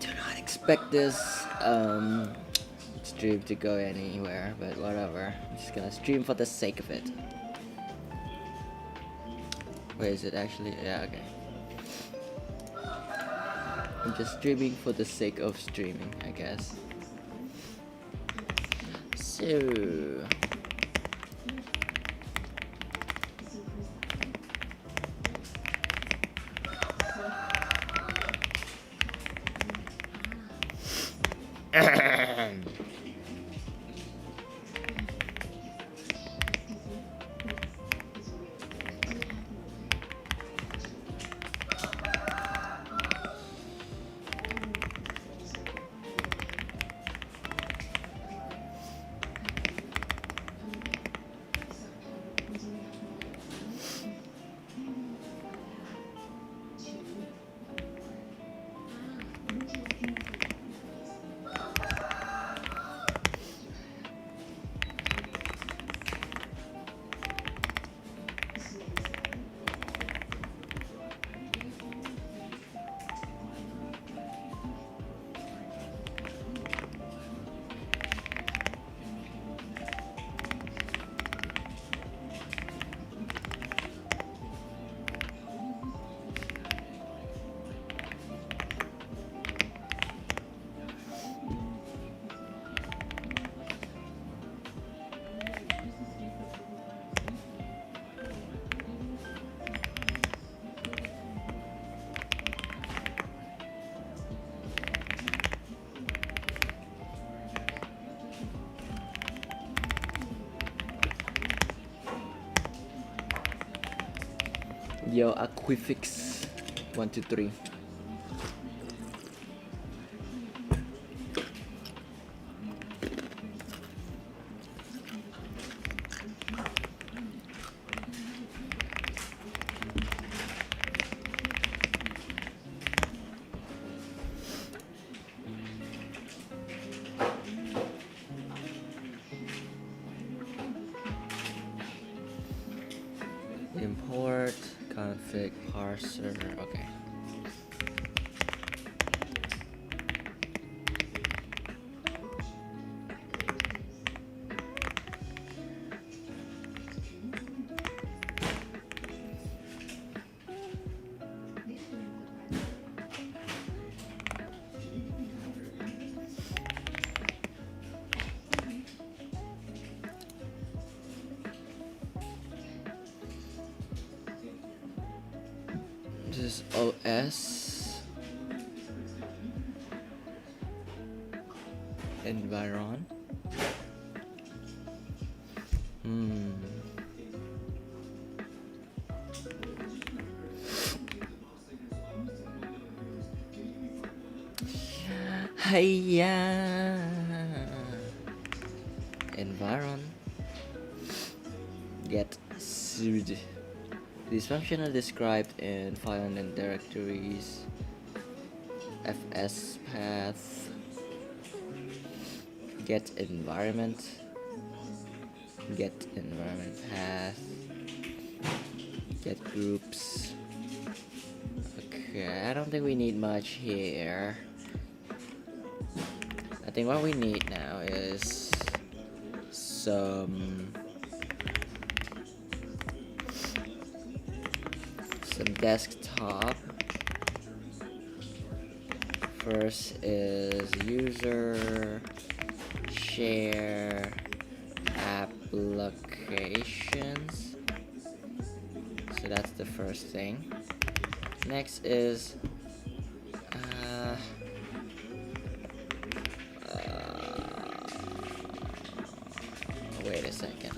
do not expect this stream to go anywhere, but whatever. I'm just gonna stream for the sake of it. Wait, is it actually? Yeah, okay. I'm just streaming for the sake of streaming, I guess. So yo, Aquifix 123. Import config parser. Okay. This is OS environ. Hiya. Environ. Get sued. These functions are described in file and directories. Fs path. Get environment. Get environment path. Get groups. Okay, I don't think we need much here. I think what we need now is some desktop. First is user share applications. So that's the first thing. Next is wait a second.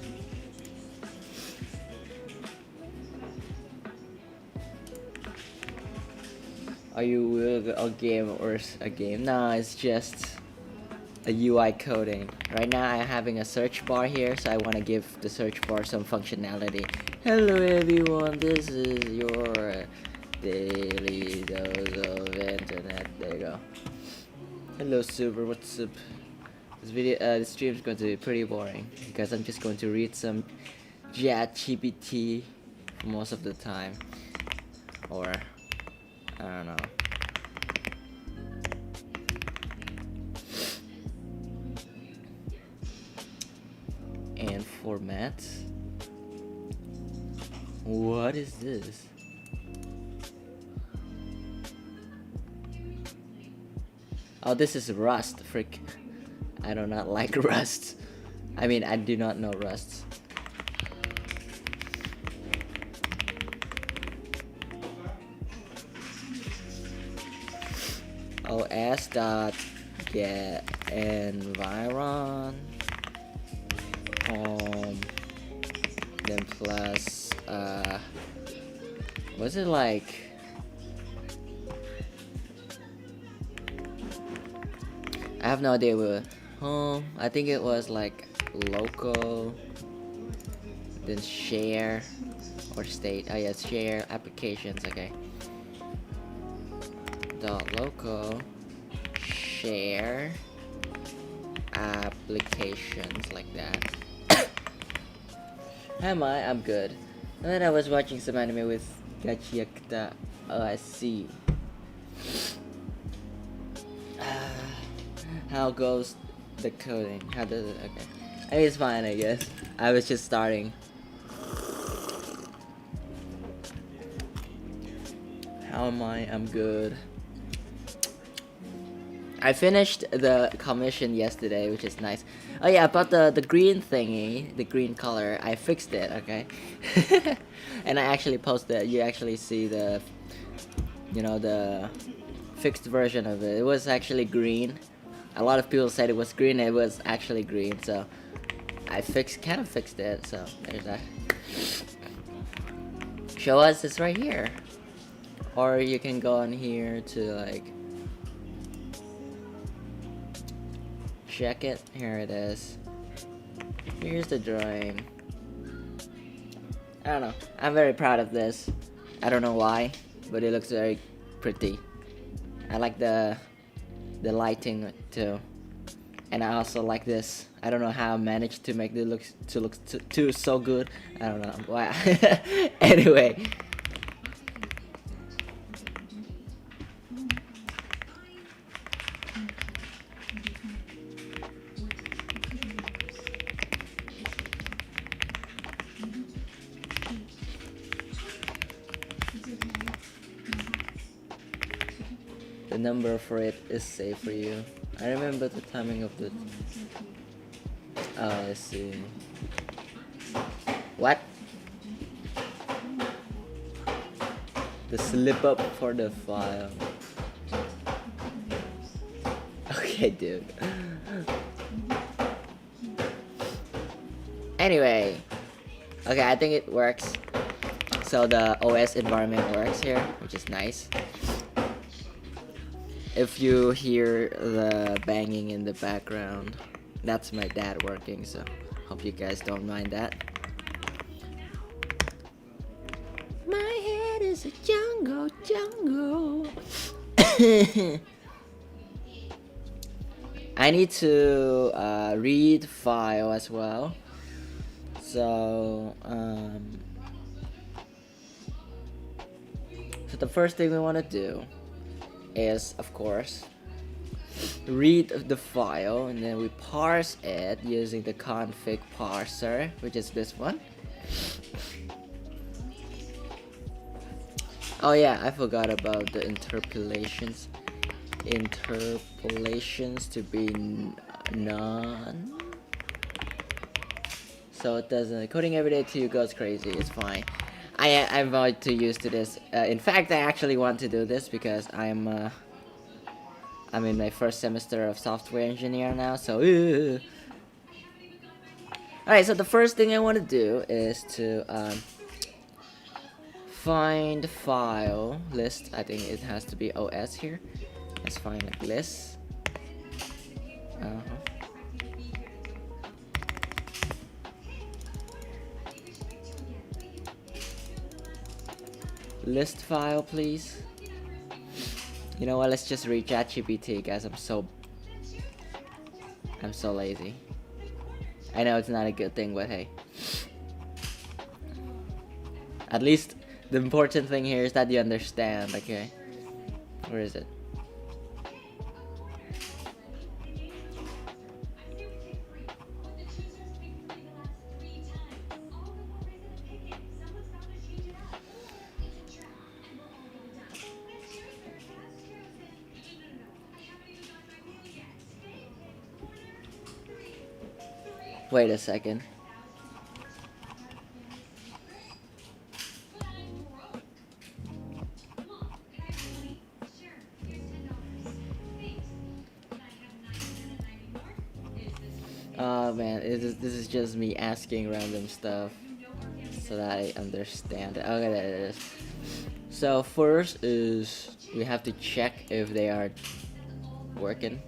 Are you with a game or a game? No, it's just a UI coding. Right now I'm having a search bar here, so I want to give the search bar some functionality. Hello everyone, this is your daily dose of internet. There you go. Hello Super, what's up? This stream is going to be pretty boring because I'm just going to read some ChatGPT most of the time, or I don't know. format. What is this? Oh, this is Rust. Frick. I do not like Rust. I mean, I do not know Rust. os dot get environ home then plus was it like I have no idea what home. I think it was like local then share or state. Oh yeah, share applications. Okay, dot local share applications, like that. How am I? I'm good. And then I was watching some anime with Gachiakta. Oh, I see. How goes the coding? How does it? Okay, I mean, it's fine, I guess. I was just starting. How am I? I'm good. I finished the commission yesterday, which is nice. Oh yeah, about the green thingy, the green color, I fixed it, okay? And I actually posted, you actually see the, you know, the fixed version of it. It was actually green. A lot of people said it was green, it was actually green, so I kind of fixed it, so there's that. Show us, it's right here. Or you can go on here to like check it. Here it is. Here's the drawing. I don't know. I'm very proud of this. I don't know why, but it looks very pretty. I like the lighting too, and I also like this. I don't know how I managed to make it look so good. I don't know why. Anyway. The number for it is safe for you. I remember the timing of the... Oh, I see. What? The slip up for the file. Okay, dude. Anyway. Okay, I think it works. So the OS environment works here, which is nice. If you hear the banging in the background, that's my dad working, so hope you guys don't mind that. My head is a jungle. I need to read file as well. So the first thing we want to do is, of course, read the file, and then we parse it using the config parser, which is this one. Oh yeah, I forgot about the interpolations to be none, so it doesn't. Coding every day to you goes crazy. It's fine. I'm going to use to this. In fact, I actually want to do this because I'm in my first semester of software engineer now. So, alright. So the first thing I want to do is to find file list. I think it has to be OS here. Let's find a list. List file, please. You know what? Let's just read ChatGPT, guys. I'm so lazy. I know it's not a good thing, but hey. At least the important thing here is that you understand. Okay, where is it? Wait a second. Oh man, this is just me asking random stuff so that I understand it. Okay, there it is. So first is we have to check if they are working.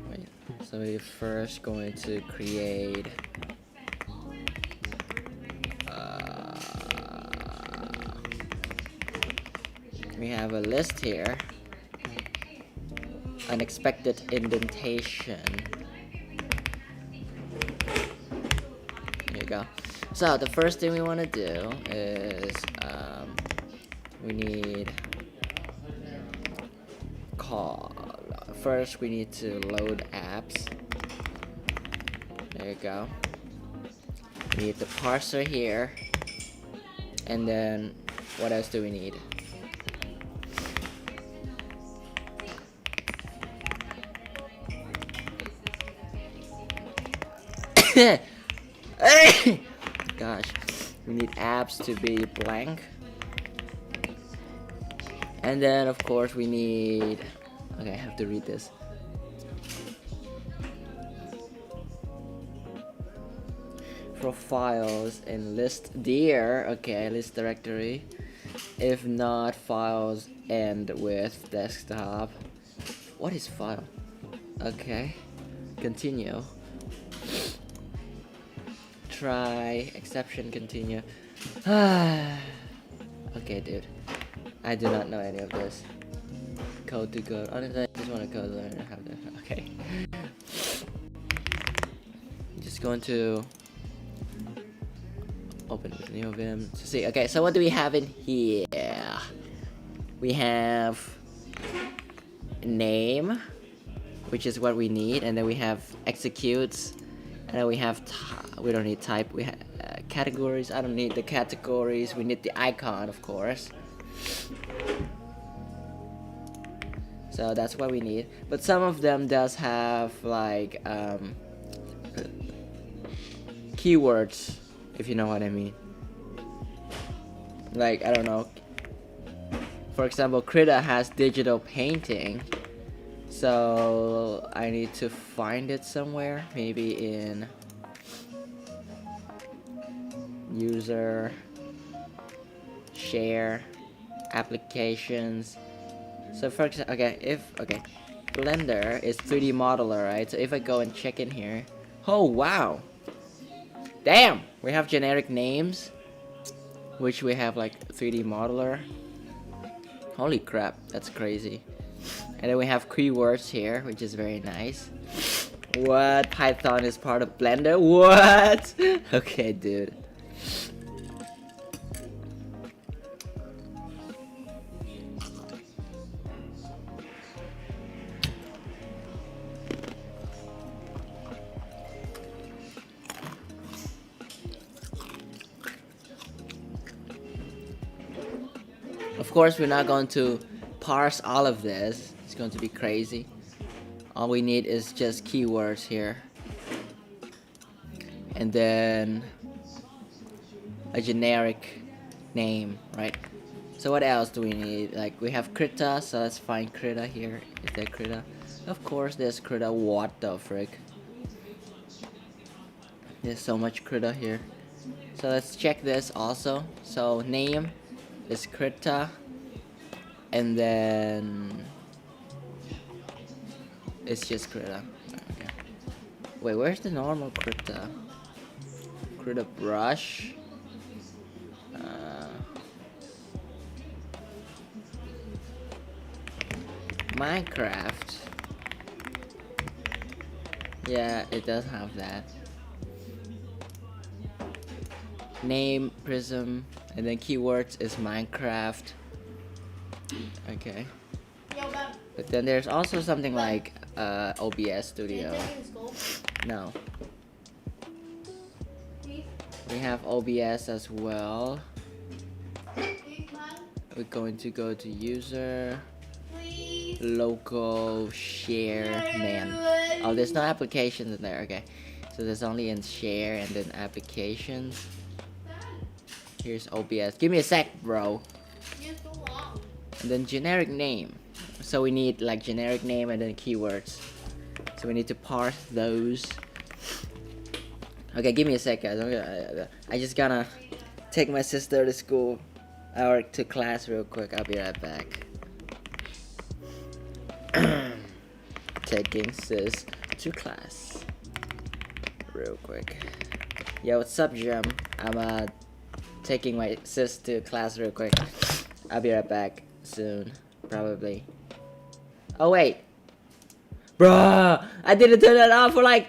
Wait, so we're first going to create we have a list here. Unexpected indentation. There you go. So the first thing we want to do is we need call. First we need to load apps. There you go. We need the parser here, and then what else do we need? Gosh, we need apps to be blank, and then of course we need. Okay, I have to read this. Profiles in list dir. Okay, list directory. If not, files end with desktop. What is file? Okay, continue. Try exception continue. Okay, dude, I do not know any of this. Code to code. Honestly, I just want to code learn how to. Okay. Just going to open with new vim to see. Okay, so what do we have in here? We have name, which is what we need, and then we have executes, and then we have we don't need type. We have categories. I don't need the categories. We need the icon, of course. So that's what we need. But some of them does have like keywords, if you know what I mean. Like, I don't know. For example, Krita has digital painting. So I need to find it somewhere. Maybe in user, share, applications. So for example, okay, Blender is 3D modeler, right? So if I go and check in here, oh wow, damn, we have generic names, which we have like 3D modeler. Holy crap, that's crazy. And then we have keywords here, which is very nice. What? Python is part of Blender? What? Okay, dude. Of course, we're not going to parse all of this. It's going to be crazy. All we need is just keywords here. And then a generic name, right? So what else do we need? Like, we have Krita, so let's find Krita here. Is there Krita? Of course there's Krita. What the frick? There's so much Krita here. So let's check this also. So name is Krita, and then it's just Krita. Okay. Wait, where's the normal Krita? Krita brush. Minecraft. Yeah, it does have that. Name, Prism, and then keywords is Minecraft. Okay. But then there's also something like OBS Studio. No. We have OBS as well. We're going to go to user. Local share man. Oh, there's no applications in there. Okay, so there's only in share and then applications. Here's OBS. Give me a sec, bro. And then generic name. So we need like generic name and then keywords. So we need to parse those. Okay, give me a sec, guys. I just gonna take my sister to school or to class real quick. I'll be right back. Taking sis to class real quick. Yo, what's up, Jim? I'm taking my sis to class real quick. I'll be right back soon, probably. Oh wait, bruh, I didn't turn that off for like.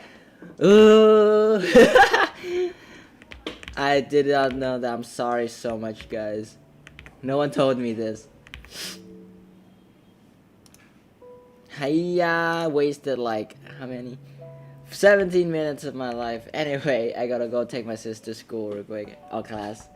I did not know that. I'm sorry so much, guys. No one told me this. Hiya, wasted like how many? 17 minutes of my life. Anyway, I gotta go take my sister to school real quick. Or class.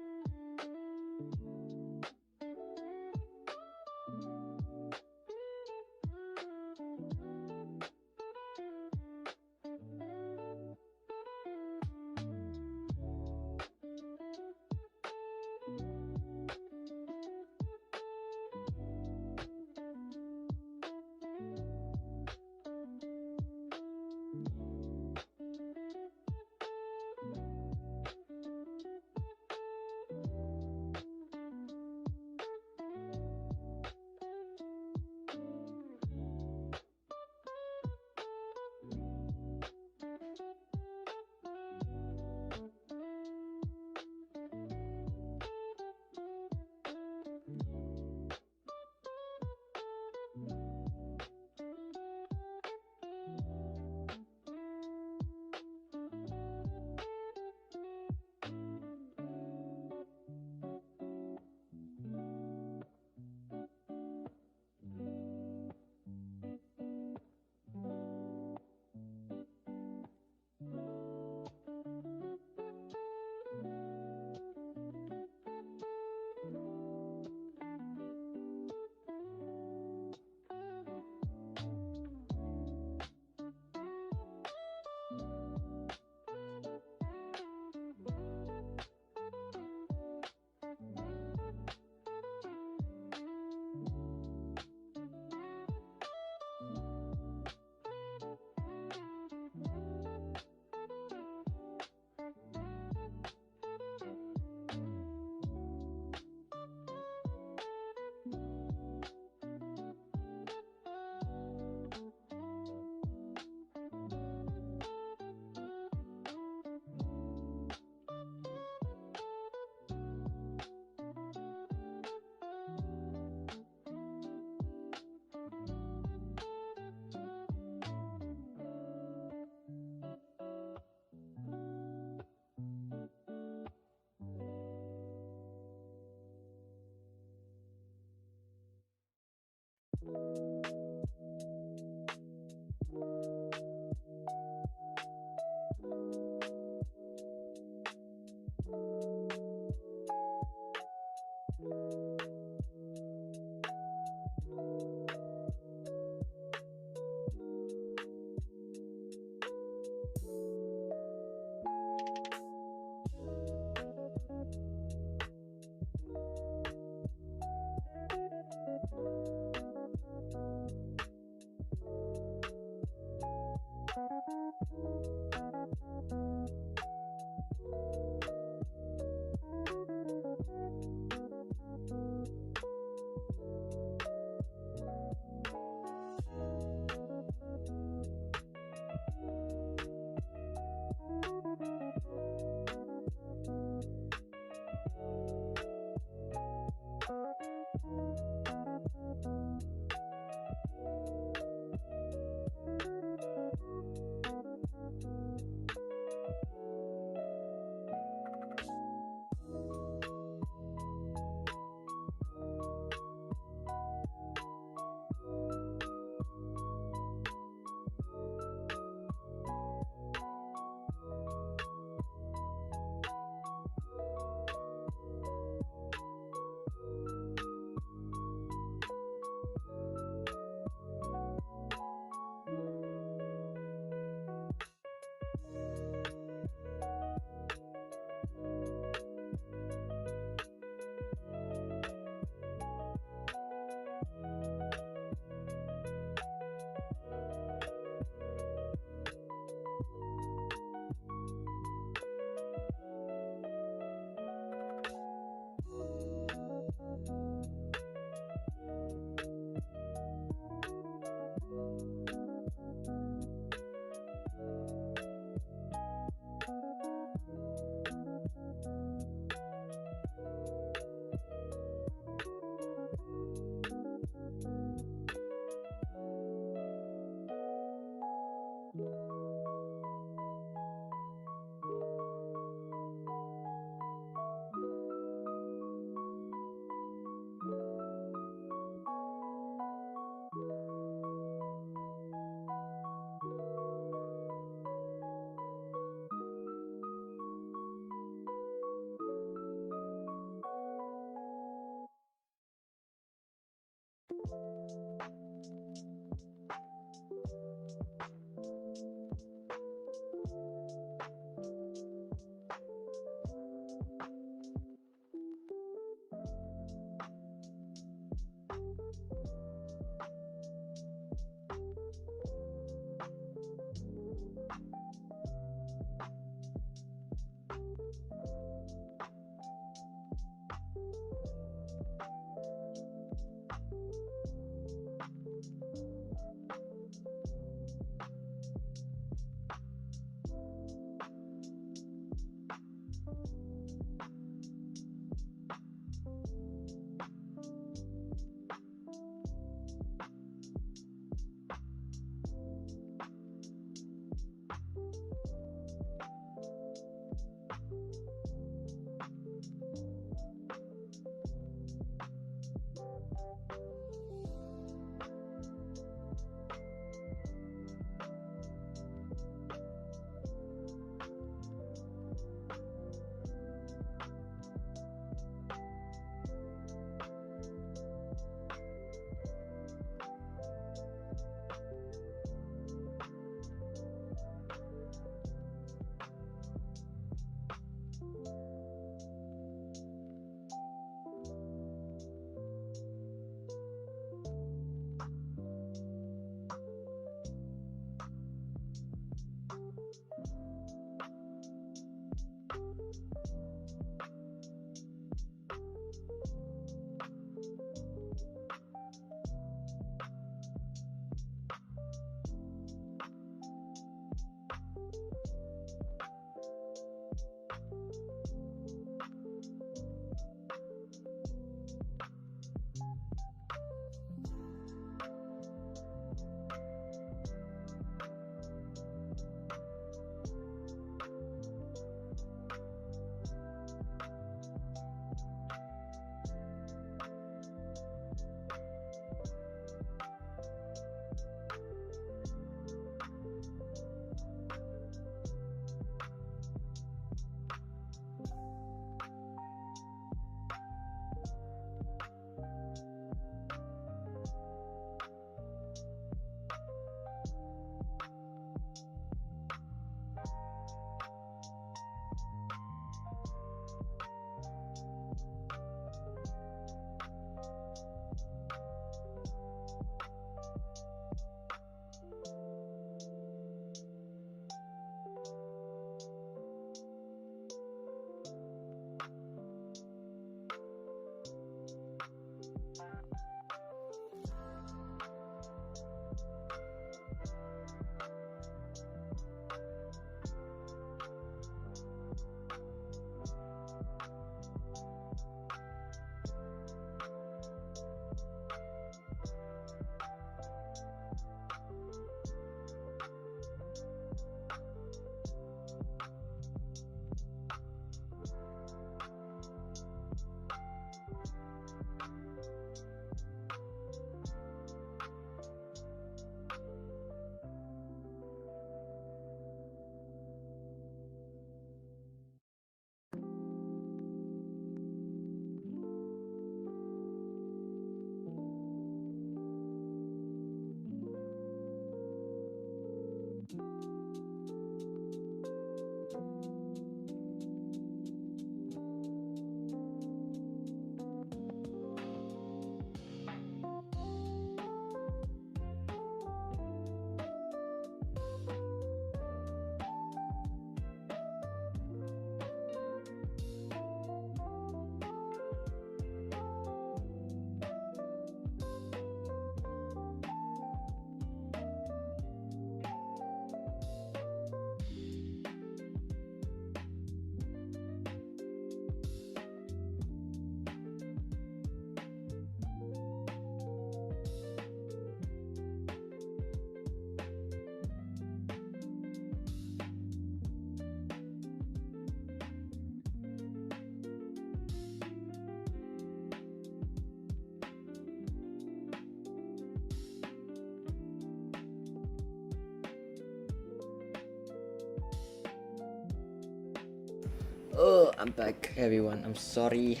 Oh, I'm back, everyone. I'm sorry.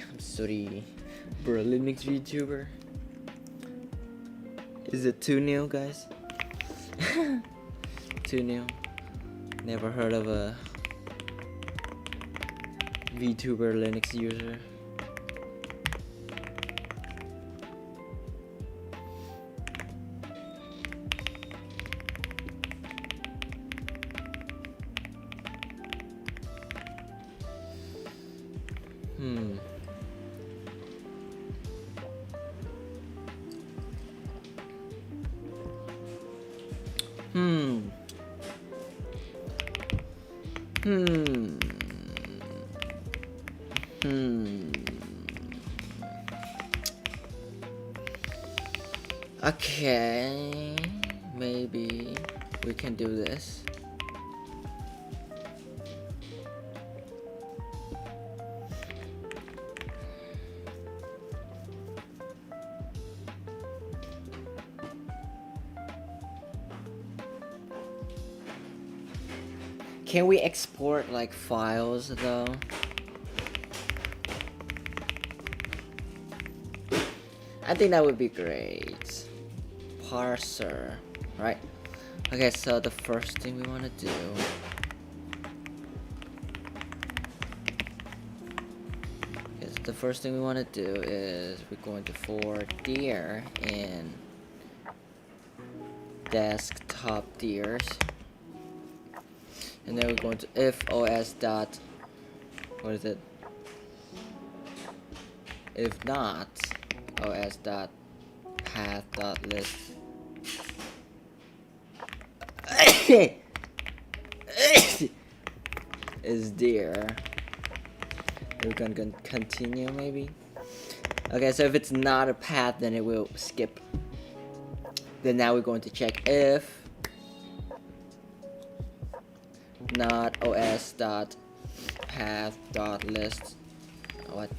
Bro, Linux VTuber. Is it too new, guys? Too new. Never heard of a VTuber Linux user. Hmm. Okay, maybe we can do this. Can we export like files though? I think that would be great. Parser, right? Okay, so the first thing we want to do is we're going to for dir in desktop dirs, and then we're going to if os dot what is it? If not os dot path dot list is dir. We're gonna continue maybe. Okay, so if it's not a path, then it will skip. Then now we're going to check if not os dot path dot list. What?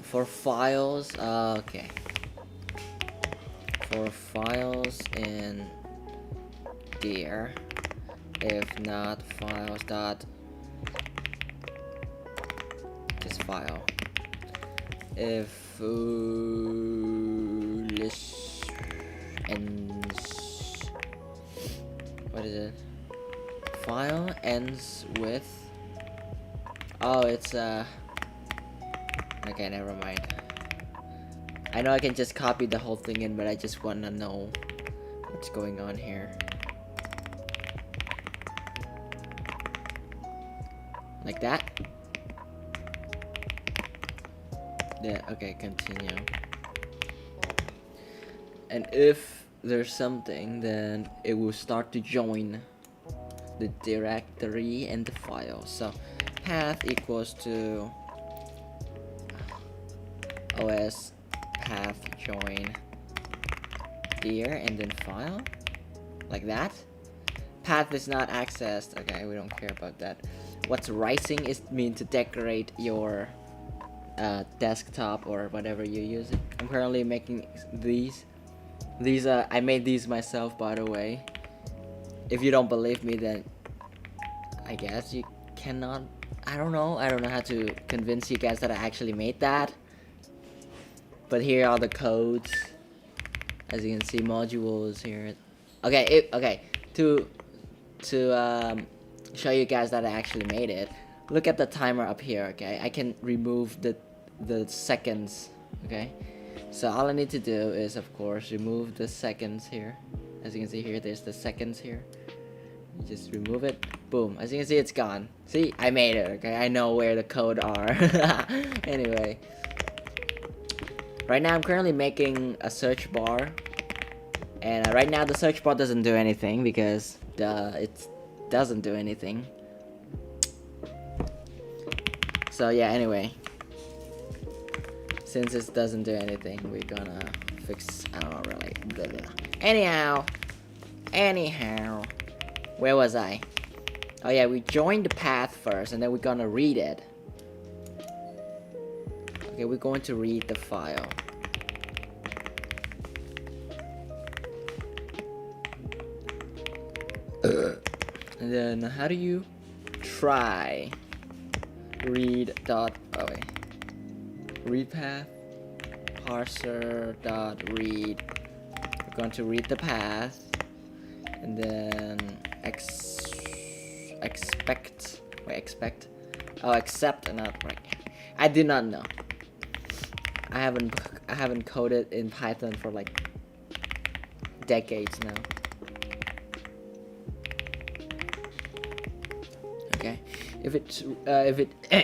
For files, okay. For files in dir, if not files dot just file. If list ends, what is it? File ends with. Oh, it's okay, never mind. I know I can just copy the whole thing in, but I just wanna know what's going on here. Like that? Yeah, okay, continue. And if there's something, then it will start to join the directory and the file. So path equals to os path join dir and then file, like that. Path is not accessed. Okay, we don't care about that. What's rising is mean to decorate your desktop or whatever you're using. I'm currently making these. I made these myself, by the way. If you don't believe me, then I guess you cannot. I don't know how to convince you guys that I actually made that. But here are the codes. As you can see, modules here. Okay, to show you guys that I actually made it. Look at the timer up here. Okay, I can remove the seconds. Okay, so all I need to do is, of course, remove the seconds here. As you can see here, there's the seconds here. You just remove it. Boom. As you can see, it's gone. See, I made it. Okay, I know where the code are. Anyway, right now I'm currently making a search bar, and right now the search bar doesn't do anything because it doesn't do anything. So yeah, anyway, since it doesn't do anything, we're gonna fix. I don't know, really. Blah, blah. Anyhow, where was I? Oh yeah, we joined the path first, and then we're gonna read it. Okay, we're going to read the file. And then how do you try read dot read path parser dot read. We're going to read the path and then accept and not right. I do not know. I haven't coded in Python for like decades now. Okay, if it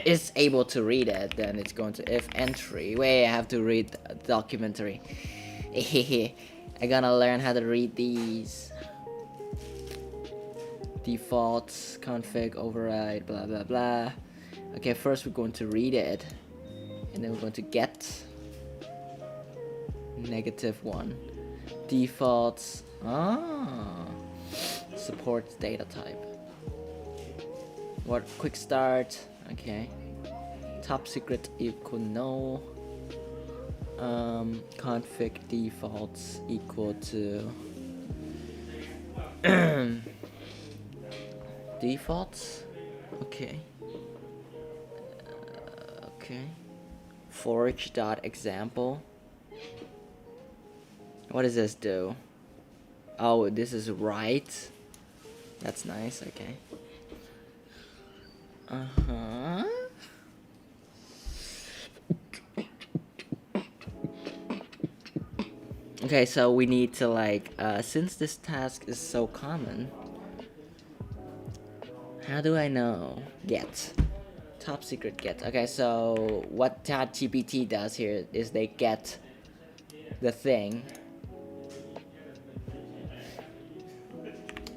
is able to read it, then it's going to if entry. Wait, I have to read the documentary. I gotta learn how to read these. Defaults, config, override, blah blah blah. Okay, first we're going to read it, and then we're going to get -1 defaults. Supports data type. What quick start? Okay. Top secret equal no. Config defaults equal to defaults. Okay. Okay. Forage.example. What does this do? Oh, this is write. That's nice. Okay. Okay, so we need to like since this task is so common, how do I know? Get. Top secret get. Okay, so what ChatGPT does here is they get the thing.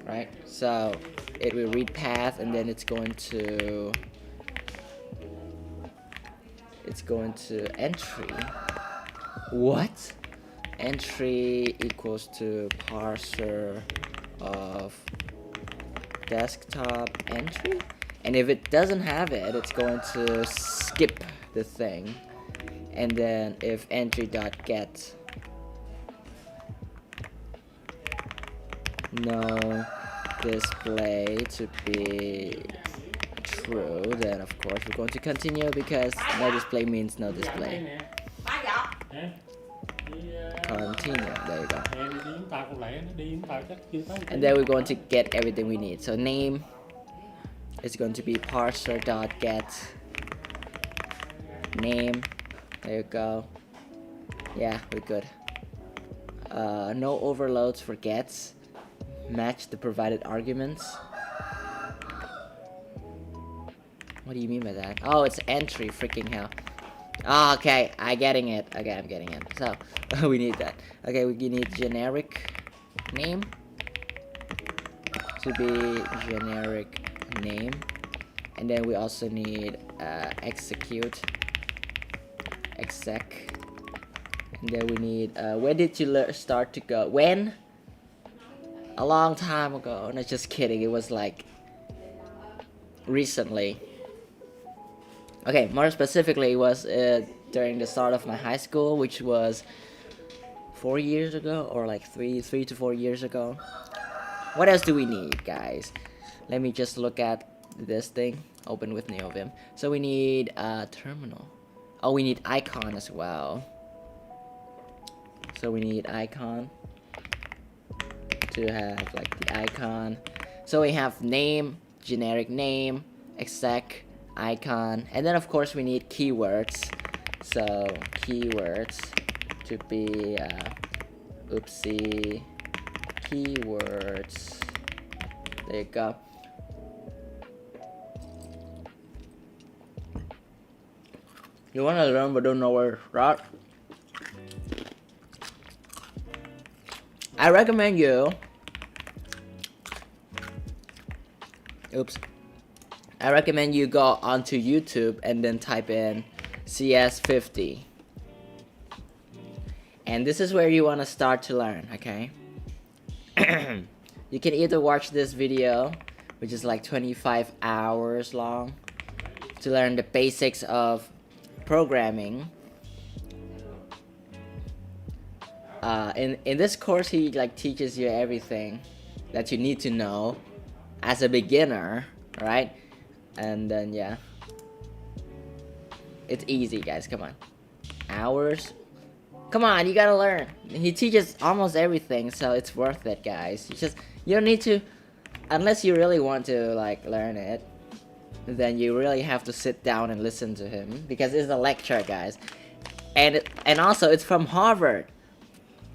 Right? So it will read path and then it's going to entry. What? Entry equals to parser of desktop entry, and if it doesn't have it, it's going to skip the thing, and then if entry.get no display to be true, then of course we're going to continue because no display means no display. Continue, there you go. And then we're going to get everything we need. So name is going to be parser.get name. There you go. Yeah, we're good. No overloads for gets. Match the provided arguments. What do you mean by that? Oh, it's entry, freaking hell. Oh, okay, I'm getting it. Okay, I'm getting it. So, we need that. Okay, we need generic name to be generic name. And then we also need execute, exec. And then we need, when did you start to go? When? A long time ago. No, just kidding. It was like recently. Okay, more specifically, it was during the start of my high school, which was 4 years ago, or like 3 to 4 years ago. What else do we need, guys? Let me just look at this thing. Open with NeoVim. So we need terminal. Oh, we need icon as well. So we need icon to have like the icon. So we have name, generic name, exec, icon, and then of course we need keywords. So keywords to be oopsie keywords. There you go. You wanna learn but don't know where to start? I recommend you. I recommend you go onto YouTube and then type in CS50. And this is where you want to start to learn, okay? You can either watch this video, which is like 25 hours long, to learn the basics of programming. In this course, he like teaches you everything that you need to know as a beginner, right? And then yeah, it's easy, guys. Come on, hours. Come on, you gotta learn. He teaches almost everything, so it's worth it, guys. You don't need to, unless you really want to like learn it. Then you really have to sit down and listen to him because it's a lecture, guys. And also it's from Harvard.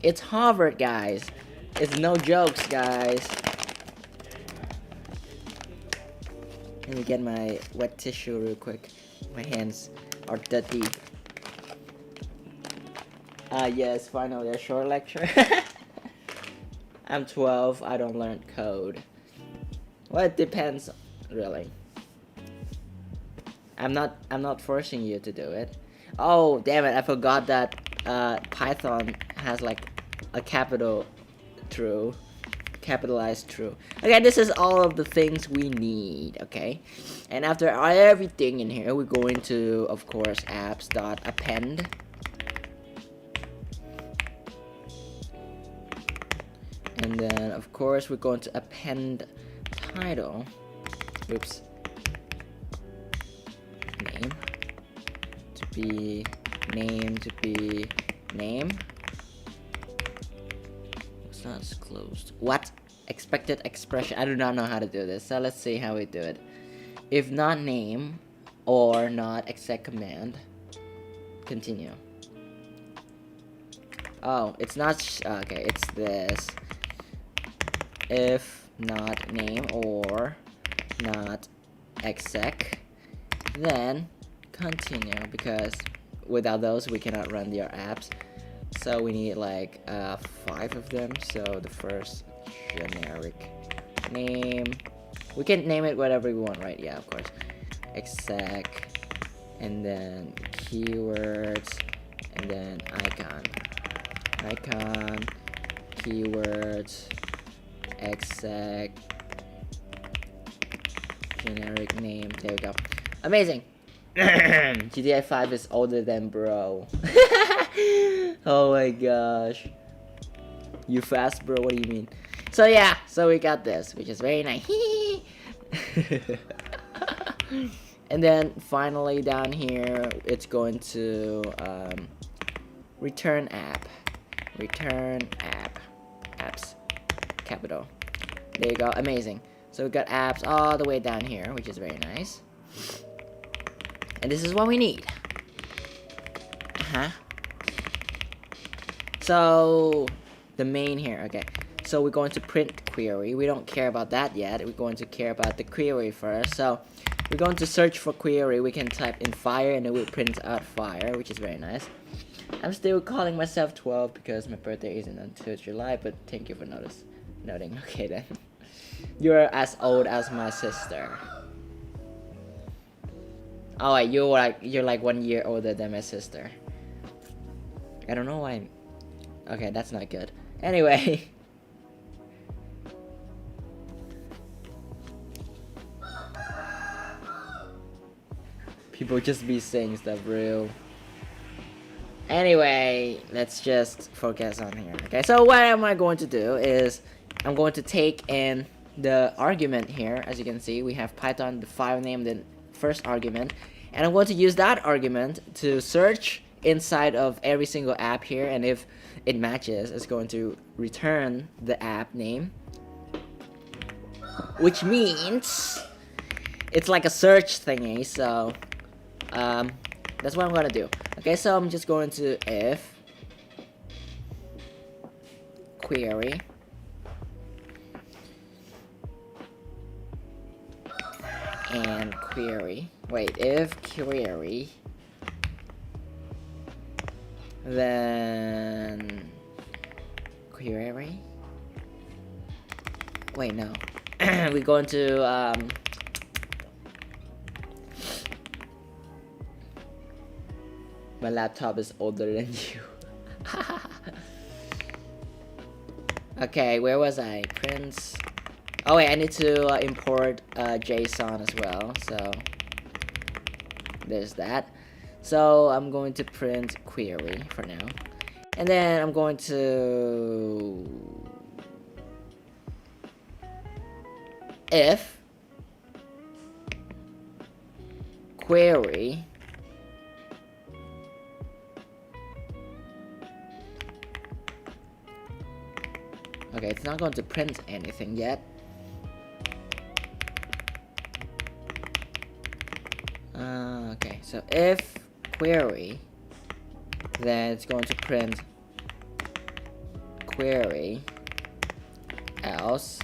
It's Harvard, guys. It's no jokes, guys. Let me get my wet tissue real quick. My hands are dirty. Yes, finally a short lecture. I'm 12, I don't learn code. Well, it depends, really. I'm not forcing you to do it. Oh, damn it, I forgot that Python has like a capitalized true. Okay, this is all of the things we need, okay? And after everything in here, we're going to, of course, apps.append. And then, of course, we're going to append title. Oops. Name to be name. It's not closed. What? Expected expression. I do not know how to do this, so let's see how we do it. If not name or not exec command, continue. Oh, it's not. Okay, it's this. If not name or not exec, then continue, because without those we cannot run your apps. So we need like 5 of them. So the first generic name, we can name it whatever we want, right? Yeah, of course. Exec, and then keywords, and then icon, keywords, exec, generic name. There we go. Amazing. GTA 5 is older than bro. Oh my gosh. You fast, bro? What do you mean? So yeah, so we got this, which is very nice. And then finally down here, it's going to return app. Apps. Capital. There you go. Amazing. So we got apps all the way down here, which is very nice. And this is what we need. So the main here, okay. So we're going to print query. We don't care about that yet. We're going to care about the query first. So we're going to search for query. We can type in fire and it will print out fire, which is very nice. I'm still calling myself 12 because my birthday isn't until July, but thank you for noting. Okay then. You're as old as my sister. Oh wait, you're like 1 year older than my sister. I don't know why. Okay, that's not good. Anyway. People just be saying stuff real. Anyway, let's just focus on here. Okay, so what am I going to do is I'm going to take in the argument here. As you can see, we have Python, the file name, the first argument, and I'm going to use that argument to search inside of every single app here, and if it matches, it's going to return the app name, which means it's like a search thingy. So that's what I'm gonna do. Okay, so I'm just going to if query and query. Wait, if query, then query. Wait, no. We're going to my laptop is older than you. Okay, where was I? Prints. Oh wait, I need to import JSON as well. So there's that. So I'm going to print query for now, and then I'm going to if query okay, it's not going to print anything yet. Okay, so if query, then it's going to print query, else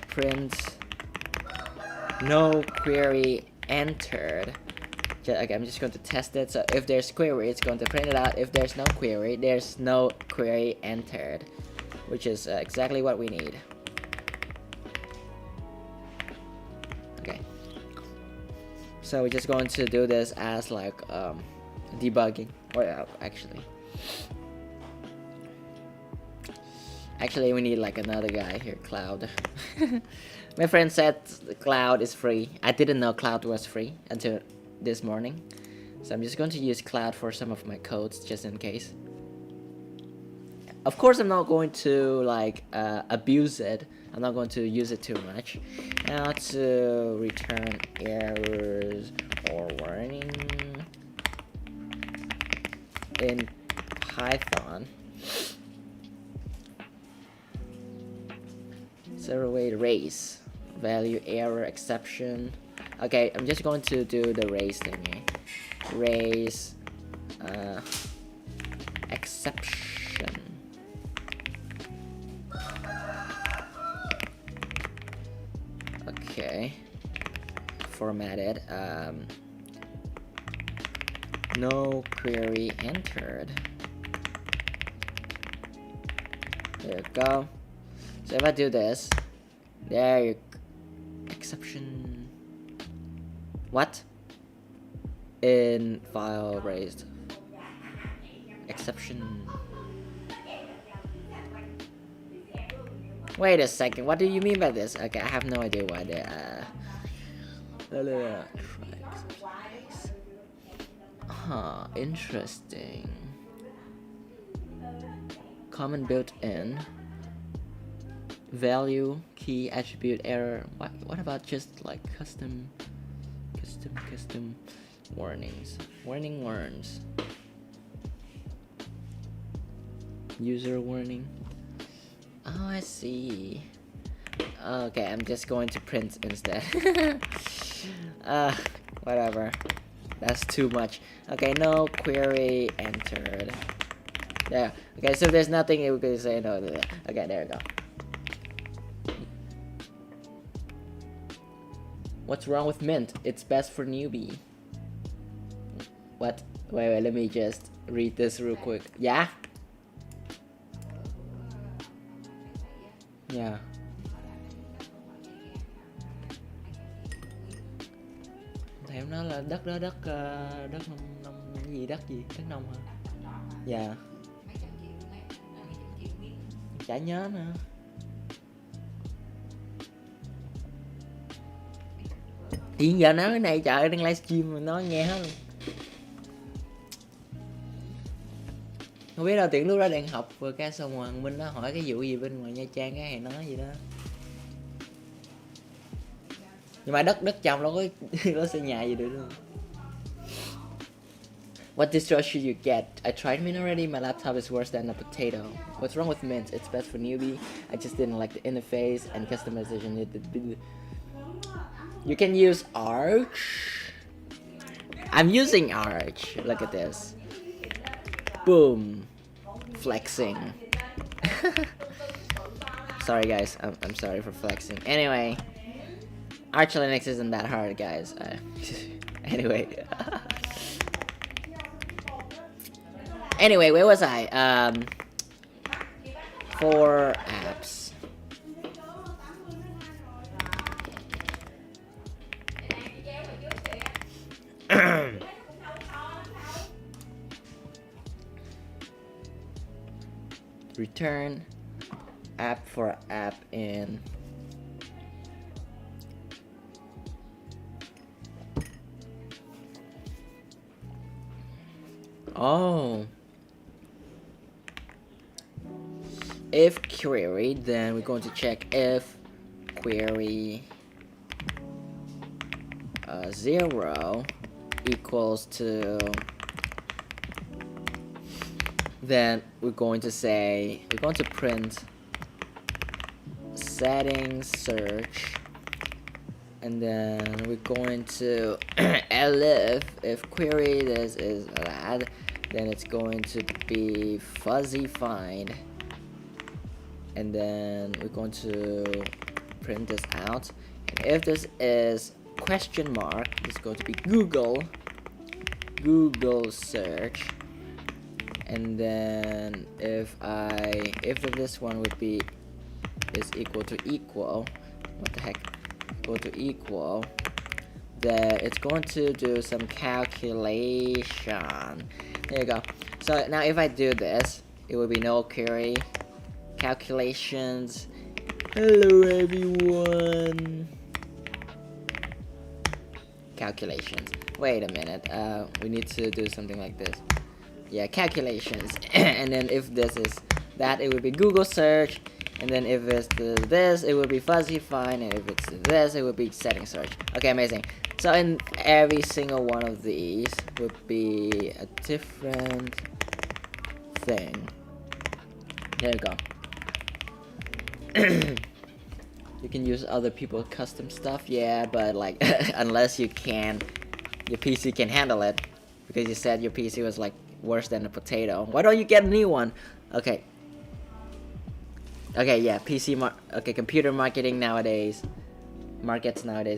print no query entered. Okay, I'm just going to test it. So if there's query, it's going to print it out. If there's no query, there's no query entered, which is exactly what we need. Okay, so we're just going to do this as like debugging. Well, actually we need like another guy here, Cloud. My friend said Cloud is free. I didn't know Cloud was free until this morning, so I'm just going to use Cloud for some of my codes just in case. Of course I'm not going to like abuse it. I'm not going to use it too much. Now to return errors or warning in Python. Zero weight raise value error exception. Okay, I'm just going to do the raise thingy. Raise exception. Okay, formatted. No query entered. There you go. So if I do this, there you exception. What? In file raised exception. Wait a second, what do you mean by this? Okay, I have no idea why they huh, interesting. Common built-in value key attribute error. What about just like custom warnings? Warning warns. User warning. Oh, I see. Okay, I'm just going to print instead. Whatever. That's too much. Okay, no query entered. There. Okay, so if there's nothing, it would say no. Okay, there we go. What's wrong with Mint? It's best for newbie. What? Wait, let me just read this real quick. Yeah? Yeah. Thì em nói là đất đó đất nông gì đất nông hả? Dạ. Chả nhớ nữa. Hiện giờ nói cái này trời ơi, đang livestream mà nói nghe hết luôn. Không biết đâu, tiện lúc đó đang học vừa ca xong rồi Minh nó hỏi cái vụ gì bên ngoài Nha Trang, cái hay nói gì đó. Nhưng mà đất trồng đâu có nó xây nhà gì được đâu. What distro should you get? I tried Mint already. My laptop is worse than a potato. What's wrong with Mint? It's best for newbie. I just didn't like the interface and customization. You can use Arch. I'm using Arch. Look at this. Boom. Flexing. Sorry guys, I'm sorry for flexing. Anyway, Arch Linux isn't that hard, guys. Anyway. Anyway, where was I? For apps. Return app for app in if query, then we're going to check if query 0 equals to, then we're going to print settings search, and then we're going to elif if query this is that, then it's going to be fuzzy find, and then we're going to print this out, and if this is question mark, it's going to be Google search, and then if this one would be is equal to equal, what the heck, equal to equal, then it's going to do some calculation. There you go. So now if I do this, it will be no query calculations. Hello everyone. Calculations. Wait a minute. We need to do something like this. Yeah, calculations. And then if this is that, it would be Google search. And then if it's this, it would be fuzzy find. And if it's this, it would be setting search. Okay, amazing. So in every single one of these would be a different thing. There you go. You can use other people's custom stuff, yeah, but like unless your PC can handle it, because you said your PC was like worse than a potato. Why don't you get a new one? Okay, yeah, computer markets nowadays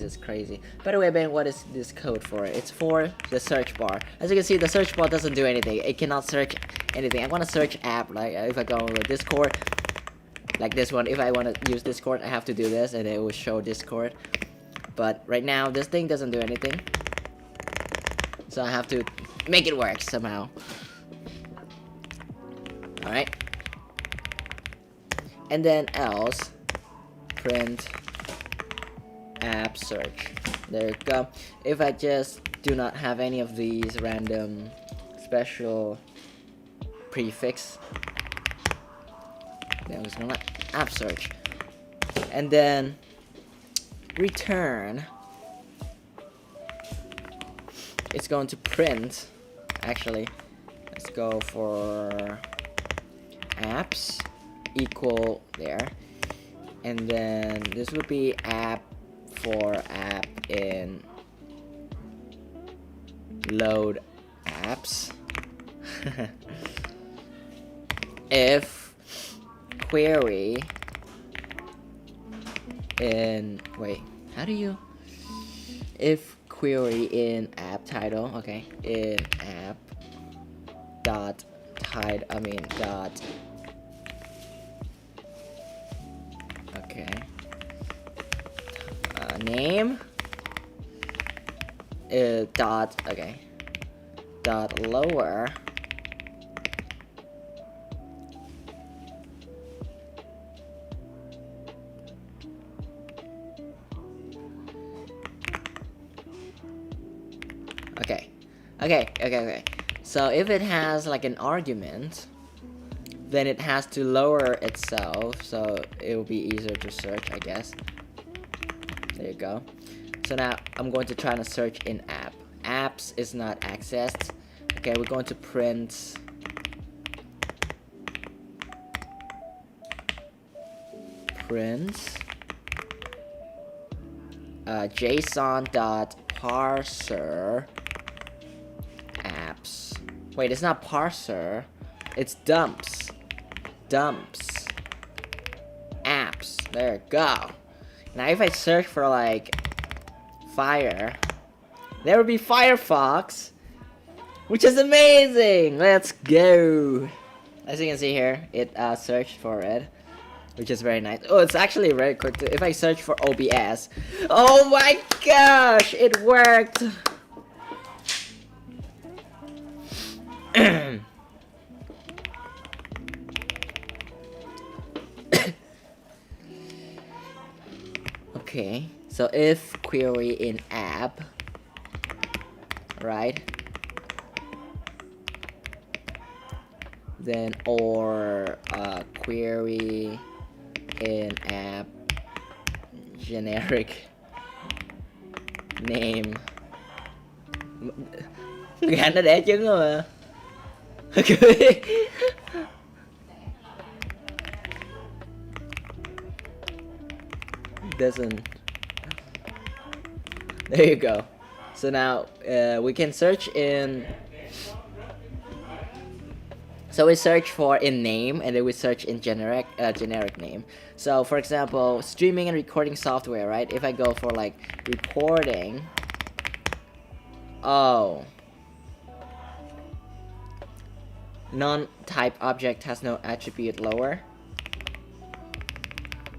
is crazy. By the way, Ben, what is this code for? It's for the search bar. As you can see, the search bar doesn't do anything. It cannot search anything. I want to search app, like if I go over Discord, like this one, if I want to use Discord, I have to do this and it will show Discord. But right now, this thing doesn't do anything, so I have to make it work somehow. Alright. And then else, print app search. There you go. If I just do not have any of these random special prefix, then I'm just gonna let app search, and then return. It's going to print. Actually, let's go for apps equal there, and then this would be app for app in load apps. If query in if query in app title, okay, in app dot title, dot, okay, name, dot, okay, dot lower, okay. So if it has like an argument, then it has to lower itself, so it will be easier to search, I guess. There you go. So now I'm going to try to search in app. Apps is not accessed. Okay, we're going to print JSON.parser apps. Wait, it's not parser, it's dumps apps. There you go. Now if I search for like fire, there would be Firefox, which is amazing. Let's go. As you can see here, it searched for it, which is very nice. Oh, it's actually very quick too. If I search for OBS, oh my gosh, it worked. Okay, so if query in app, right, then or query in app generic name. Gắn nó đẻ trứng rồi mà. Doesn't. There you go. So now we can search in. So we search for in name, and then we search in generic name. So for example, streaming and recording software, right? If I go for like recording, oh, non-type object has no attribute lower.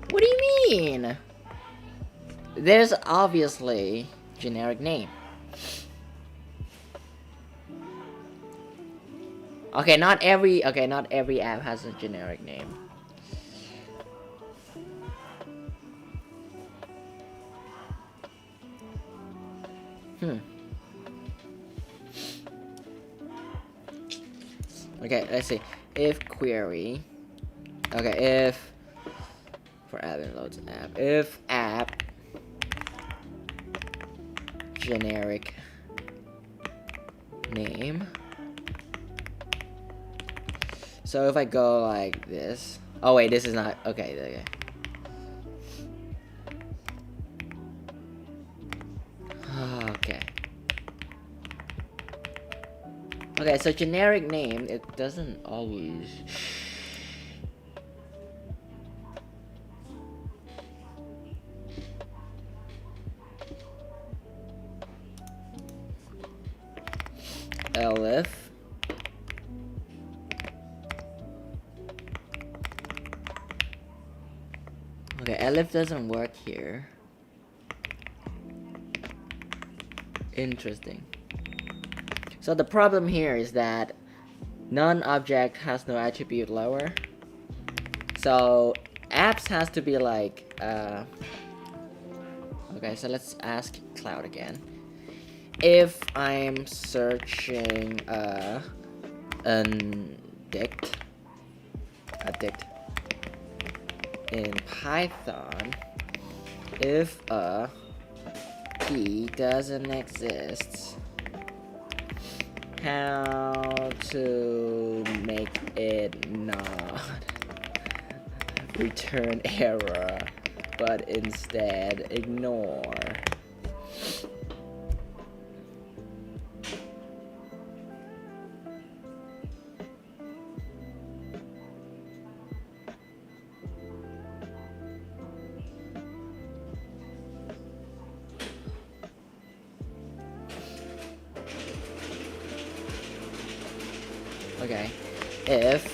What do you mean? There's obviously generic name. Okay, not every app has a generic name. Okay, let's see. If query. Okay, if for app and loads app. If app generic name. So if I go like this. Oh wait, this is not okay. Okay. Okay, so generic name, it doesn't always. Elif. Okay, Elif doesn't work here. Interesting. So the problem here is that non-object has no attribute lower. So apps has to be like okay, so let's ask Cloud again. If I'm searching dict in Python, if a key doesn't exist, how to make it not return error, but instead ignore. Okay, if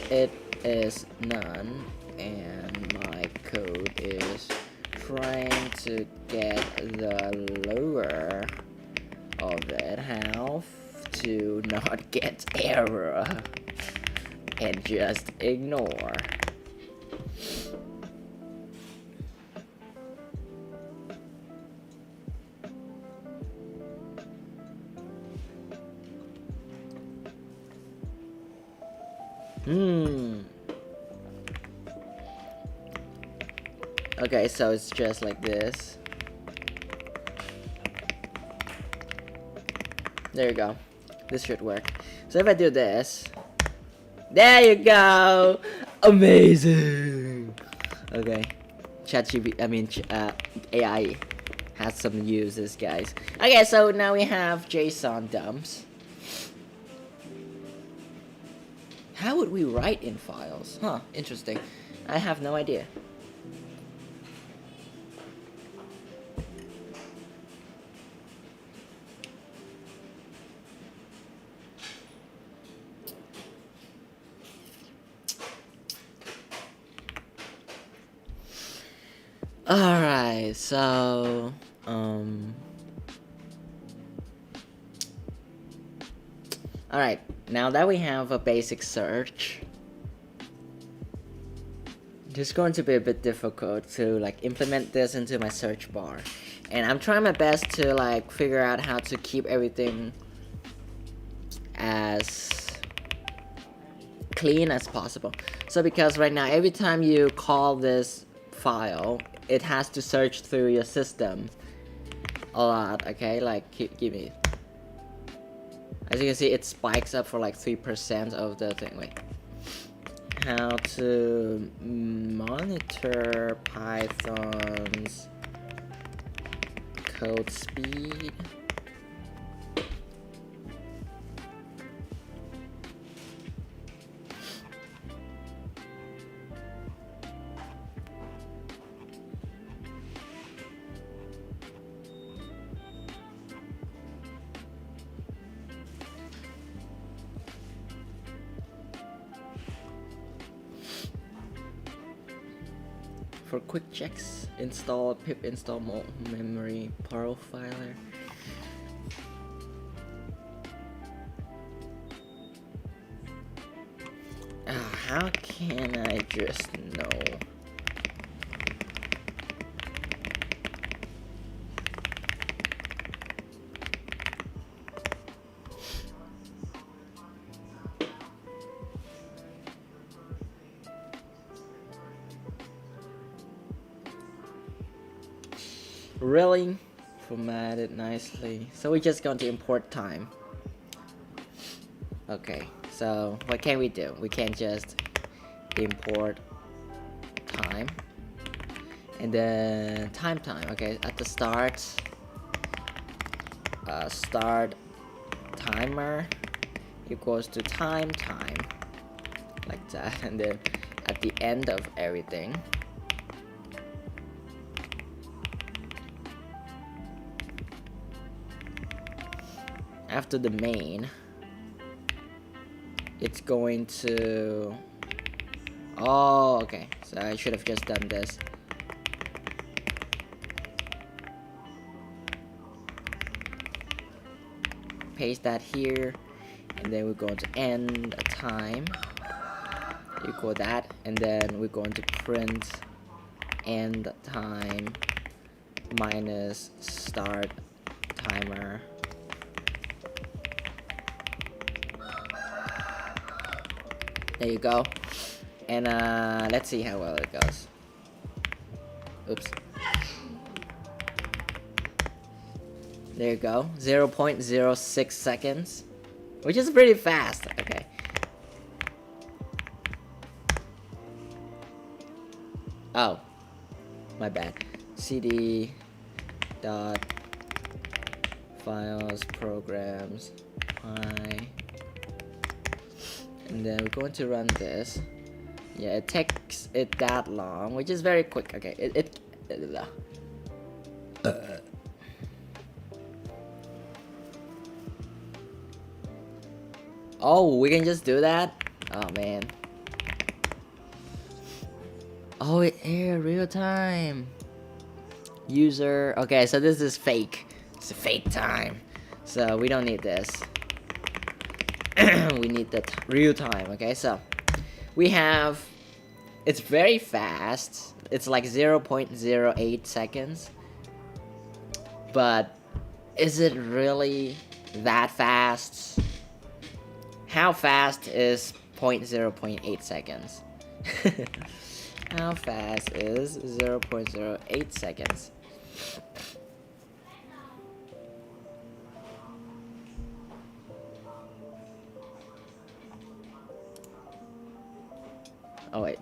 it is none and my code is trying to get the lower of it, how to not get error and just ignore. Okay, so it's just like this. There you go. This should work. So if I do this, there you go. Amazing. Okay, AI has some uses, guys. Okay, so now we have JSON dumps. How would we write in files? Huh, interesting. I have no idea. Alright, so alright, now that we have a basic search, it's going to be a bit difficult to like implement this into my search bar. And I'm trying my best to like figure out how to keep everything as clean as possible. So because right now every time you call this file, it has to search through your system a lot. Okay, like give me. As you can see, it spikes up for like 3% of the thing. Wait. How to monitor Python's code speed. For quick checks, install pip install memory profiler. How can I just know? Really? Formatted nicely. So we're just going to import time. Okay, so what can we do? We can just import time. And then time. Okay, at the start, start timer equals to time, like that. And then at the end of everything, after the main, it's going to, oh, okay, so I should have just done this. Paste that here, and then we're going to end a time equal that, and then we're going to print end time minus start timer. There you go. And let's see how well it goes. Oops. There you go. 0.06 seconds. Which is pretty fast. Okay. Oh. My bad. cd dot files programs I. And then we're going to run this. Yeah, it takes it that long, which is very quick. Okay, oh, we can just do that? Oh man. Oh, yeah, real time. User. Okay, so this is fake. It's a fake time. So we don't need this. We need the real time. Okay, so we have, it's very fast. It's like 0.08 seconds. But is it really that fast? How fast is 0.8 seconds? How fast is 0.08 seconds? Oh wait.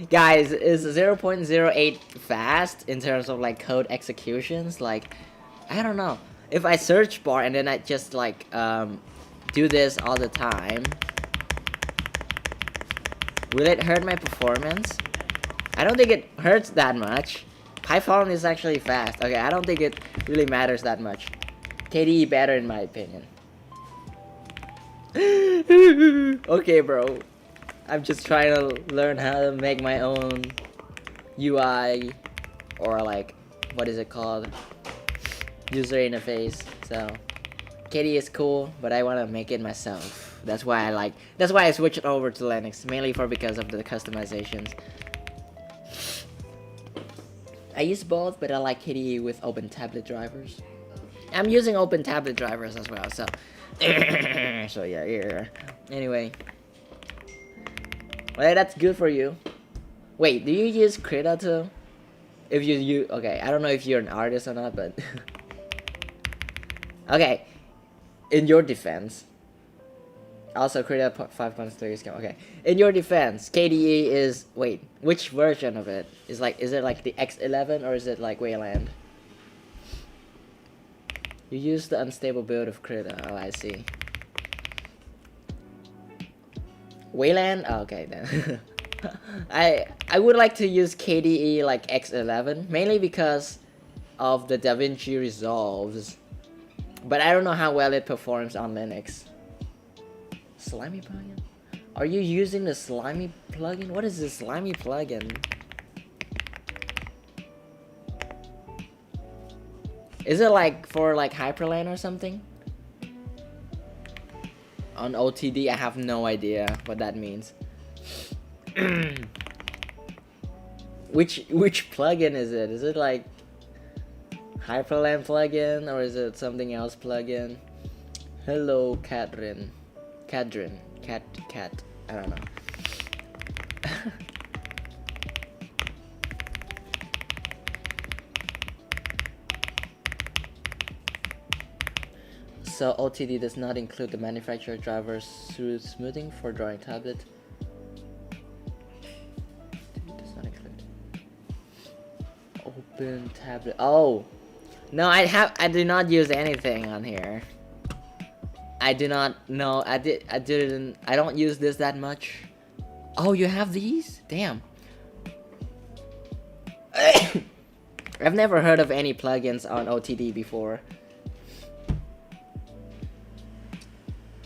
Guys, is 0.08 fast in terms of like code executions? Like, I don't know. If I search bar and then I just like do this all the time, will it hurt my performance? I don't think it hurts that much. Python is actually fast. Okay, I don't think it really matters that much. KDE better in my opinion. Okay, bro. I'm just trying to learn how to make my own UI, or like, what is it called? User interface. So KDE is cool, but I want to make it myself. That's why I switched over to Linux, mainly because of the customizations. I use both, but I like KDE with open tablet drivers. I'm using open tablet drivers as well, so so yeah. Anyway, well, that's good for you. Wait, do you use Krita too? If you okay, I don't know if you're an artist or not, but okay. In your defense, also create a 5.3 scam. Okay, in your defense, KDE is wait, which version of it is like? Is it like the X11 or is it like Wayland? You use the unstable build of Krita. Oh, I see. Wayland? Oh, okay then. I would like to use KDE like X11 mainly because of the DaVinci Resolves, but I don't know how well it performs on Linux. Slimy plugin? Are you using the Slimy plugin? What is this Slimy plugin? Is it like for like Hyprland or something? On OTD, I have no idea what that means. Which plugin is it? Is it like Hyprland plugin or is it something else plugin? Hello, Cadrin. Cat. I don't know. So OTD does not include the manufacturer drivers through smoothing for drawing tablet. Does not include. Open tablet. Oh, no, I do not use anything on here. I do not know. I don't use this that much. Oh, you have these? Damn. I've never heard of any plugins on OTD before.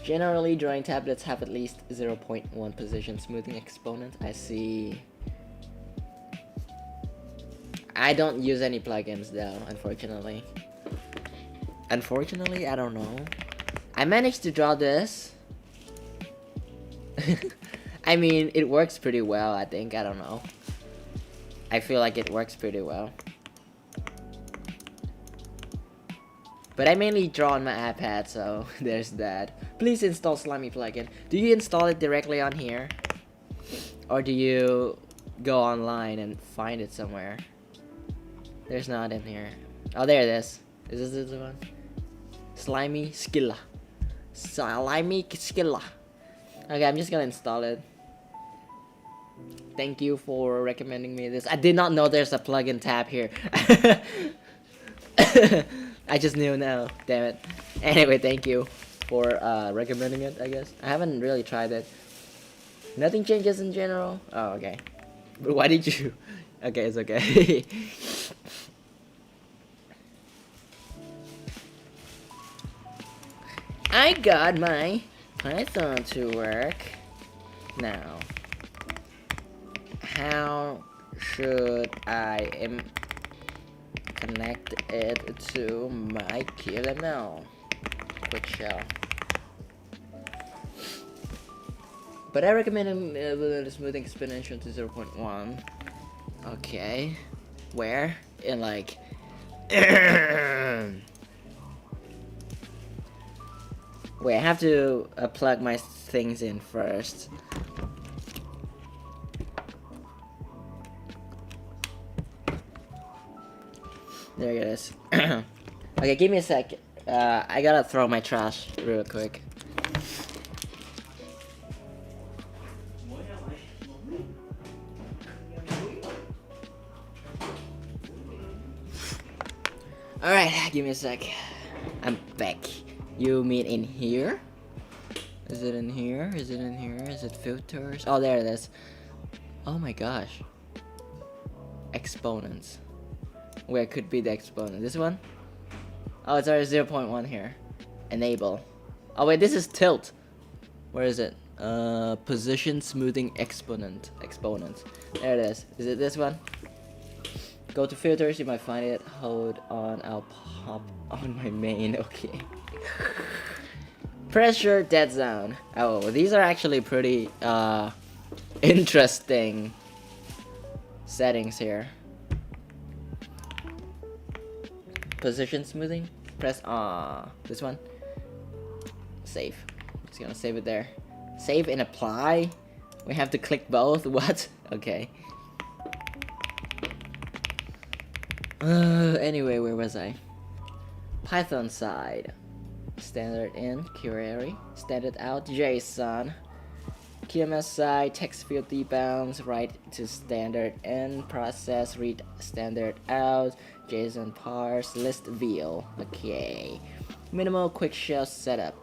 Generally, drawing tablets have at least 0.1 position smoothing exponent. I see. I don't use any plugins though, unfortunately. Unfortunately, I don't know. I managed to draw this. I mean, it works pretty well, I think. I don't know. I feel like it works pretty well. But I mainly draw on my iPad, so there's that. Please install Slimy plugin. Do you install it directly on here? Or do you go online and find it somewhere? There's not in here. Oh, there it is. Is this the one? Slimy Skilla. Slimy Skilla. Okay, I'm just gonna install it. Thank you for recommending me this. I did not know there's a plugin tab here. I just knew now. Damn it. Anyway, thank you for recommending it, I guess. I haven't really tried it. Nothing changes in general? Oh, okay. But why did you... Okay, it's okay. I got my Python to work. Now, how should I connect it to my QML? Quick shell. But I recommend the smoothing exponential to 0.1. Okay. Where? In like... Wait, I have to plug my things in first. There it is. Okay, give me a sec. I gotta throw my trash real quick. Alright, give me a sec. I'm back. You mean in here? Is it in here? Is it in here? Is it filters? Oh, there it is. Oh my gosh. Exponents. Where could be the exponent? This one? Oh, it's already 0.1 here. Enable. Oh wait, this is tilt. Where is it? Position smoothing exponent. There it is. Is it this one? Go to filters, you might find it. Hold on, I'll pop on my main. Okay. Pressure dead zone. Oh, these are actually pretty interesting settings here. Position smoothing. Press this one. Save. Just gonna save it there. Save and apply. We have to click both. What? Okay. Anyway, where was I? Python side. Standard in, query. Standard out, JSON. QMS side, text field debounds, write to standard in, process, read standard out, JSON parse, list veal. Okay. Minimal quick shell setup.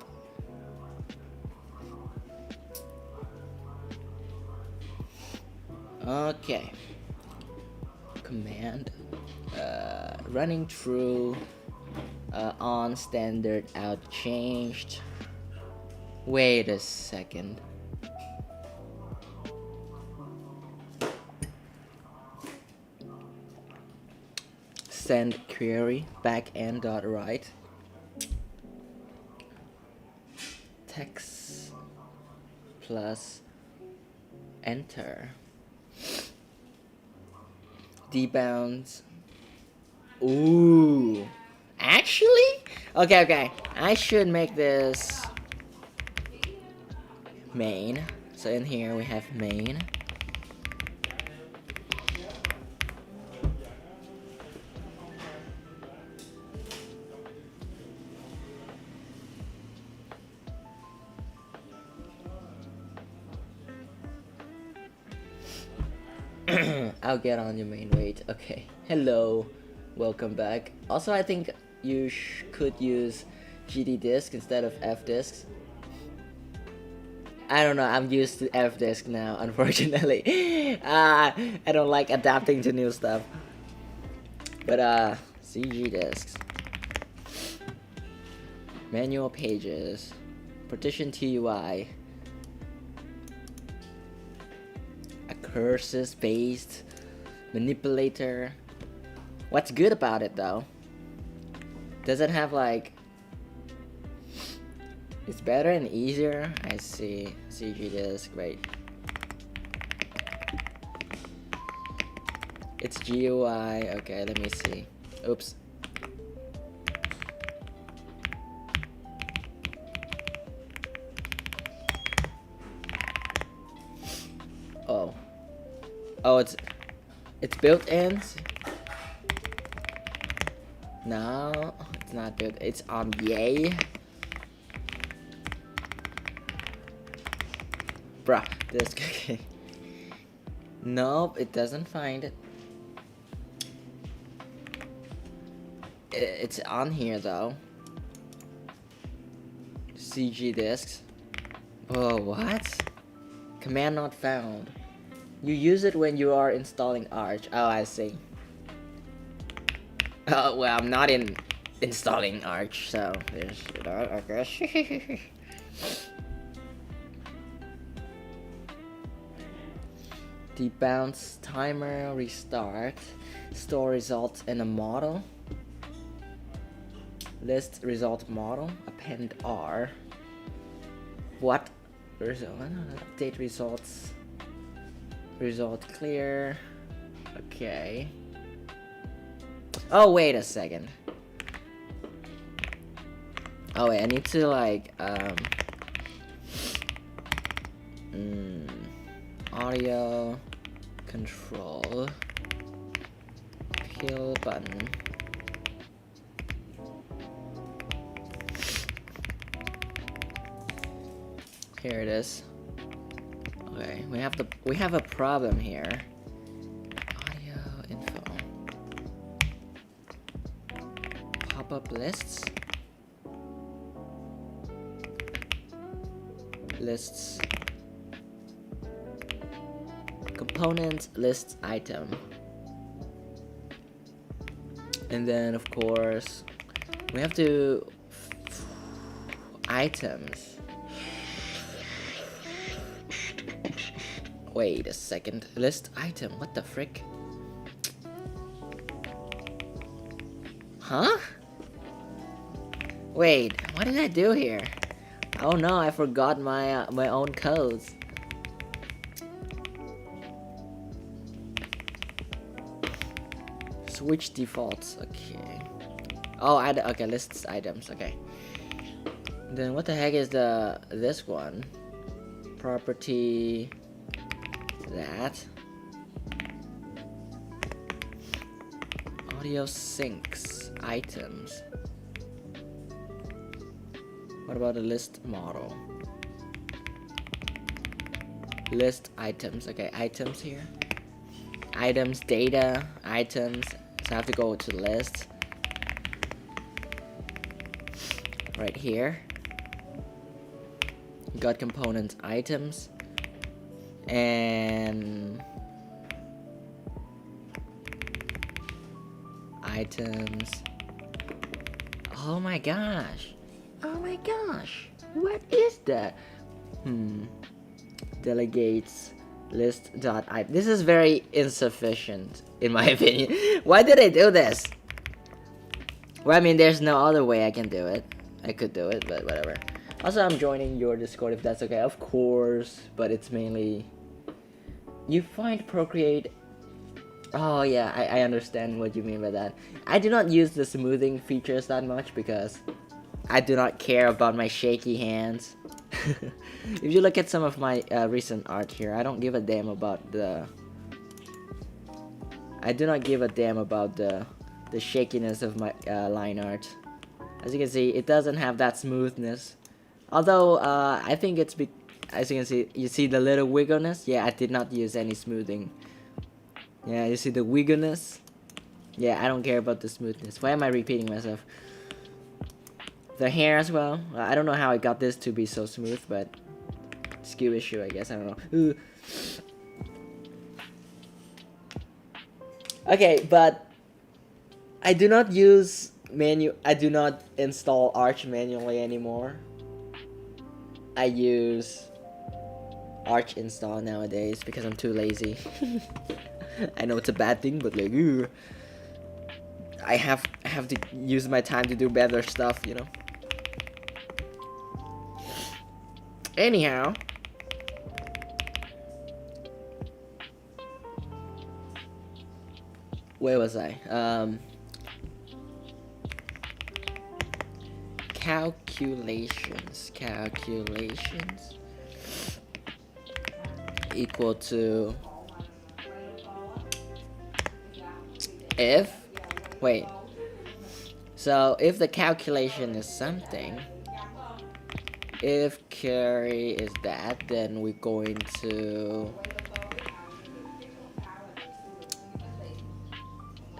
Okay. Command. Running through. On standard out changed. Wait a second. Send query backend dot write text plus enter debounds. Ooh, actually, okay, I should make this main. So in here we have main. I'll get on your main. Wait. Okay. Hello. Welcome back. Also, I think you could use GD disk instead of F disks. I don't know. I'm used to F disk now, unfortunately. I don't like adapting to new stuff. But CG disks. Manual pages. Partition TUI. Curses based manipulator. What's good about it though? Does it have like it's better and easier? I see. CG disk, wait. It's GUI. Okay, let me see. Oops. Oh, it's built in. No, it's not built. It's on Yay. Bruh, this okay. Nope, it doesn't find it. It's on here though. CG disks. Oh, what? Command not found. You use it when you are installing Arch. Oh, I see. Oh, well, I'm not installing Arch, so there's that, I guess. Debounce timer, restart, store results in a model, list result model, append R. What? Update results. Result clear. Okay. Oh, wait a second. Oh wait, I need to like audio control kill button. Here it is. Okay, we have a problem here. Audio info. Pop-up lists. Lists. Components list item. And then of course we have to items. Wait a second. List item. What the frick? Huh? Wait, what did I do here? Oh no, I forgot my my own codes. Switch defaults. Okay. Oh, okay. Lists items. Okay. Then what the heck is this one? Property. That Audio syncs items. What about the list model? List items. Okay, items here. Items, data, items. So I have to go to list. Right here. Got components, items. And items. Oh my gosh. Oh my gosh. What is that? Delegates list dot item. This is very insufficient in my opinion. Why did I do this? Well, I mean, there's no other way I can do it. I could do it, but whatever. Also, I'm joining your Discord if that's okay. Of course, but it's mainly you find Procreate. Oh yeah, I understand what you mean by that. I do not use the smoothing features that much because I do not care about my shaky hands. If you look at some of my recent art here, I don't give a damn about the... I do not give a damn about the shakiness of my line art. As you can see, it doesn't have that smoothness. Although, I think it's... As you can see, you see the little wiggleness? Yeah, I did not use any smoothing. Yeah, you see the wiggleness? Yeah, I don't care about the smoothness. Why am I repeating myself? The hair as well. I don't know how I got this to be so smooth, but skew issue, I guess. I don't know. Ooh. Okay, but I do not use I do not install Arch manually anymore. I use Arch install nowadays because I'm too lazy. I know it's a bad thing, but like, ooh, I have to use my time to do better stuff, you know. Anyhow, where was I? Calculations equal to if, wait, so if the calculation is something, if carry is that, then we're going to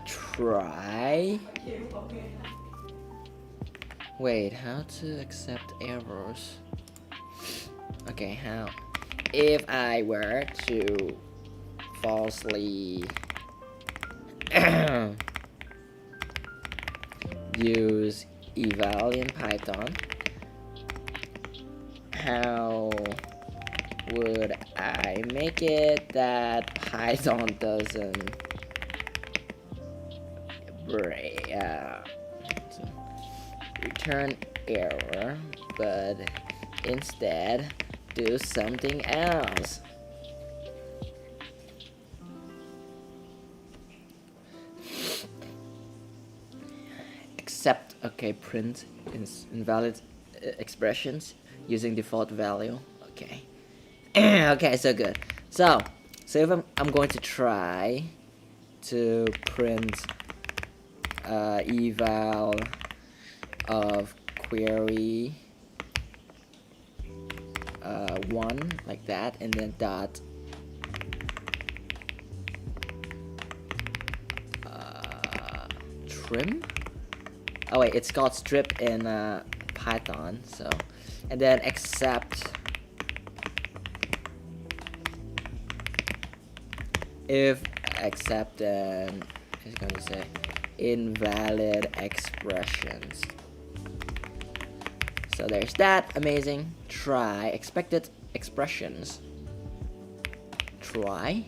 try. Wait, how to accept errors? Okay, how? If I were to falsely use eval in Python, how would I make it that Python doesn't return error, but instead do something else? Except, okay, print invalid expressions using default value. Okay. Okay, so good. So if I'm going to try to print eval of query 1 like that, and then dot trim. Oh wait, it's called strip in Python. So, and then except if accept, and it's going to say invalid expressions. So there's that. Amazing. Try expected expressions. Try?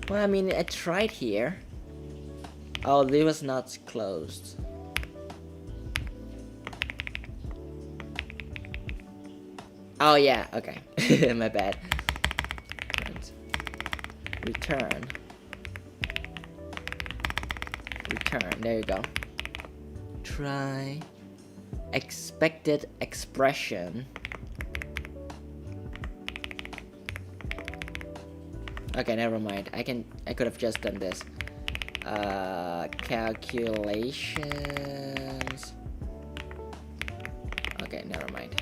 Well, I mean, I tried here. Oh, this was not closed. Oh yeah, okay. My bad. Return. There you go. Try expected expression. Okay, never mind. I could have just done this. calculations. Okay, never mind.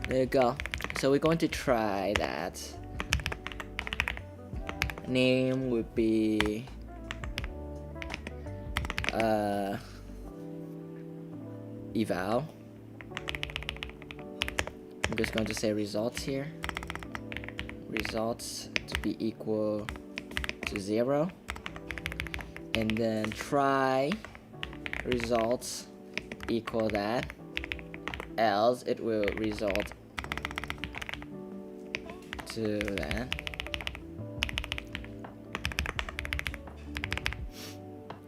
There you go. So we're going to try that. Name would be eval. I'm just going to say results here. Results to be equal to 0. And then try results equal that. Else it will result to that.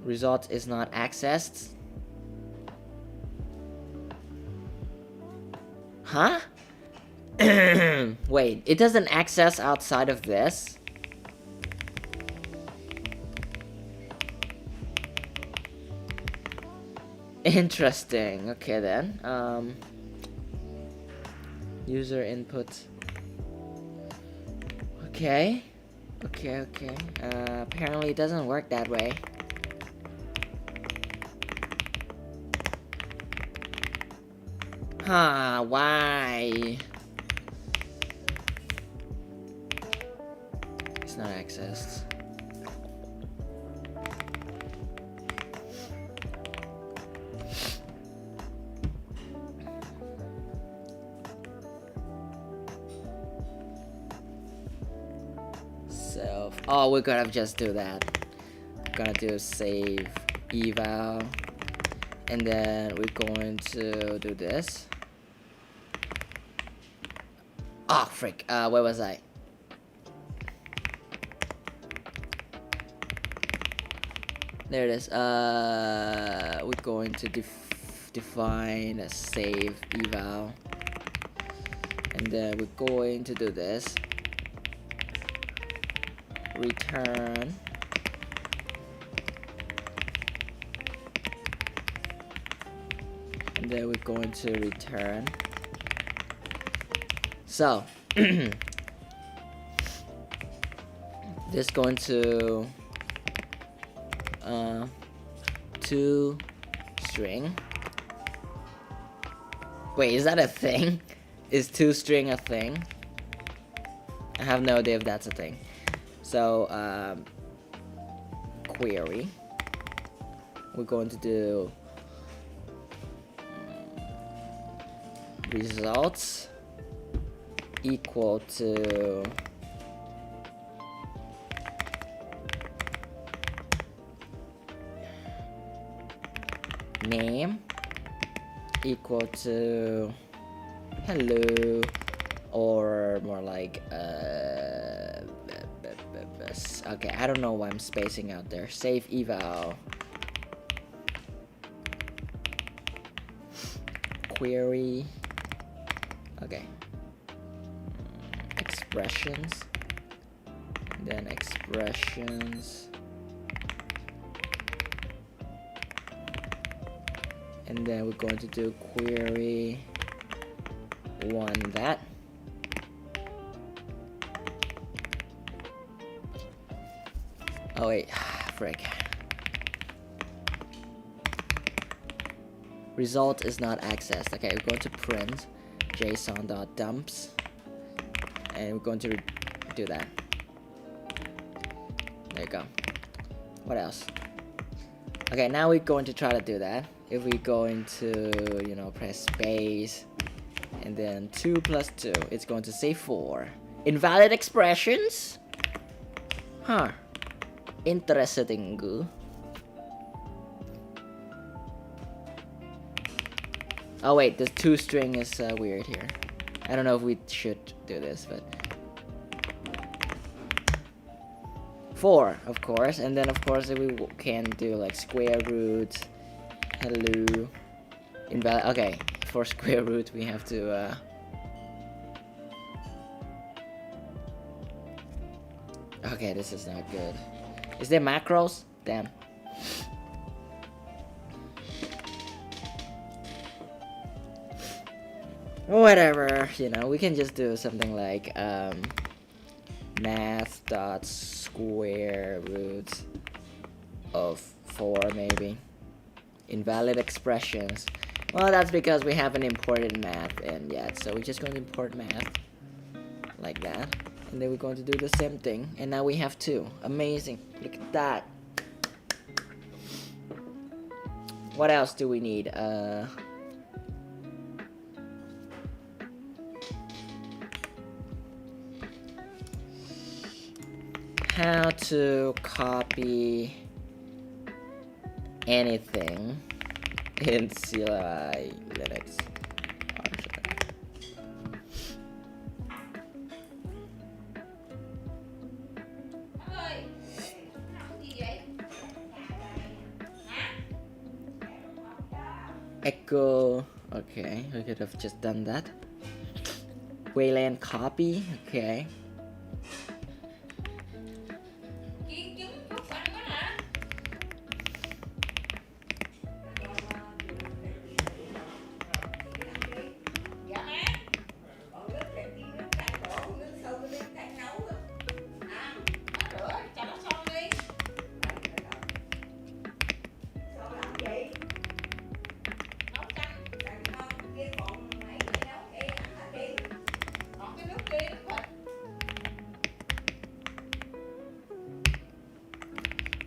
Result is not accessed. Huh? Wait, it doesn't access outside of this? Interesting. Okay then. User input. Okay. Apparently it doesn't work that way. Huh, why? It's not accessed. Oh, we're gonna just do that. We're gonna do save eval, and then we're going to do this. Oh frick! Where was I? There it is. We're going to define a save eval, and then we're going to do this. Return and then we're going to return. So this going to to string. Wait, is that a thing? Is toString a thing? I have no idea if that's a thing. So query, we're going to do results equal to name equal to hello, or more like okay, I don't know why I'm spacing out there. Save eval query. Okay, expressions, then expressions, and then we're going to do query one that. Oh wait, frick. Result is not accessed. Okay, we're going to print json.dumps, and we're going to do that. There you go. What else? Okay, now we're going to try to do that. If we're going to, you know, press space, and then 2 plus 2, it's going to say 4. Invalid expressions? Huh. Interesting. Oh wait, the toString is weird here. I don't know if we should do this, but 4, of course, and then of course we can do like square root, hello, invalid. Okay, for square root we have to okay, this is not good. Is there macros? Damn. Whatever, you know, we can just do something like math dot square root of 4 maybe. Invalid expressions. Well, that's because we haven't imported math in yet, so we're just going to import math like that, and then we're going to do the same thing, and now we have 2. Amazing. Look at that. What else do we need? How to copy anything in CLI Linux. Echo. Okay, we could have just done that. Wayland copy. Okay.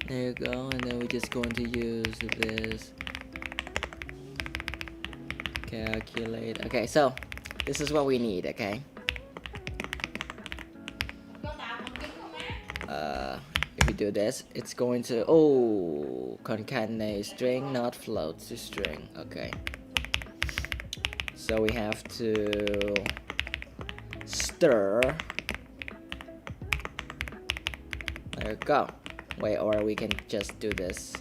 There you go, and then we're just going to use this calculate. Okay, so this is what we need, okay? If we do this, it's going to concatenate string, not float to string. Okay. So we have to stir. There you go. Wait, or we can just do this.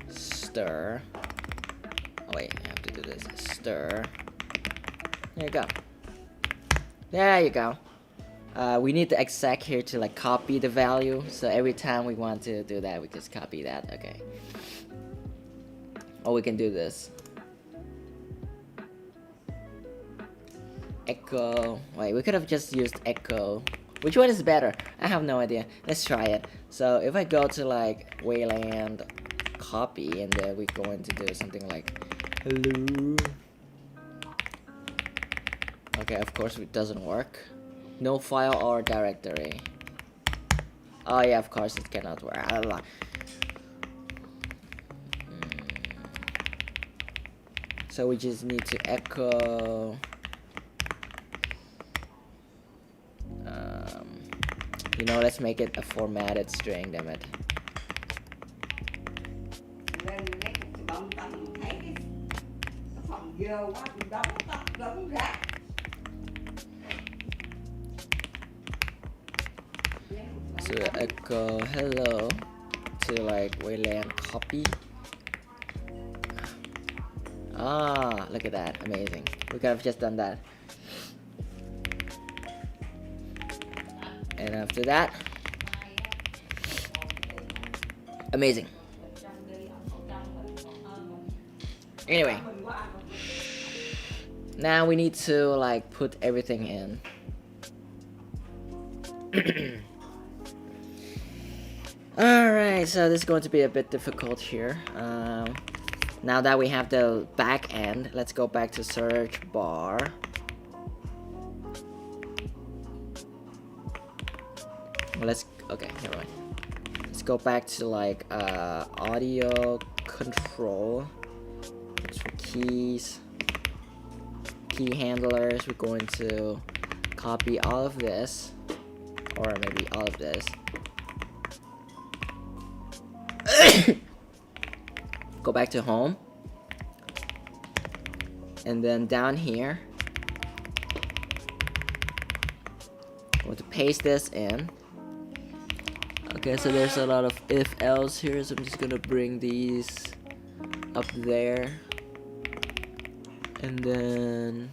Stir. Oh wait, I have to do this. Stir. There you go. There you go. We need the exec here to like copy the value. So every time we want to do that, we just copy that. Okay. Or we can do this. Echo. Wait, we could have just used echo. Which one is better? I have no idea. Let's try it. So if I go to like Wayland copy, and then we're going to do something like hello. Okay, of course it doesn't work. No file or directory. Oh yeah, of course it cannot work. So we just need to echo. You know, let's make it a formatted string, damn it. So echo hello to like Wayland copy. Ah, look at that, amazing. We could have just done that. And after that, amazing. Anyway, now we need to like put everything in. Alright, so this is going to be a bit difficult here. Now that we have the back end, let's go back to search bar. Okay, never mind. Let's go back to like audio control. It's for keys, key handlers. We're going to copy all of this, or maybe all of this. Go back to home, and then down here, I'm going to paste this in. Okay, so there's a lot of if-else here, so I'm just gonna bring these up there, and then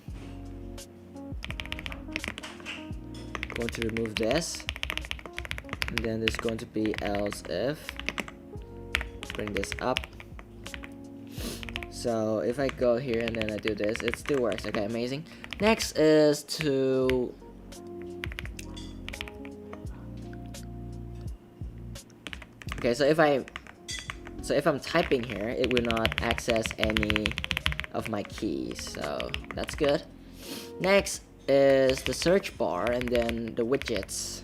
going to remove this, and then there's going to be else if. Bring this up. So if I go here and then I do this, it still works. Okay, amazing. Next is to so if I'm typing here, it will not access any of my keys, so that's good. Next is the search bar and then the widgets.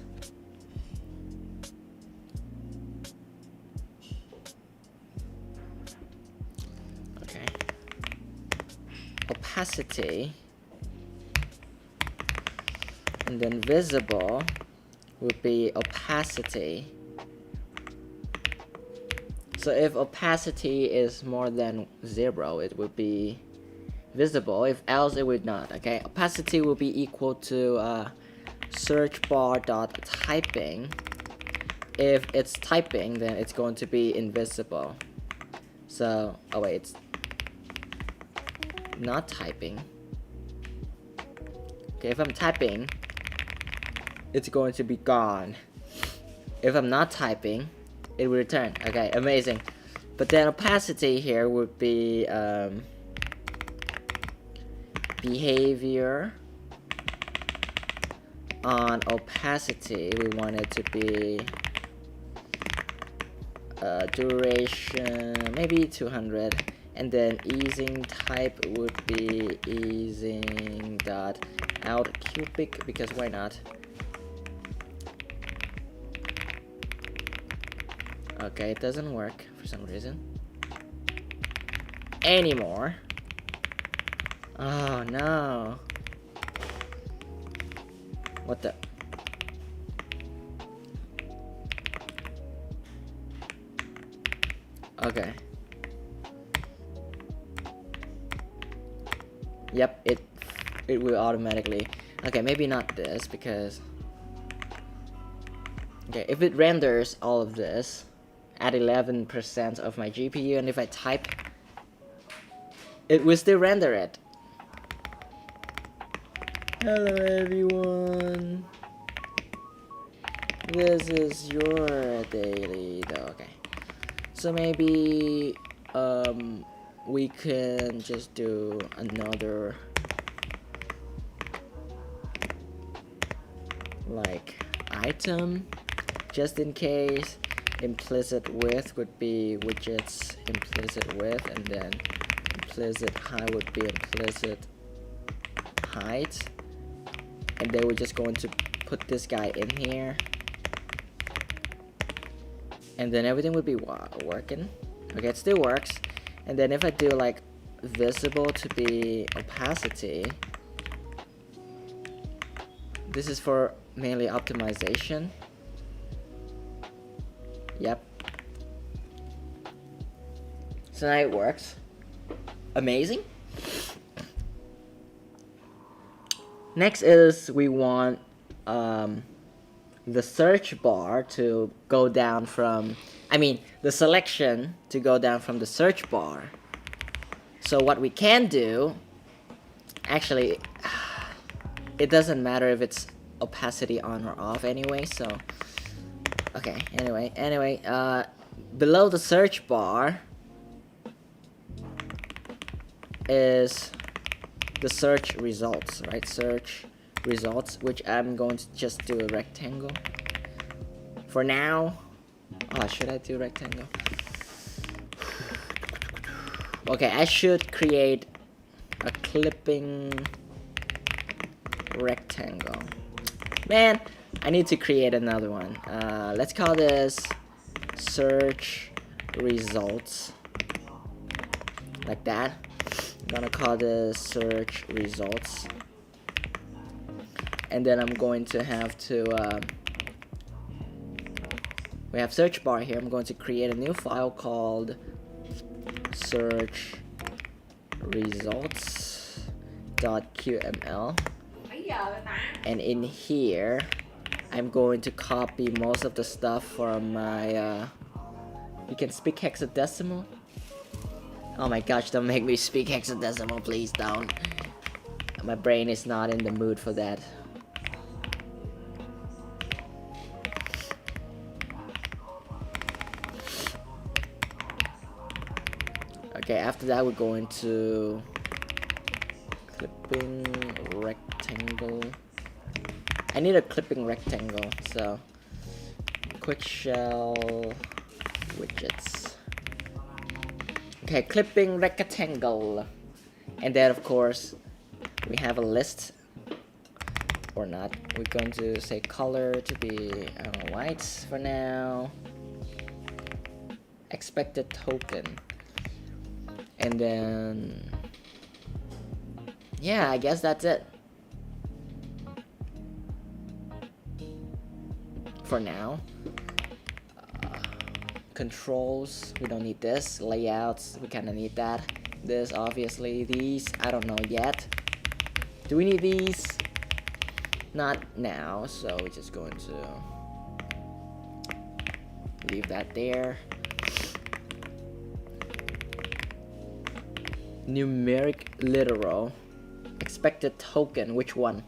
Okay. Opacity and then visible would be opacity. So if opacity is more than 0, it would be visible. If else, it would not. Okay, opacity will be equal to search bar dot typing. If it's typing, then it's going to be invisible. So, oh wait, it's not typing. Okay, if I'm typing, it's going to be gone. If I'm not typing, it will return. Okay, amazing. But then opacity here would be behavior on opacity. We want it to be duration maybe 200, and then easing type would be easing dot out cubic, because why not? Okay, it doesn't work for some reason anymore. Oh no. What the? Okay. Yep, it will automatically. Okay, maybe not this, because okay, if it renders all of this at 11% of my GPU, and if I type, it will still render it. Hello everyone. This is your daily okay. So maybe we can just do another like item just in case. Implicit width would be widgets implicit width, and then implicit height would be implicit height, and then we're just going to put this guy in here, and then everything would be working. Okay, it still works. And then if I do like visible to be opacity, this is for mainly optimization. Yep. So now it works. Amazing. Next is we want the search bar to go down from, the selection to go down from the search bar. So what we can do, actually, it doesn't matter if it's opacity on or off anyway, so okay, anyway, below the search bar is the search results, right? Search results, which I'm going to just do a rectangle for now. Oh, should I do rectangle? Okay, I should create a clipping rectangle. Man, I need to create another one. Let's call this search results, like that. I'm gonna call this search results, and then I'm going to have to we have search bar here. I'm going to create a new file called search results.qml, and in here I'm going to copy most of the stuff from my you can speak hexadecimal. Oh my gosh, don't make me speak hexadecimal, please don't. My brain is not in the mood for that. Okay, after that we're going to clipping rectangle. I need a clipping rectangle, so quick shell widgets. Okay, clipping rectangle. And then of course we have a list or not. We're going to say color to be white for now. Expected token. And then yeah, I guess that's it for now. Controls, we don't need this. Layouts, we kind of need that. This, obviously. These, I don't know yet. Do we need these? Not now, so we're just going to leave that there. Numeric literal. Expected token, which one?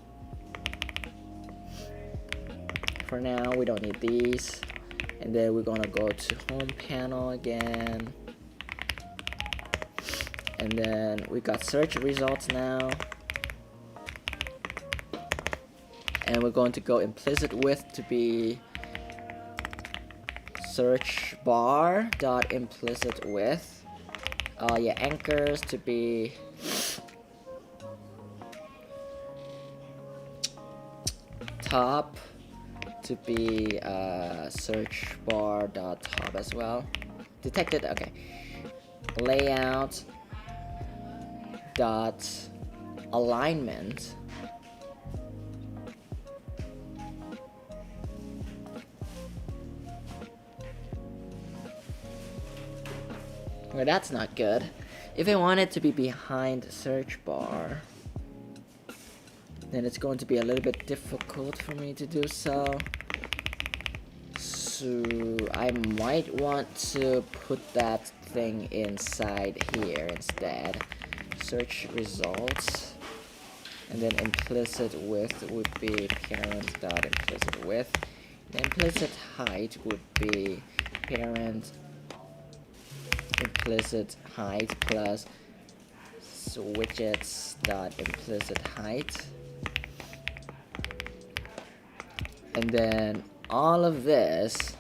For now, we don't need these. And then we're gonna go to home panel again. And then we got search results now. And we're going to go implicit width to be search bar dot implicit width. Yeah, anchors to be top to be search bar dot top as well. Detected, okay. Layout dot alignment well, that's not good. If I want it to be behind search bar, then it's going to be a little bit difficult for me to do so. So I might want to put that thing inside here instead. Search results, and then implicit width would be parent dot implicit width. The implicit height would be parent implicit height plus widgets dot implicit height. And then all of this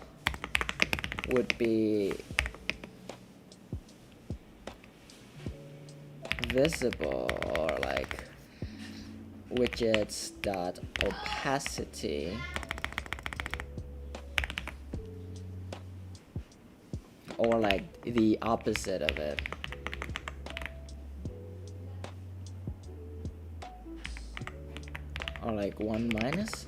would be visible, or like widgets dot opacity, or like the opposite of it. Or like 1 minus.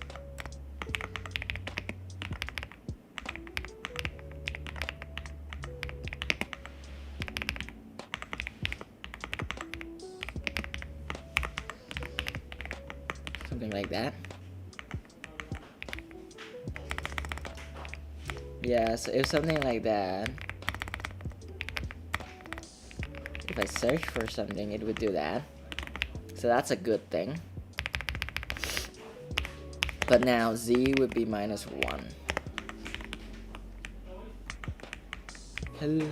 Something like that. Yeah, so if something like that, if I search for something, it would do that. So that's a good thing. But now z would be -1. Hello.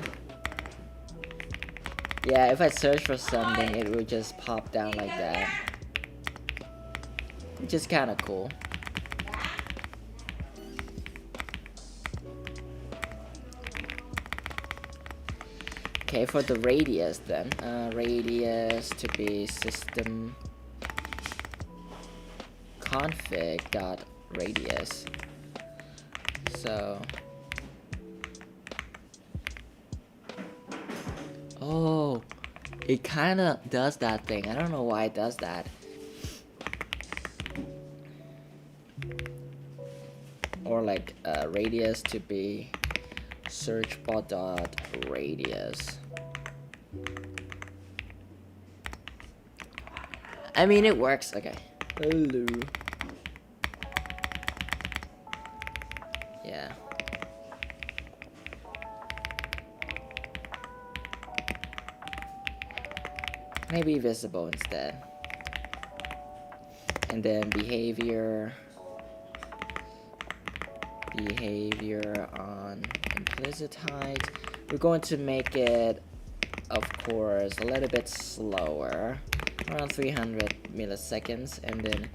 Yeah, if I search for something, it would just pop down like that. Which is kind of cool. Okay, for the radius then, radius to be system config dot radius. So, oh, it kind of does that thing. I don't know why it does that. Or like radius to be search bar dot radius. I mean, it works. Okay. Hello. Yeah. Maybe visible instead. And then behavior on implicit height. We're going to make it of course, a little bit slower, around 300 milliseconds, and then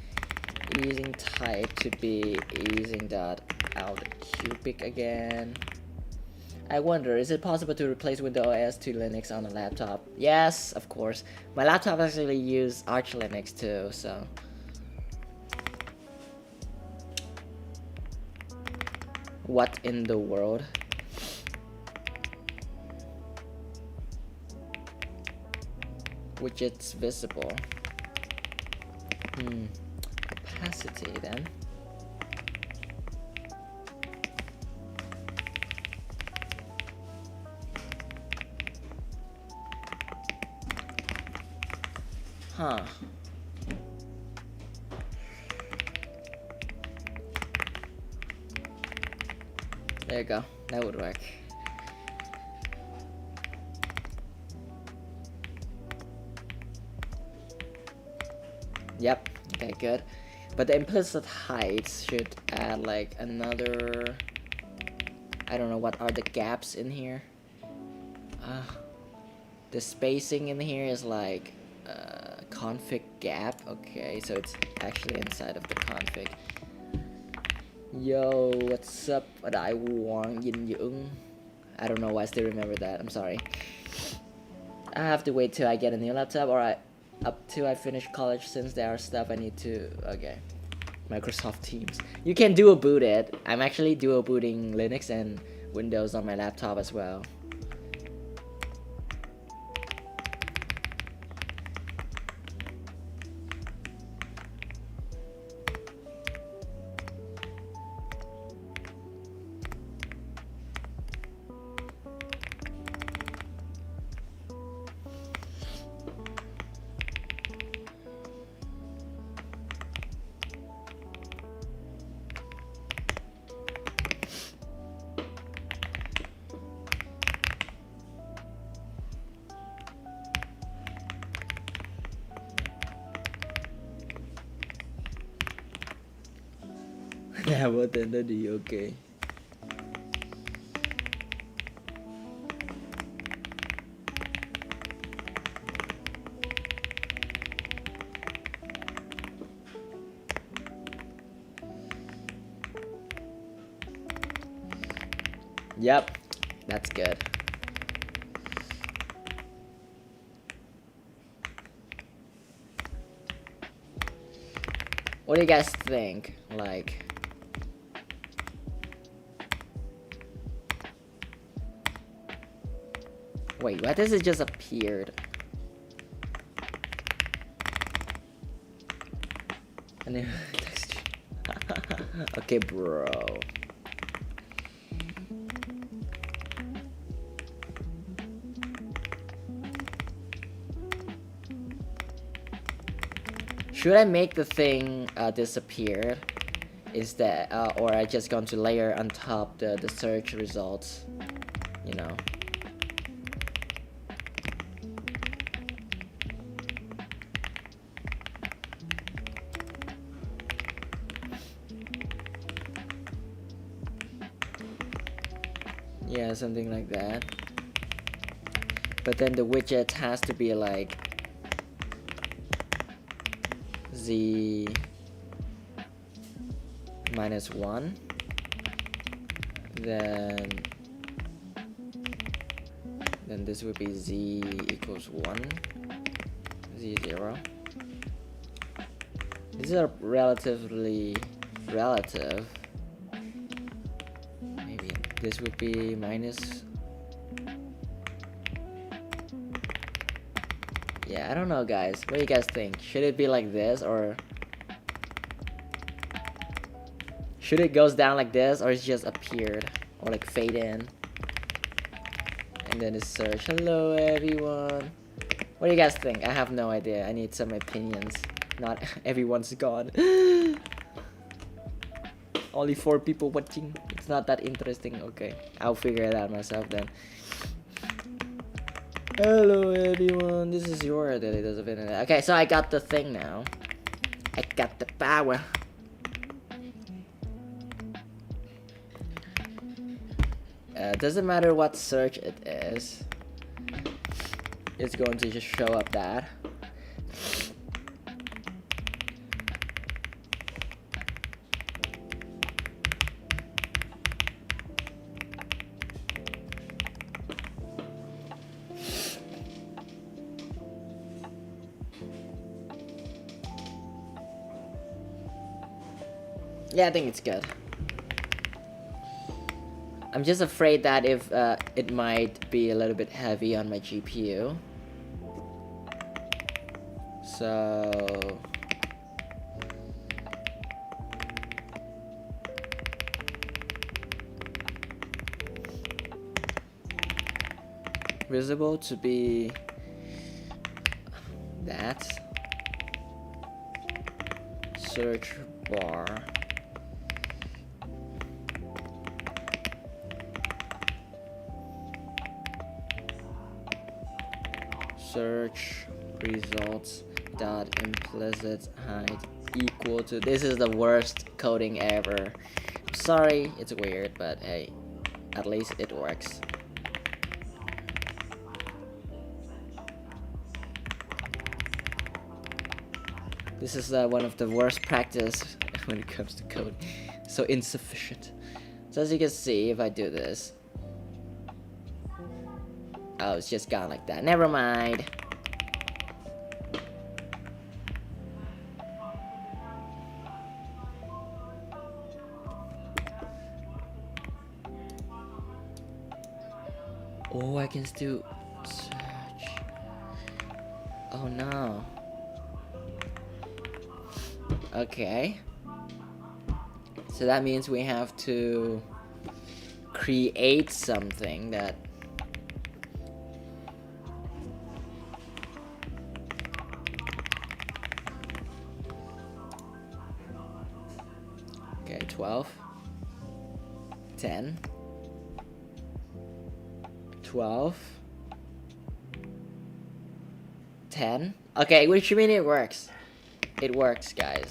easing type to be easing dot out cubic again. I wonder, is it possible to replace Windows OS to Linux on a laptop? Yes, of course. My laptop actually uses Arch Linux too, so. What in the world? Widgets visible. Opacity then. Huh. There you go. That would work. Yep. Okay, good. But the implicit heights should add like another. I don't know what are the gaps in here. The spacing in here is like config gap. Okay, so it's actually inside of the config. Yo, what's up? What I want yin. I don't know why I still remember that. I'm sorry. I have to wait till I get a new laptop, or up till I finish college, since there are stuff I need to. Okay, Microsoft Teams. You can dual boot it. I'm actually dual booting Linux and Windows on my laptop as well. Yeah, but then okay. Yep, that's good. What do you guys think? Like, wait, why does it just appeared? And then okay, bro. Should I make the thing disappear? Is that or I just going to layer on top the search results? You know. Yeah, something like that. But then the widget has to be like z -1, then this would be z equals 1, z0. These are relatively relative. Maybe this would be minus. Yeah, I don't know, guys. What do you guys think? Should it be like this, or should it goes down like this, or it's just appeared, or like fade in, and then it's search. Hello, everyone. What do you guys think? I have no idea. I need some opinions. Not everyone's gone. Only 4 people watching. It's not that interesting. Okay, I'll figure it out myself then. Hello everyone, this is your Daily Dose of Internet. Okay, so I got the thing now. I got the power. Doesn't matter what search it is. it's going to just show up that. Yeah, I think it's good. I'm just afraid that if it might be a little bit heavy on my GPU. So visible to be that search bar. Search results dot implicit height equal to, this is the worst coding ever. I'm sorry, it's weird, but hey, at least it works. This is one of the worst practice when it comes to code. So insufficient. So as you can see, if I do this, oh, it's just gone like that. Never mind. Oh, I can still search. Oh no. Okay. So that means we have to create something that okay, 12, 10, 12, 10. Okay, which means it works. It works, guys.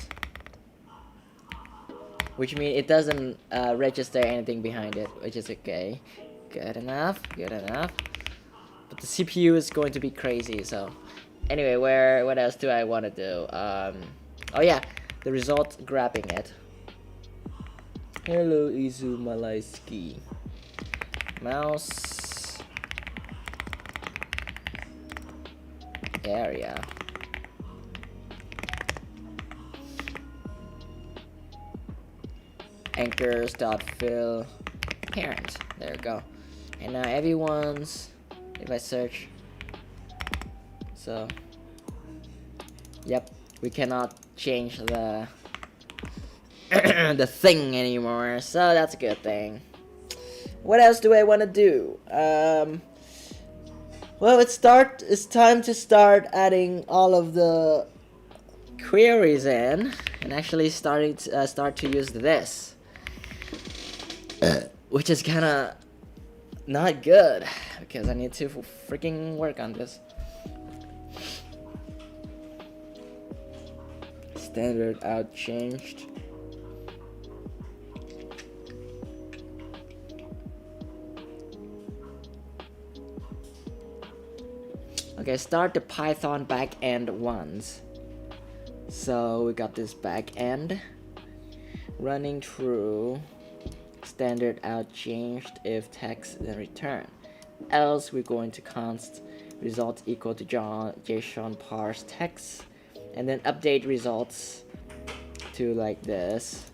Which means it doesn't register anything behind it, which is okay. Good enough, good enough. But the CPU is going to be crazy, so. Anyway, what else do I want to do? Oh yeah, the result grabbing it. Hello, Izu Malayski. Mouse area. Anchors.fill parent. There we go. And now everyone's, if I search, so yep, we cannot change the the thing anymore, so that's a good thing. What else do I want to do? Well, it's time to start adding all of the queries in, and actually start to use this, which is kind of not good because I need to freaking work on this. Standard out changed. Okay, start the Python backend once. So we got this backend running through standard out changed if text then return. Else we're going to const results equal to JSON parse text, and then update results to like this.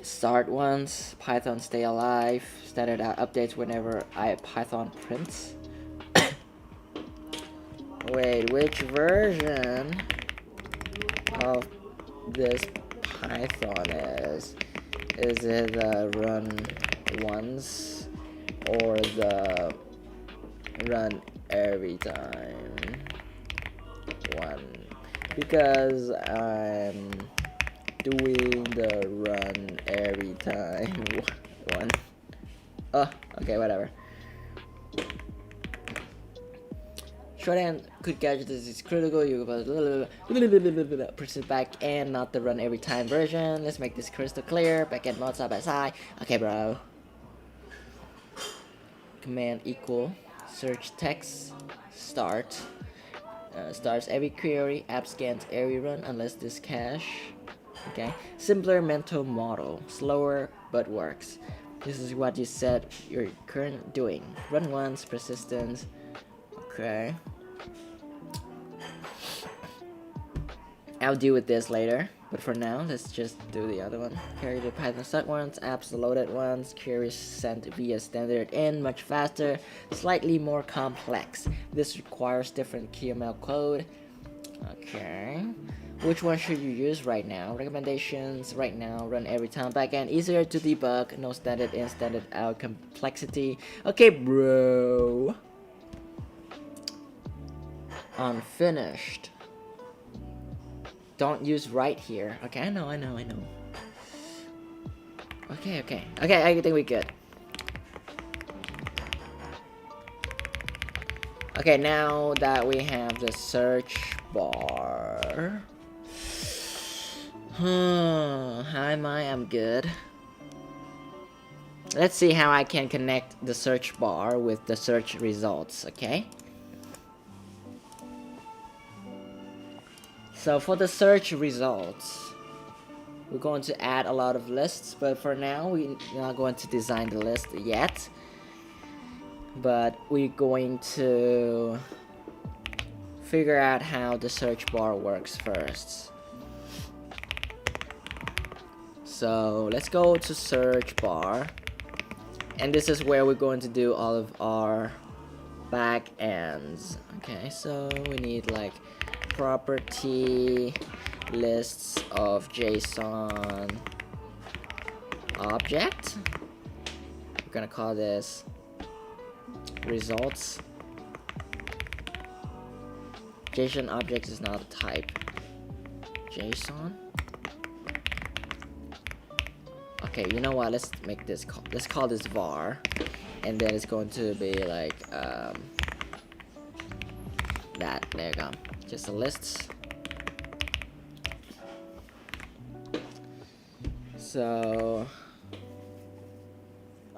Start once, Python stay alive, standard out updates whenever Python prints. Wait, which version of this Python is? Is it the run once or the run every time one? Because I'm doing the run every time one. Oh, okay, whatever. Short and quick gadget is critical. You press it back and not the run every time version. Let's make this crystal clear. Back end mode side by side. Okay, bro. Command equal search text start. Starts every query. App scans every run unless this cache. Okay. Simpler mental model. Slower but works. This is what you said you're currently doing. Run once. Persistence. Okay. I'll deal with this later, but for now, let's just do the other one. Query the Python stuck ones, apps loaded ones, queries sent via standard in, much faster, slightly more complex. This requires different QML code. Okay. Which one should you use right now? Recommendations right now, run every time. Backend, easier to debug, no standard in, standard out, complexity. Okay, bro. Unfinished. Don't use right here. Okay, I know. Okay, I think we good. Okay, now that we have the search bar. How am I? I'm good. Let's see how I can connect the search bar with the search results, okay? So for the search results, we're going to add a lot of lists, but for now we're not going to design the list yet. But we're going to figure out how the search bar works first. So let's go to search bar, and this is where we're going to do all of our back ends. Okay, so we need like property lists of JSON object. We're gonna call this results. JSON object is not a type. JSON. Okay, you know what? Let's make this call. Let's call this var, and then it's going to be like that. There you go. Just a list. So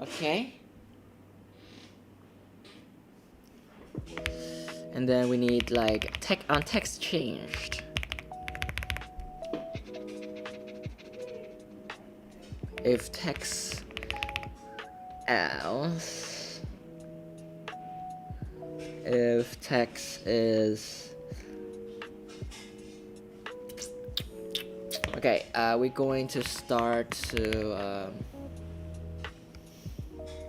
okay. And then we need like text changed. If text else, if text is okay, we're going to start to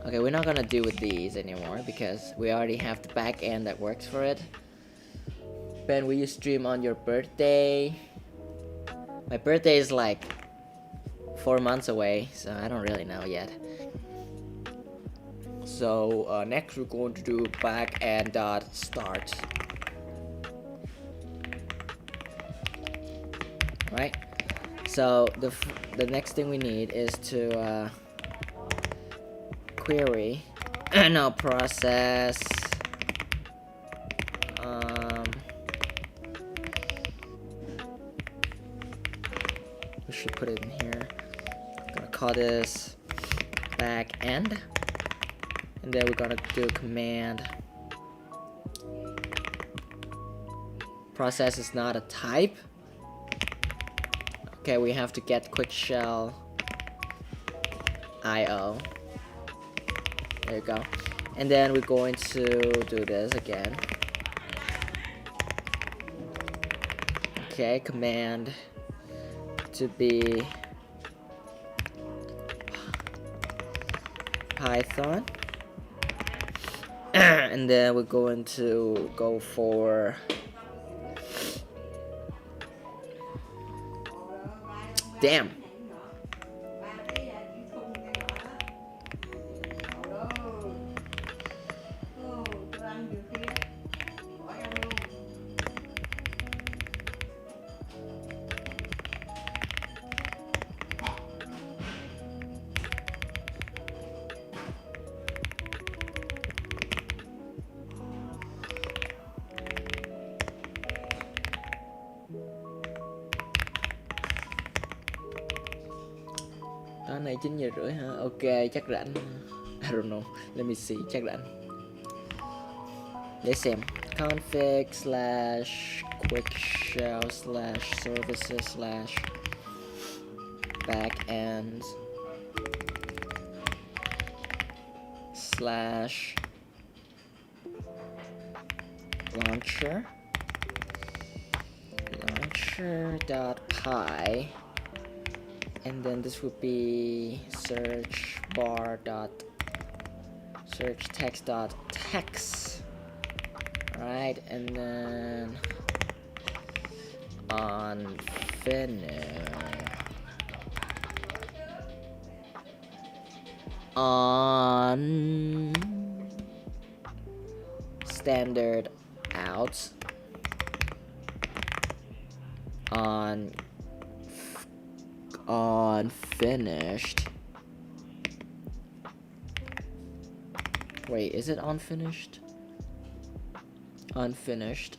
okay, we're not gonna do with these anymore because we already have the back end that works for it. Ben, will you stream on your birthday? My birthday is like 4 months away, so I don't really know yet. So next we're going to do back end dot start. Right? So the next thing we need is to query no process we should put it in here. I'm gonna call this back end, and then we're gonna do command process is not a type. Okay, we have to get quick shell IO. There you go. And then we're going to do this again. Okay, command to be Python. And then we're going to go for damn. nay 9 giờ rưỡi hả? Ok, chắc rảnh. I don't know. Let me see. Chắc rảnh. Để xem. Config slash quick shell slash services slash backend slash launcher.py, and then this would be search bar dot search text dot text. Right, and then on standard out on finished. Wait, is it unfinished? Unfinished.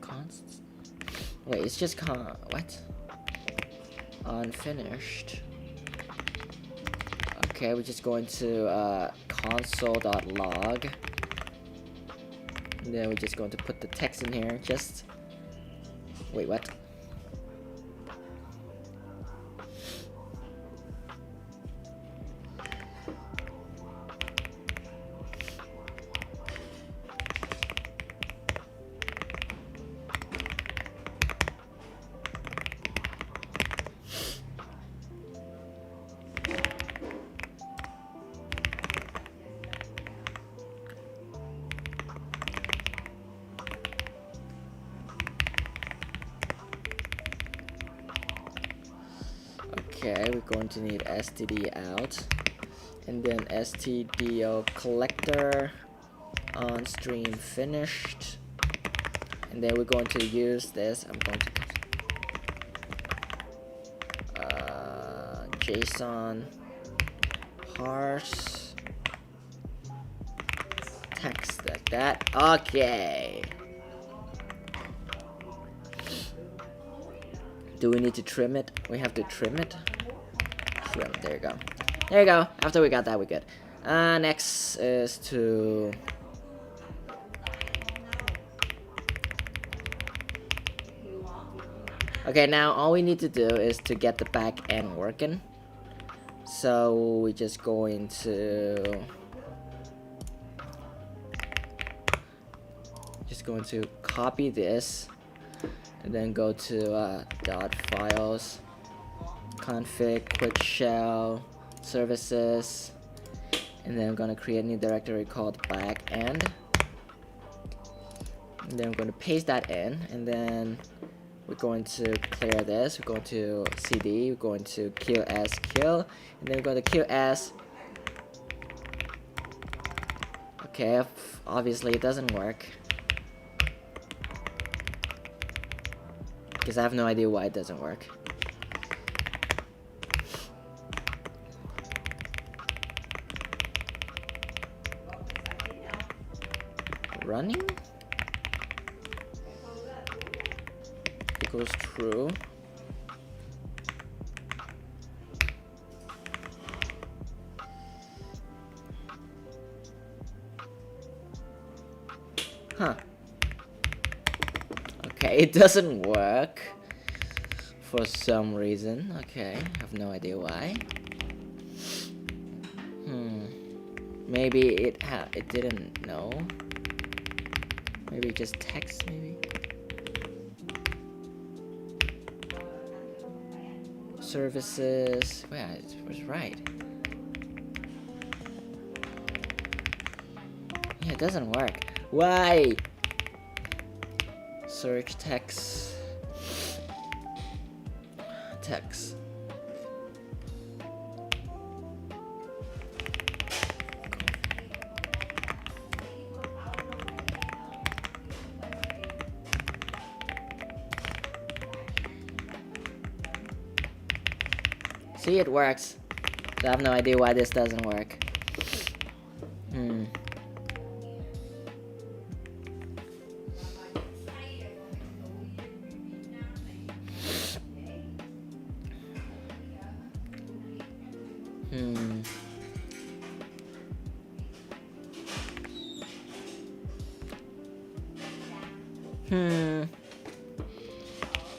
Const. Wait, it's just what? Unfinished. Okay, we're just going to console.log. And then we're just going to put the text in here. Just wait, what? Okay, we're going to need std out, and then stdo collector on stream finished, and then we're going to use this. I'm going to JSON parse text like that. Okay. Do we need to trim it? We have to trim it. Trim. There you go. There you go. After we got that, we're good. Next is to okay. Now all we need to do is to get the back end working. So we're just going to copy this. And then go to dot files, config, quick shell, services, and then I'm gonna create a new directory called backend. And then I'm going to paste that in, and then we're going to clear this. We're going to cd. We're going to kill as kill, and then we're going to kill as. Okay, obviously it doesn't work. Because I have no idea why it doesn't work. Running equals true. Huh. Okay, it doesn't work for some reason. Okay, I have no idea why. Maybe it didn't know. Maybe just text, maybe. Services. Yeah, it was right. Yeah, it doesn't work. Why? Search text. Text. See, it works. So I have no idea why this doesn't work. Hmm.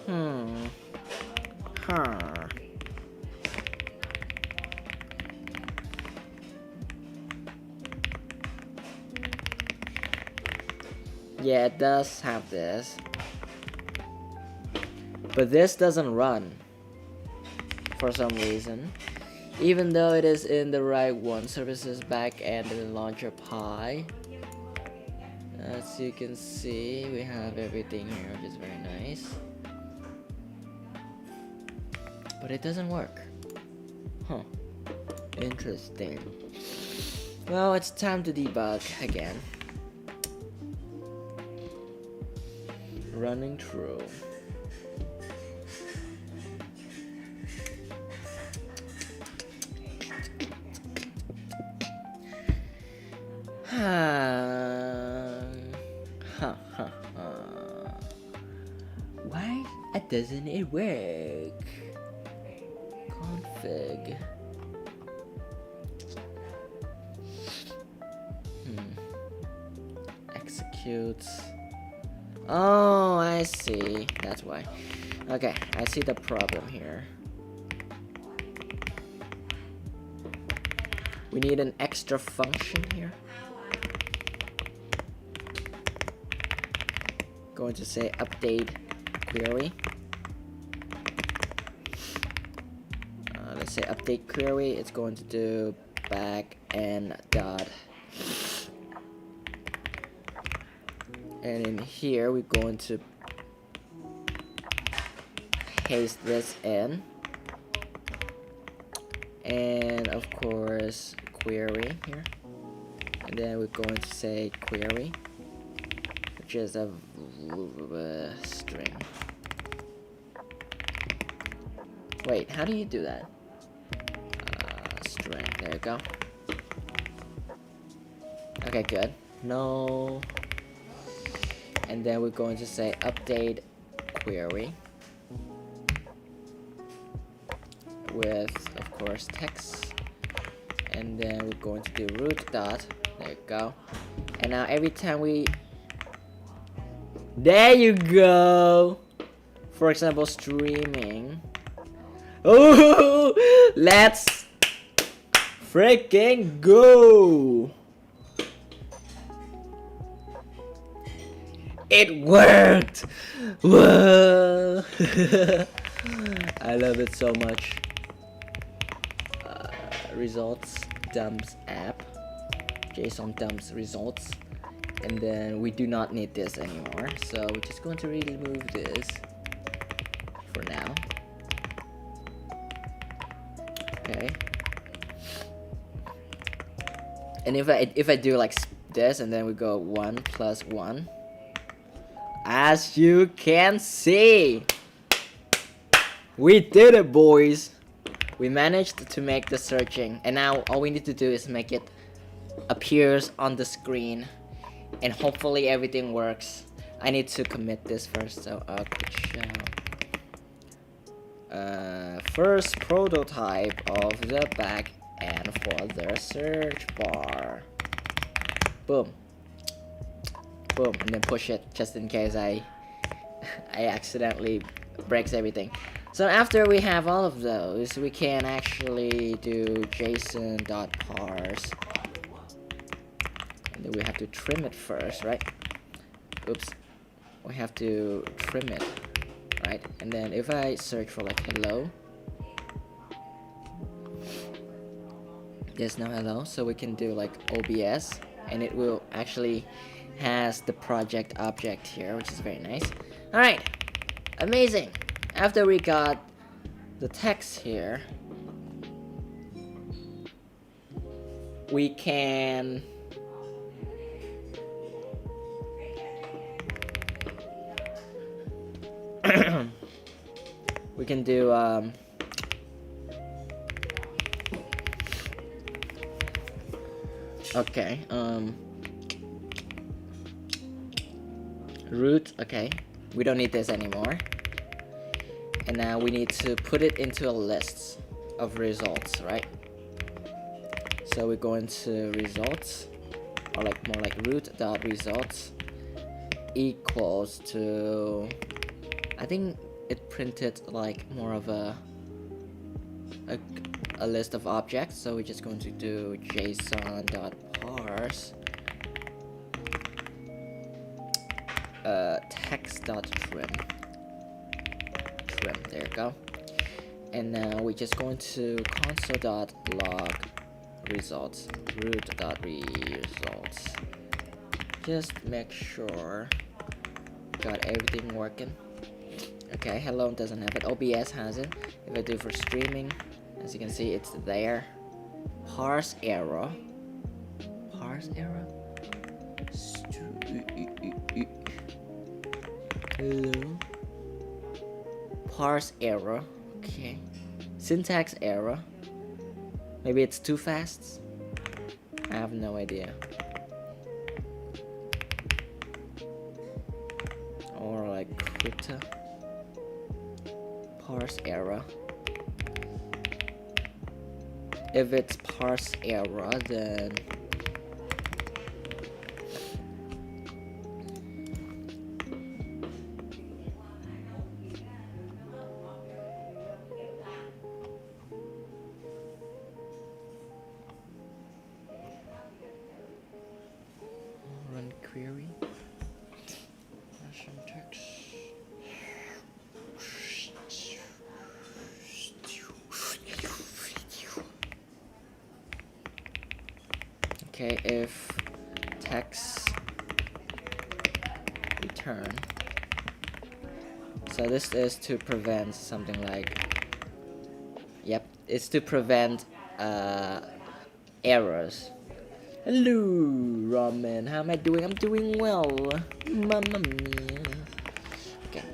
Hmm. Huh. Yeah, it does have this. But this doesn't run for some reason. Even though it is in the right one, services back and the launcher pie. As you can see, we have everything here, which is very nice. But it doesn't work. Huh. Interesting. Well, it's time to debug again. Running through. Why doesn't it work? Config. Executes. Oh, I see. That's why. Okay, I see the problem here. We need an extra function here. Going to say update query. Let's say update query. It's going to do back and dot. And in here we're going to paste this in, and of course query here, and then we're going to say query, which is a string. Wait, how do you do that? String, there you go. Okay, good. No. And then we're going to say update query with, of course, text. And then we're going to do root dot. There you go. And now every time we... There you go! For example, streaming. Oh, let's freaking go! It worked! Whoa! I love it so much. Results dumps app. JSON dumps results. And then we do not need this anymore. So we're just going to remove this for now. Okay. And if I do like this and then we go 1 plus 1. As you can see, we did it, boys. We managed to make the searching, and now all we need to do is make it appears on the screen, and hopefully everything works. I need to commit this first, so first prototype of the back end for the search bar. Boom. Boom, and then push it just in case I accidentally breaks everything. So after we have all of those, we can actually do json.parse, and then we have to trim it first, right? Oops, we have to trim it, right? And then if I search for like hello, there's no hello, so we can do like OBS, and it will actually has the project object here, which is very nice. Alright, amazing. After we got the text here, we can we can do okay, root, okay, we don't need this anymore. And now we need to put it into a list of results, right? So we're going to results, or like more like root.results, equals to, I think it printed like more of a list of objects, so we're just going to do json.parse text.trim. There you go. And now we're just going to console.log results, root.results. Just make sure got everything working. Okay, hello doesn't have it. OBS has it. If I do for streaming, as you can see, it's there. Parse error. Hello. Parse error. Okay. Syntax error. Maybe it's too fast. I have no idea. Or like crypto. Parse error. If it's parse error, then run query. Text. Okay, if text return. So this is to prevent something like, yep, it's to prevent errors. Hello, Ramen. How am I doing? I'm doing well. Mamma mia. Okay.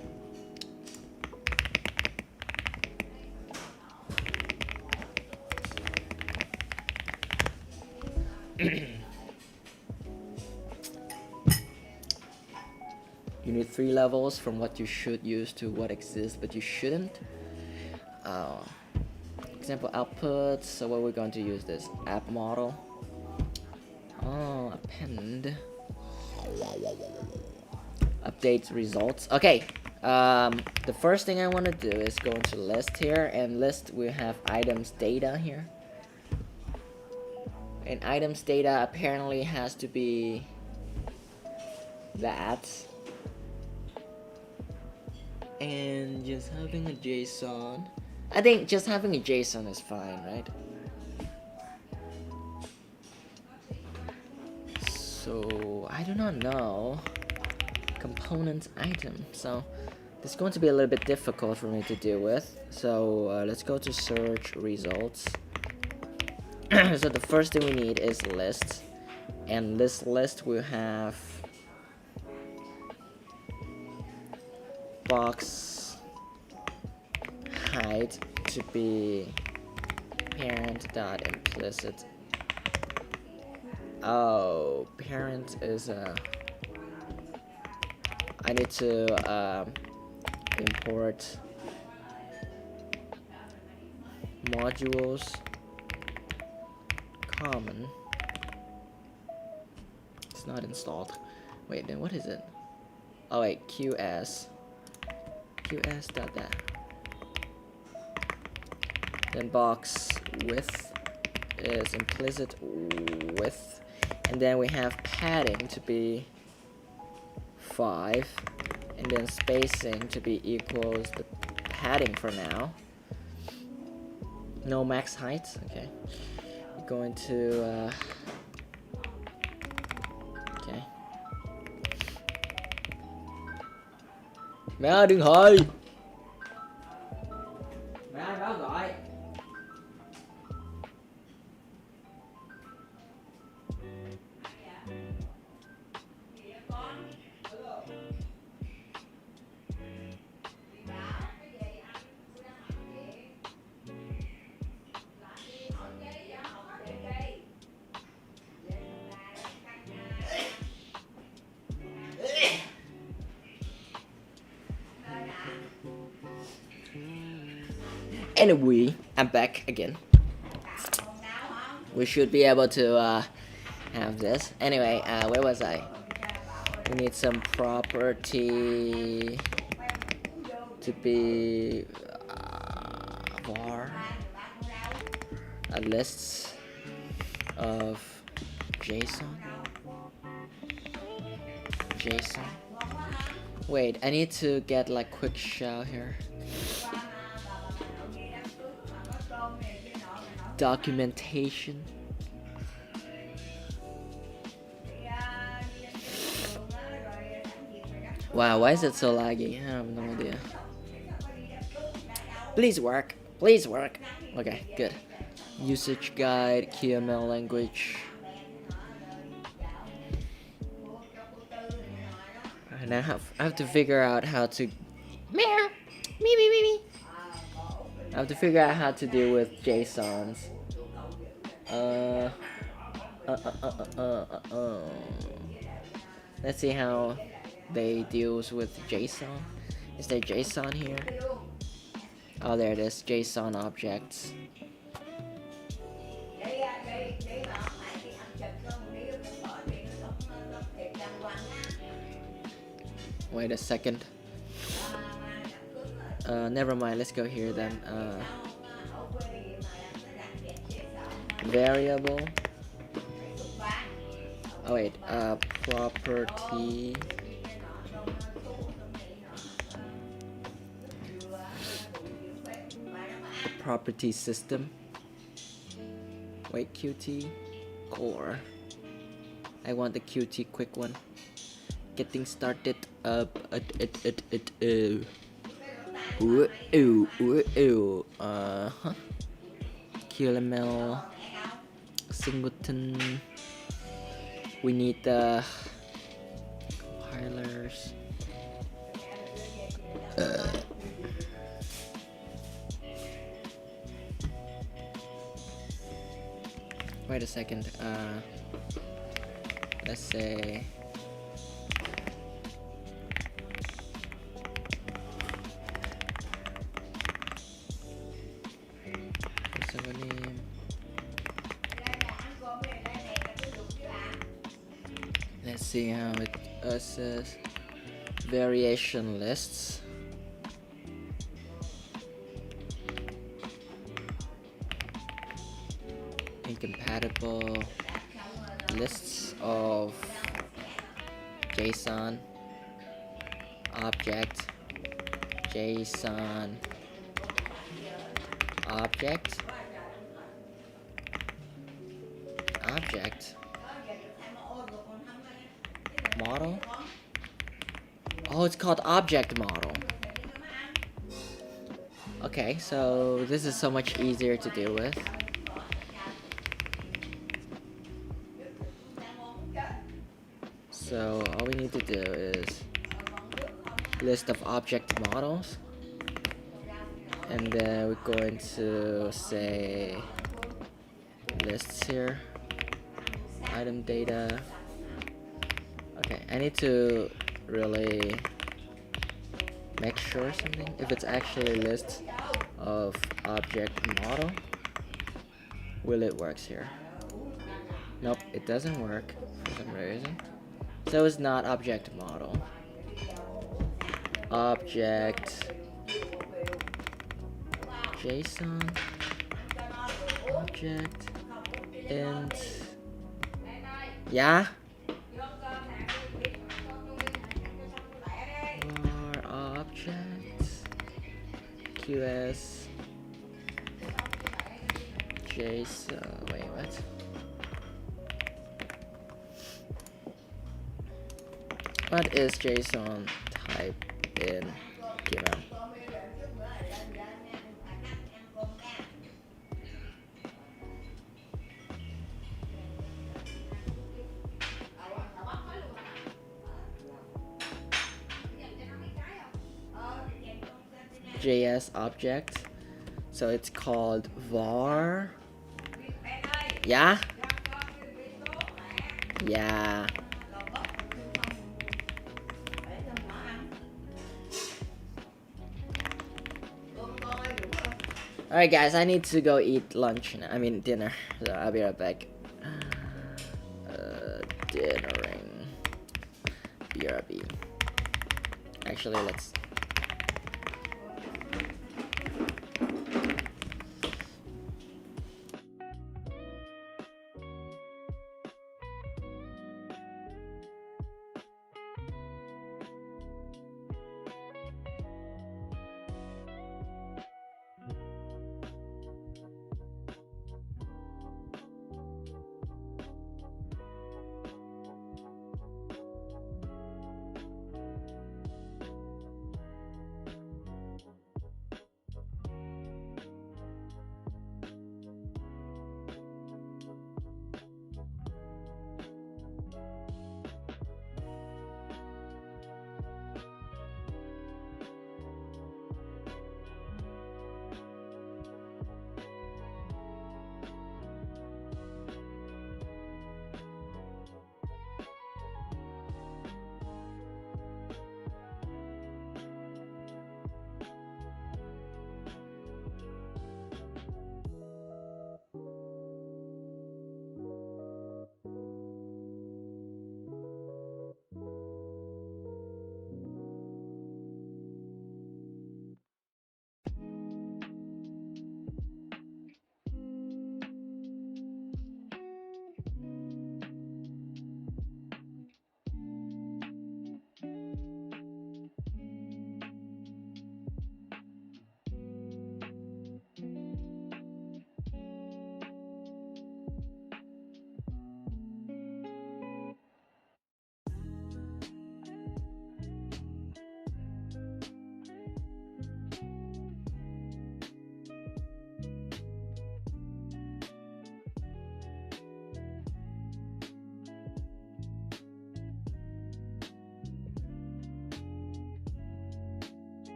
You need 3 levels from what you should use to what exists but you shouldn't. Example output. So what we're going to use this app model. Oh, append. Update results. Okay. The first thing I want to do is go into list here, and list we have items data here. And items data apparently has to be that. And just having a JSON. I think just having a JSON is fine, right? So I do not know component item, so this is going to be a little bit difficult for me to deal with. So let's go to search results. So the first thing we need is list, and this list will have box height to be parent.implicit. Oh, parent is I need to import modules common. It's not installed. Wait, then what is it? Oh wait, qs dot that. Then box width is implicit width, and then we have padding to be 5, and then spacing to be equals the padding for now. No max height. Okay, we're going to okay. Mẹ đừng hỏi. Mẹ ai báo gọi. Anyway, I'm back again. We should be able to have this. Anyway, where was I? We need some property to be var a list of JSON. Wait, I need to get like quick shell here. Documentation. Wow, why is it so laggy? I have no idea. Please work. Please work. Okay, good. Usage guide, QML language. And I have to figure out how to meow me. I have to figure out how to deal with JSONs. Let's see how they deals with JSON. Is there JSON here? Oh, there it is. JSON objects. Wait a second. Never mind. Let's go here then. Variable. Oh wait. Property. The property system. Wait, Qt core. I want the Qt quick one. Getting started up. QML singleton. We need the compilers. Wait a second. Let's say. Name. Let's see how it says variation lists. Incompatible lists of JSON object JSON object model. Oh, it's called object model. Okay, so this is so much easier to deal with. So all we need to do is list of object models, and then we're going to say lists here, item data. Okay, I need to really make sure something, if it's actually a list of object model, will it works here? Nope, it doesn't work for some reason. So it's not object model. Object JSON object int. Yeah. Var object QS JSON. Wait, what? What is JSON type in QML? JS object, so it's called var. Yeah. Alright guys, I need to go eat lunch now. I mean dinner. So I'll be right back. Dinnering. Be BRB. Actually, let's.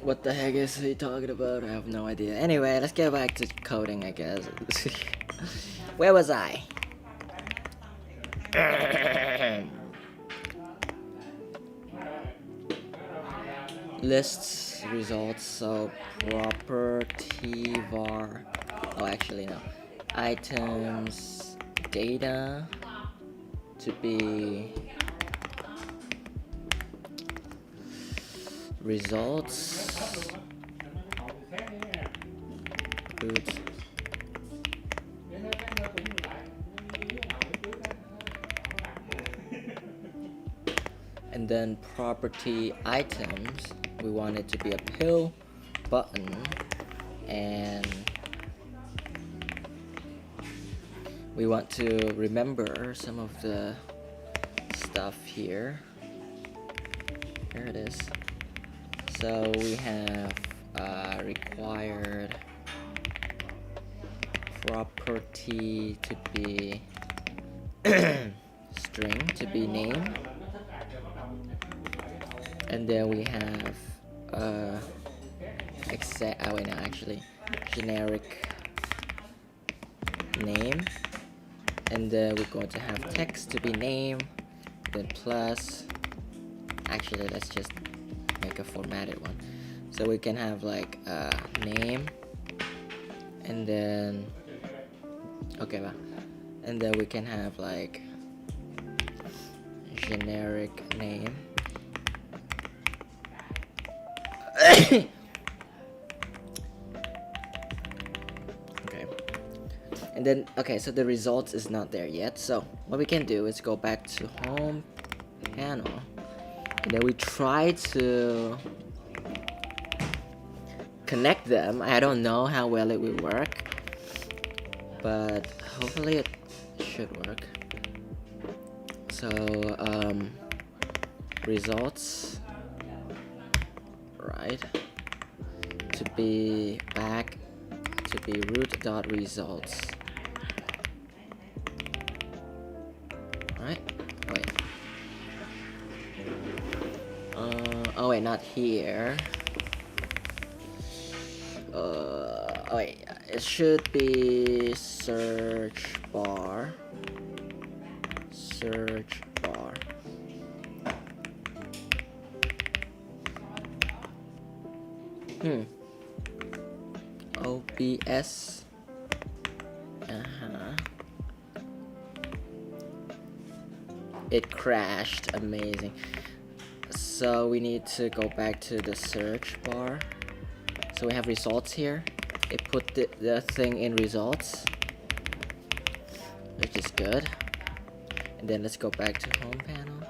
What the heck is he talking about? I have no idea. Anyway, let's get back to coding, I guess. Where was I? Lists results. So property var. Oh, actually no. Items data to be results. Oops. And then property items, we want it to be a pill, button, and we want to remember some of the stuff here. Here it is. So we have required property to be string to be name, and then we have generic name, and then we're going to have text to be name, then plus, actually let's just make a formatted one, so we can have like name, and then and then we can have like generic name. Okay, and then so the results is not there yet, so what we can do is go back to home panel, and then we try to connect them. I don't know how well it will work, but hopefully it should work. So results, right, to be back to be root.results. Right? Oh wait, not here. It should be search bar. OBS. It crashed. Amazing. So we need to go back to the search bar. So we have results here. It put the thing in results, which is good. And then let's go back to home panel.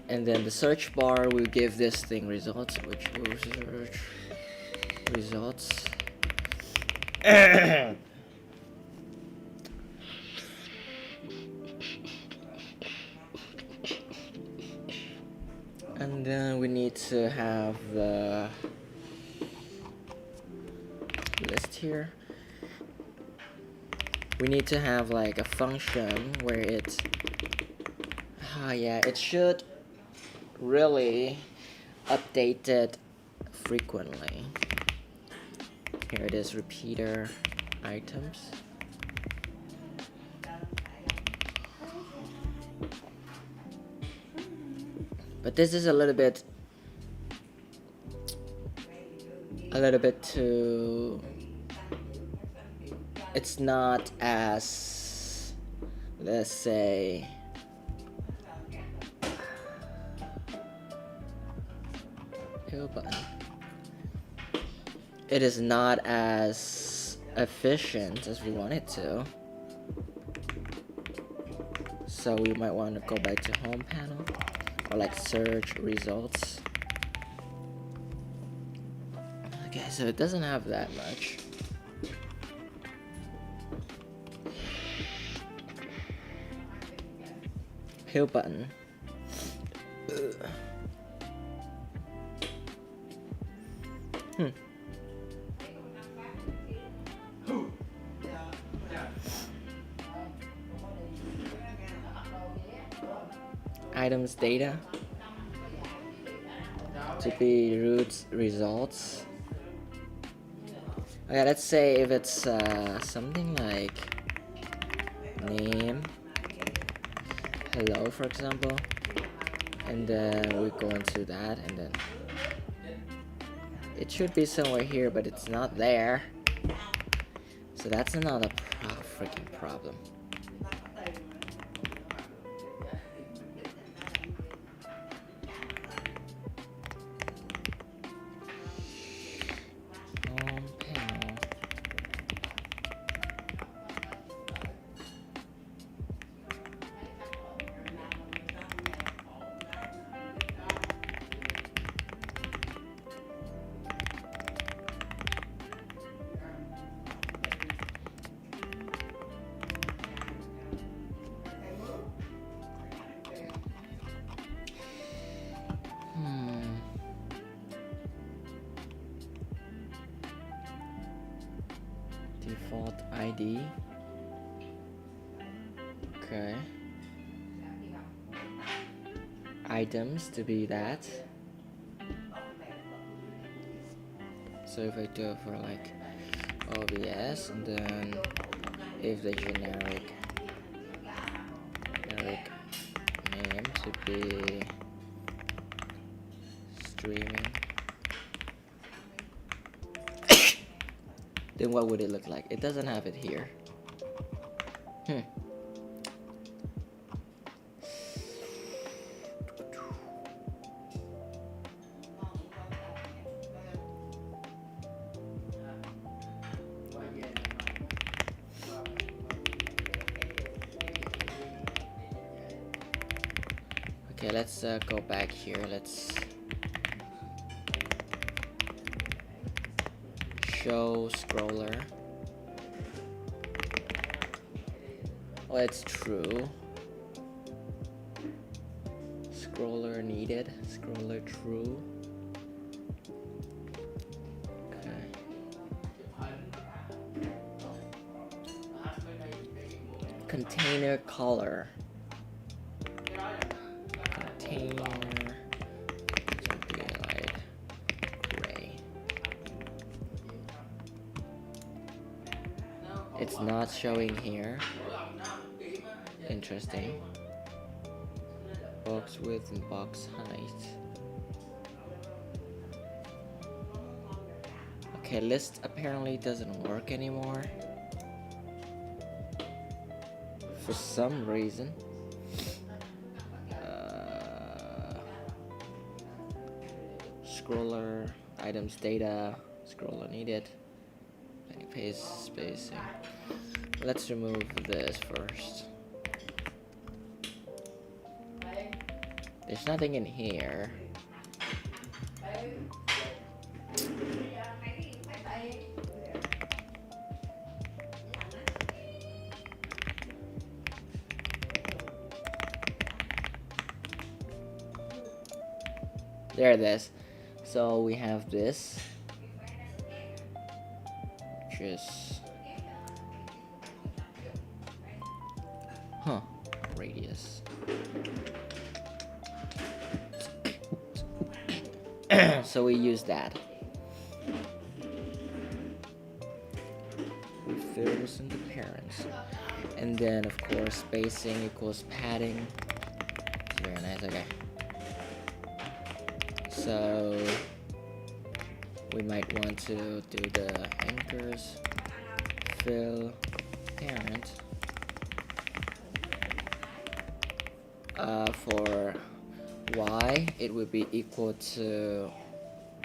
And then the search bar will give this thing results, which will search results. And then we need to have the list here. We need to have like a function where it it should really update it frequently. Here it is, repeater items. But this is a little bit too, it's not as, let's say, button. It is not as efficient as we want it to. So we might want to go back to home panel, or like search results. Okay, so it doesn't have that much. Hill button. Items data. to be root results. Okay, let's say if it's something like name hello, for example, and then we go into that, and then it should be somewhere here, but it's not there. So that's another freaking problem. Panel. Default ID. Okay. Items to be that. So if I do it for like OBS, and then if the generic name to be streaming, then what would it look like? It doesn't have it here. Okay, let's go back here. Let's show scroller. Oh, it's true. Scroller needed. Scroller true. Okay. Container color. Container to be like gray. It's not showing here. Interesting. Box width and box height. Okay, list apparently doesn't work anymore for some reason. Scroller, items, data, scroller needed, paste spacing. Let's remove this first. There's nothing in here. There it is. So we have this, which is radius. So we use that. We fill this into parents, and then of course spacing equals padding. It's very nice. Okay. So we might want to do the anchors, fill, parent. For y, it would be equal to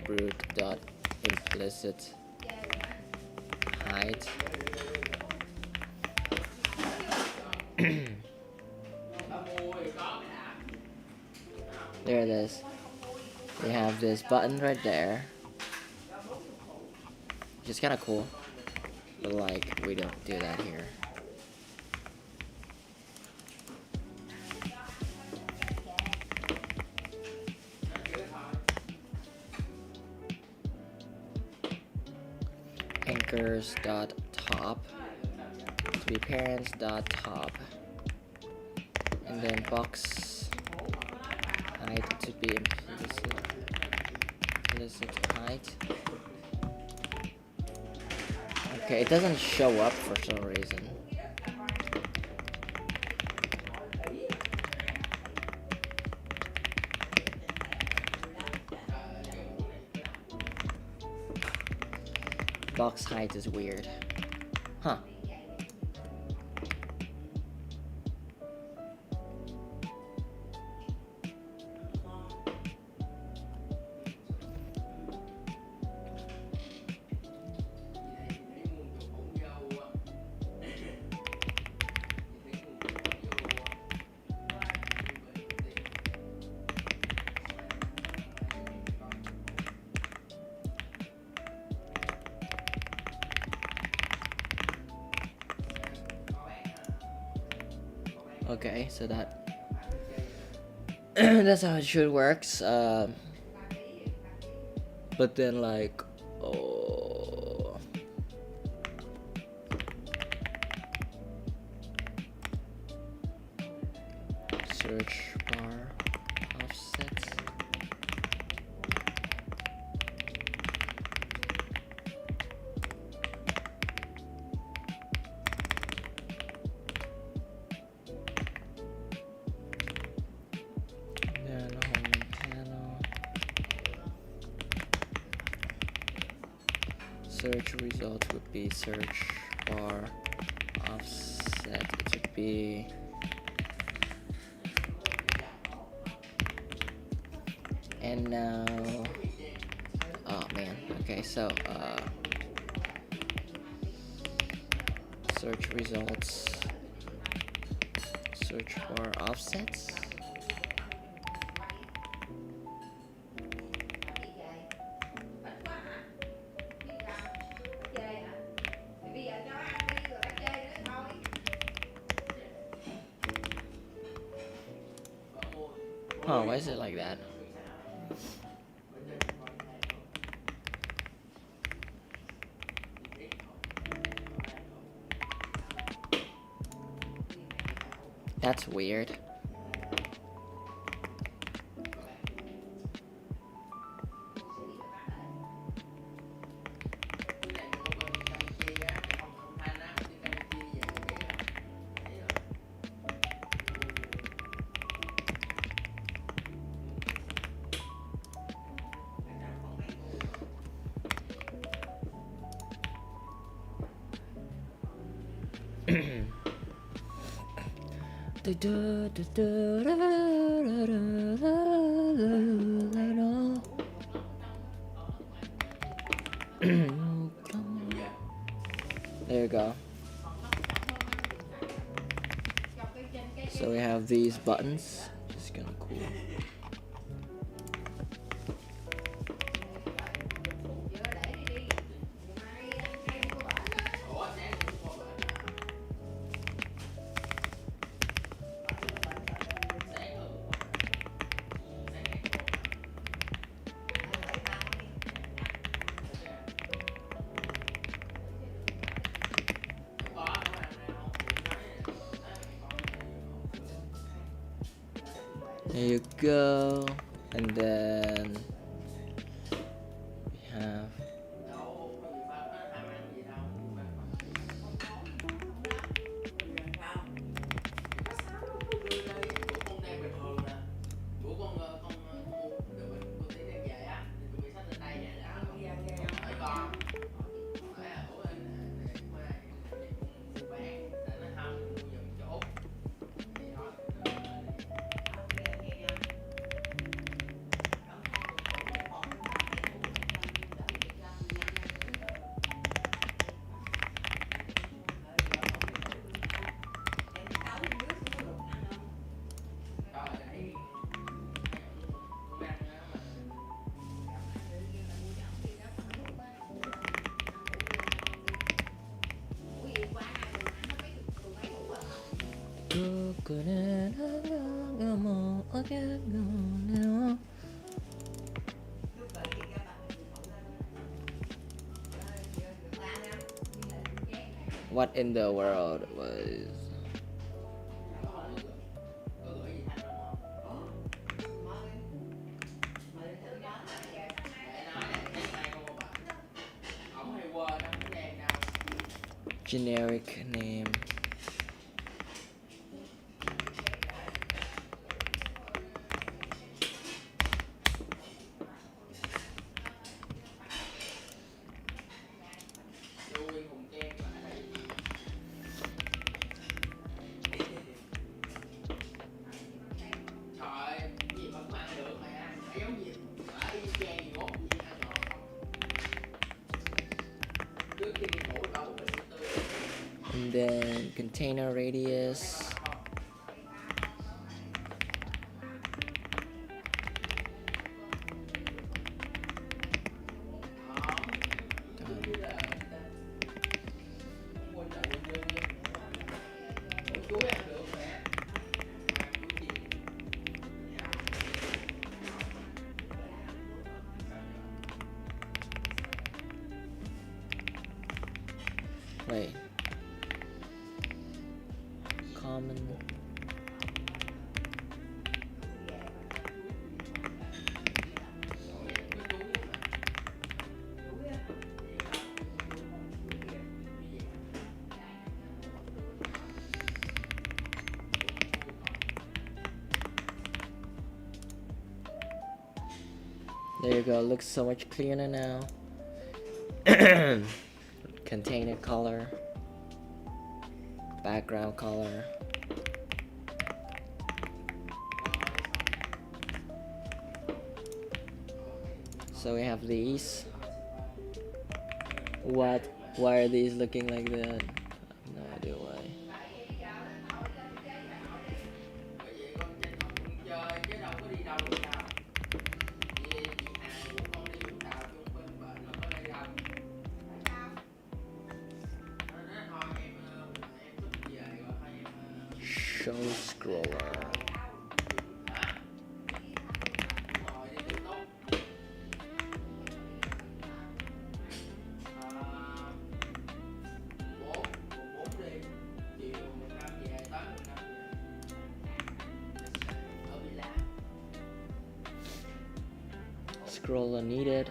root dot implicit height. There it is. We have this button right there, which is kind of cool, but like we don't do that here. Anchors dot top to be parents dot top, and then box height to be implicit. is its height? Okay, it doesn't show up for some reason. Box height is weird. Huh. Okay, so that that's how it should works. But then like, oh, search bar offsets. Search results would be search bar offset. It would be and now oh man, okay, so search results, search bar offsets. Oh, why is it like that? That's weird. There you go. So we have these buttons, which is kind of cool. There you go, and then we have what in the world was generic name. And then container radius. Wait. Common. There you go, looks so much clearer now. Container color, background color. So we have these. Why are these looking like that? I have no idea why. Show scroller. Scroller needed.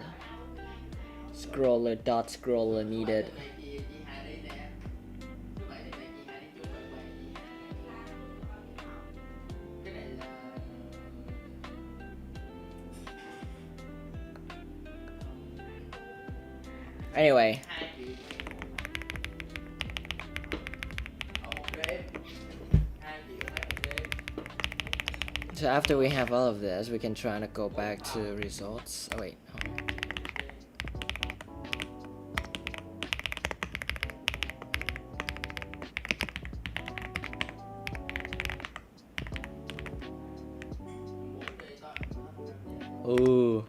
Scroller needed. Anyway. So after we have all of this, we can try to go back to results. Oh wait. Ooh,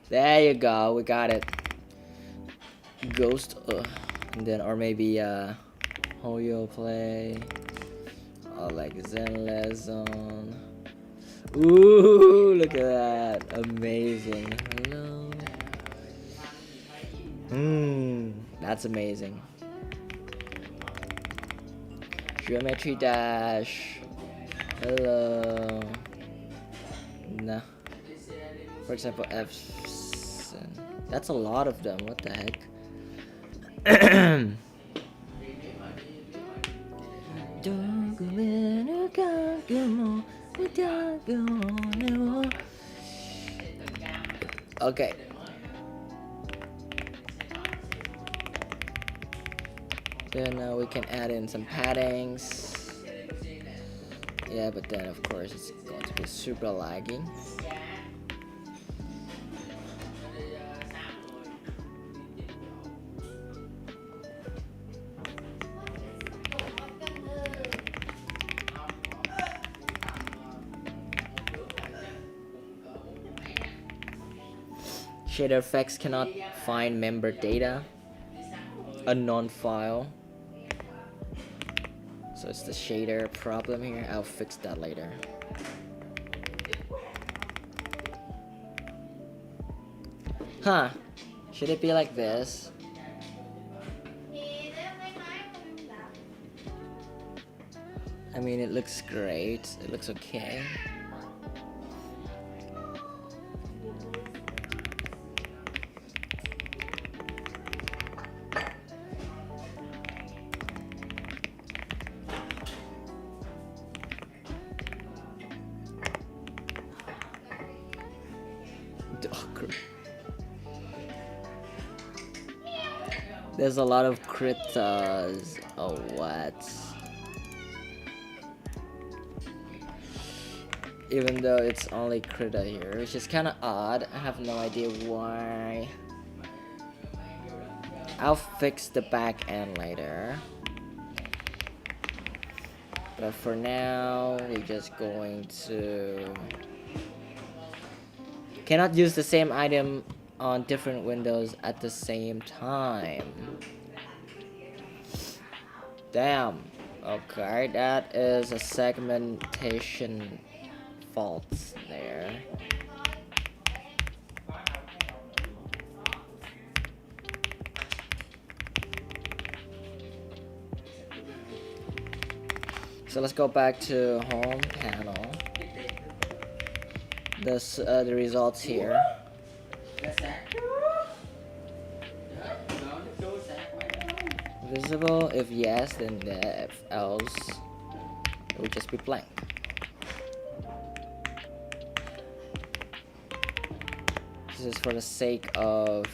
there you go. We got it. Ghost, and then or maybe Hoyo play, or like Zen lesson. Ooh, look at that, amazing. Hello. That's amazing. Geometry dash. Hello. Nah. For example, F. That's a lot of them. What the heck? Okay. Then we can add in some paddings. Yeah, but then of course it's going to be super lagging. Shader effects cannot find member data, unknown file. So it's the shader problem here. I'll fix that later. Huh, should it be like this? I mean, it looks great. It looks okay. There's a lot of critters. Oh, what? Even though it's only critter here, which is kind of odd. I have no idea why. I'll fix the back end later. But for now, we're just going to... Cannot use the same item on different windows at the same time. Damn. Okay, that is a segmentation fault there. So let's go back to home panel. This the results here. Visible if yes, then if else it will just be blank. This is for the sake of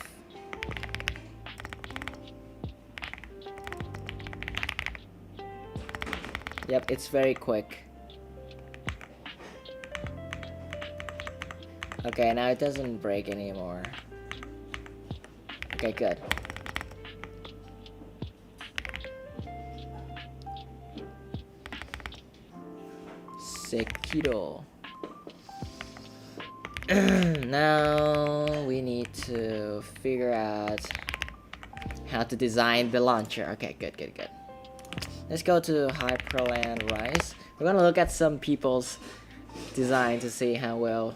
yep, it's very quick. Okay, now it doesn't break anymore. Okay, good. Sekiro. Now we need to figure out how to design the launcher. Okay, good. Let's go to Hyprland Rise. We're gonna look at some people's design to see how well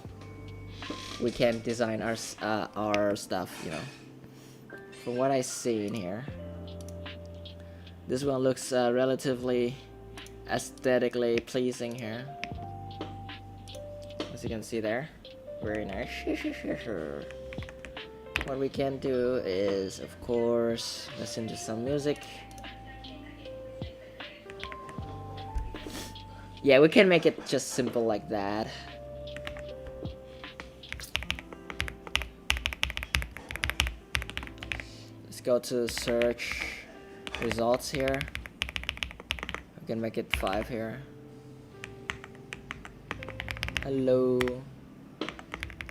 we can design our stuff, you know. From what I see in here, this one looks relatively aesthetically pleasing here. As you can see there, very nice. What we can do is, of course, listen to some music. Yeah, we can make it just simple like that. Let's go to search results here. We can make it 5 here. Hello.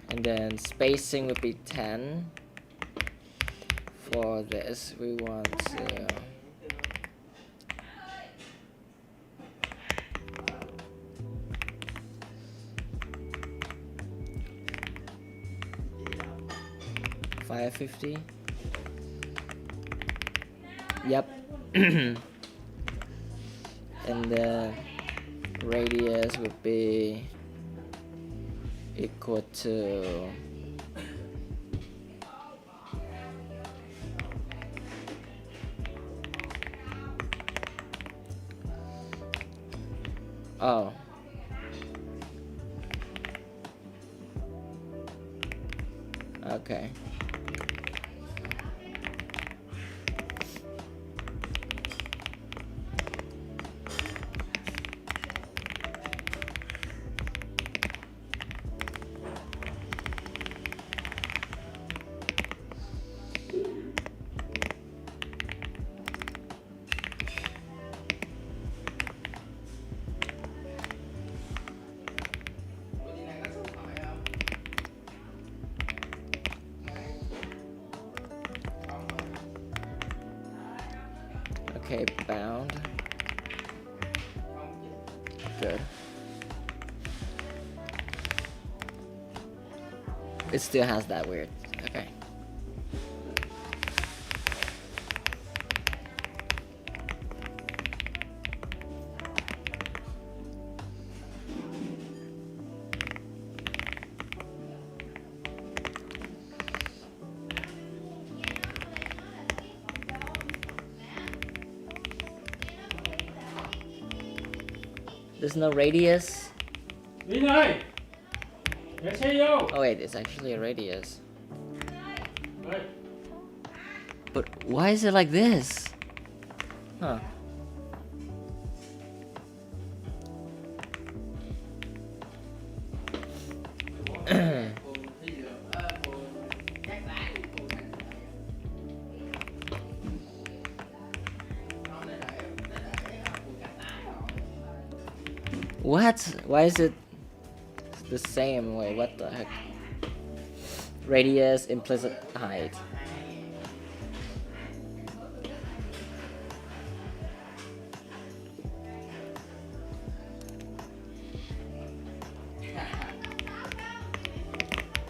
And then spacing would be 10. For this, we want to... $550. Yep. And the radius would be equal to oh. Okay. Okay, bound. Good. It still has that weird. Okay. There's no radius. Oh wait, it's actually a radius. But why is it like this? Huh. What? Why is it the same way? What the heck? Radius, implicit height.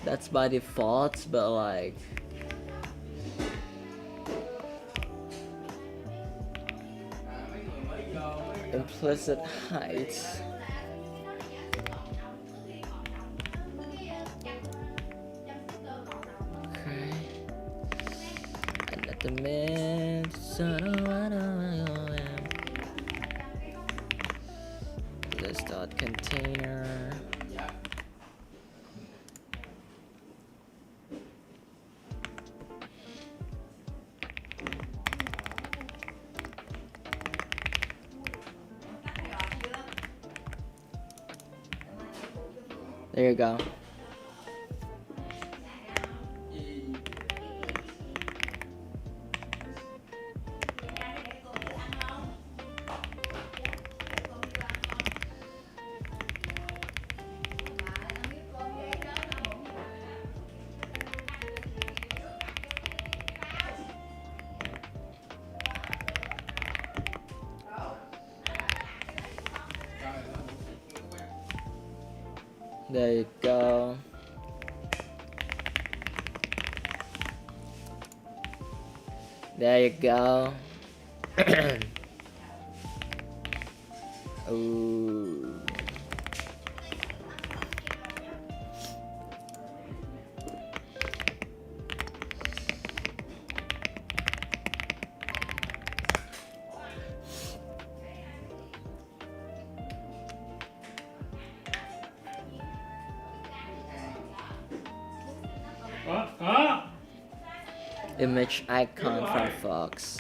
That's by default, but like implicit height. Okay. And at the mid, this dot container. There you go. There you go. There you go. Ooh. Image icon from Fox.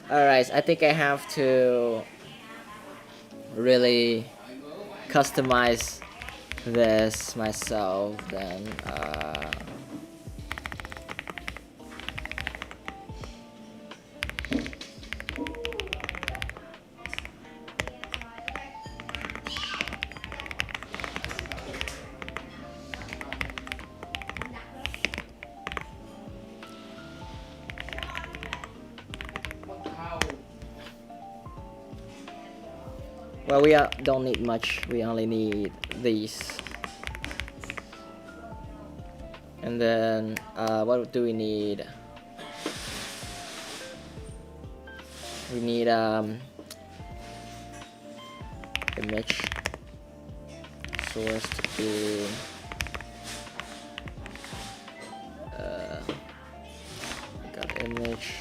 Alright, I think I have to really customize this myself then. Well, we don't need much, we only need these. And then, what do we need? We need, image source to be, got image.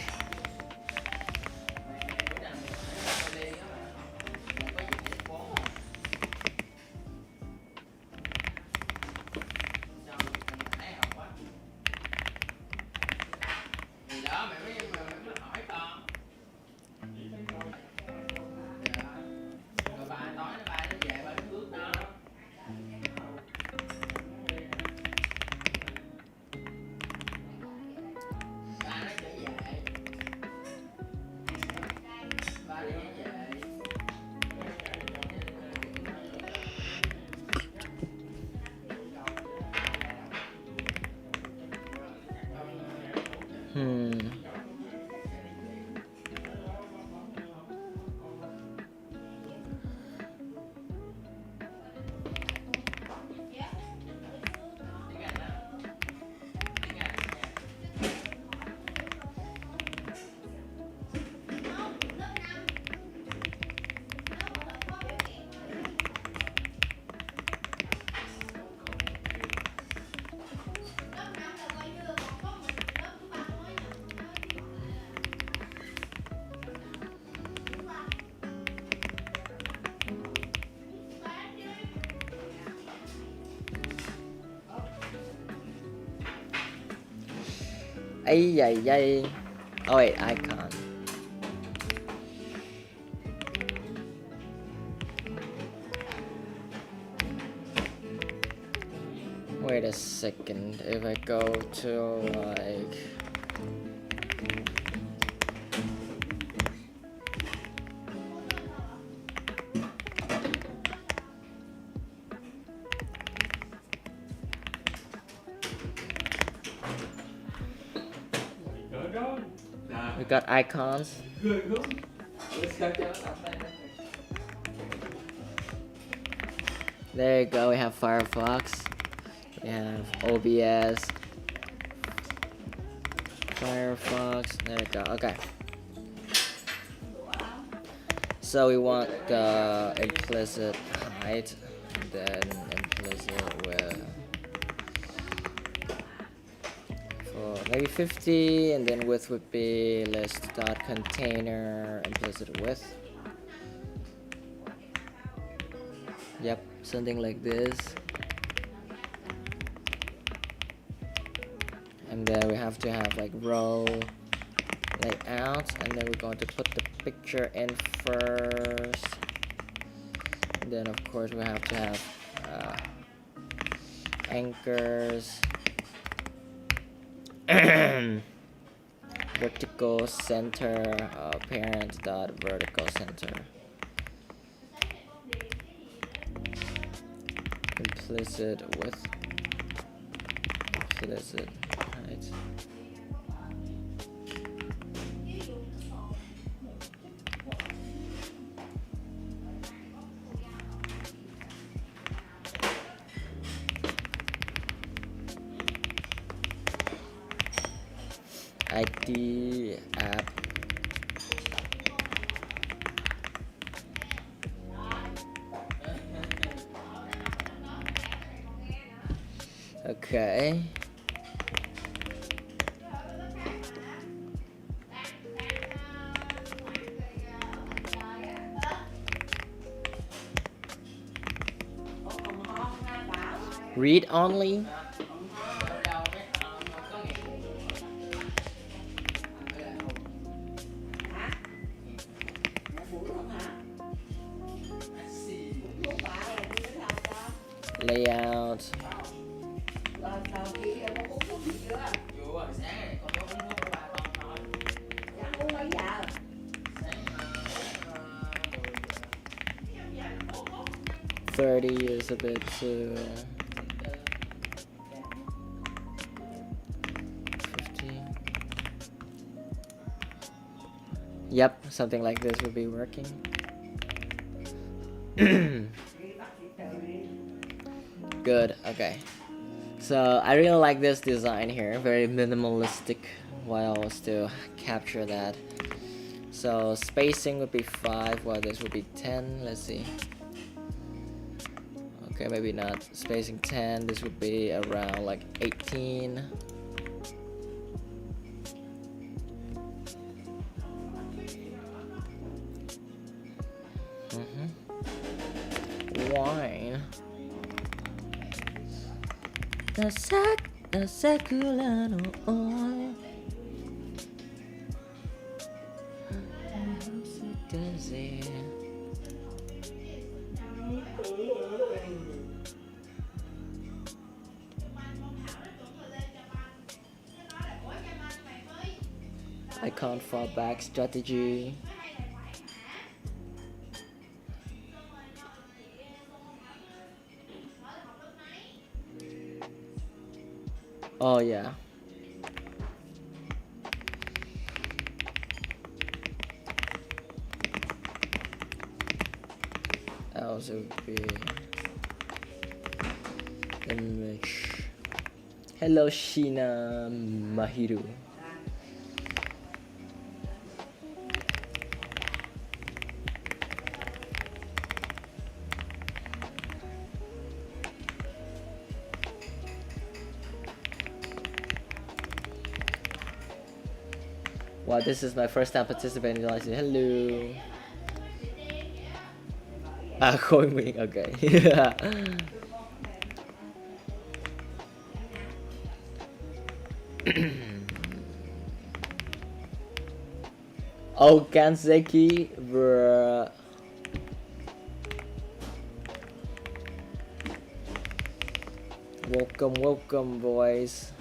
Ay, ay, ay. Oh wait, icon. Wait a second, if I go to like... We got icons. There you go, we have Firefox. We have OBS. Firefox, there you go, okay. So we want the implicit height, then implicit width. For maybe 50, and then width would be list.container implicit width. Yep, something like this. And then we have to have like row layout, and then we're going to put the picture in first. And then of course we have to have anchors. Vertical center, parent dot vertical center. Implicit width. Implicit height. ID app. Okay. Read only. Layout. $30 is a bit too. 50. Yep, something like this would be working. Good, okay. So I really like this design here, very minimalistic, while still capture that. So spacing would be 5, while this would be 10. Let's see. Okay, maybe not spacing 10. This would be around like 18. Wine. The secular oil. Icon fallback strategy. Oh yeah. Else it would be image. Hello Sheena Mahiru. Wow, this is my first time participating in live. Hello. Khôi Nguyên, okay. Oh, Kanseki, bruh. Welcome, boys.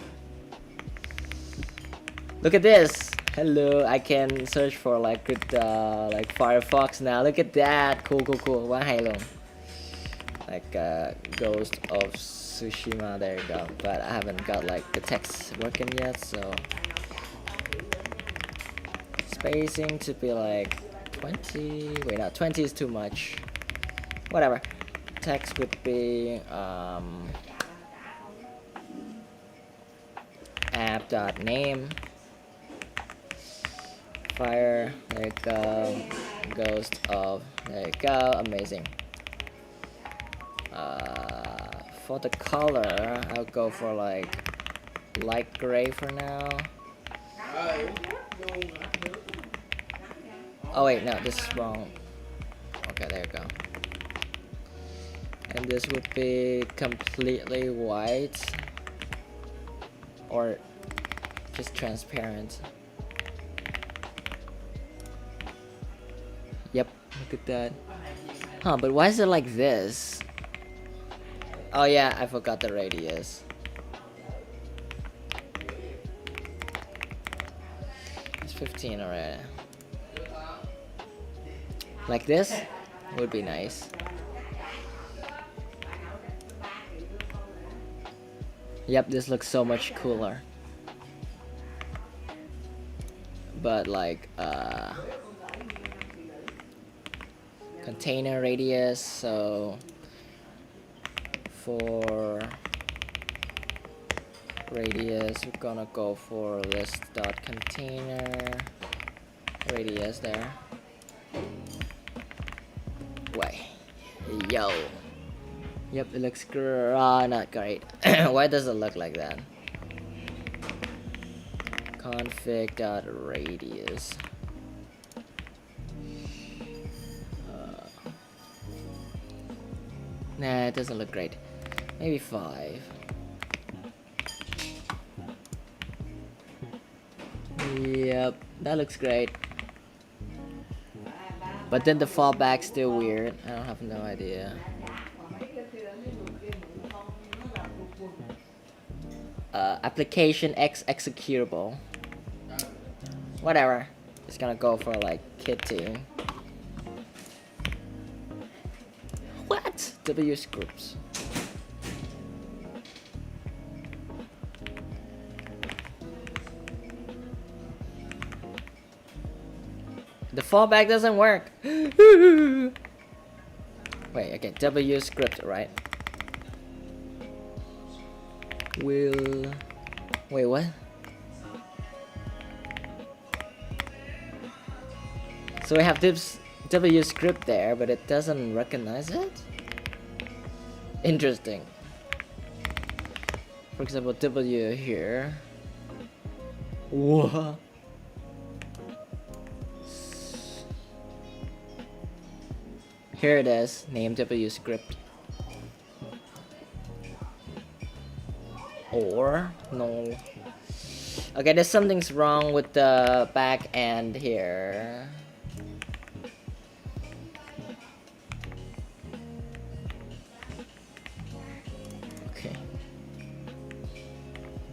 Look at this. Hello, I can search for like with like Firefox now. Look at that. Cool. Quá hay luôn. Like Ghost of Tsushima. There you go. But I haven't got like the text working yet, so spacing to be like 20. Wait, no, 20 is too much. Whatever. Text would be app.name. Fire, there you go. Ghost of, there you go. Amazing. For the color, I'll go for like light gray for now. Oh wait, no, this is wrong. Okay, there you go. And this would be completely white or just transparent. Yep, look at that. Huh, but why is it like this? Oh yeah, I forgot the radius. It's 15 already. Like this would be nice. Yep, this looks so much cooler. But like container radius, so for radius we're gonna go for list.container radius there. Wait, yo. Yep, it looks not great. Why does it look like that? Config.radius. Nah, it doesn't look great. Maybe 5. Yep, that looks great. But then the fallback's still weird. I don't have no idea. Application X executable. Whatever. It's gonna go for like kitty. What? W scripts. The fallback doesn't work. Wait, okay, W script, right? Will. Wait, what? So we have this W script there, but it doesn't recognize it? Interesting. For example, W here. What? Here it is, name W script. Or no. Okay, there's something's wrong with the back end here. Okay.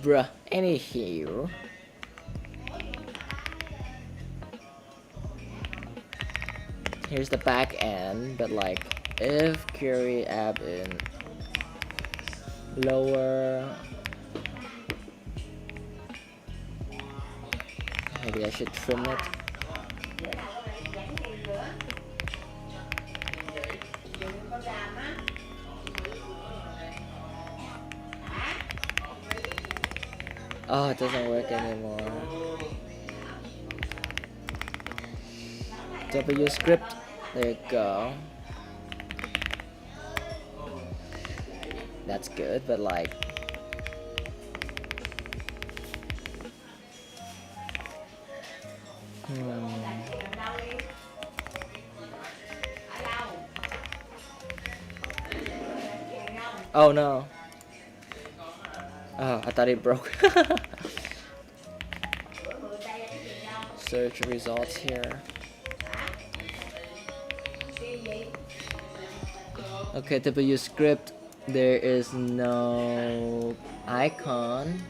Bruh, anywho. Here's the back end, but like if query app in lower, maybe I should trim it. Oh, it doesn't work anymore. W script, there you go. That's good, but like oh no. Oh, I thought it broke. search results here. Okay, W script, there is no icon.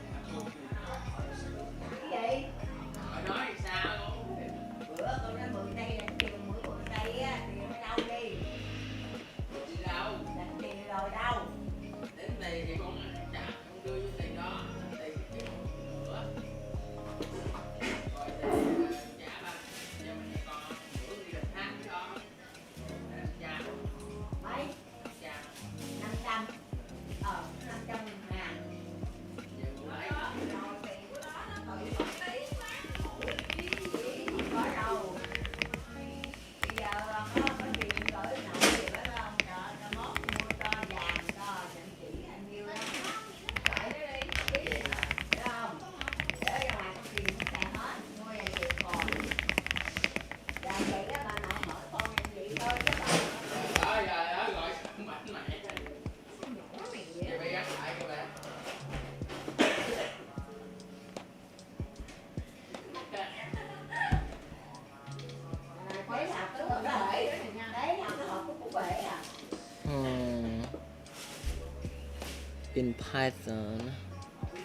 In Python,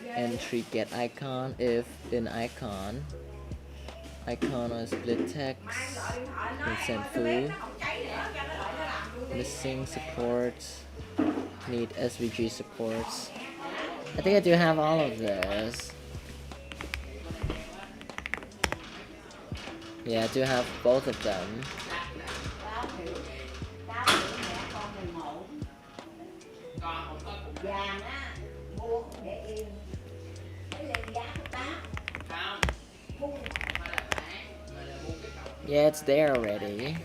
entry get icon if in icon on split text, consent foo, missing supports, need SVG supports. I think I do have all of this. Yeah, I do have both of them. Yeah, it's there already.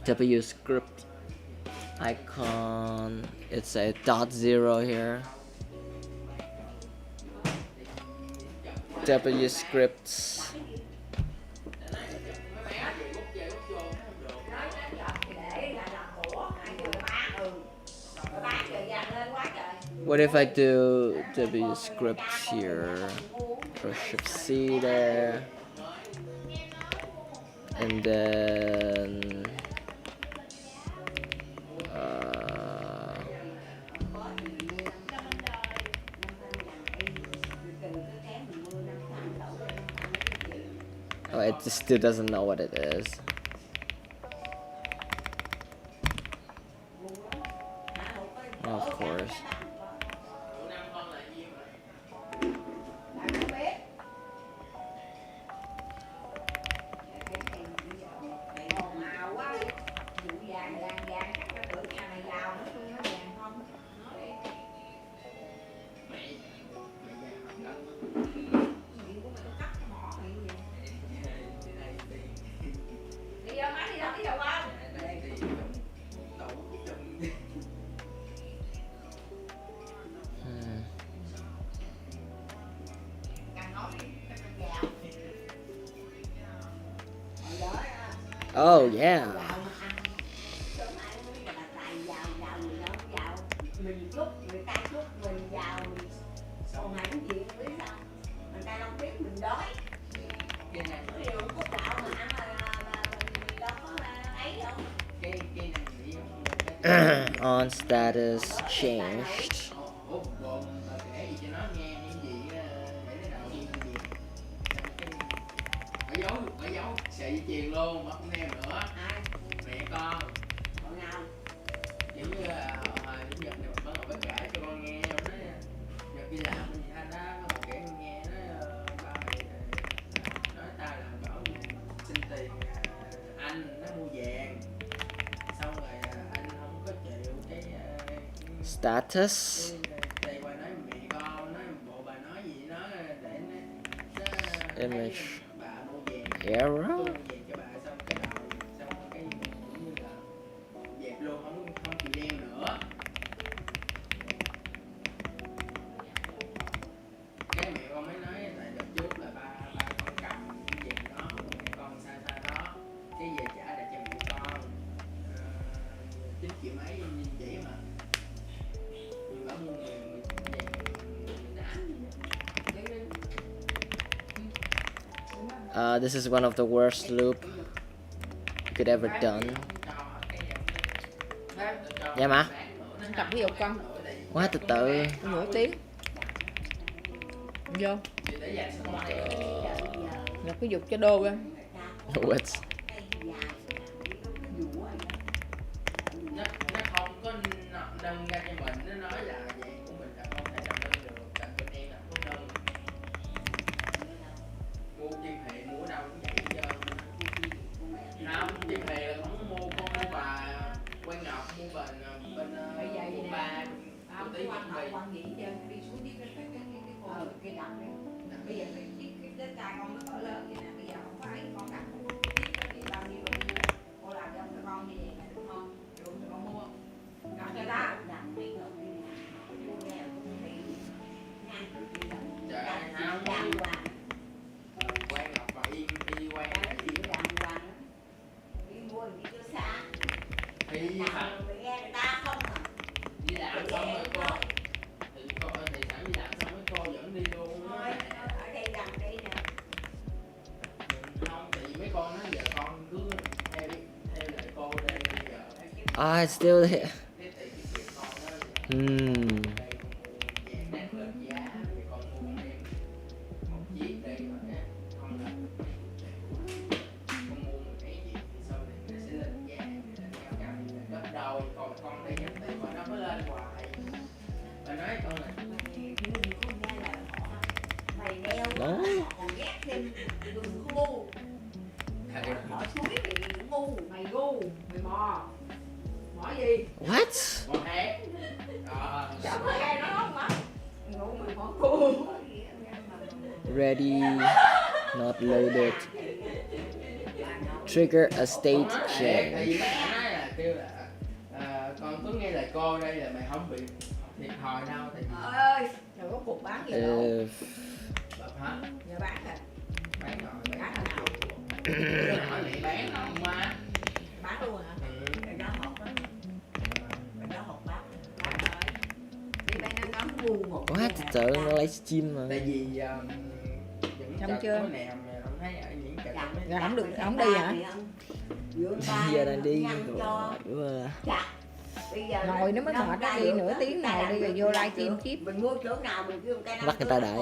W script icon, it's a .0 here. W scripts. What if I do W scripts here? Or Shift C there. And then oh, it just still doesn't know what it is. Of course. Oh yeah. On status changed. Sợi dây chuyền luôn mà không nghe nữa. Mẹ con. Con nào? Kiểu như là Nhật này mình bắt đầu bất kể cho con nghe, nó Nhật đi làm cái gì anh á, nó kể con nghe nó ba mày nói tao là bảo xin tiền anh nó mua vàng. Xong rồi anh không có chịu cái Status. Đây qua nói mẹ con, nói bộ bà nói gì nó để nó Image. bà mua vàng. Error. This is one of the worst loop you could ever done. Dạ mà. Tập thể dục con. Quá từ từ. Nửa tiếng. Vô. Tập thể dục cho đô ra. What? Nó không có nâng ra cho mình, nó nói là vậy của mình là không thể nâng lên được, tại bên em là không nâng. Mua kim hệ mua đâu cũng vậy chứ. Không, kim hệ là không mua, con mua bà Quang Ngọc, mua bên quận 3 Không, tí quan chuẩn họ bị. quan gì chứ đi xuống đi cái đập đấy. Bây giờ cái đất đai con nó cỡ lớn vậy nè, bây giờ không phải con đặt thì bao nhiêu cô làm cho con như vậy đúng không? Được thì con mua. Đặt cho ta. Trời không, Quang Ngọc và Yên đi Quang là gì? Thì đi làm xong rồi cô thì sẵn đi làm xong mấy cô dẫn đi luôn á. Không, tại vì mấy con nói giờ con cứ theo lời cô đây bây giờ. Ah, it's still there. Cái tiền tiết kiệm con đó. Hmm. Đây con mua vàng đang lên giá, thì con mua con em một chiếc đây rồi á, không là con mua một cái gì thì sau này nó sẽ lên giá, cao cao thì gấp đôi, còn con đây nhận tiền mà nó mới lên hoài. Bà nói con là Mày đeo Đó. còn ghét thêm đừng có ngu. Bỏ suối mày ngu, mày ngu, mày mò. Mỏ gì? What? con hát. Chẳng có ai nói không mà. Ngu mày mỏ ngu. Ready, not loaded. Trigger a state Con nói thiệt, tại vì change. mấy bạn nói là kêu là con cứ nghe lời cô đây là mày không bị thiệt thòi đâu, tại vì Ơi, rồi có cuộc bán gì đâu. If bập hả? Giờ bán rồi. Bán rồi, Bán hồi nào? Bây giờ hỏi mẹ bán không má? Bán luôn hả? Rồi đó hộp á. Rồi đó hộp bán. Bán rồi. Đi bán nó ngắm ngu một. quá từ từ nó livestream mà. Tại vì những Xong trận chưa? cuối này không thấy ở những trận mấy Rồi không được, không đi hả? Giờ đang đi rồi mà. Ngồi nó mới mệt, nó đi nửa tiếng ngồi đi rồi vô livestream tiếp. Mình mua chỗ nào mình kêu cái Bắt người ta đợi.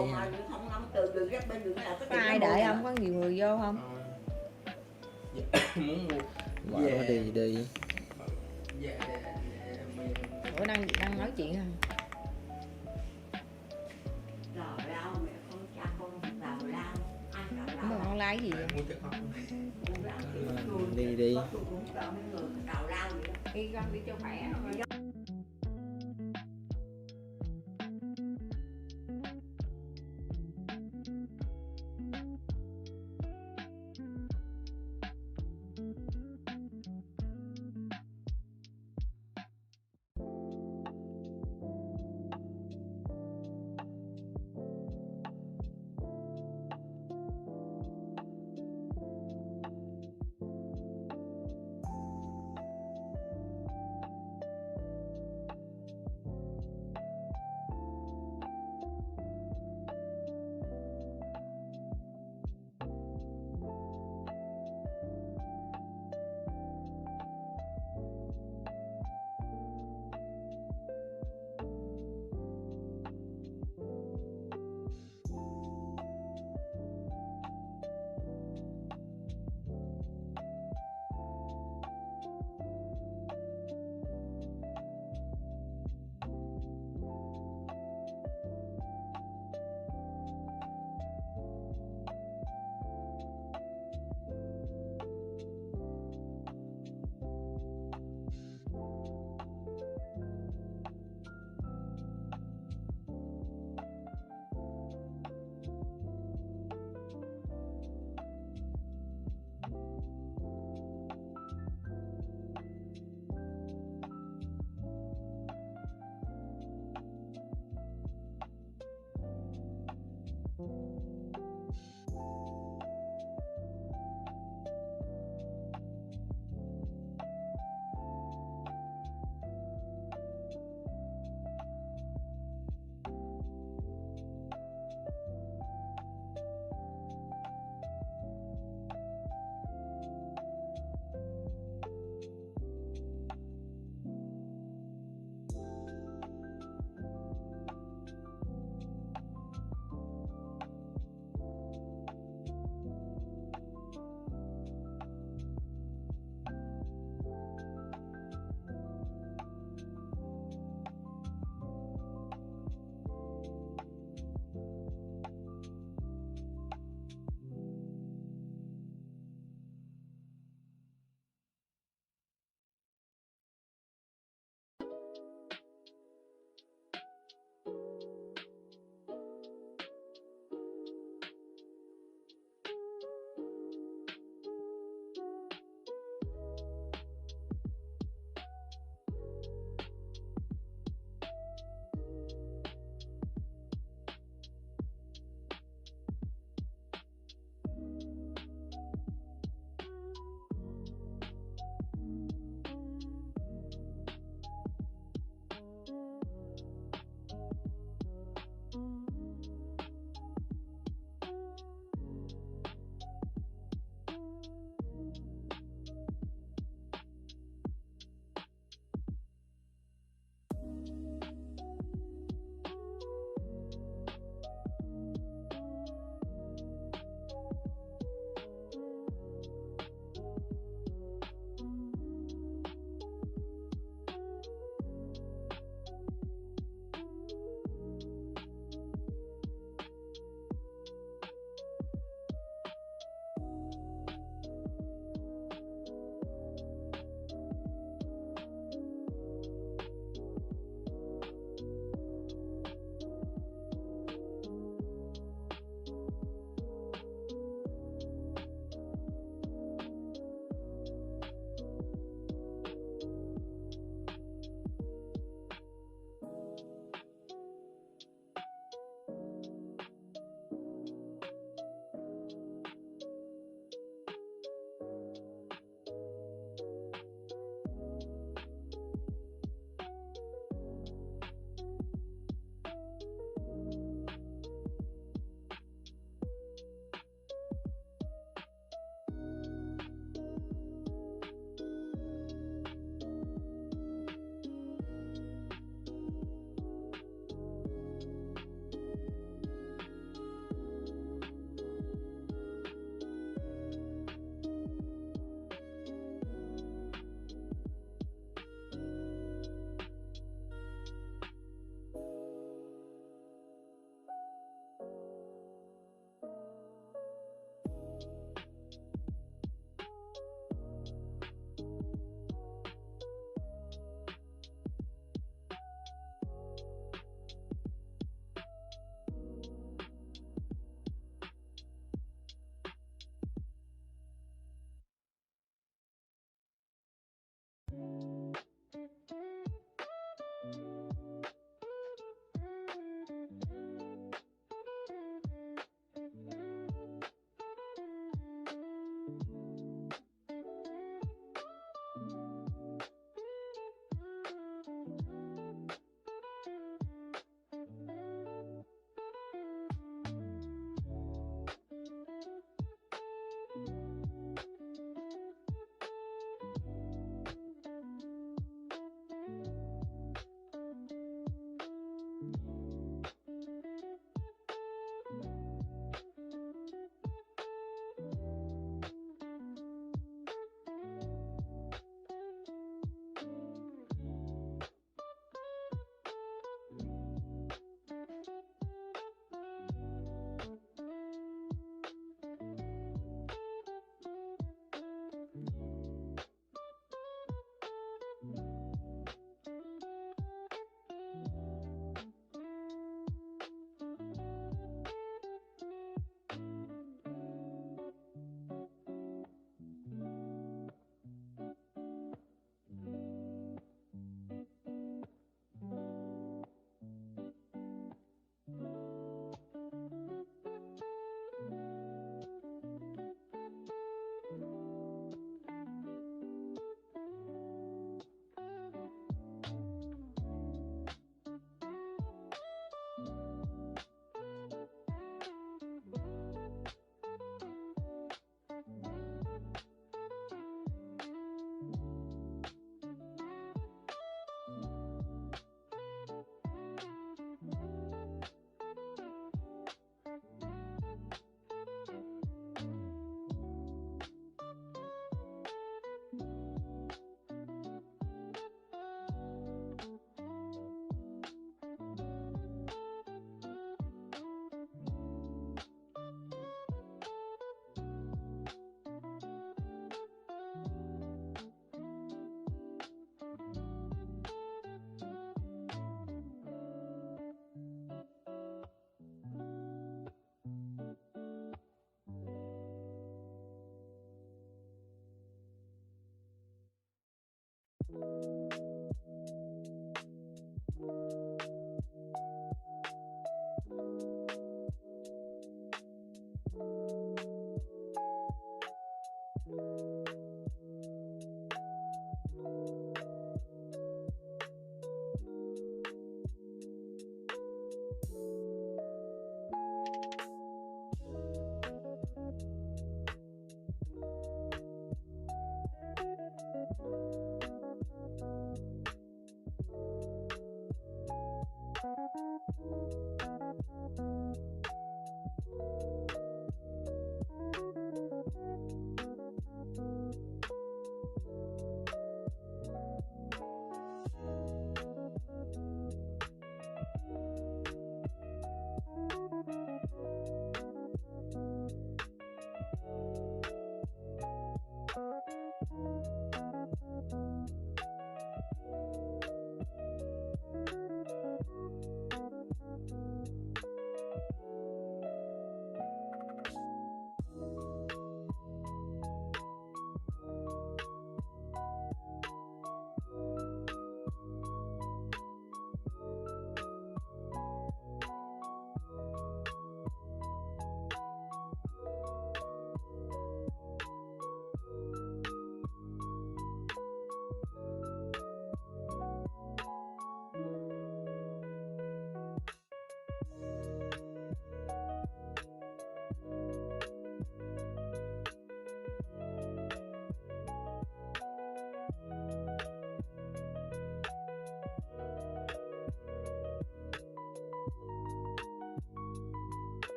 không nắm từ đường ra bên đường là Có ai đợi không? Có nhiều người vô không? muốn mua Bỏ nó đi đi. về Bữa đang nói chuyện hả? Rồi lao mẹ con cha con đào lao ăn đào Mà lao con like cái gì vậy? mua cho con. Đi đi. đào lao vậy đó. Đi con đi cho khỏe rồi.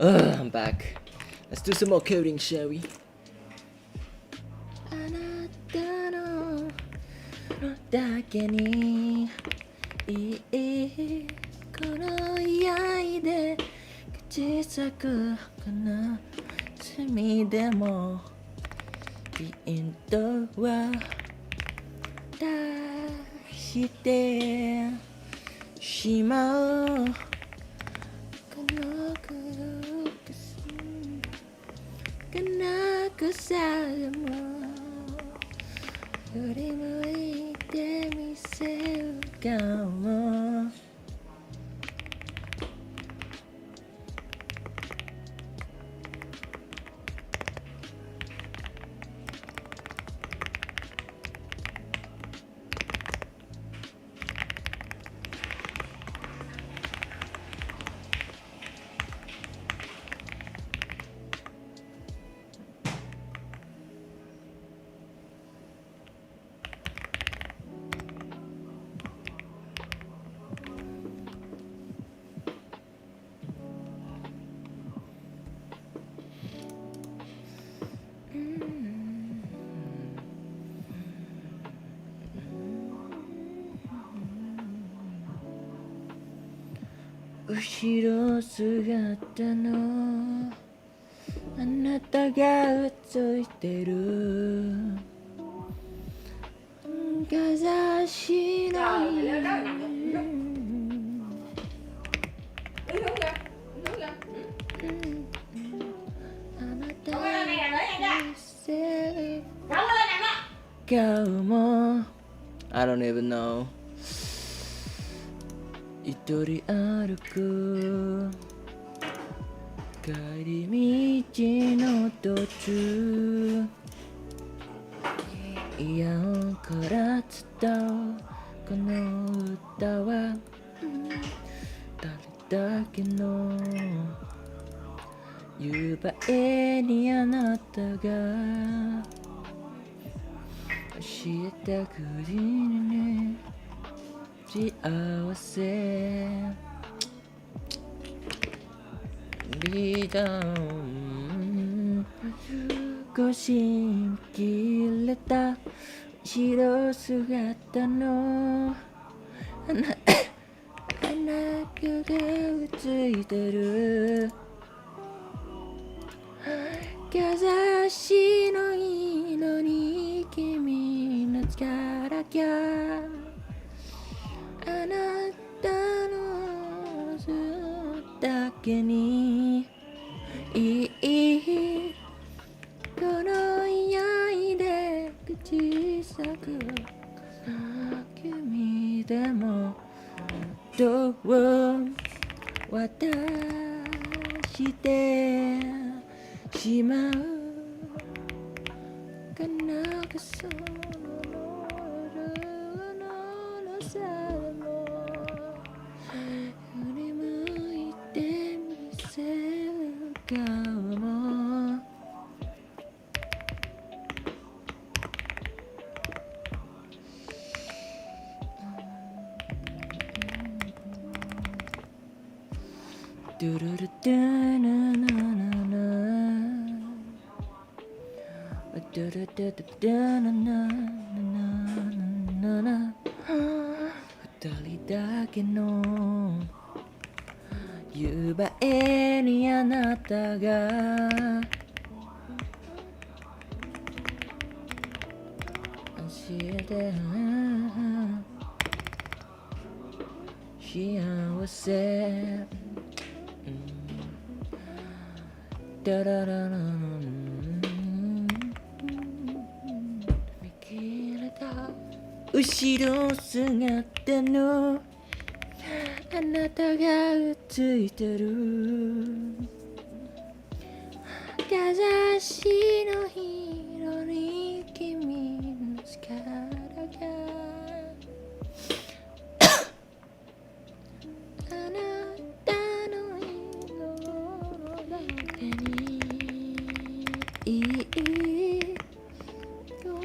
I'm back. Let's do some more coding, shall we? あなたのだけにいいこの居合で口裂くかな隅でもピントは出してしまうこの草も振り向いてみせるかも後ろ姿のあなたがうついてるかざしの Trời, mày lên đó mày nằm xuống. Đi xuống kìa, đi xuống kìa. あなた Không có lên này là lấy anh ra. 見せる Không có lên nằm đó. かも I don't even know 一人歩く帰り道の途中イヤホンから伝うこの歌は誰だけの夕映えにあなたが教えてくれるね幸せリーダー少し切れた白姿のあなたがうついてるかざしの色に君の力があなたのずだけにいいこの居合で口裂く君でもどう渡してしまうかなそののさも振り向いてみせるかもドゥルルドゥナナナナドゥルドゥドゥドゥナナナナナ二人だけの夕映えにあなたが教えて幸せダララララ見切れた後ろ姿のあなたがうついてるかざしの色に君の力があなたの色だけにいいこの愛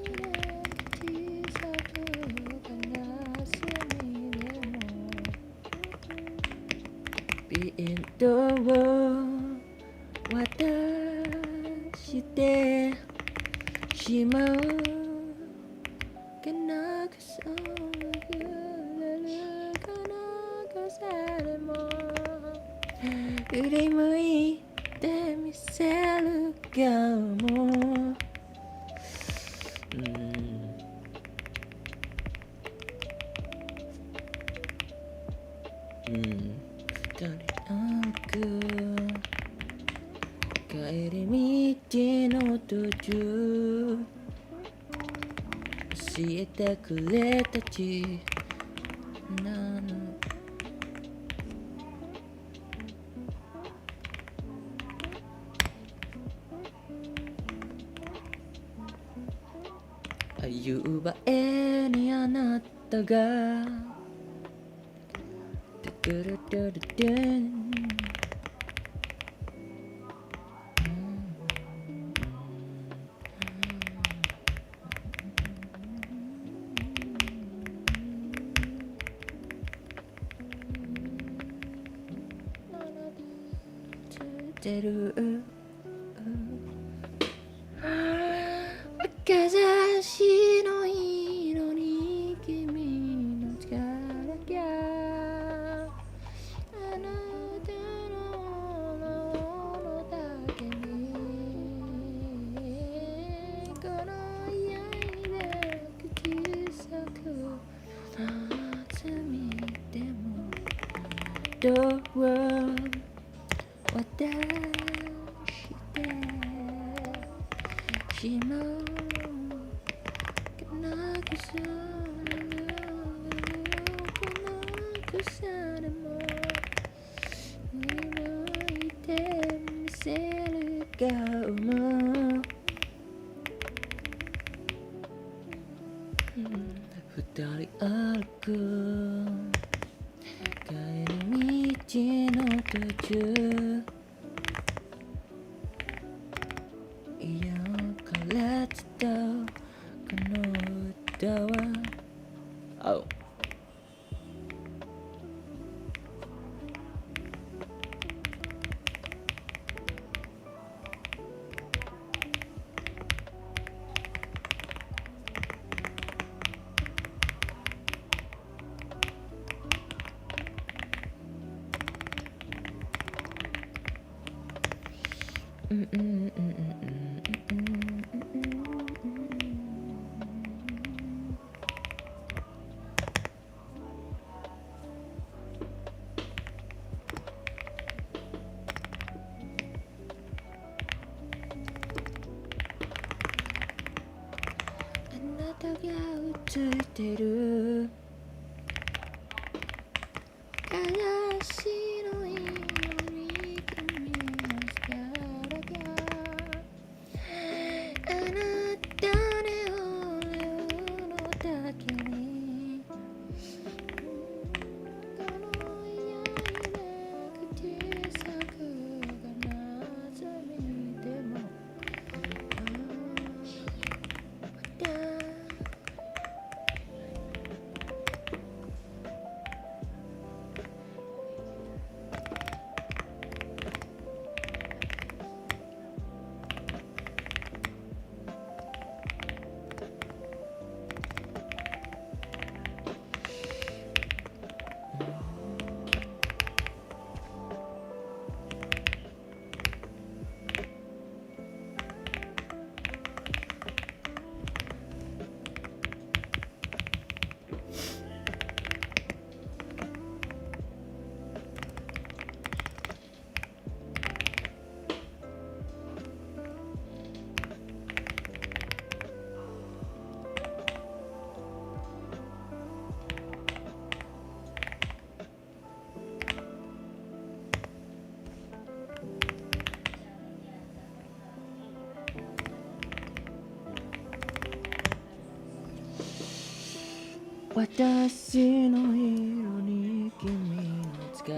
で小さく悲しみでも be in the world 私でしまうかなくそう揺れるかなくさでも振り向いてみせるかも二人歩く帰り道の途中教えてくれたちなの夕映にあなたがドゥルドゥルドゥンてる赤ざしの色に君の力があなたのものだけにこの刃で口裂く夏見てもどう私でしまうかなくさでも振り向いてみせるかも二人歩く帰り道の途中嫌から伝うこの歌はOhあなたが映ってるからしの色に君の力があなたね俺のだけにこの刃で口裂くが夏見ても私の色に君の力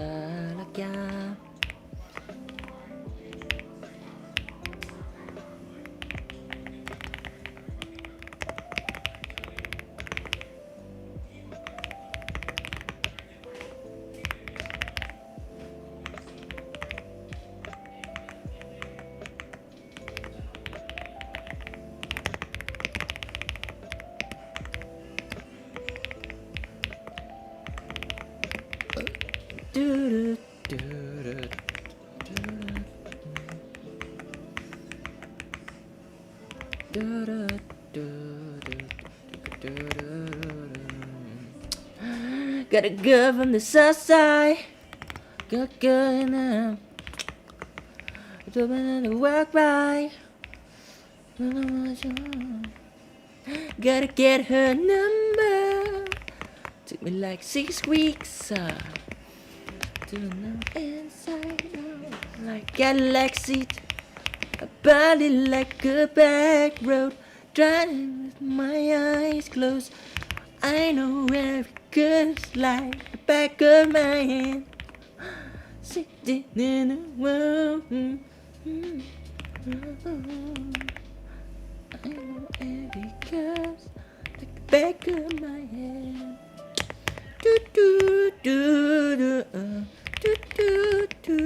が Got a girl from the south side. Got a girl in the walk by. Gotta get her number. Took me like 6 weeks. To know inside out. Like galaxy. A body like a back road. Driving with my eyes closed. I know where it goes like the back of my hand. Sitting in the world. I know where it goes like the back of my hand. Do do do do do do do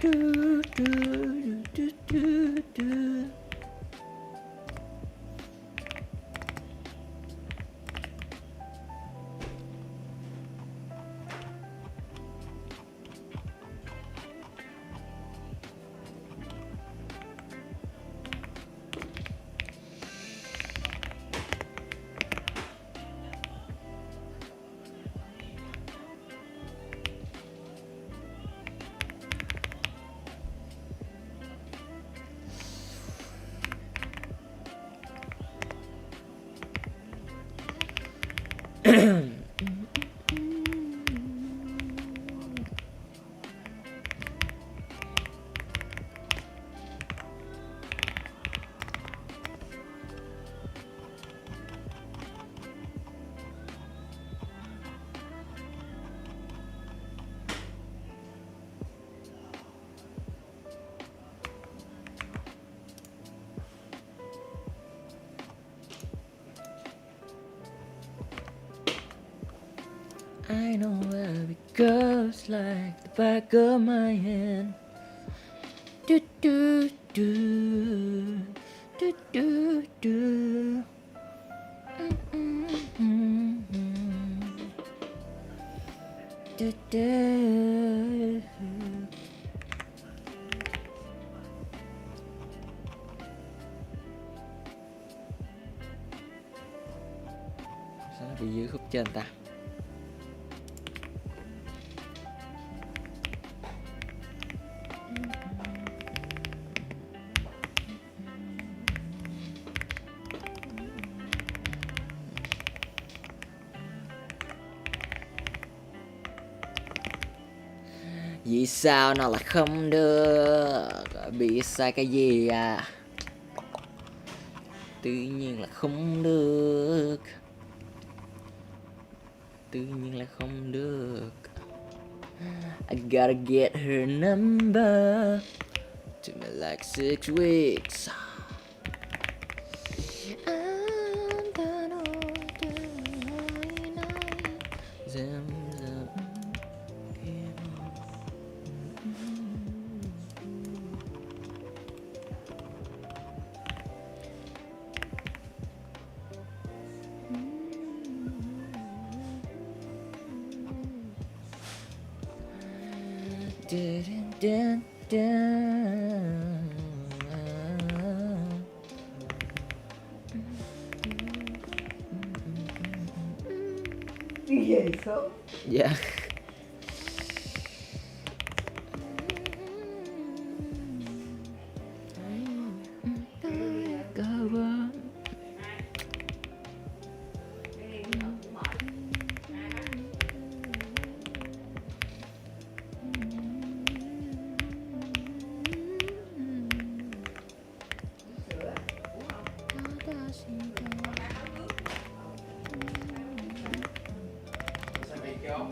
do do do do do do. I know where it goes like the back of my hand. Do do do do do do. Do do. Sao nó bị dưới khúc trên ta? Vì sao nó lại không được? Bị sai cái gì à? Tự nhiên là không được. Tự nhiên là không được. I gotta get her number. Took me like 6 weeks. Dun, dun, dun. Đi về sớm. Dạ. Sao mày kéo?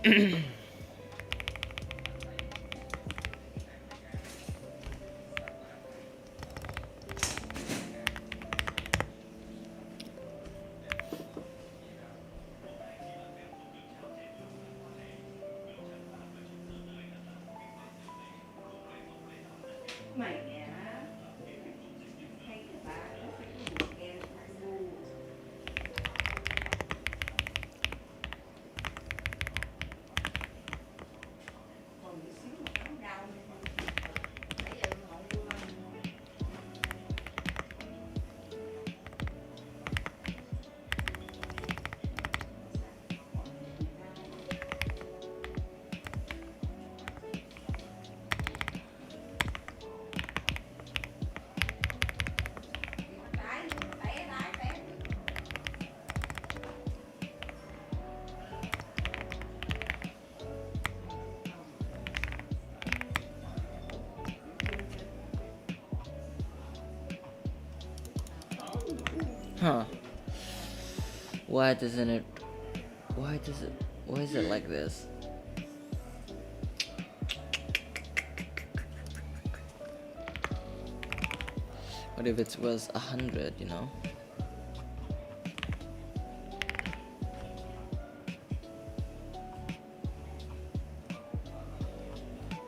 Mày á, thấy người ta nó phải có một em phải ngu. Còn một xíu mà nó đau nên bây giờ họ quên. Tái, té, tái, té. Huh. Why doesn't it... Why does it... Why is it like this? What if it was 100, you know?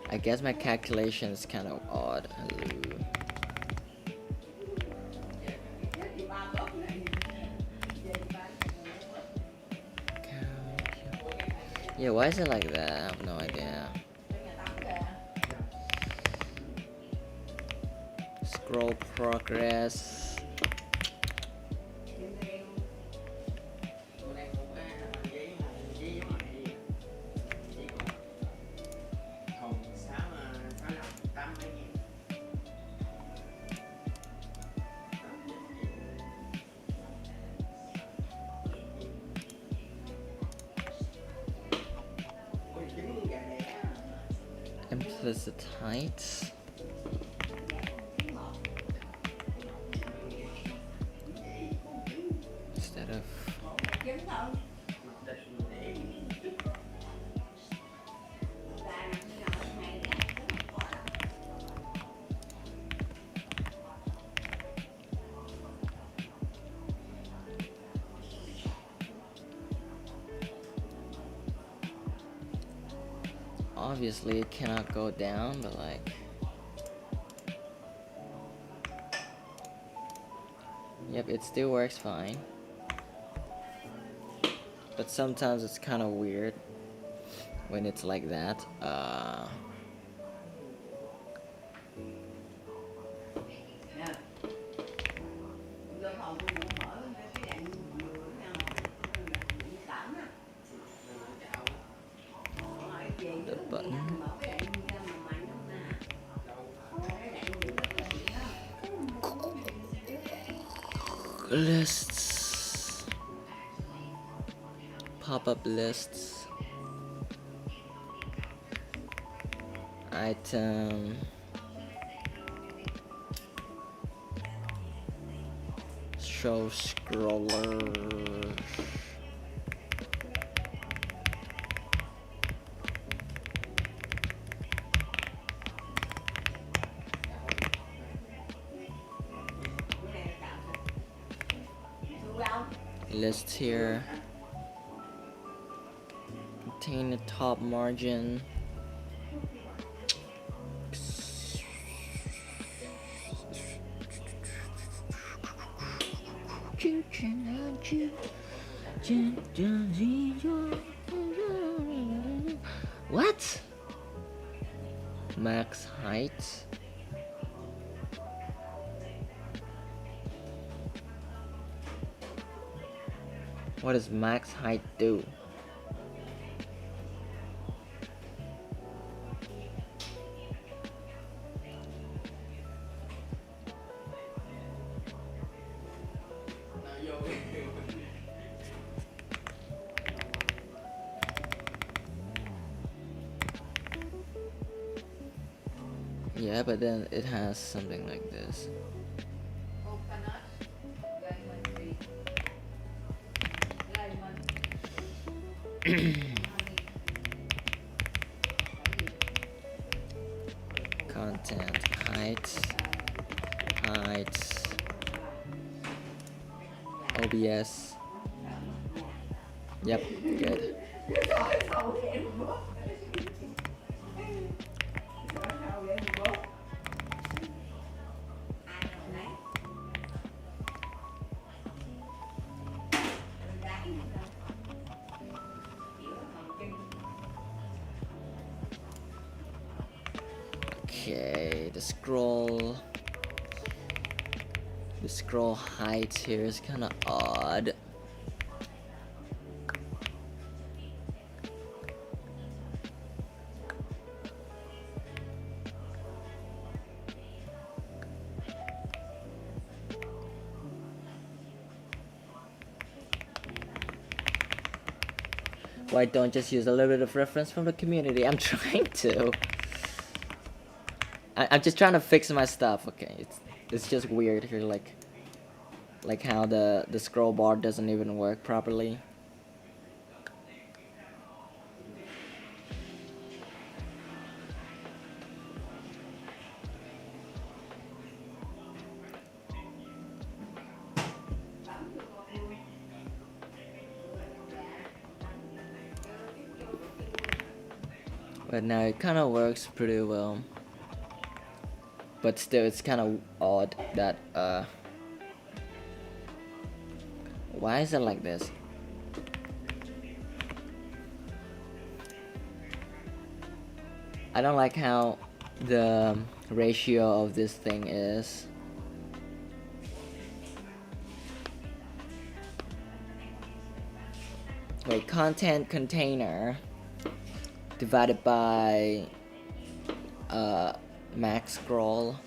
I guess my calculation is kind of odd. Hello. Yeah, why is it like that? I have no idea. Scroll progress. Cô đang một cái giấy giấy mại giấy còn hồng 665 mấy nghìn. Ôi trứng gà đẻ. Implicit height. Instead of... Trứng thôi. Obviously it cannot go down, but like... Yep, it still works fine. But sometimes it's kind of weird when it's like that. The button. Lists. Pop-up lists. Item. Show scroller. List here. Contain the top margin. What? Max height. What does max height do? Yeah, but then it has something like this. content, height, OBS. Yep, good. Okay, the scroll height here is kind of odd. Why don't just use a little bit of reference from the community? I'm trying to. I'm just trying to fix my stuff. Okay, it's just weird here, like how the scroll bar doesn't even work properly. But now it kind of works pretty well. But still, it's kind of odd that why is it like this? I don't like how the ratio of this thing is. Wait, content container divided by max scroll.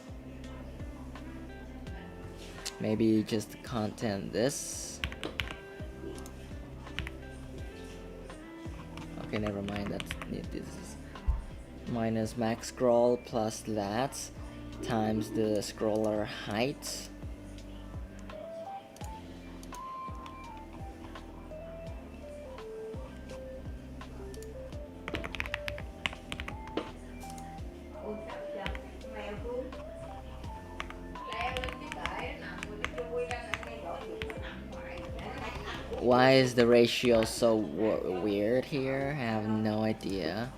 Maybe just content this. Okay, never mind. This is minus max scroll plus that times the scroller height. Why is the ratio so weird here? I have no idea.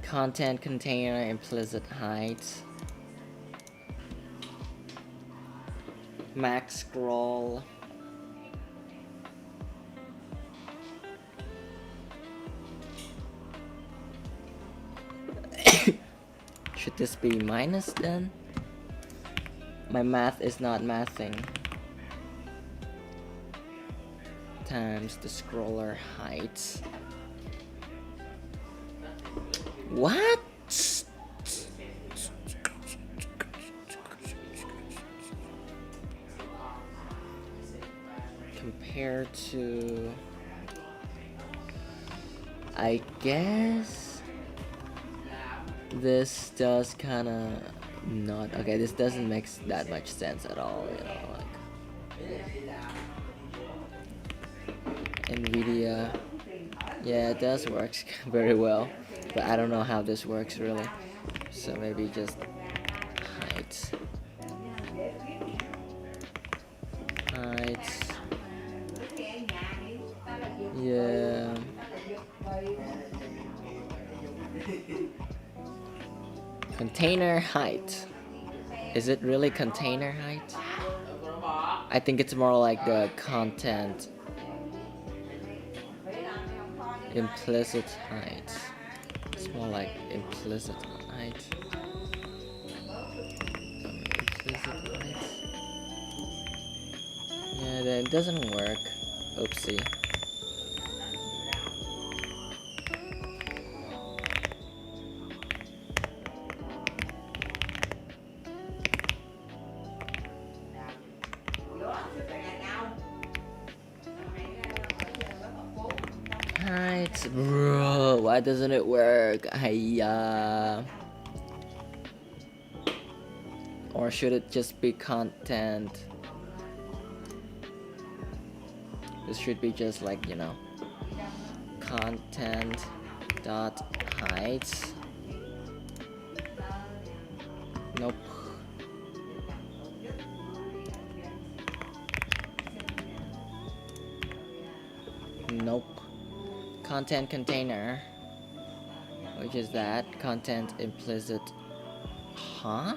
Content container implicit height. Max scroll. Should this be minus then? My math is not mathing. Times the scroller height. What? Compared to, I guess this does kind of not okay. This doesn't make that much sense at all, you know, like NVIDIA. Yeah, it does work very well, but I don't know how this works really. So maybe just height. Yeah. Container height. Is it really container height? I think it's more like the content implicit height. It's more like implicit height. Implicit height. Yeah, that doesn't work. Oopsie. Height, bro, why doesn't it work? Or should it just be content? This should be just like, you know, content dot height. Nope. Nope. Content container, which is that content implicit. Huh?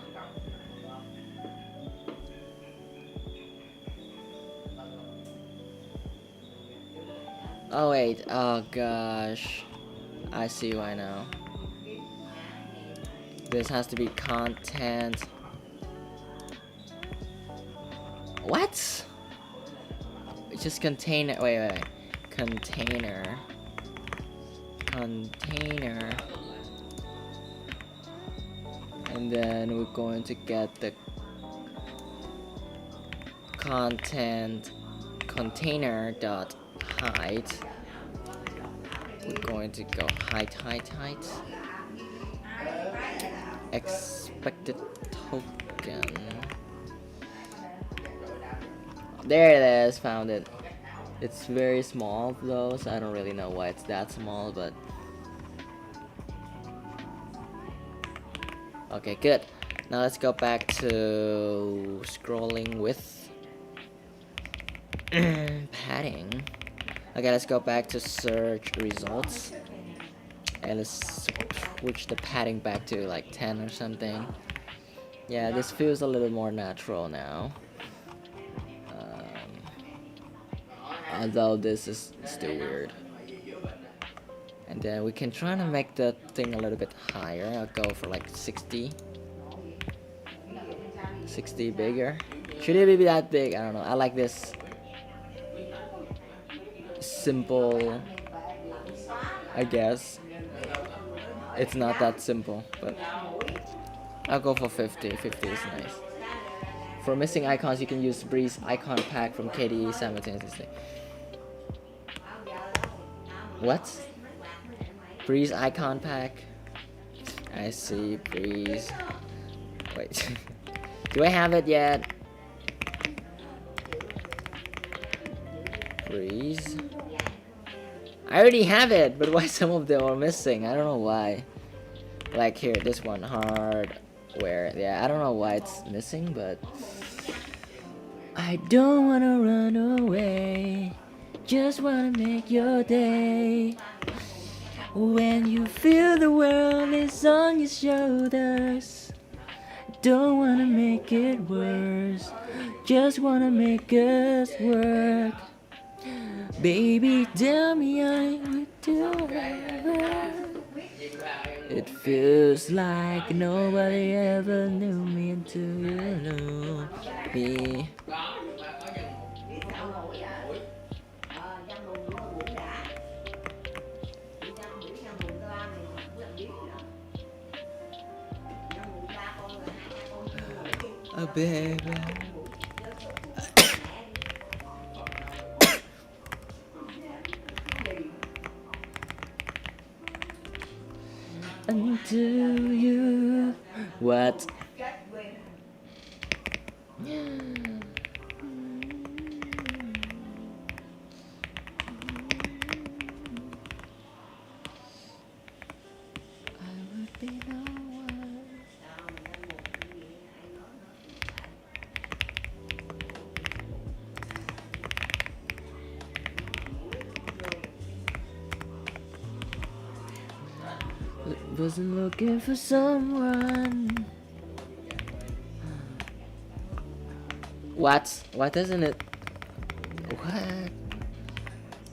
Oh wait, oh gosh, I see why now. This has to be content. What? It's just container. Wait. Container. And then we're going to get the content container dot height. We're going to go height. Expected token. There it is, found it. It's very small though, so I don't really know why it's that small, but okay, good. Now let's go back to scrolling with padding. Okay, let's go back to search results and let's switch the padding back to like 10 or something. Yeah, this feels a little more natural now. Although this is still weird. And then we can try to make the thing a little bit higher. I'll go for like 60 bigger. Should it be that big? I don't know. I like this simple, I guess. It's not that simple, but I'll go for 50. 50 is nice. For missing icons, you can use Breeze icon pack from KDE simultaneously. What? Breeze icon pack? I see, Breeze. Wait. Do I have it yet? Breeze? I already have it, but why some of them are missing? I don't know why. Like here, this one, hardware. Yeah, I don't know why it's missing, but I don't wanna run away. Just wanna make your day. When you feel the world is on your shoulders, don't wanna make it worse. Just wanna make us work. Baby, tell me I would do whatever. It feels like nobody ever knew me until you knew me. Oh, baby. Until you what? I would be no one. Wasn't looking for someone. What? Why doesn't it? What?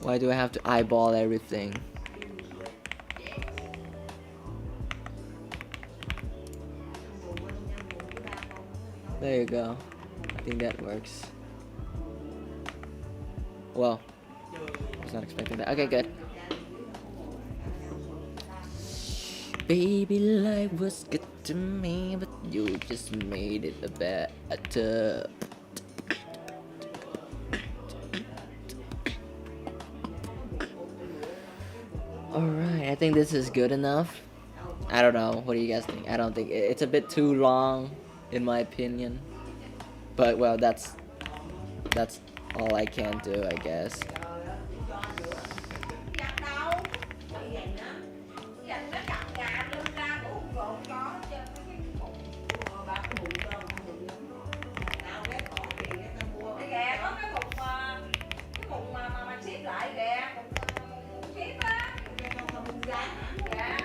Why do I have to eyeball everything? There you go. I think that works. Well, I was not expecting that. Okay, good. Baby, life was good to me, but you just made it a better. Alright, I think this is good enough. I don't know. What do you guys think? I don't think it's a bit too long. in my opinion. But well, that's all I can do, I guess. Giặt đâu bị vậy nữa, giặt nó chặt gà lưng ra cũng không gọn có hết trơn cái bụng ba cái bụng cơm không bụng nào ghé bỏ tiền để tao mua cái gà có cái bụng mà ship lại gà bụng ship á cái con bụng gà dạ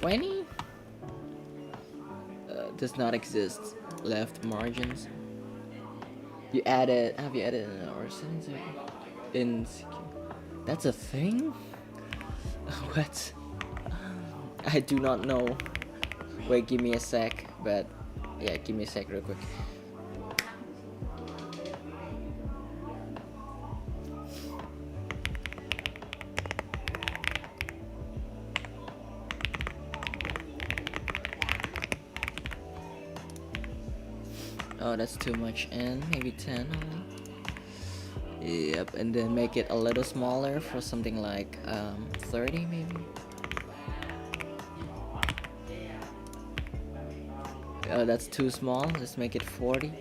$20 does not exist. Left margins. You added. Have you added an arson? That's a thing. What? I do not know. Wait, give me a sec. But yeah, give me a sec real quick. Oh, that's too much in. Maybe 10 only. Yep, and then make it a little smaller for something like 30 maybe. Oh, that's too small. Let's make it 40.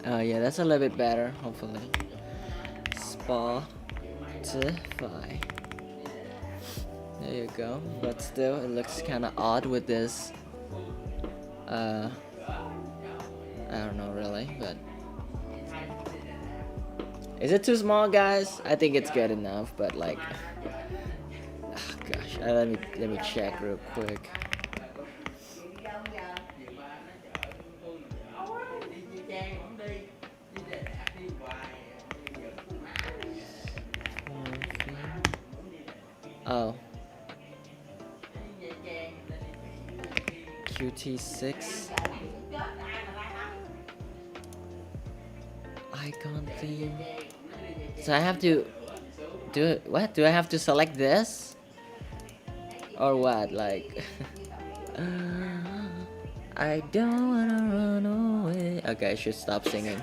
Yeah, that's a little bit better, hopefully. Spotify. There you go. But still, it looks kind of odd with this. I don't know really, but is it too small, guys? I think it's good enough, but like, oh, gosh, let me check real quick. Oh. QT6 icon theme. So I have to do it. What do I have to select this or what? Like I don't wanna run away. Okay, I should stop singing.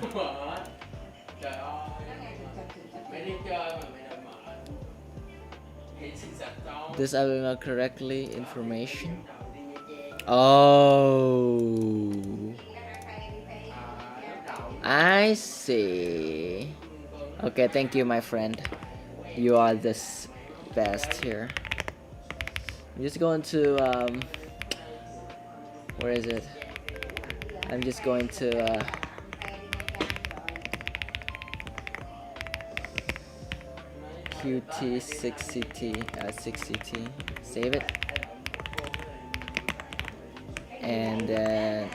This I will not correctly information. Oh, I see. Okay, thank you, my friend. You are the best here. I'm just going to where is it? I'm just going to QT6CT 6CT. Save it. And then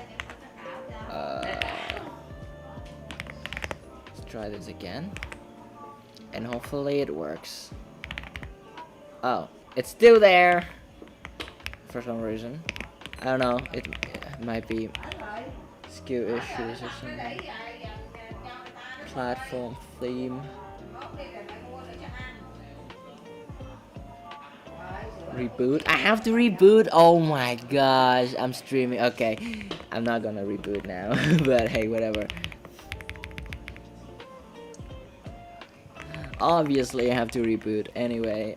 let's try this again, and hopefully it works. Oh, it's still there for some reason. I don't know. It might be skill issues or something. Platform theme. Reboot. I have to reboot. Oh my gosh, I'm streaming. Okay, I'm not gonna reboot now. But hey, whatever. Obviously I have to reboot anyway.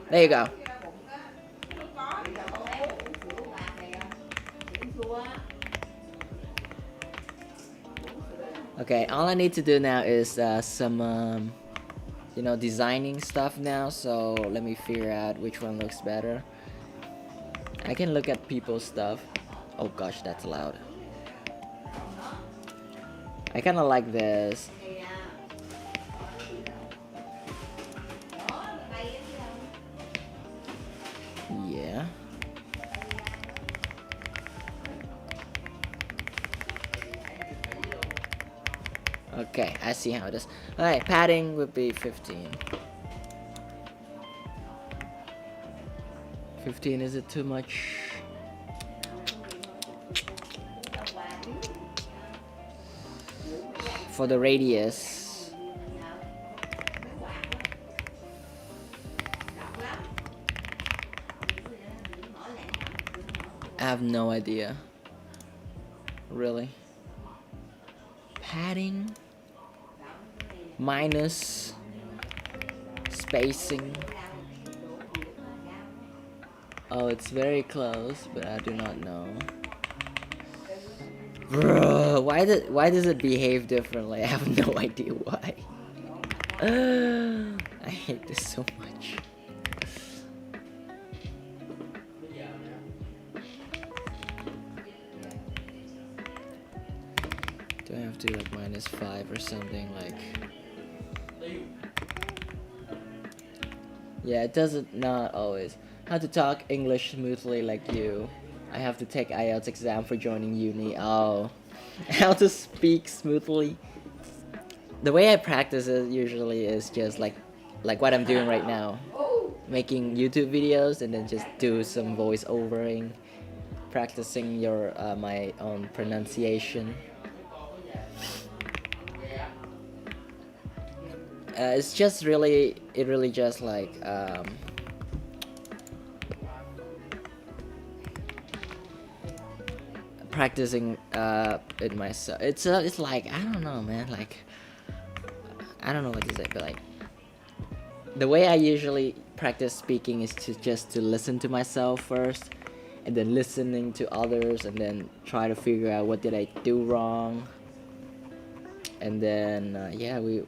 There you go. Okay, all I need to do now is some designing stuff now. So let me figure out which one looks better. I can look at people's stuff. Oh gosh, that's loud. I kind of like this. Yeah. Okay, I see how it is. Alright, padding would be 15. 15, is it too much? for the radius. I have no idea. Really. Padding. Minus. Spacing. Oh, it's very close, but I do not know. Bro, why does it behave differently? I have no idea why. I hate this so much. Do I have to do like -5 or something like? Yeah, it doesn't not always. How to talk English smoothly like you. I have to take IELTS exam for joining uni. Oh. How to speak smoothly. The way I practice it usually is just like what I'm doing right now. Making YouTube videos and then just do some voice overing, practicing your my own pronunciation. It's just really just like practicing it myself. It's like I don't know, man. Like I don't know what to say, but like the way I usually practice speaking is to listen to myself first, and then listening to others, and then try to figure out what did I do wrong, and then yeah, we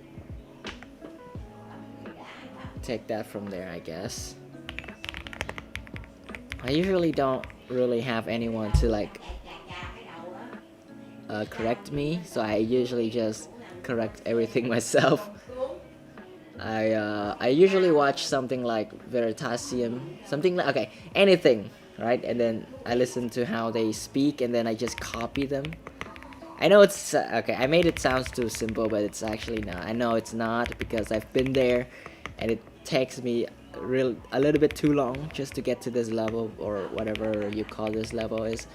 take that from there, I guess. I usually don't really have anyone to like correct me, so I usually just correct everything myself. I usually watch something like Veritasium, something like anything, right? And then I listen to how they speak, and then I just copy them. I know it's okay. I made it sound too simple, but it's actually not. I know it's not because I've been there, and it takes me a little bit too long just to get to this level or whatever you call this level is.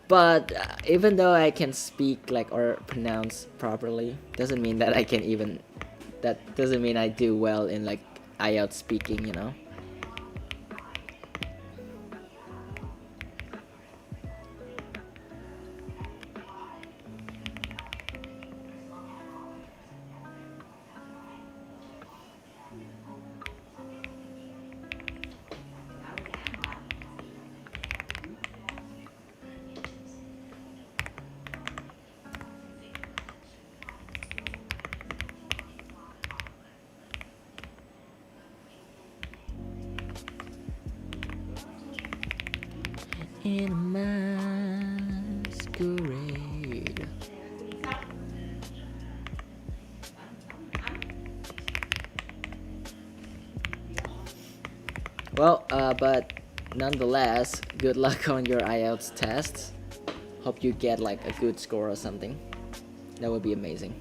But even though I can speak like or pronounce properly, doesn't mean that I can even. That doesn't mean I do well in like IELTS speaking, you know. In a masquerade. Well, but nonetheless, good luck on your IELTS tests. Hope you get like a good score or something. That would be amazing.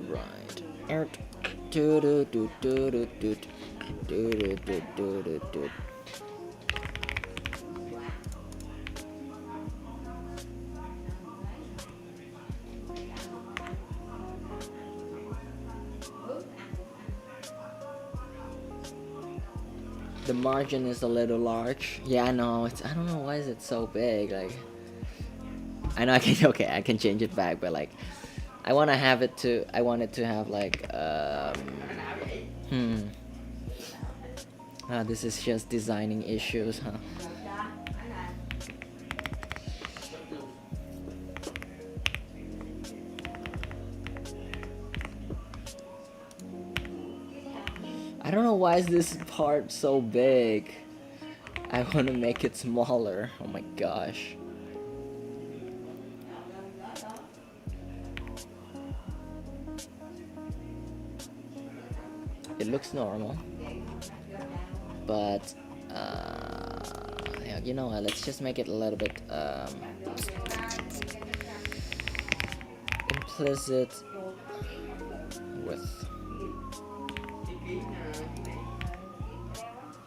Right. The margin is a little large. Yeah, I know. I don't know why is it so big. Like, I know I can. Okay, I can change it back, but like, I want to have it to. I want it to have like. This is just designing issues, huh? I don't know why is this part so big. I want to make it smaller. Oh my gosh. It looks normal, but yeah, Yeah, you know what? Let's just make it a little bit implicit width,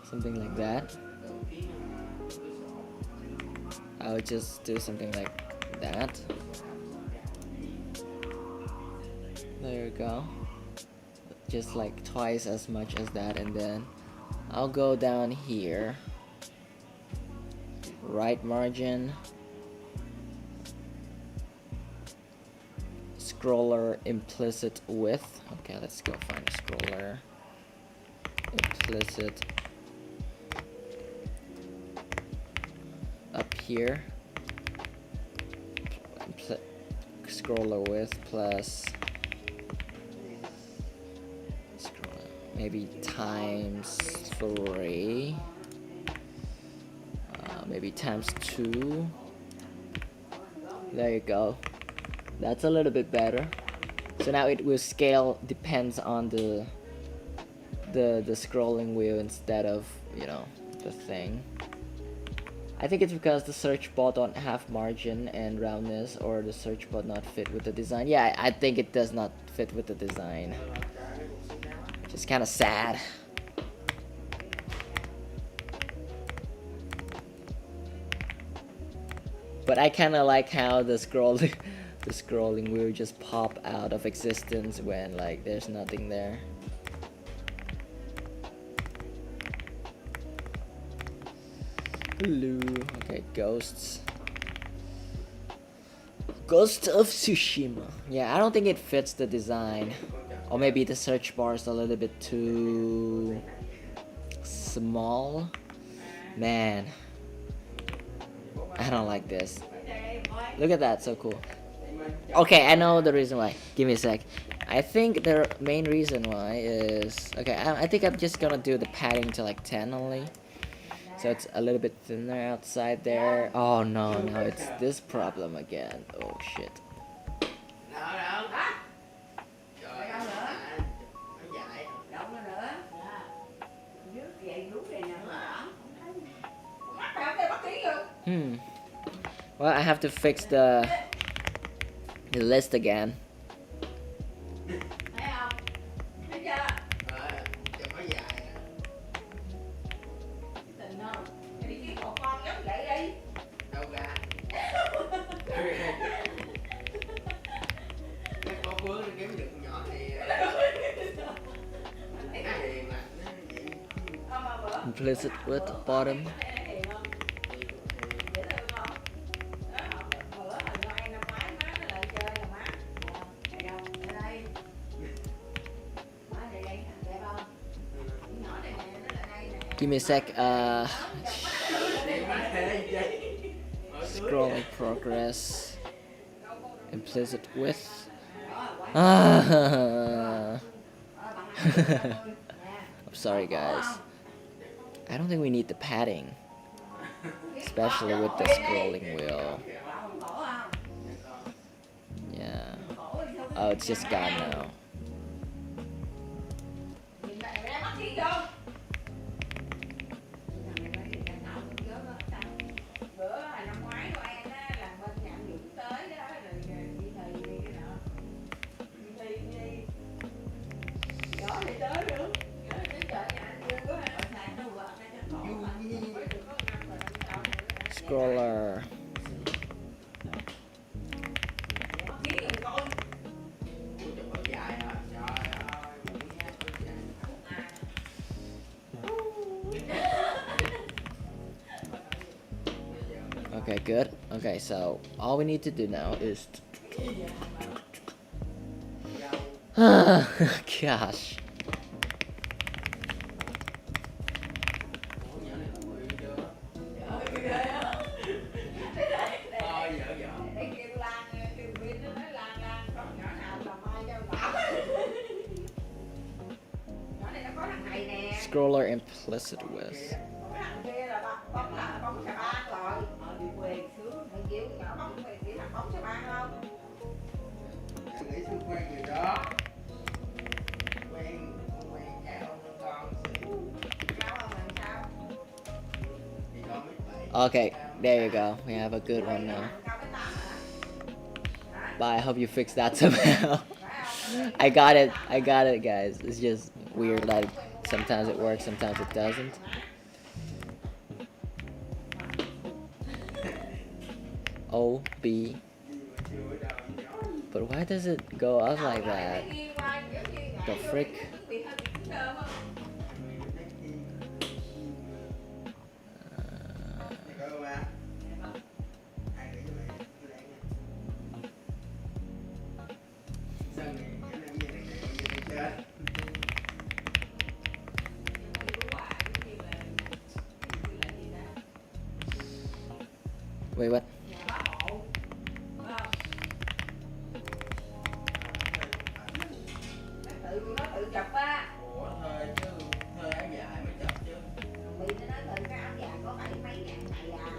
something like that. I would just do something like that. There you go. Just like twice as much as that, and then I'll go down here. Right margin. Scroller implicit width. Okay, let's go find a scroller. Implicit up here. Scroller width plus scroller, maybe times 3, maybe times 2. There you go. That's a little bit better. So now it will scale depends on the scrolling wheel instead of, you know, the thing. I think it's because the search bar don't have margin and roundness, or the search bar not fit with the design. Yeah, I think it does not fit with the design. Which is kind of sad. But I kind of like how the scrolling wheel just pop out of existence when like there's nothing there. Hello. Okay, ghosts. Ghost of Tsushima. Yeah, I don't think it fits the design. Or maybe the search bar is a little bit too small. Man, I don't like this. Look at that, so cool. Okay, I know the reason why. Give me a sec. I think the main reason why is... Okay, I think I'm just gonna do the padding to like 10 only. So it's a little bit thinner outside there. Oh no, now it's this problem again. Oh shit. Well, I have to fix the list again. Implicit width bottom. Give me a sec. Scrolling progress. Implicit width. I'm sorry, guys. I don't think we need the padding, especially with the scrolling wheel. Yeah. Oh, it's just gone now. Scroller. Okay, good. Okay, so all we need to do now is gosh. Scroller implicit width. Okay, there you go. We have a good one now. Câu cái 8 hả? Hả? But I hope you fix that somehow. Phải không? I got it. I got it, guys. It's just weird that sometimes it works, sometimes it doesn't. O B. But why does it go up like that? The frick? Wait, what? Nó tự chụp á. Ủa thuê chứ, thuê áo dài mới chụp chứ. Bị nó nói tự cái áo dài có 7 mấy ngàn này à.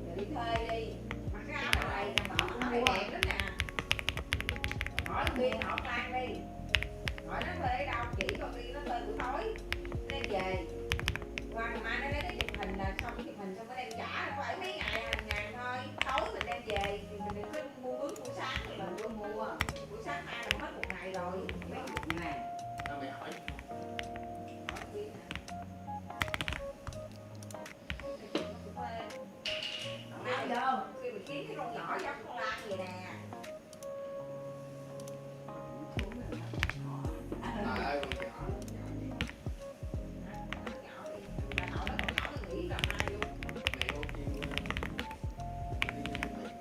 Rồi đi thuê đi. Mặc cái áo này nè, bỏ nó đẹp đẹp lắm nè. Hỏi Nguyên hỏi Lan đi. Hỏi nó thuê ở đâu, chỉ con đi nó thuê buổi tối. Đem về. Qua ngày mai nó lấy cái chụp hình là xong chụp hình xong nó đem trả, nó phải mấy ngàn thôi. Tối mình đem về thì mình đừng có mua bướm buổi sáng thì mình vô mua. Buổi sáng mai là hết một ngày rồi. Mấy chục ngàn. Tao mày hỏi. Hỏi Nguyên hả? Nào vô, khi mình kiếm cái con nhỏ giống con Lan vậy nè. Trời ơi, con nhỏ gì? Nhỏ đi, bà nội nó còn nhỏ nó nghĩ làm ai luôn. Mày có kêu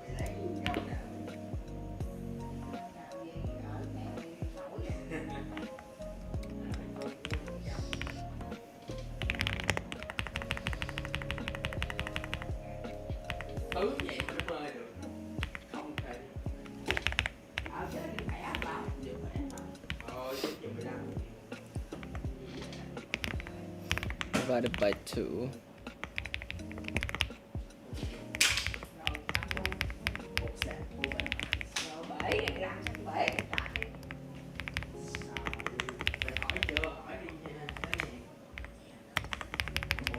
mày lấy gấu nào? Làm gì ở mẹ nổi vậy. Thứ vậy mà nó bơi được. Không thể. Chứ đi khỏe vào. Vừa khỏe mà. Chứ chừng 15. Divided by 2. Một sạc của mình. Rồi bể này làm xong bể cái tạt đi. Mày hỏi chưa? Hỏi đi nha. Cái gì?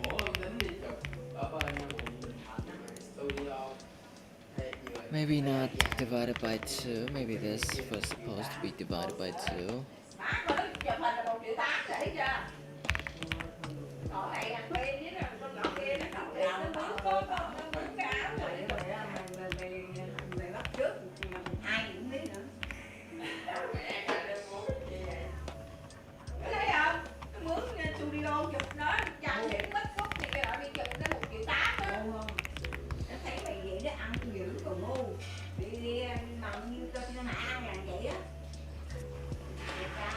Ủa, tính đi chụp ở bên quận Bình Thạnh á mày, studio. Hay vừa. Maybe not divided by 2. Maybe this was supposed to be divided by 2. Má mà nó chụp hình là 1,8 triệu rồi thấy chưa? Còn này ăn phim với là con nhỏ kia nó cầm lên nó mướn nó mướn cái áo rồi mày bắt trước mà ai cũng biết nữa. Mẹ cả đêm muốn gì vậy? Có thấy không? Nó mướn studio chụp nó chặt điểm mất phút thì cái đó đi chụp nó 1,8 triệu đó. Nó thấy mày vậy đó ăn dữ còn ngu. Đi mầm như cho nó ăn là vậy á. Thiệt ra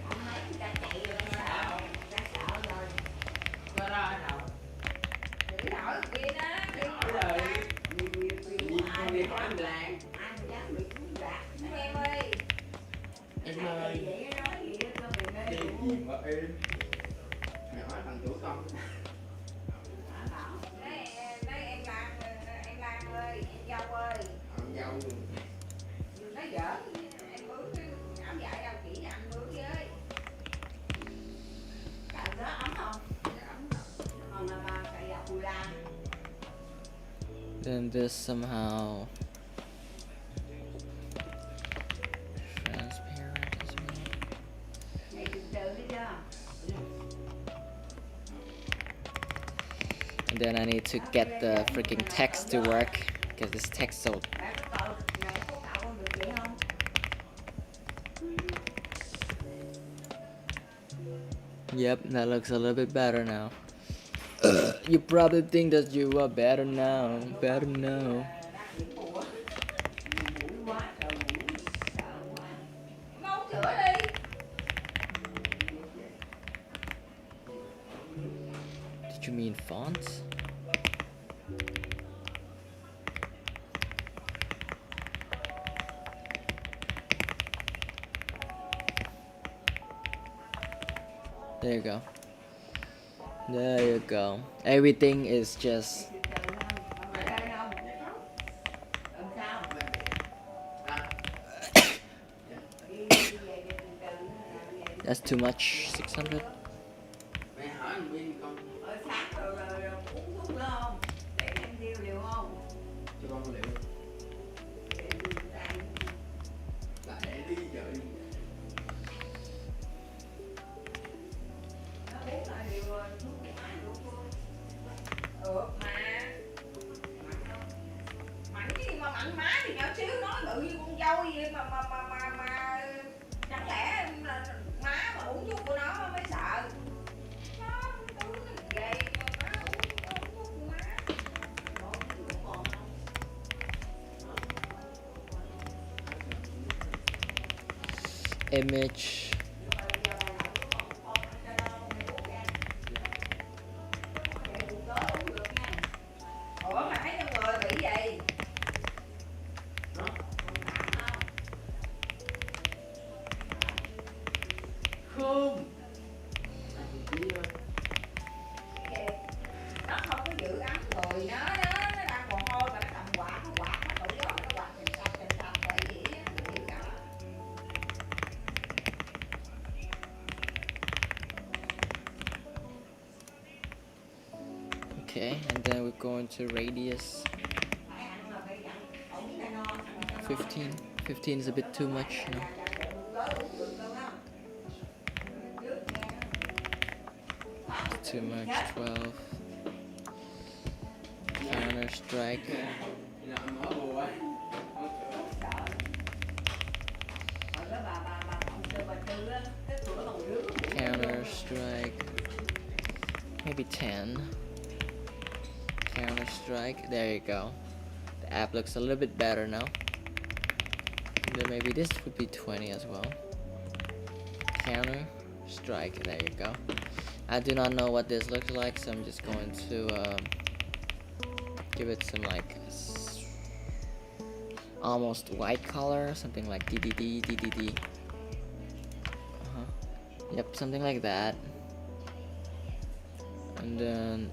không mấy người ta chạy rồi mà ta sợ rồi. Có đó ở đâu? Chữ hỏi kia đó, đi Hỏi rồi. ai Đi hỏi anh Lan. ai mà dám bị cuốn rạc. Em ơi. Em ơi. Vậy nó nói gì đó cho mình mê Đi luôn. gì mà im. Mày hỏi thằng chủ công. Bảo, nói em Lan ơi, em dâu ơi. Thằng dâu luôn. Nó giỡn, em mướn cái áo dài đâu chỉ cho anh mướn với. Cạnh đó ấm không? Dạ ấm rồi. Còn là bà cày dạo Cù Lan. Then this somehow transparent as well. Này từ từ đi chưa? And then I need to get the freaking text to work because this text so. Bạn có cậu, này có cậu con được vậy không? Yep, that looks a little bit better now. You probably think that you are better now, better now. Đang điểm mùa. Mũi quá trời mũi, sợ quá. Mau sửa đi. Did you mean fonts? There you go. There you go. Everything is just Ở đây không? Làm sao? Đi về từ từ. that's too much. 600. Mày hỏi anh Vin con. Sáng rồi uống thuốc nữa không? Để thêm tiêu liệu không? Cho con liệu. Để đây. Lại để đi giờ đi. Nó uống là điều thuốc cái máy luôn luôn. Mà mặn cái gì mà mặn má thì nhỏ xíu nói bự như con dâu vậy mà chẳng lẽ là má mà uống thuốc của nó mới sợ. Nó uống cái gì vậy mà má uống thuốc của má. Còn không? Image. Ủa mà thấy trong người bị gì? Nó không. Anh chỉ Nó không có giữ ấm người nó đang mồ hôi mà nó cầm quạt nó nổi gió nó quạt trình sạch bởi vậy á, nó giữ ấm. Okay, and then we're going to radius 15. 15 is a bit too much, you know. Too much. 12. Counter strike. là mở bùa ấy. Counter strike. Maybe 10. Counter strike. There you go. The app looks a little bit better now. And then maybe this would be 20 as well. Counter strike. There you go. I do not know what this looks like, so I'm just going to give it some like almost white color, something like DDD. Yep, something like that. And then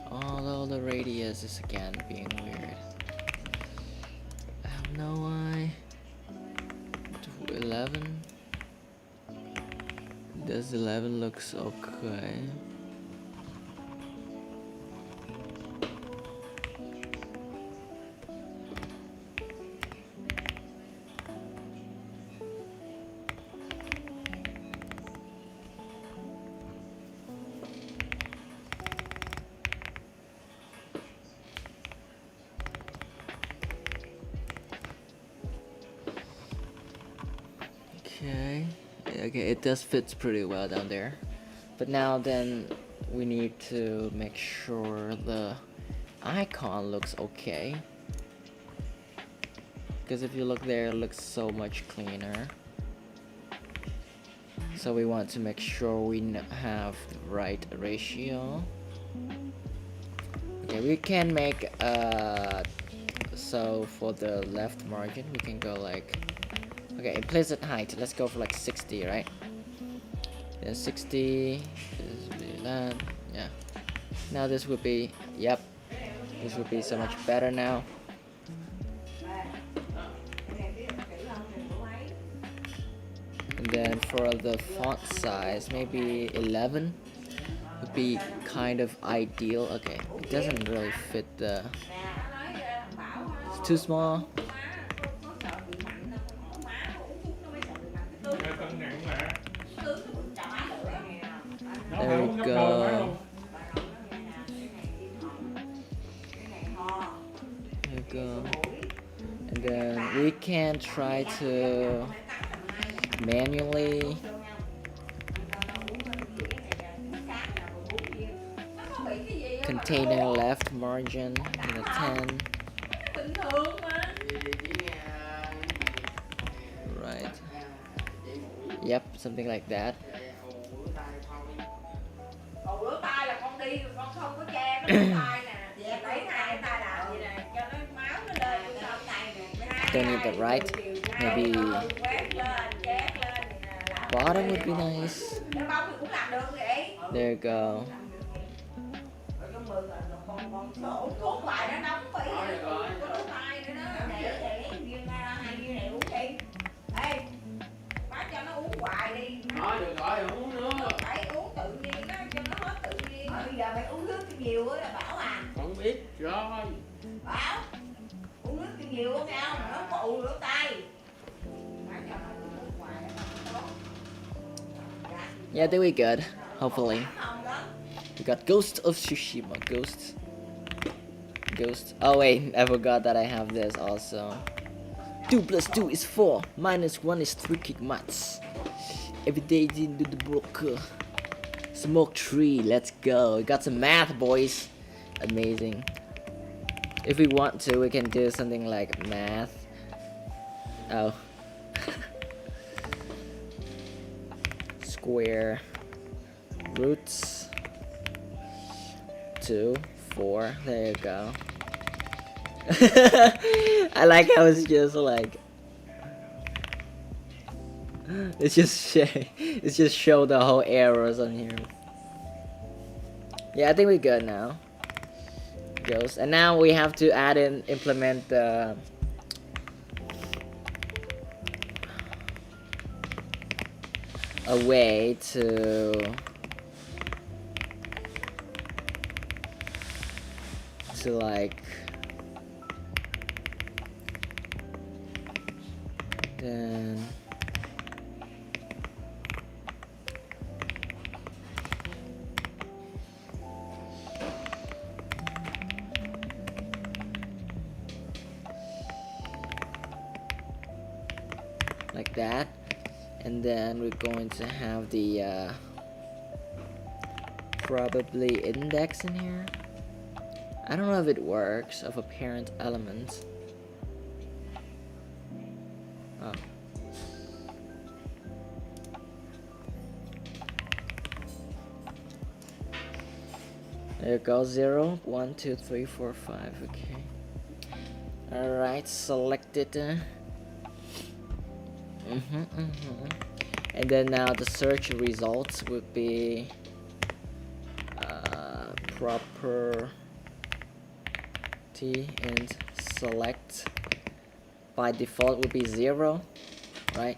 although the radius is again being weird, I don't know why. 11. Does 11 looks okay? Okay, it does fit pretty well down there. But now then we need to make sure the icon looks okay. Because if you look there, it looks so much cleaner. So we want to make sure we have the right ratio. Okay, we can make so for the left margin we can go like, okay, implicit height, let's go for like 60, right? Yeah, 60 is that, yeah. Now this would be, yep, this would be so much better now. And then for the font size, maybe 11 would be kind of ideal. Okay, it doesn't really fit the, it's too small. There we go. There we go. And then we can try to manually container left margin in a 10. Right. Yep, something like that. Còn rửa tay là con đi con không có che cái rửa tay nè, lấy hai cái tay nào vậy nè cho nó máu nó lên trong tay nè. Don't need the right. Maybe bottom would be nice. There you go. Được rồi, uống nước. Phải uống tự nhiên đó, cho nó hết tự nhiên. nhiều á Bảo à. Không biết rồi. Bảo uống nước cho nhiều không sao mà nó phụ lỗ tay. Yeah, I think we good. Hopefully. We got Ghost of Tsushima. Ghost. Oh wait, I forgot that I have this also. 2 plus 2 is 4. Minus 1 is 3 kick mats. Every day into the broker. Smoke tree. Let's go. We got some math, boys. Amazing. If we want to, we can do something like math. Oh. Square roots 2, 4. There you go. I like how it's just like it's just show the whole arrows on here. Yeah, I think we're good now. Goes, and now we have to implement the a way to like then like that, and then we're going to have the probably index in here. I don't know if it works of a parent element. Oh. There you go, 0, 1, 2, 3, 4, 5, okay. Alright, selected. And then now the search results would be property and select. By default would be 0, right?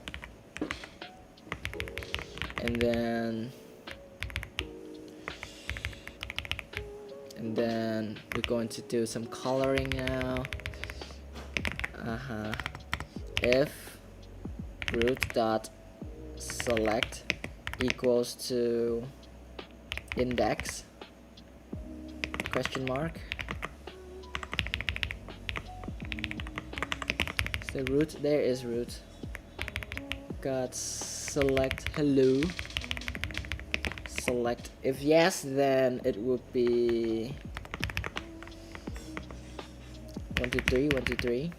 And then we're going to do some coloring now. If root dot select equals to index question mark. So root, there is root. Got select hello. Select, if yes, then it would be 1, 2, 3, 1, 2, 3.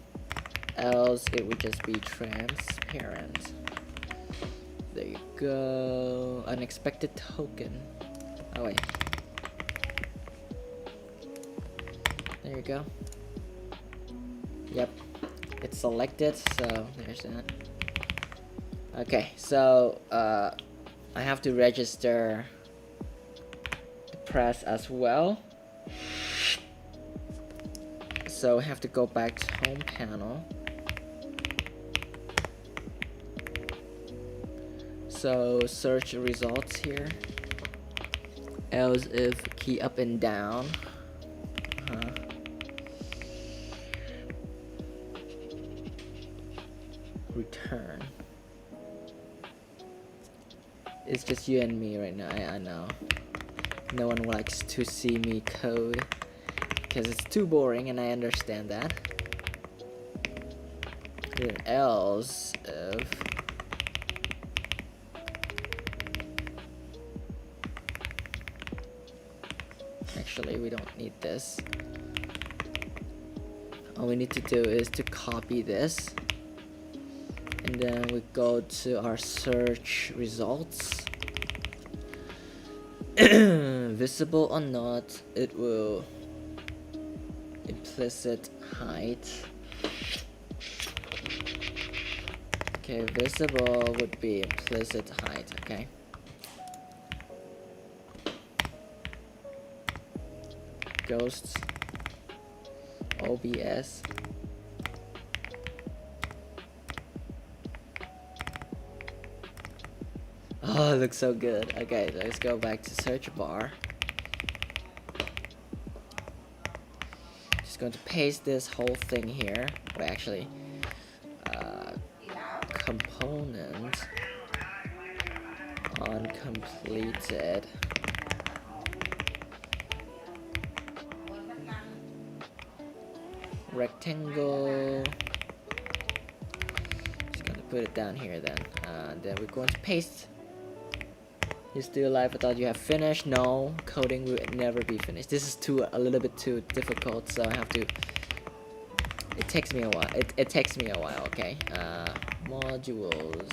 Else it would just be transparent. There you go. Unexpected token. Oh wait. There you go. Yep. It's selected, so there's that. Okay, so I have to register the press as well. So I have to go back to home panel. So search results here. Else if key up and down. Return. It's just you and me right now. I know. No one likes to see me code because it's too boring, and I understand that. And else if actually we don't need this. All we need to do is to copy this, and then we go to our search results. Visible or not, it will implicit height. Okay, visible would be implicit height, okay. Ghosts, OBS. Oh, it looks so good. Okay, let's go back to search bar. going to paste this whole thing here. Wait, actually, component uncompleted. Rectangle. Just gonna put it down here then. Then we're going to paste. You're still alive. I thought you have finished. No, coding will never be finished. This is a little bit too difficult, so I have to. It takes me a while. It takes me a while. Okay. Modules,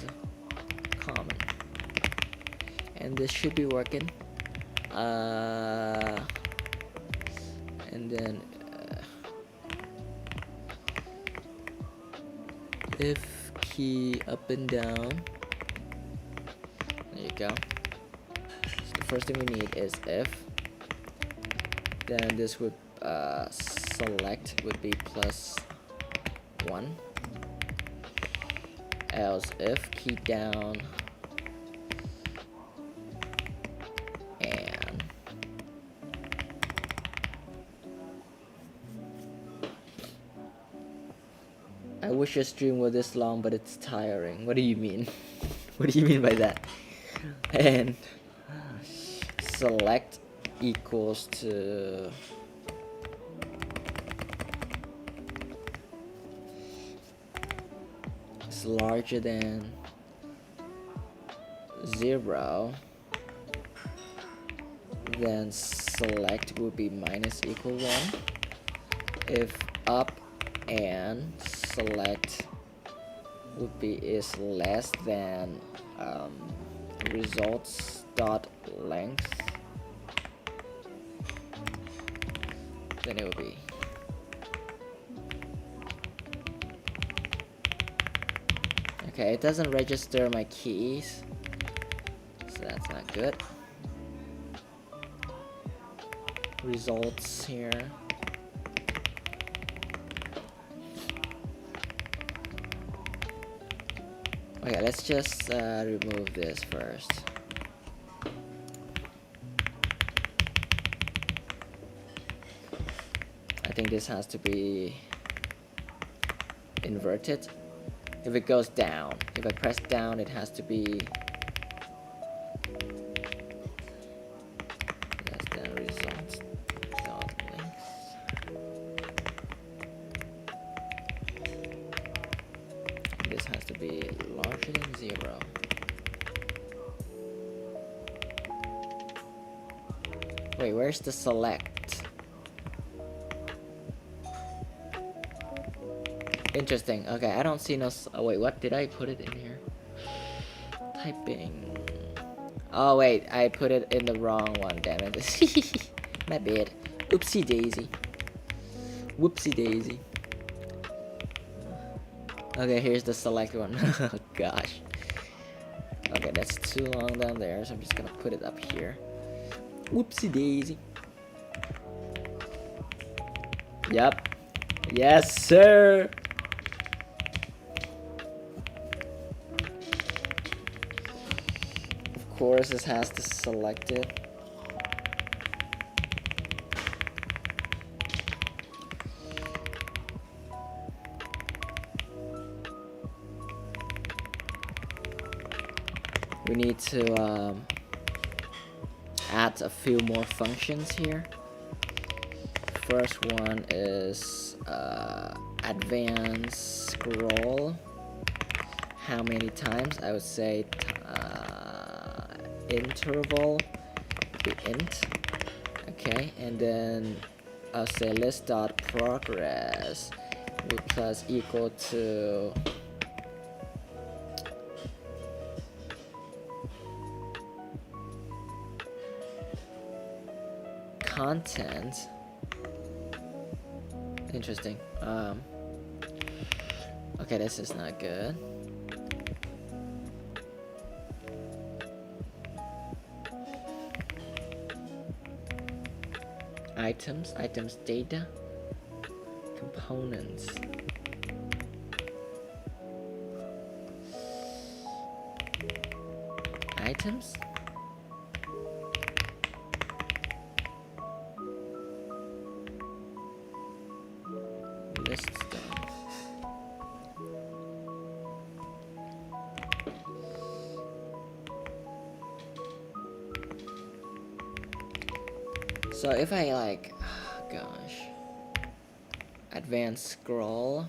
common, and this should be working. And then if key up and down. There you go. So the first thing we need is if. Then this would select would be +1. Else if key down and I wish your stream were this long, but it's tiring. What do you mean? What do you mean by that? And select equals to is larger than 0, then select would be -1. If up and select would be is less than results dot length, then it will be okay. It doesn't register my keys, so that's not good. Results here. Okay, let's just remove this first. I think this has to be inverted. If it goes down, if I press down, it has to be less than results dot links. This has to be larger than 0. Wait, where's the select? Interesting. Okay, I don't see no. Oh wait, what did I put it in here? Typing. Oh wait, I put it in the wrong one. Damn it! My bad. Oopsie daisy. Whoopsie daisy. Okay, here's the select one. Oh gosh. Okay, that's too long down there, so I'm just gonna put it up here. Whoopsie daisy. Yep. Yes, sir. Of course, this has to select it. We need to add a few more functions here. First one is advance scroll. How many times? I would say interval be int. Okay, and then I'll say list dot progress will plus equal to content. Interesting. Okay, this is not good. Items data, components. Items. So if I like, gosh, advanced scroll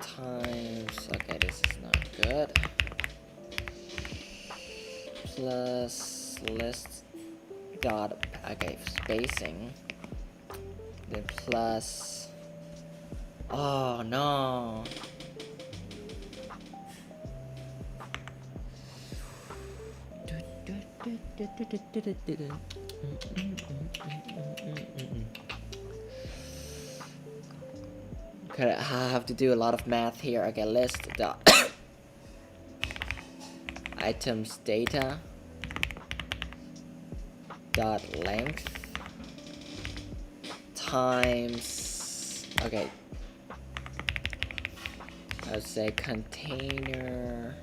times, okay, this is not good, plus list dot, okay, spacing, then plus, oh no, okay, I have to do a lot of math here. Okay, list dot items data dot length times, okay, I would say container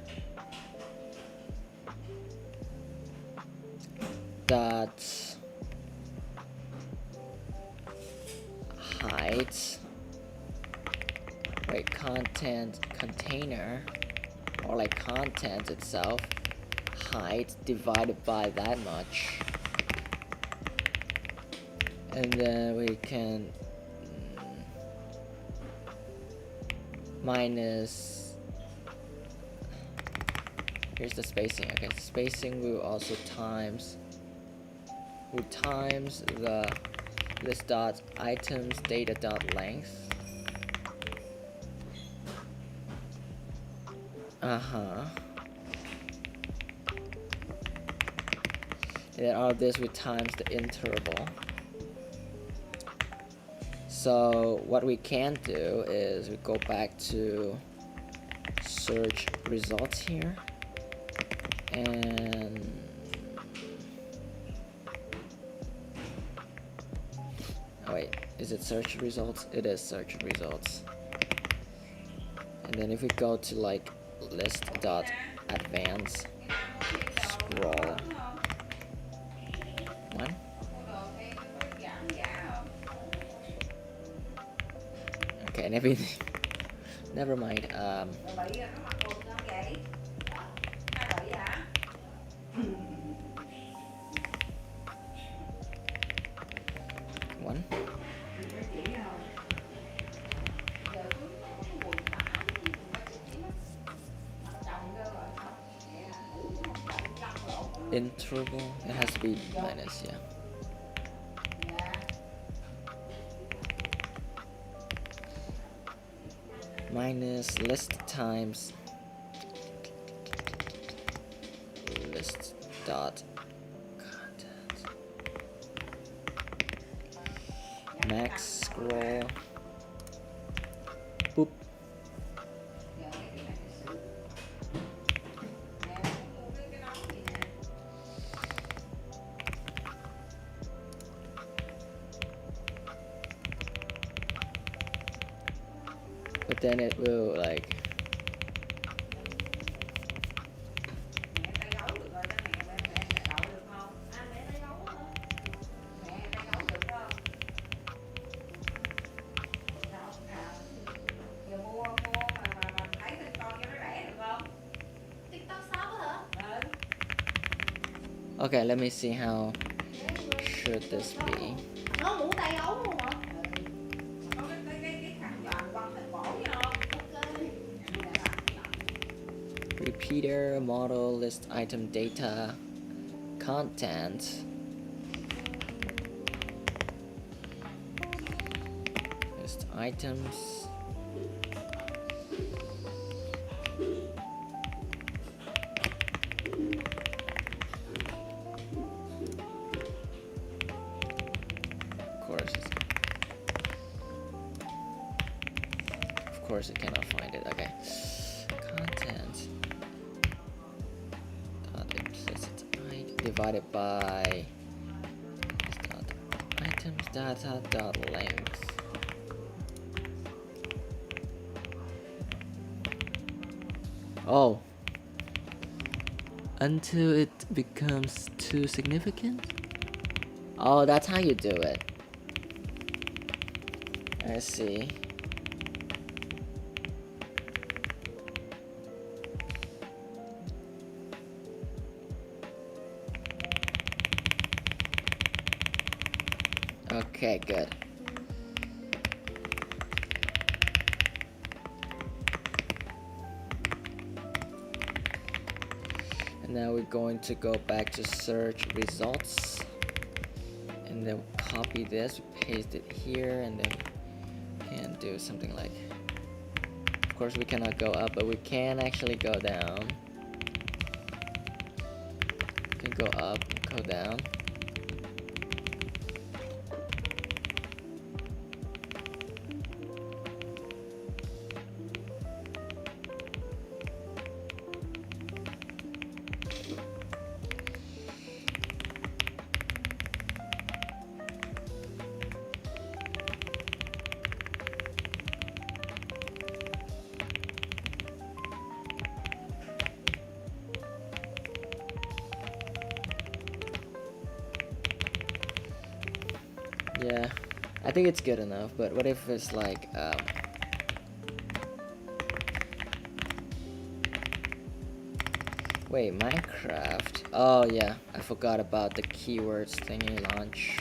dot height, wait, content container, or like content itself, height divided by that much, and then we can minus, here's the spacing, okay, spacing will also times, we times the list dot items data dot length, and then all of this we times the interval. So what we can do is we go back to search results here, and oh wait, is it search results? It is search results. And then if we go to like list dot advanced scroll one, okay, and everything, never mind, one, interval, it has to be minus, yeah, minus list times list dot content max scroll, boop, but then it will like, okay, let me see how should this be. Nó mũ tay ấu luôn hả? Repeater model list item data content list items, of course it cannot find it, okay, content dot implicit divided by dot items data dot length, oh, until it becomes too significant. Oh, that's how you do it. I see. Okay, good. And now we're going to go back to search results, and then copy this, paste it here, and then we can do something like, of course we cannot go up, but we can actually go down. We can go up, go down. Yeah, I think it's good enough, but what if it's like, wait, Minecraft? Oh yeah, I forgot about the keywords thingy launch.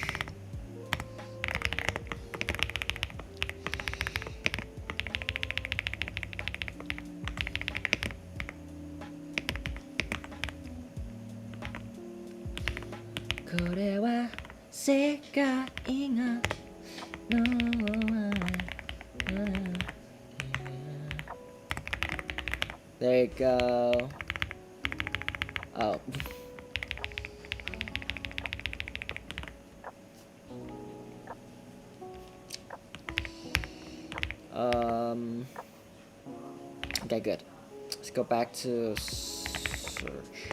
Korewa sekai ga no. There you go. Oh. Okay, good. Let's go back to search.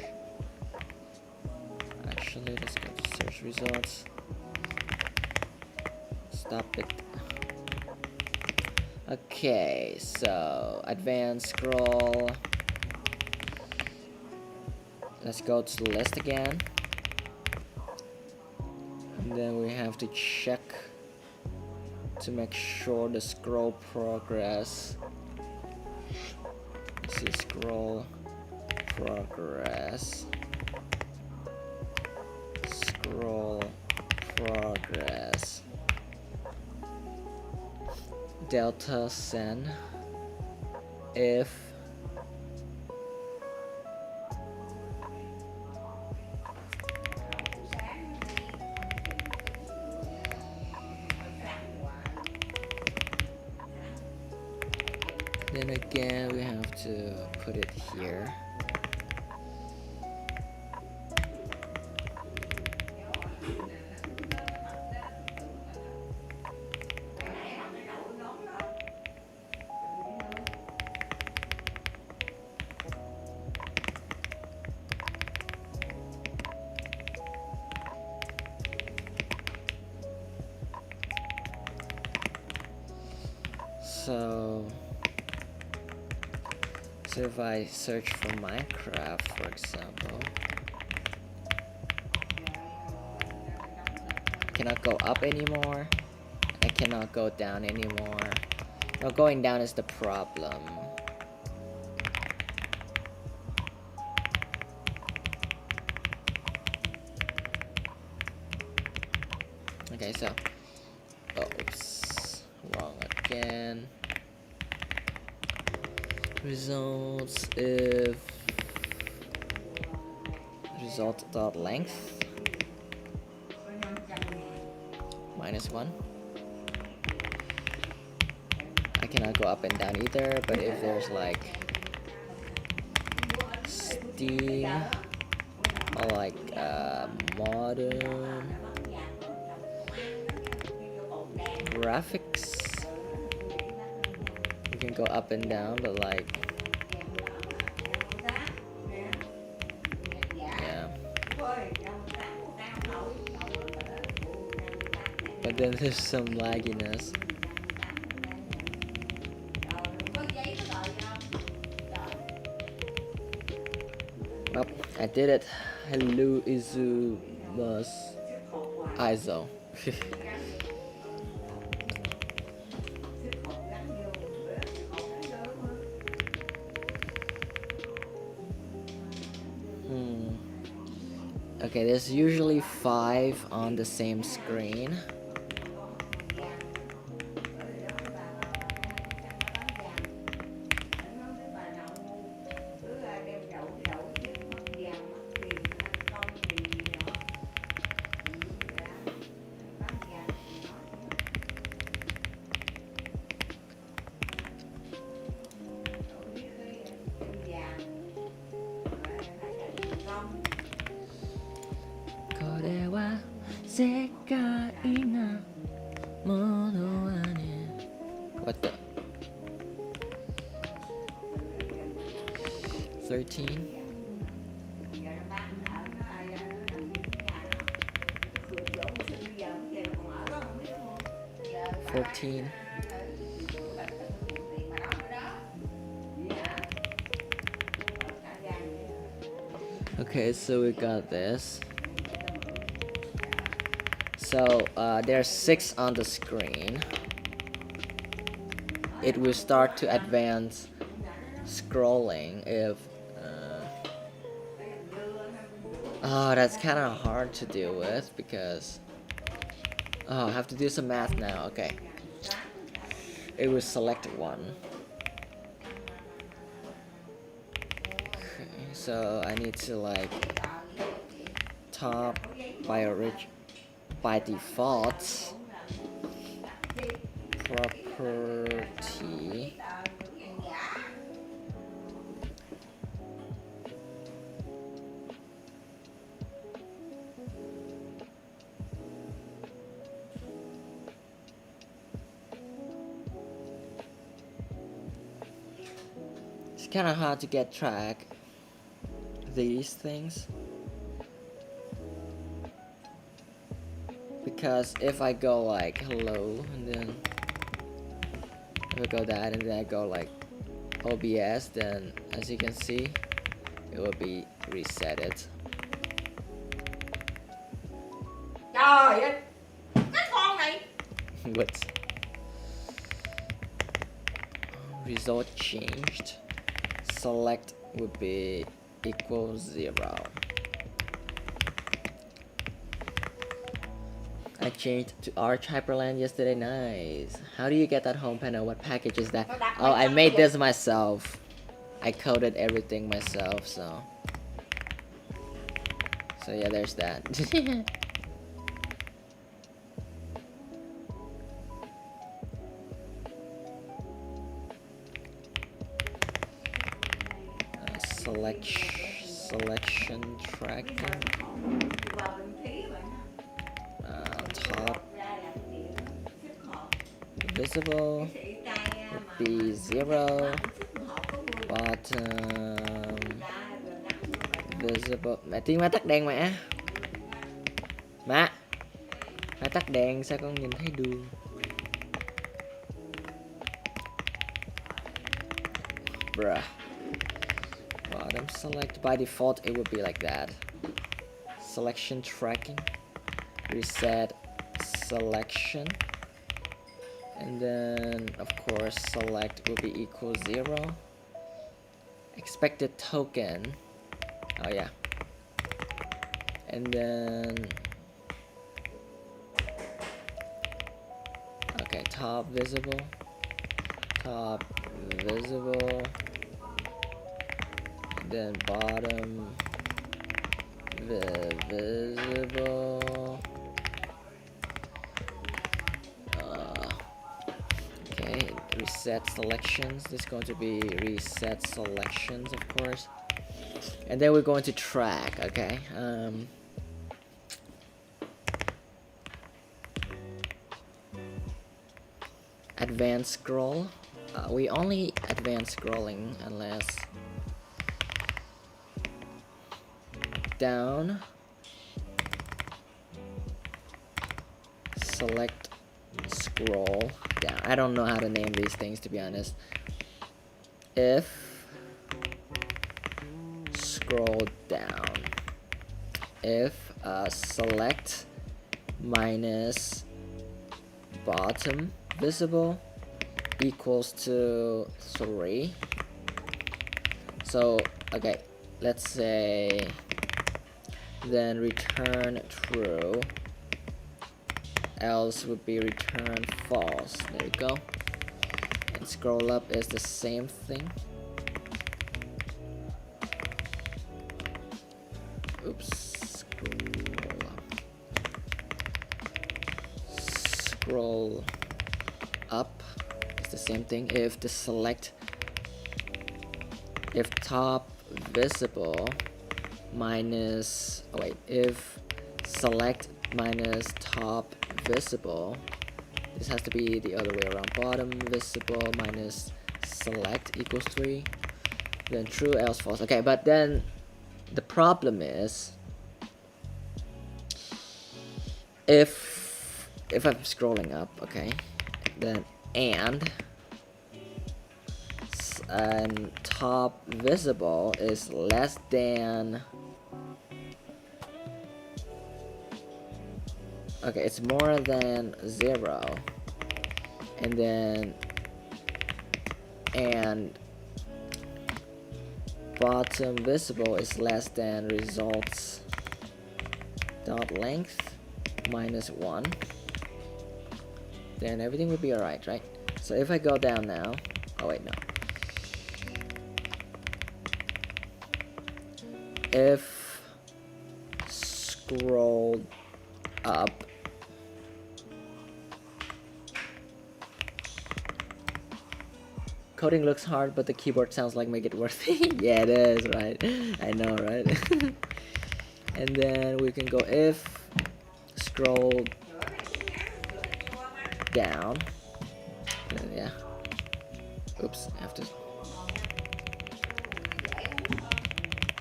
Actually, let's go to search results. Stop it. Okay, so advanced scroll. Let's go to the list again. And then we have to check to make sure the scroll progress. Let's see, scroll progress. Scroll progress. Delta sen if then again we have to put it here. So if I search for Minecraft, for example, I cannot go up anymore. I cannot go down anymore. No, going down is the problem. Okay, so, oops, wrong again. Results if result dot length -1. I cannot go up and down either, but if there's like Steam or like modern graphics, you can go up and down, but like, yeah. But then there's some lagginess. Well, I did it. Hello, Izumas ISO. Okay, there's usually 5 on the same screen. What the? 13. Giờ nó bán ở nó ai ra nó làm cái nhà nó sửa chỗ một sinh bây giờ nó về nó còn ở đó không biết đúng không? Giờ phải 14. tiền mà đó nữa đó. Dạ. Cả gian vậy. Okay, so we got this. So there's 6 on the screen. It will start to advance scrolling if oh, that's kind of hard to deal with because I have to do some math now. Okay, it will select one. Okay, so I need to like top by default property. It's kind of hard to get track these things because if I go like hello and then if I go that and then I go like OBS, then as you can see it will be resetted. Trời ơi, cái con này. What? Result changed. Select would be equals 0. I changed to Arch Hyperland yesterday. Nice. How do you get that home panel? What package is that? Oh, I made this myself. I coded everything myself, so yeah, there's that. Selection tracking. Top visible would be 0. Bottom visible. Mẹ tiếng má tắt đèn mẹ. Má tắt đèn sao con nhìn thấy đường. Bruh. Bottom select. By default it would be like that. Selection tracking. Reset selection. And then of course select will be equal 0. Expected token. Oh yeah. And then okay, top visible. And then bottom visible. Okay, reset selections. This is going to be reset selections, of course. And then we're going to track, okay? Advanced scroll. We only advance scrolling unless down, select scroll down. I don't know how to name these things, to be honest. If scroll down, if select minus bottom visible equals to 3. So okay, let's say then return true, else would be return false. There you go. And scroll up is the same thing. Oops, scroll up is the same thing. If the select, if top visible minus, if select minus top visible. This has to be the other way around. Bottom visible minus select equals 3. Then true, else false. Okay, but then the problem is if I'm scrolling up, okay, then and top visible is less than, okay, it's more than 0, and then and bottom visible is less than results dot length minus 1, then everything would be alright, right? So if I go down now, oh wait, no. If scroll up, coding looks hard, but the keyboard sounds like make it worth it. Yeah, it is, right? I know, right? And then we can go if scroll down. Yeah. Oops, I have to.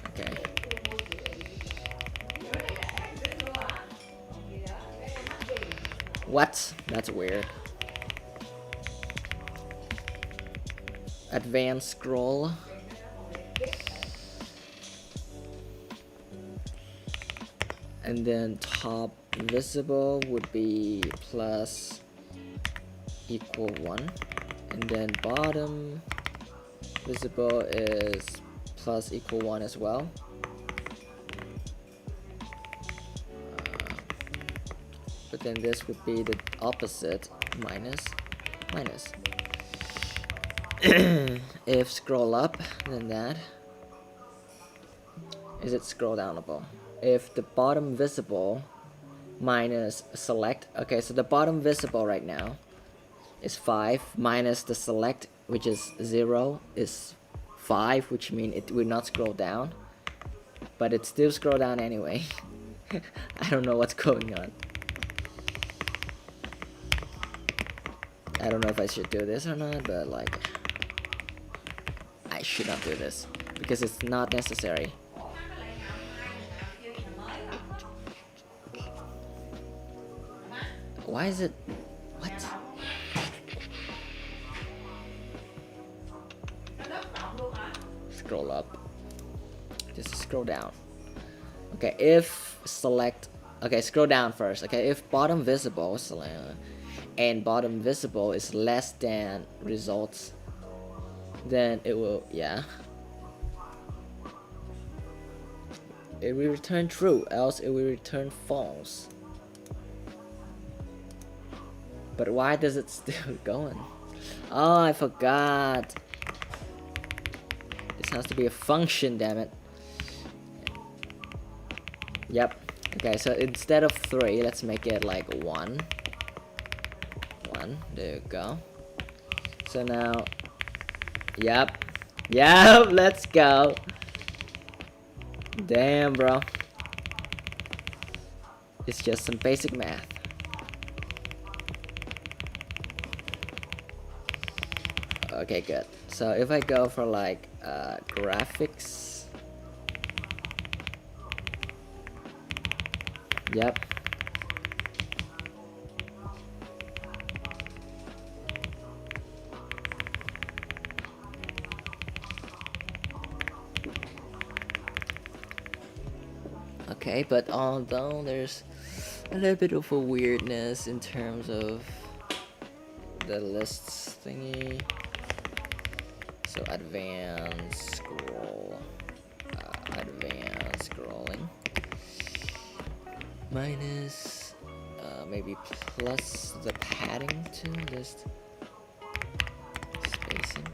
Okay. What? That's weird. Advanced scroll. And then top visible would be plus equal 1. And then bottom visible is plus equal 1 as well. But then this would be the opposite, minus. If scroll up, then that. Is it scroll downable? If the bottom visible minus select, okay, so the bottom visible right now is 5 minus the select, which is 0, is 5, which means it will not scroll down, but it still scroll down anyway. I don't know what's going on. I don't know if I should do this or not, but like, I should not do this because it's not necessary. Why is it? What? Scroll up. Just scroll down. Okay, if select. Okay, scroll down first. Okay, if bottom visible and bottom visible is less than results, then it will, yeah. It will return true, else it will return false. But why does it still going? Oh, I forgot. This has to be a function, damn it. Yep. Okay, so instead of 3, let's make it like 1. 1. There you go. So now, yep. Let's go. Damn, bro. It's just some basic math. Okay, good. So if I go for like graphics, yep. Okay, but although there's a little bit of a weirdness in terms of the lists thingy. So advanced scroll, advanced scrolling, minus maybe plus the padding to list spacing.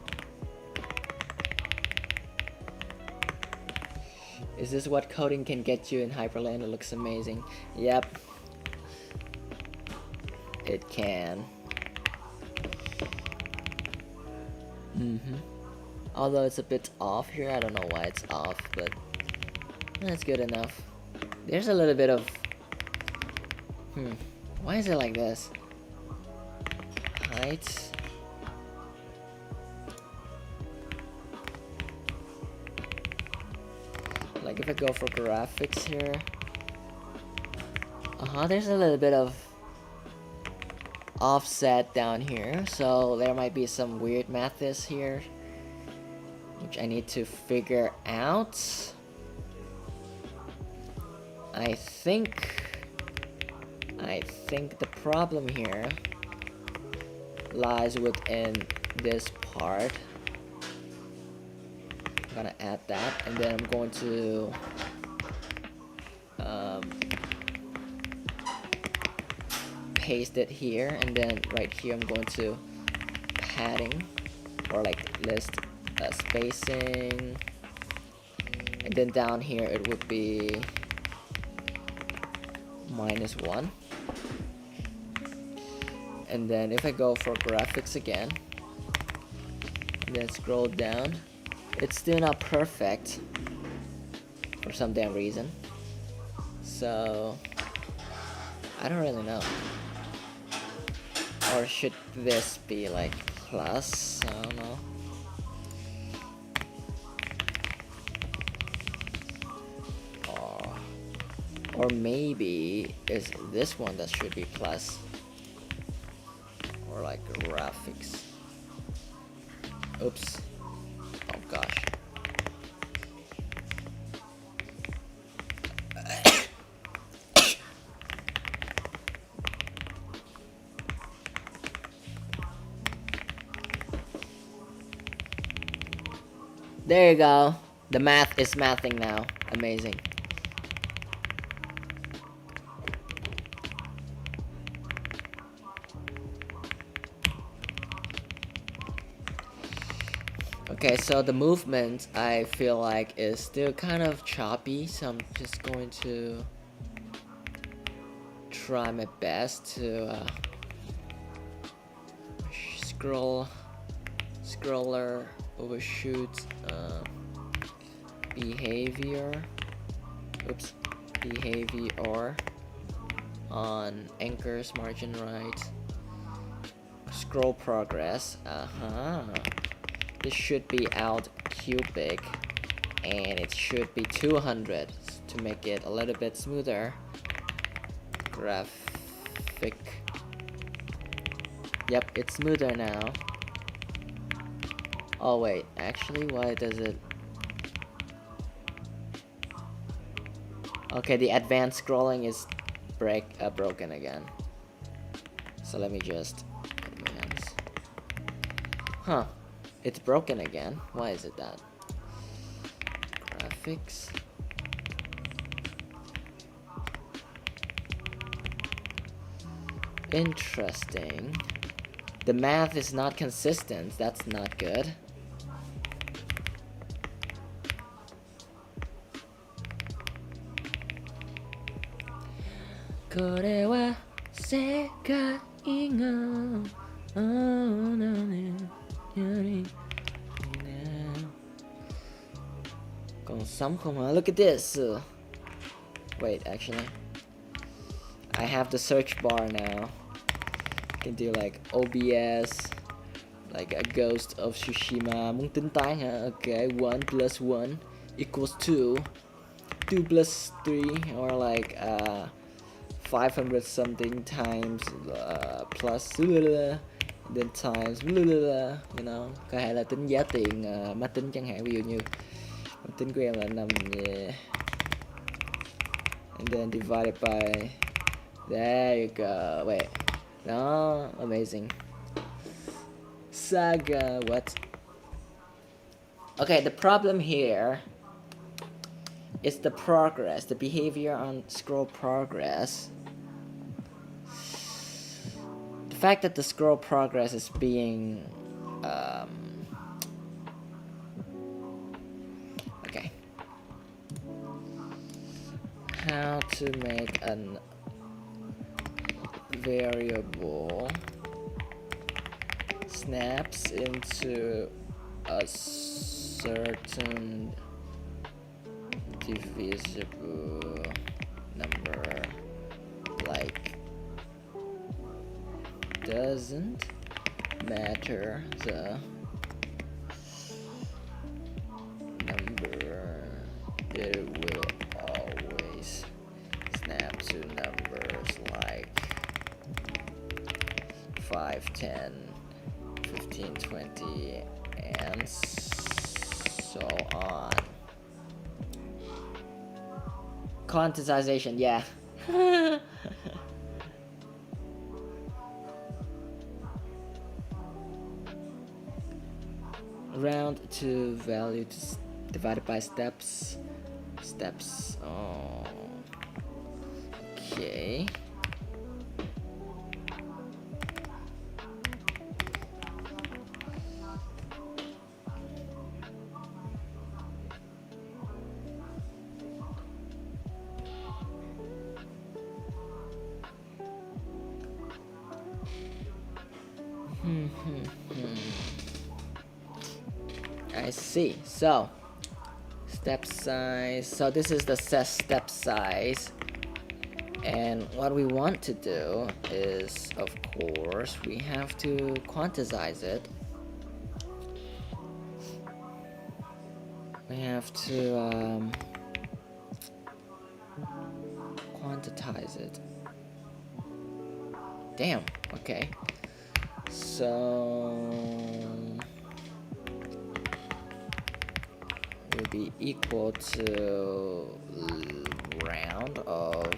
Is this what coding can get you in Hyprland? It looks amazing. Yep, it can. Although it's a bit off here, I don't know why it's off, but that's good enough. There's a little bit of Why is it like this? Height. Like if I go for graphics here. There's a little bit of offset down here, so there might be some weird methods here which I need to figure out. I think the problem here lies within this part. I'm gonna add that, and then I'm going to paste it here, and then right here I'm going to padding, or like list spacing, and then down here it would be -1. And then if I go for graphics again and then scroll down, it's still not perfect for some damn reason, so I don't really know. Or should this be like plus? I don't know. Or maybe is this one that should be plus? Or like graphics. Oops. Oh gosh. There you go. The math is mathing now. Amazing. Okay, so the movement I feel like is still kind of choppy, so I'm just going to try my best to scroller overshoot behavior on anchors margin right, scroll progress. This should be out cubic, and it should be 200 to make it a little bit smoother. Graphic. Yep, it's smoother now. Oh wait, actually, why does it? Okay, the advanced scrolling is broken again. So let me just advance. Huh. It's broken again. Why is it that? Graphics. Interesting. The math is not consistent. That's not good. Korewa sekai ga còn sống không hả? Look at this. Wait, actually, I have the search bar now. I can do like OBS, like a Ghost of Tsushima. Muốn tính toán hả? Okay, 1 plus 1 equals 2. 2 plus 3, or like 500 something times plus then times, you know, có thể là tính giá tiền máy tính chẳng hạn, ví dụ như máy tính của em là 5 and then divided by, there you go. Wait, no, amazing. Saga, what? Okay, the problem here is the progress, the behavior on scroll progress. The fact that the scroll progress is being okay. How to make a variable snaps into a certain divisible number, like doesn't matter the number, it will always snap to numbers like 5, 10, 15, 20, and so on. Quantization, yeah. Round to value divided by steps. Oh, okay. I see. So step size. So this is the step size, and what we want to do is, of course, we have to quantize it. We have to quantize it. Damn. Okay. So will be equal to round of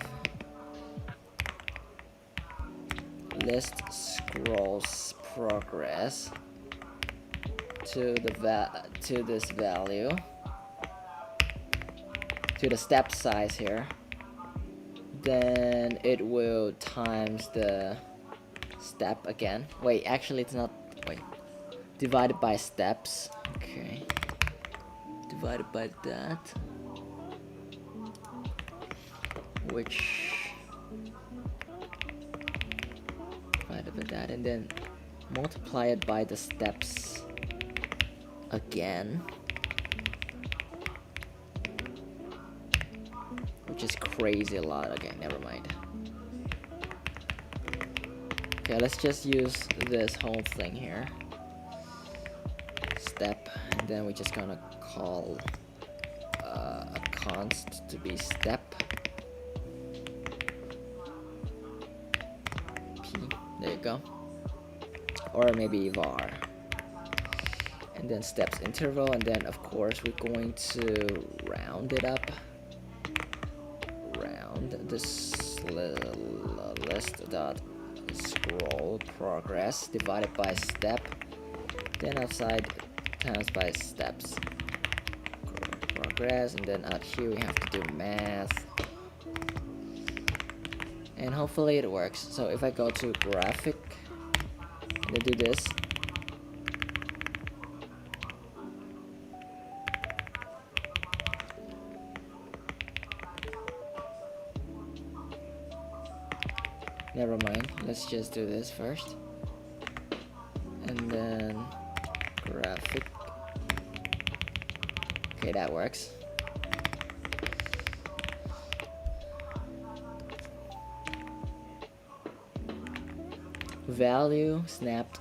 list scrolls progress to this value, to the step size here. Then it will times the step again. Wait, actually it's not. Wait, divided by steps. Okay, divided by that, which divided by that, and then multiply it by the steps again, which is crazy a lot. Okay, never mind. Okay, let's just use this whole thing here. Step, and then we're just gonna call a const to be step. P, there you go. Or maybe var. And then steps interval, and then of course we're going to round it up. Round this list dot scroll progress divided by step, then outside times by steps progress, and then out here we have to do math, and hopefully it works. So if I go to graphic and then do this, never mind, let's just do this first, and then graphic. Okay, that works. Value snapped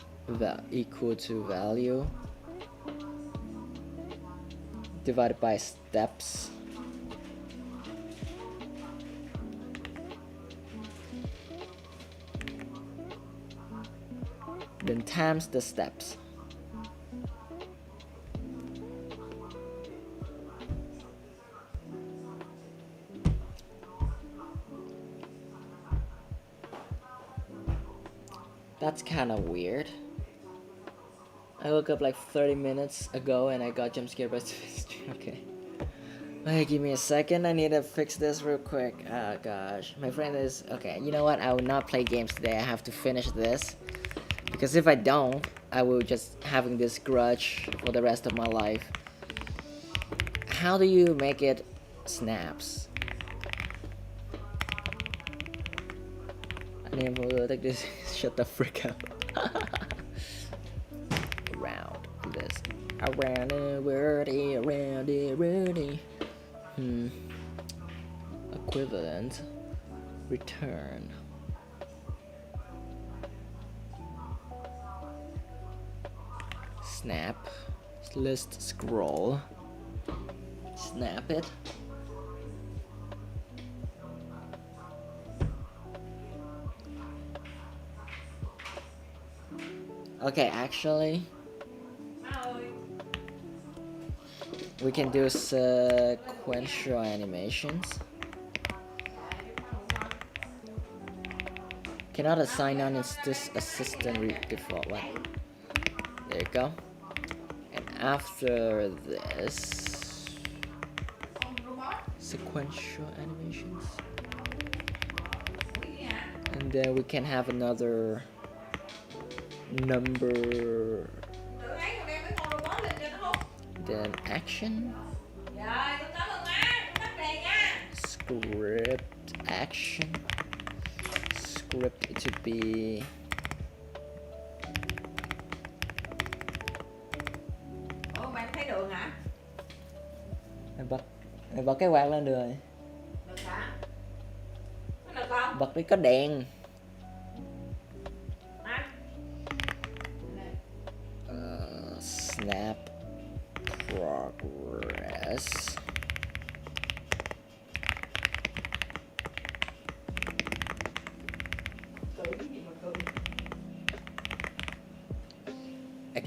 equal to value divided by steps. Then times the steps. That's kind of weird. I woke up like 30 minutes ago and I got jump scared by okay. Wait, give me a second. I need to fix this real quick. Oh gosh. My friend is okay. You know what? I will not play games today. I have to finish this. Because if I don't, I will just having this grudge for the rest of my life. How do you make it snaps? I need to take this. Shut the frick up. Around this. Around it, wordy, around it, wordy. Equivalent. Return. snap, list scroll, snap it. Okay, actually, we can do sequential animations. Cannot assign on is this assistant default one. There you go. And after this, sequential animations. And then we can have another number, then action, script action, script it to be bạn thấy đường hả? Mày bật cái quạt lên được rồi. Được hả? Có được không? Bật đi có đèn. Snap progress.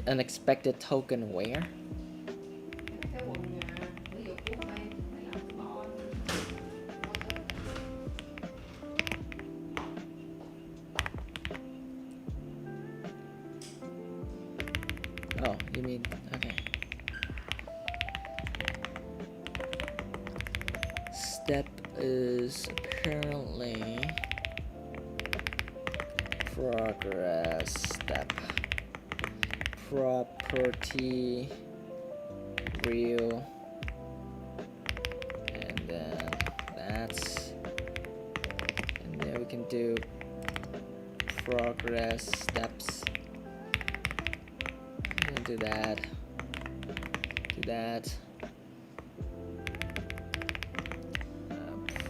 Unexpected token where? Oh, you mean, okay. Step is apparently progress step. Property real, and then that's, and then we can do progress steps, and do that,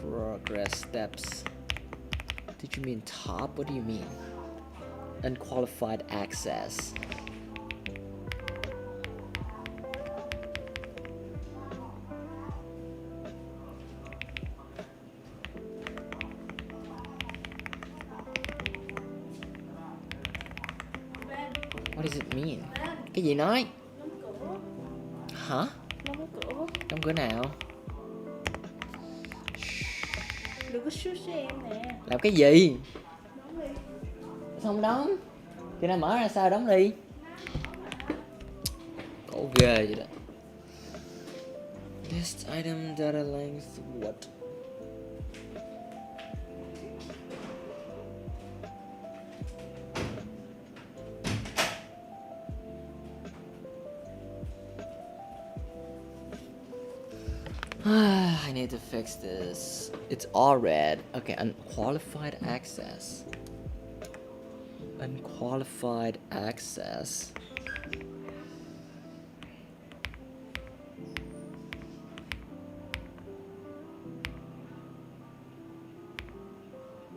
progress steps. Did you mean top? What do you mean? Unqualified access. What does it mean? Cái gì nói? Hả? Đóng cửa nào? Đừng có shoot cho em nè. Làm cái gì? Đóng đi. Không đóng. Khi nào mở ra sao đóng đi? Cổ ghê vậy đó. List item data length what? I need to fix this. It's all red. Okay, unqualified access. Unqualified access.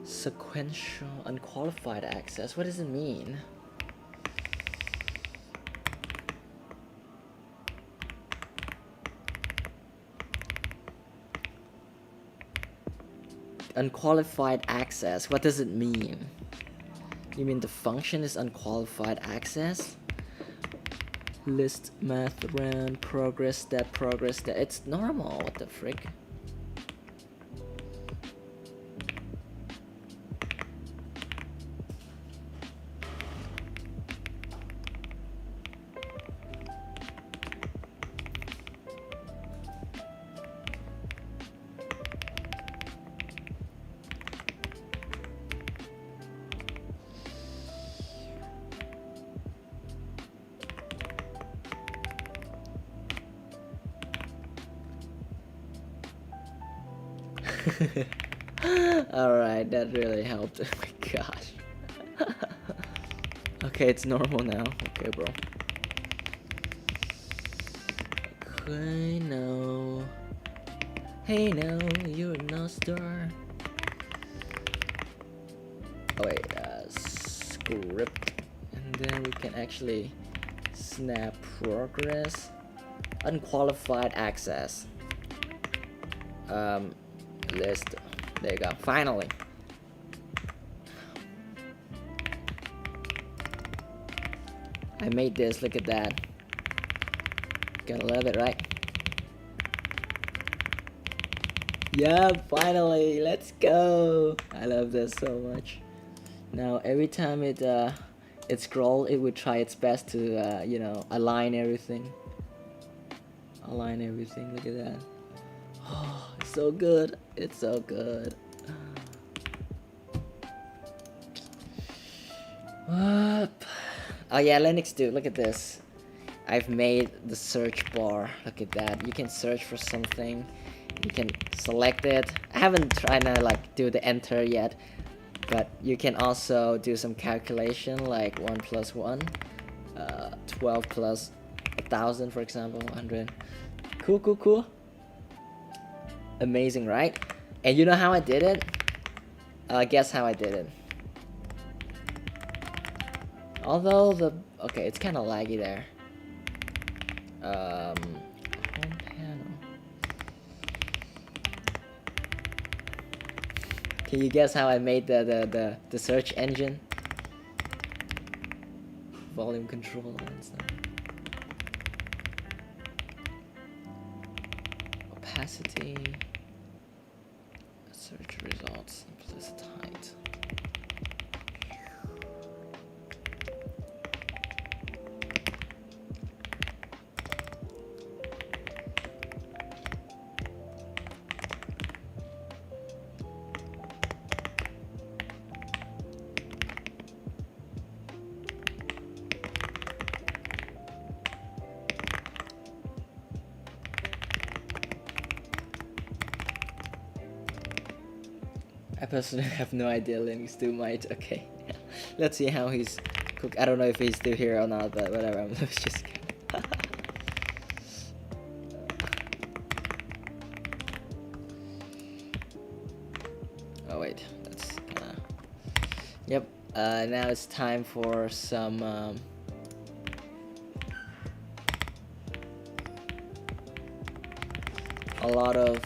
Sequential unqualified access. What does it mean? Unqualified access. What does it mean? You mean the function is unqualified access? List math round progress step. It's normal. What the frick? Alright, that really helped. Oh my gosh. Okay, it's normal now. Okay, bro. Okay, no. Hey, no, you're no star. Oh, wait, script. And then we can actually Snap progress. Unqualified access. List. There you go. Finally. I made this. Look at that. Gonna love it, right? Yeah, finally. Let's go. I love this so much. Now every time it scrolls, it would try its best to you know, align everything. Look at that. Oh, it's so good. It's so good. What? Oh yeah, Linux dude, look at this. I've made the search bar. Look at that. You can search for something. You can select it. I haven't tried to like do the enter yet, but you can also do some calculation like 1 plus 1, 12 plus 1,000, for example, 100. Cool. Amazing, right? And you know how I did it? Guess how I did it. Although okay, it's kind of laggy there. Home panel. Can you guess how I made the search engine? Volume control and stuff. Opacity. Search results. Implicit height. I personally have no idea Linux do might. Okay, let's see how he's cook. I don't know if he's still here or not, but whatever. I'm just kidding. Oh wait, that's kinda. Yep. Now it's time for some. A lot of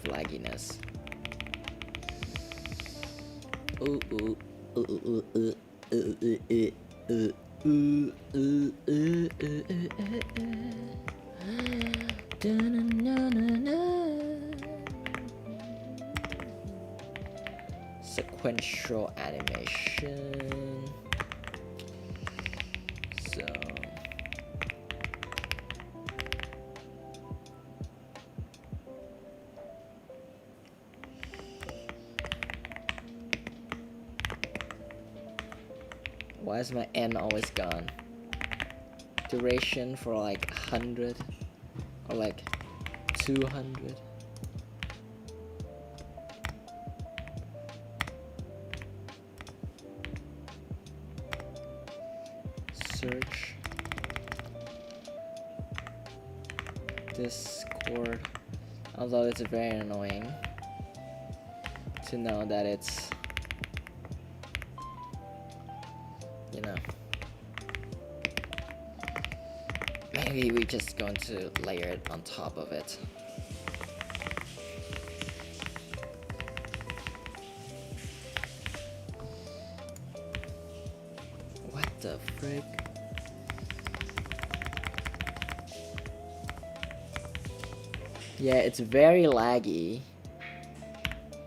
lagginess. Sequential animation. So why is my N always gone? Duration for like 100 or like 200. Search Discord. Although it's very annoying to know that it's, you know, maybe we're just going to layer it on top of it. What the frick? Yeah, it's very laggy.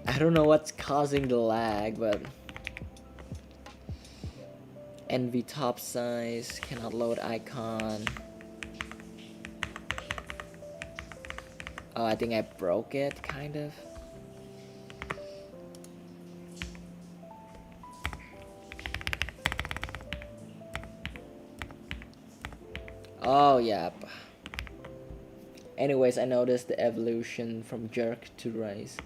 I don't know what's causing the lag, but NV top size, cannot load icon. Oh, I think I broke it, kind of. Oh, yeah. Anyways, I noticed the evolution from jerk to rise.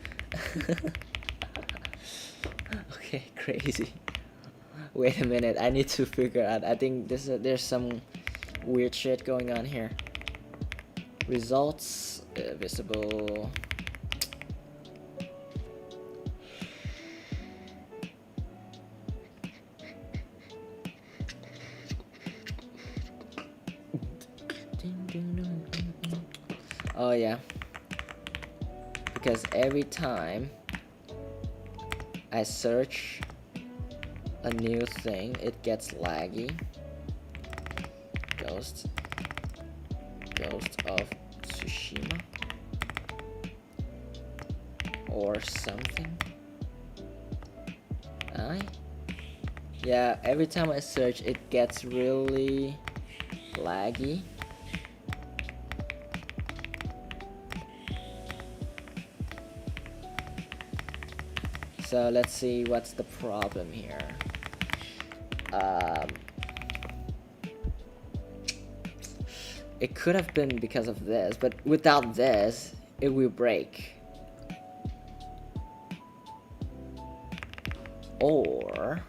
Okay, crazy. Wait a minute, I need to figure out. I think there's some weird shit going on here. Results visible. Oh yeah, because every time I search a new thing, it gets laggy. Ghost of Tsushima or something. Yeah, every time I search it gets really laggy. So let's see what's the problem here. It could have been because of this, but without this, it will break. Or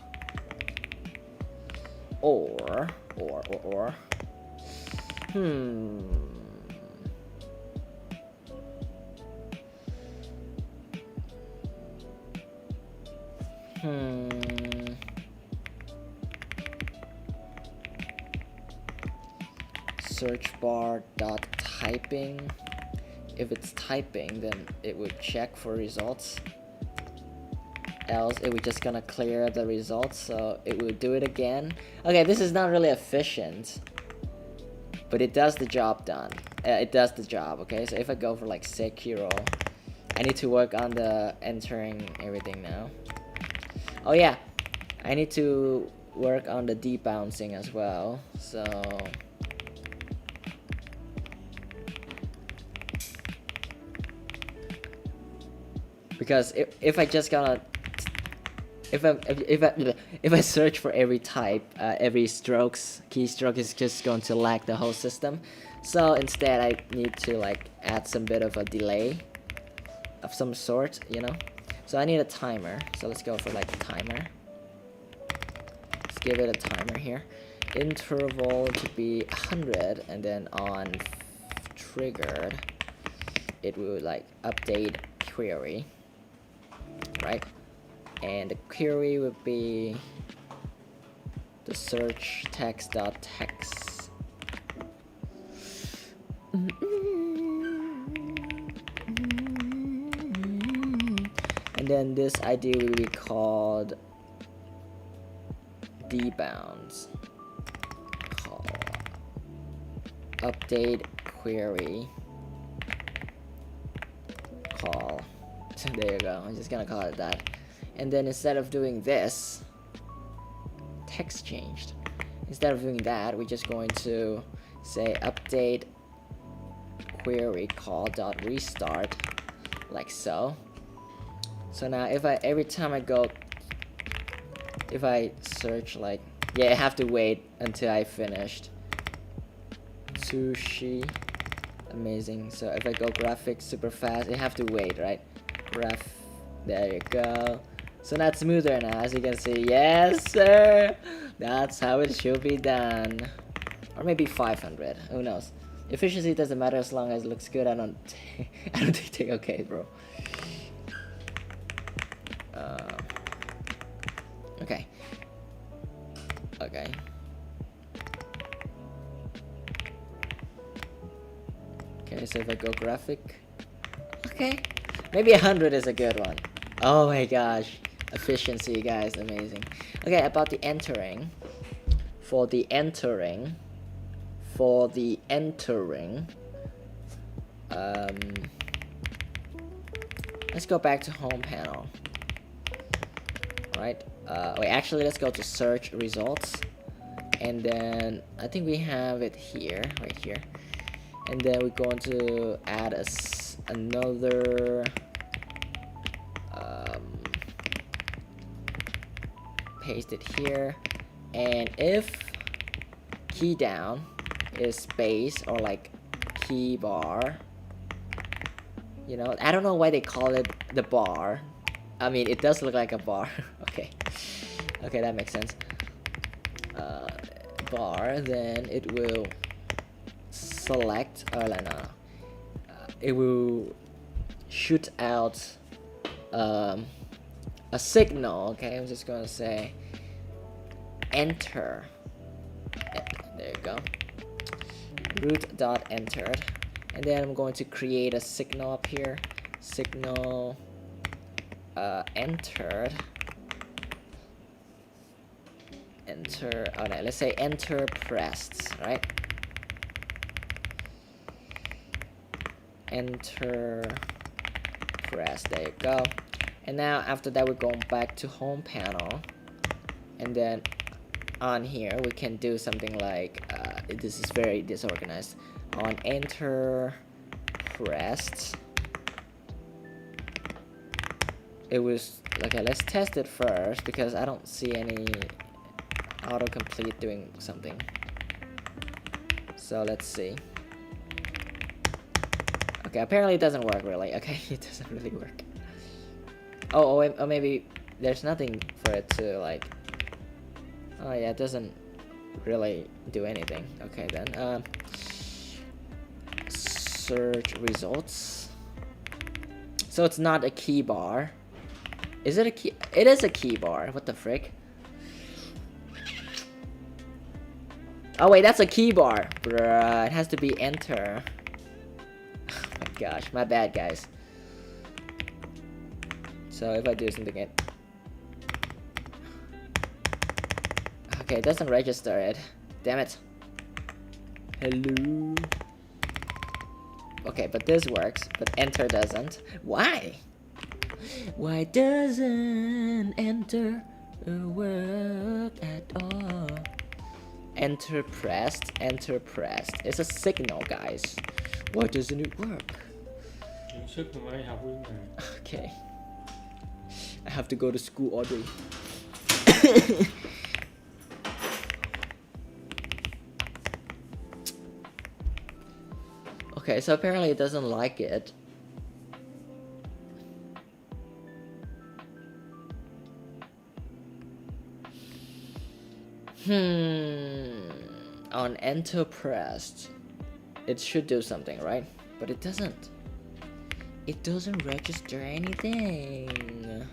search bar dot typing. If it's typing, then it would check for results. Else it would just gonna clear the results, so it will do it again. Okay, this is not really efficient, but it does the job done. It does the job. Okay, so if I go for like Sekiro, I need to work on the entering everything now. Oh yeah, I need to work on the debouncing as well. So because if I just gonna if I search for every type, every keystroke is just going to lag the whole system. So instead I need to like add some bit of a delay of some sort, you know. So I need a timer. So let's go for like a timer. Let's give it a timer here. Interval to be 100, and then on triggered it will like update query, right? And the query would be the search text.text. And then this ID will be called debounds. Call update query call. So there you go. I'm just gonna call it that. And then instead of doing this, text changed. Instead of doing that, we're just going to say update query call dot restart, like so. So now if I every time I go, if I search like, yeah, I have to wait until I finished. Sushi, amazing. So if I go graphics super fast, I have to wait, right? There you go. So that's smoother now, as you can see. Yes, sir. That's how it should be done. Or maybe 500. Who knows? Efficiency doesn't matter as long as it looks good. I don't think. Okay, bro. Okay. Okay. Okay. So if I go graphic. Okay. Maybe 100 is a good one. Oh my gosh. Efficiency, guys, amazing. Okay, about the entering. For the entering, let's go back to home panel. Right. Wait, actually, let's go to search results, and then I think we have it here, right here, and then we're going to add another. Paste it here, and if key down is space or like key bar, you know, I don't know why they call it the bar. I mean, it does look like a bar. Okay, that makes sense. Bar, then it will select, it will shoot out a signal. Okay, I'm just gonna say enter. There you go. Root dot entered, and then I'm going to create a signal up here. Signal entered. Enter. Oh no, let's say enter pressed, right? Enter pressed. There you go. And now after that, we're going back to home panel, and then on here we can do something like this is very disorganized. On enter pressed, it was okay. Let's test it first because I don't see any autocomplete doing something. So let's see. Okay, apparently it doesn't work really. Okay, it doesn't really work. Oh, maybe there's nothing for it to like. Oh yeah, it doesn't really do anything. Okay then. Search results. So it's not a key bar. Is it a key? It is a key bar. What the frick? Oh wait, that's a key bar. Bruh, it has to be enter. Oh my gosh, my bad guys. So if I do something it... Okay, it doesn't register it. Damn it. Hello. Okay, but this works, but enter doesn't. Why? Why doesn't enter work at all? Enter pressed, enter pressed. It's a signal, guys. Why doesn't it work? Okay. I have to go to school, Audrey. Okay, so apparently it doesn't like it. On enter pressed, it should do something, right? But it doesn't. It doesn't register anything.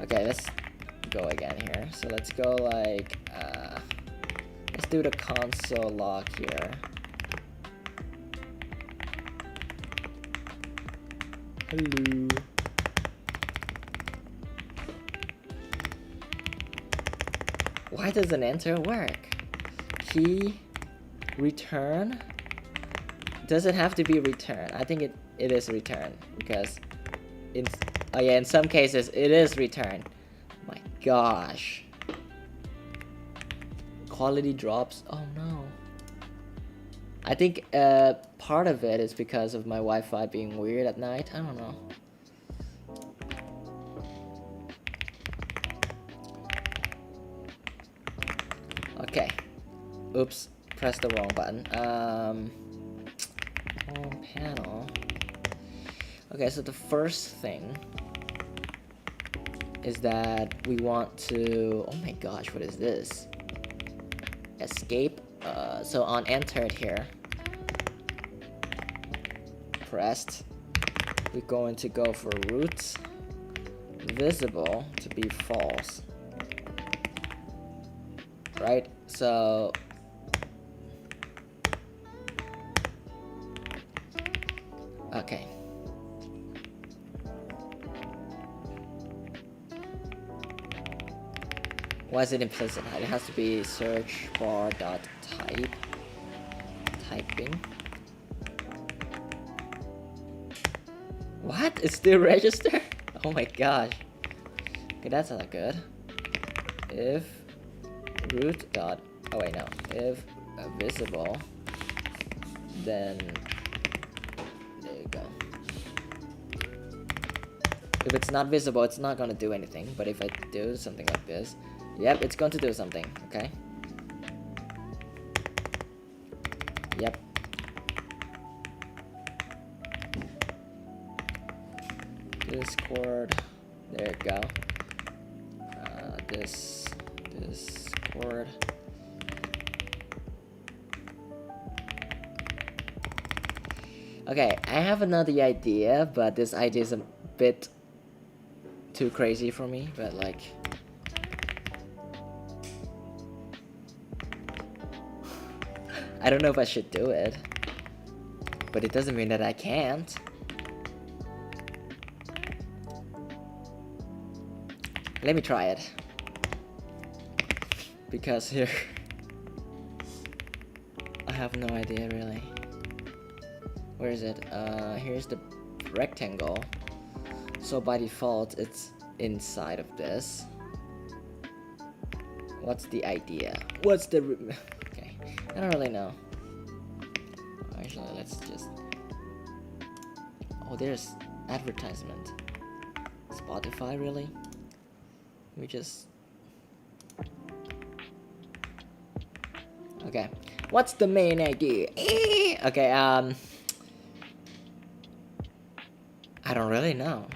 Okay, let's go again here. So let's go like, let's do the console log here. Hello. Why doesn't enter work? Key return. Does it have to be return? I think it is return because in in some cases it is return. My gosh. Quality drops. Oh no. I think part of it is because of my Wi-Fi being weird at night. I don't know. Okay. Oops. Press the wrong button. Home panel. Okay, so the first thing is that we want to... Oh my gosh, what is this? Escape. So on entered here, pressed, we're going to go for root visible to be false, right? So okay. Why is it implicit? It has to be search bar dot type typing. What? It's still register? Oh my gosh. Okay, that's not good. If root dot, oh wait, no. If visible, then there you go. If it's not visible, it's not gonna do anything. But if I do something like this, yep, it's going to do something, okay? Yep. Discord, there you go. Discord. Okay, I have another idea, but this idea is a bit too crazy for me, but like... I don't know if I should do it. but it doesn't mean that I can't. Let me try it. Because here I have no idea really. Where is it? Here's the rectangle. So by default it's inside of this. What's the idea? What's the okay, I don't really know. Actually, let's just, oh, there's advertisement. Spotify, really? We just, okay, what's the main idea? Okay, I don't really know.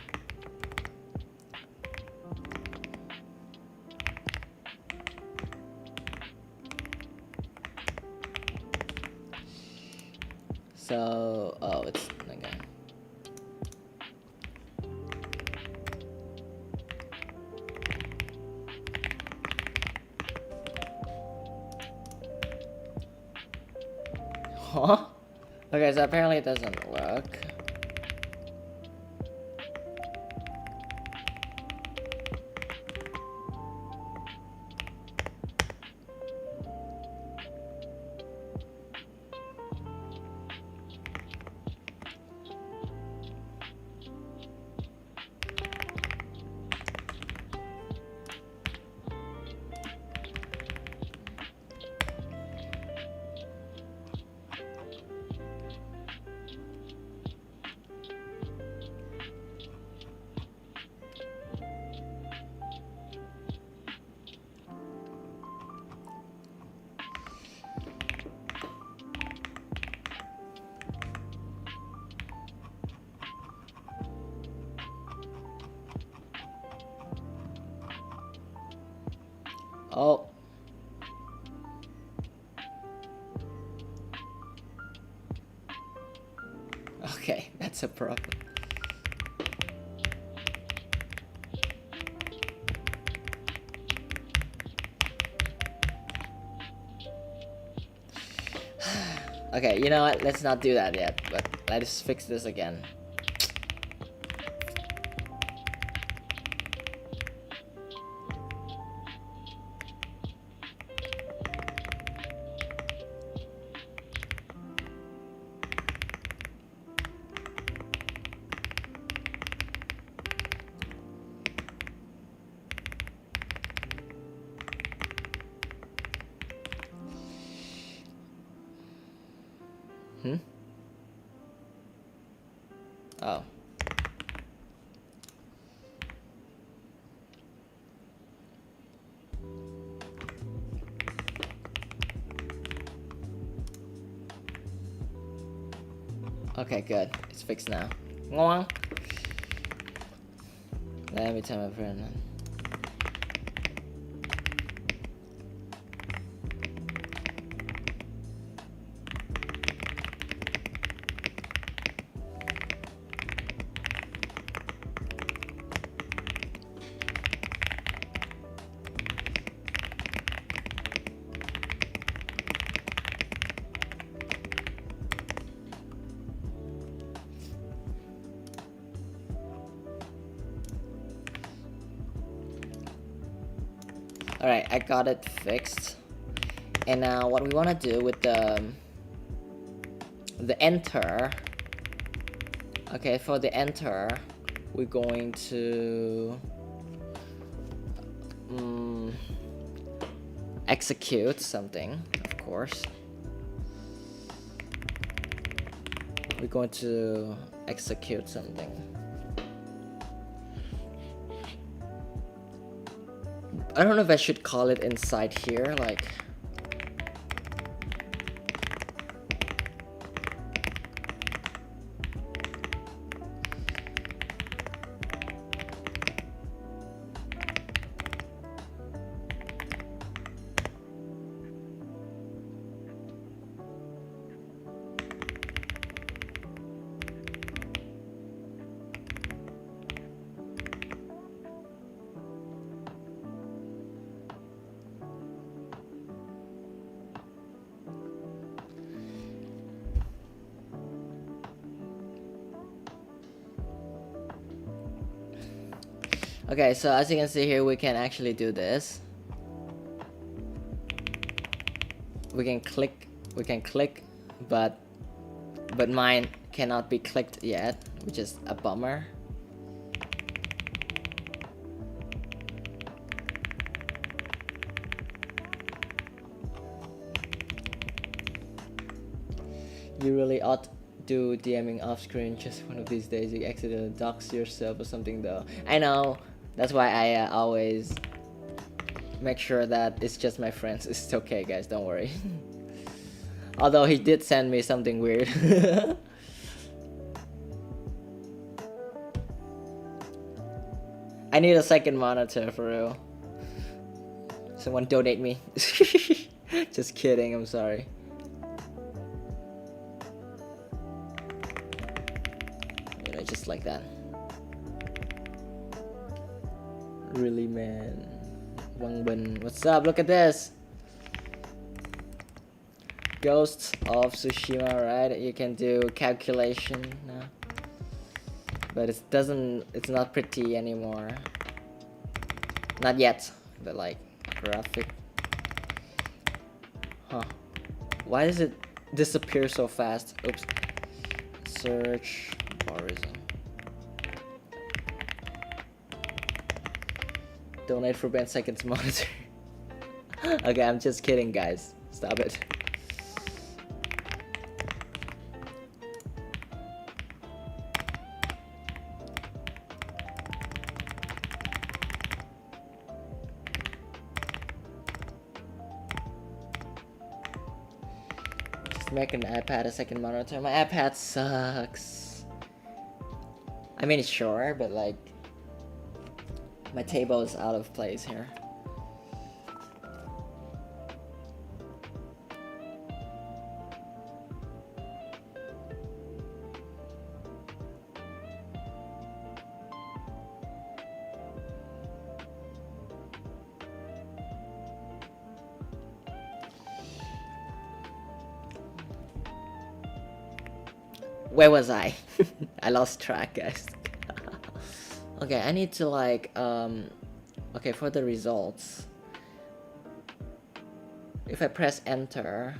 So, oh, it's okay. Huh? Okay, so apparently it doesn't work. Oh. Okay, that's a problem. Okay, you know what? Let's not do that yet, but let's fix this again. Oh. Okay, good. It's fixed now. Ngoang. Let me tell my friend. Alright, I got it fixed. And now what we want to do with the enter. Okay, for the enter, we're going to execute something, of course. We're going to execute something. I don't know if I should call it inside here, like. Okay, so as you can see here, we can actually do this. We can click, but mine cannot be clicked yet, which is a bummer. You really ought do DMing off screen. Just one of these days you accidentally dox yourself or something though. I know, that's why I always make sure that it's just my friends. It's okay guys, don't worry. Although he did send me something weird. I need a second monitor for real. Someone donate me. Just kidding, I'm sorry. You know, just like that. Really, man. Wang Bin, what's up? Look at this. Ghosts of Tsushima, right? You can do calculation now. But it's not pretty anymore. Not yet, but like graphic. Huh. Why does it disappear so fast? Oops. Search barism. Donate for Ben Seconds monitor. Okay, I'm just kidding guys. Stop it. Make an iPad a second monitor. My iPad sucks. I mean, sure, but like my table is out of place here. Where was I? I lost track, guys. Okay, I need to like okay, for the results, if I press enter,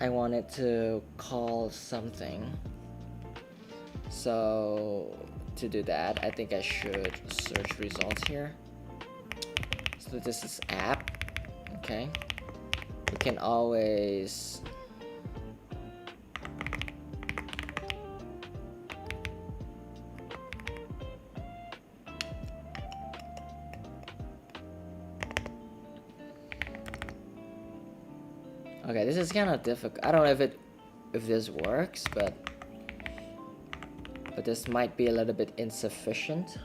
I want it to call something. So to do that, I think I should search results here. So this is app. Okay, you can always okay, this is kind of difficult. I don't know if this works, but this might be a little bit insufficient.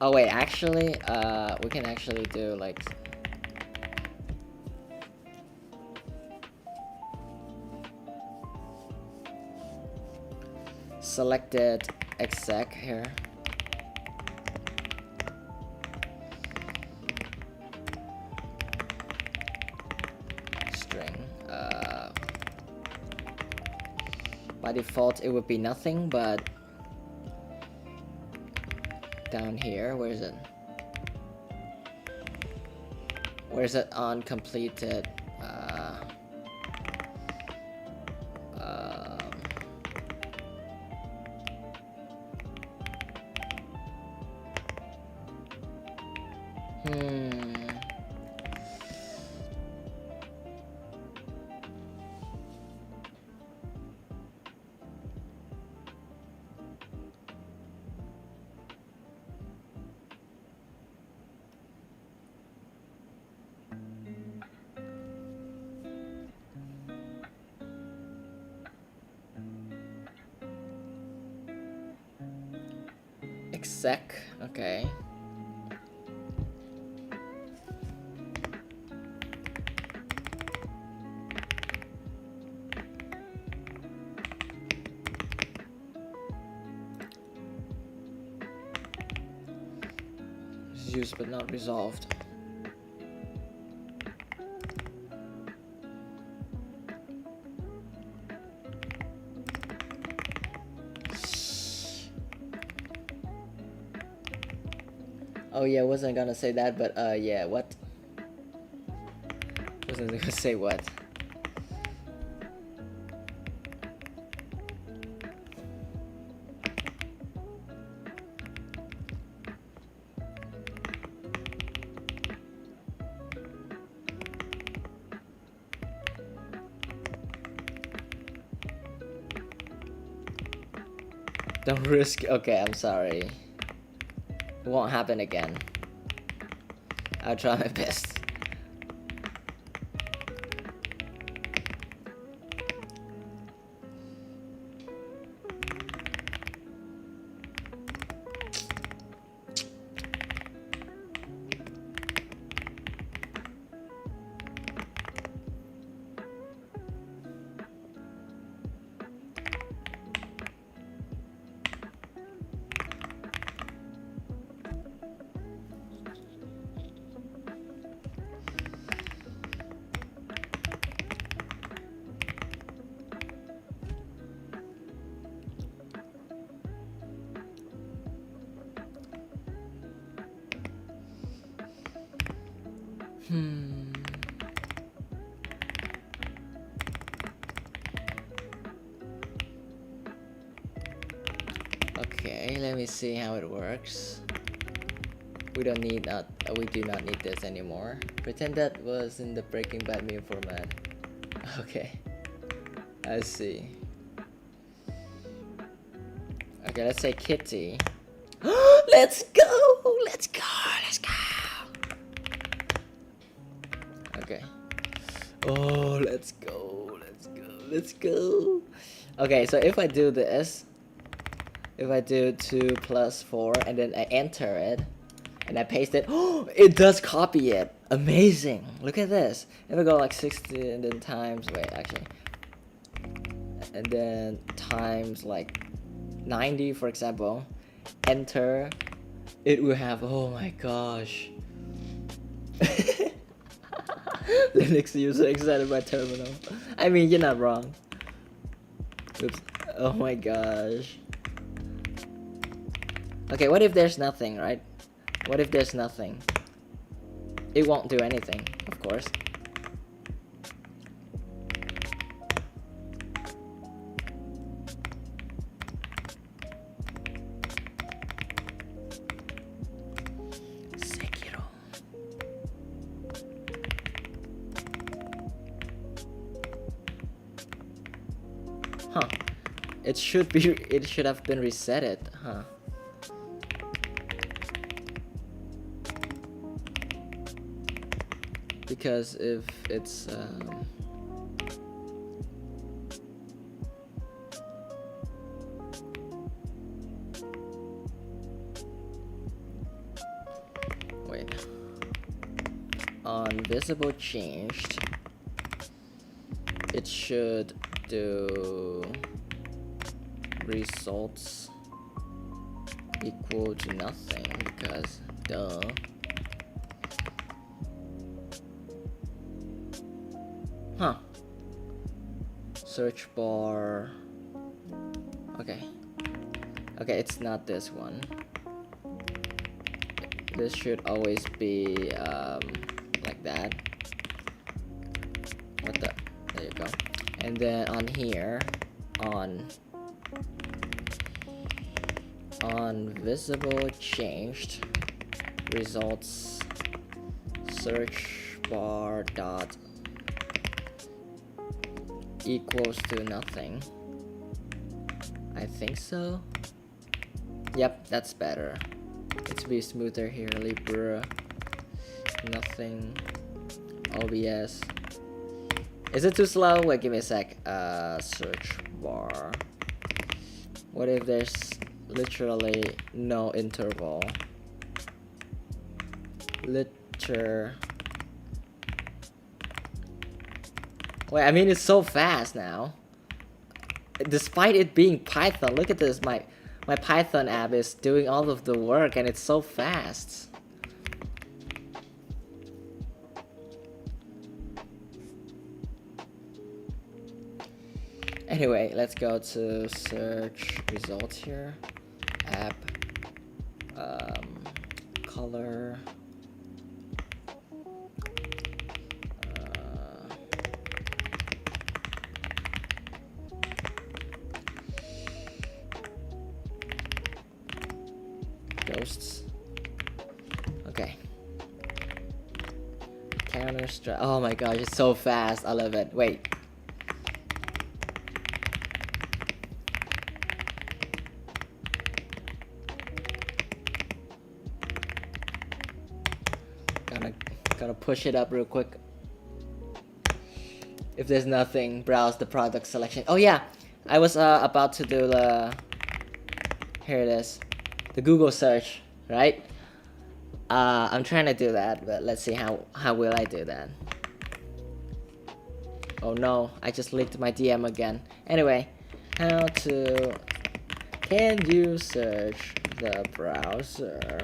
Oh wait, actually, we can actually do like selected exec here. By default it would be nothing, but down here, where is it? Where's it on completed? Exec, okay. Used but not resolved. Oh yeah, wasn't gonna say that, but yeah, what? Wasn't gonna say what? Don't risk. Okay, I'm sorry. It won't happen again. I'll try my best. Okay, let me see how it works. We do not need this anymore. Pretend that was in the Breaking Bad meme format. Okay, I see. Okay, let's say Kitty. Let's go! Let's go! Let's go! Okay. Oh, let's go! Let's go! Let's go! Okay, so if I do this, if I do 2 + 4 and then I enter it and I paste it, oh, it does copy it. Amazing! Look at this. If I go like 60 and then times, wait, actually, and then times like 90, for example, enter, it will have, oh my gosh. Linux user excited by terminal. I mean, you're not wrong. Oops. Oh my gosh. Okay, what if there's nothing, right? What if there's nothing? It won't do anything, of course. Sekiro. Huh. It should have been resetted, huh? Because if it's wait, on visible changed, it should do results equal to nothing, because duh. Huh. Search bar. Okay. Okay, it's not this one. This should always be like that. What the? There you go. And then on here, on visible changed, results search bar dot equals to nothing. I think so. Yep, that's better. Let's be smoother here. Libra, nothing, OBS. Is it too slow? Wait, give me a sec. Search bar. What if there's literally no interval? Wait, I mean, it's so fast now. Despite it being Python, look at this. My Python app is doing all of the work and it's so fast. Anyway, let's go to search results here. App color. Ghosts. Okay. Counter strike. Oh my gosh, it's so fast. I love it. Wait. Gonna push it up real quick. If there's nothing, browse the product selection. Oh yeah, I was about to do the. Here it is, the Google search, right? I'm trying to do that, but let's see how will I do that. Oh no, I just leaked my DM again. Anyway, can you search the browser?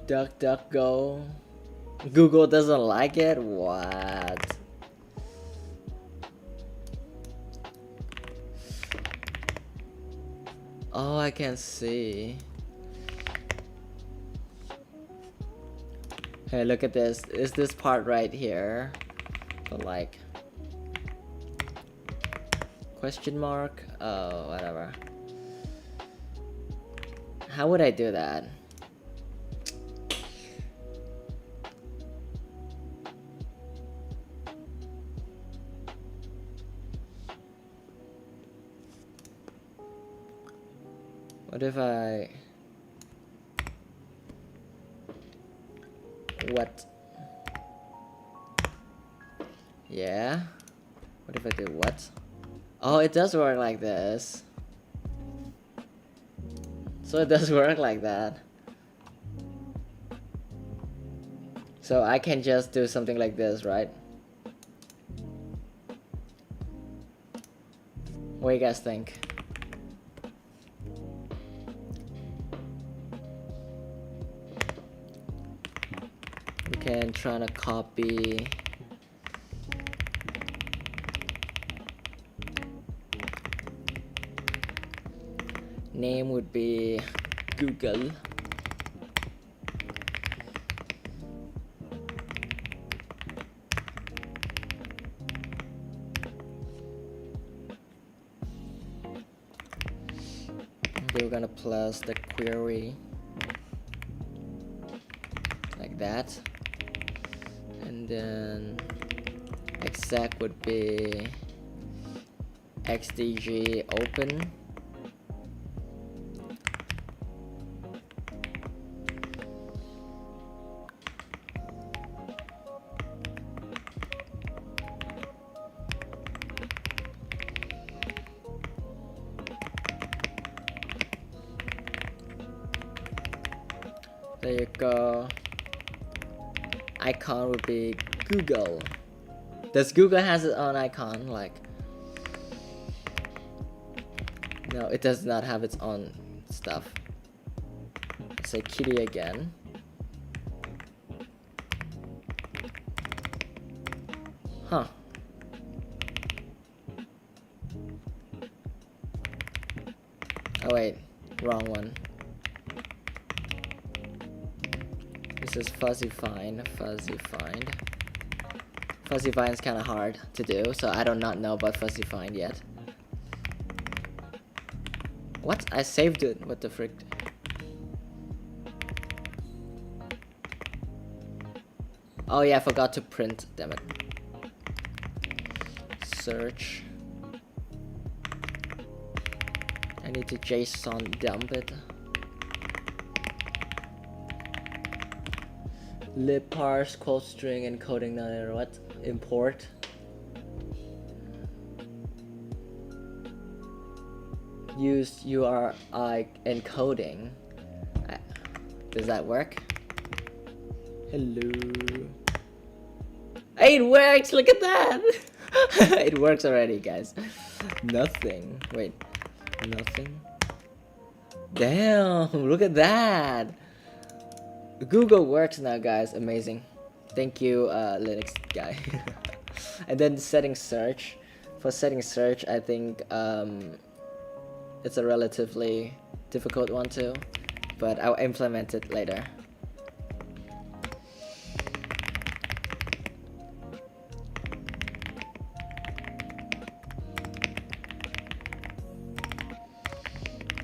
DuckDuckGo. Google doesn't like it? What? Oh, I can see. Hey, look at this. Is this part right here? But like question mark? Oh, whatever. How would I do that? What if I... What? Yeah? What if I do what? Oh, it does work like this. So it does work like that. So I can just do something like this, right? What do you guys think? We can try to copy. Name would be Google. We're gonna plus the query like that, and then exec would be xdg open. There you go. Icon would be Google. Does Google has its own icon? Like, no, it does not have its own stuff. Say kitty again. Huh. Oh wait, wrong one. This is fuzzy find, fuzzy find. Fuzzy find is kind of hard to do, so I do not know about fuzzy find yet. What? I saved it. What the frick? Oh yeah, I forgot to print. Damn it. Search. I need to JSON dump it. Lib parse, quote string, encoding, no, what? import. Use URI encoding. Does that work? Hello. Hey, it works! Look at that! It works already, guys. Nothing. Wait. Nothing. Damn! Look at that! Google works now, guys. Amazing. Thank you, Linux guy. And then setting search. For setting search, I think it's a relatively difficult one too, but I'll implement it later.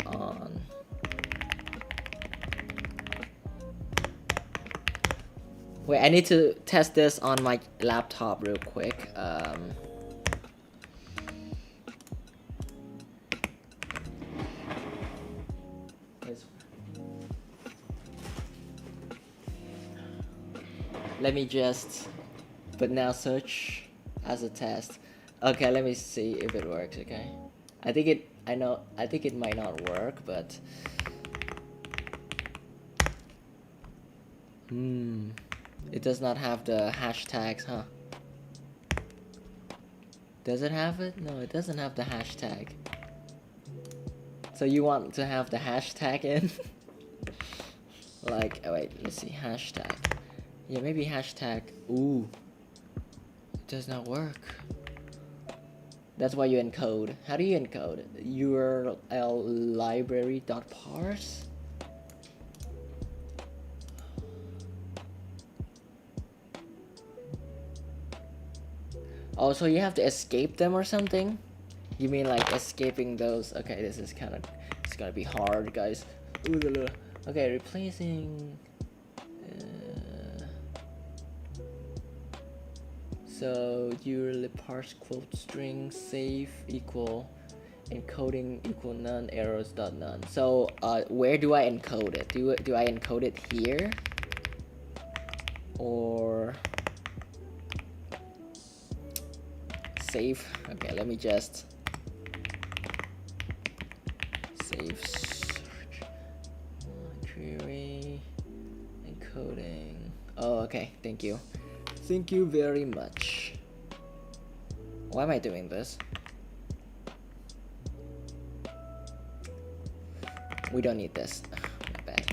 On. Wait, I need to test this on my laptop real quick. Let me just put now search as a test. Okay, let me see if it works. Okay, I think it might not work, but it does not have the hashtags, huh? Does it have it? No, it doesn't have the hashtag. So you want to have the hashtag in? Like, oh wait, let's see, hashtag. Yeah, maybe hashtag. Ooh, it does not work. That's why you encode. How do you encode? URL library.parse. Oh, so you have to escape them or something? You mean like escaping those? Okay, this is kind of, it's gonna be hard, guys. Ooh, okay, replacing. So URL parse quote string save equal encoding equal none arrows dot none. So where do I encode it? Do I encode it here? Or save? Okay, let me just save search query encoding. Oh, okay, thank you. Thank you very much. Why am I doing this? We don't need this. My bad.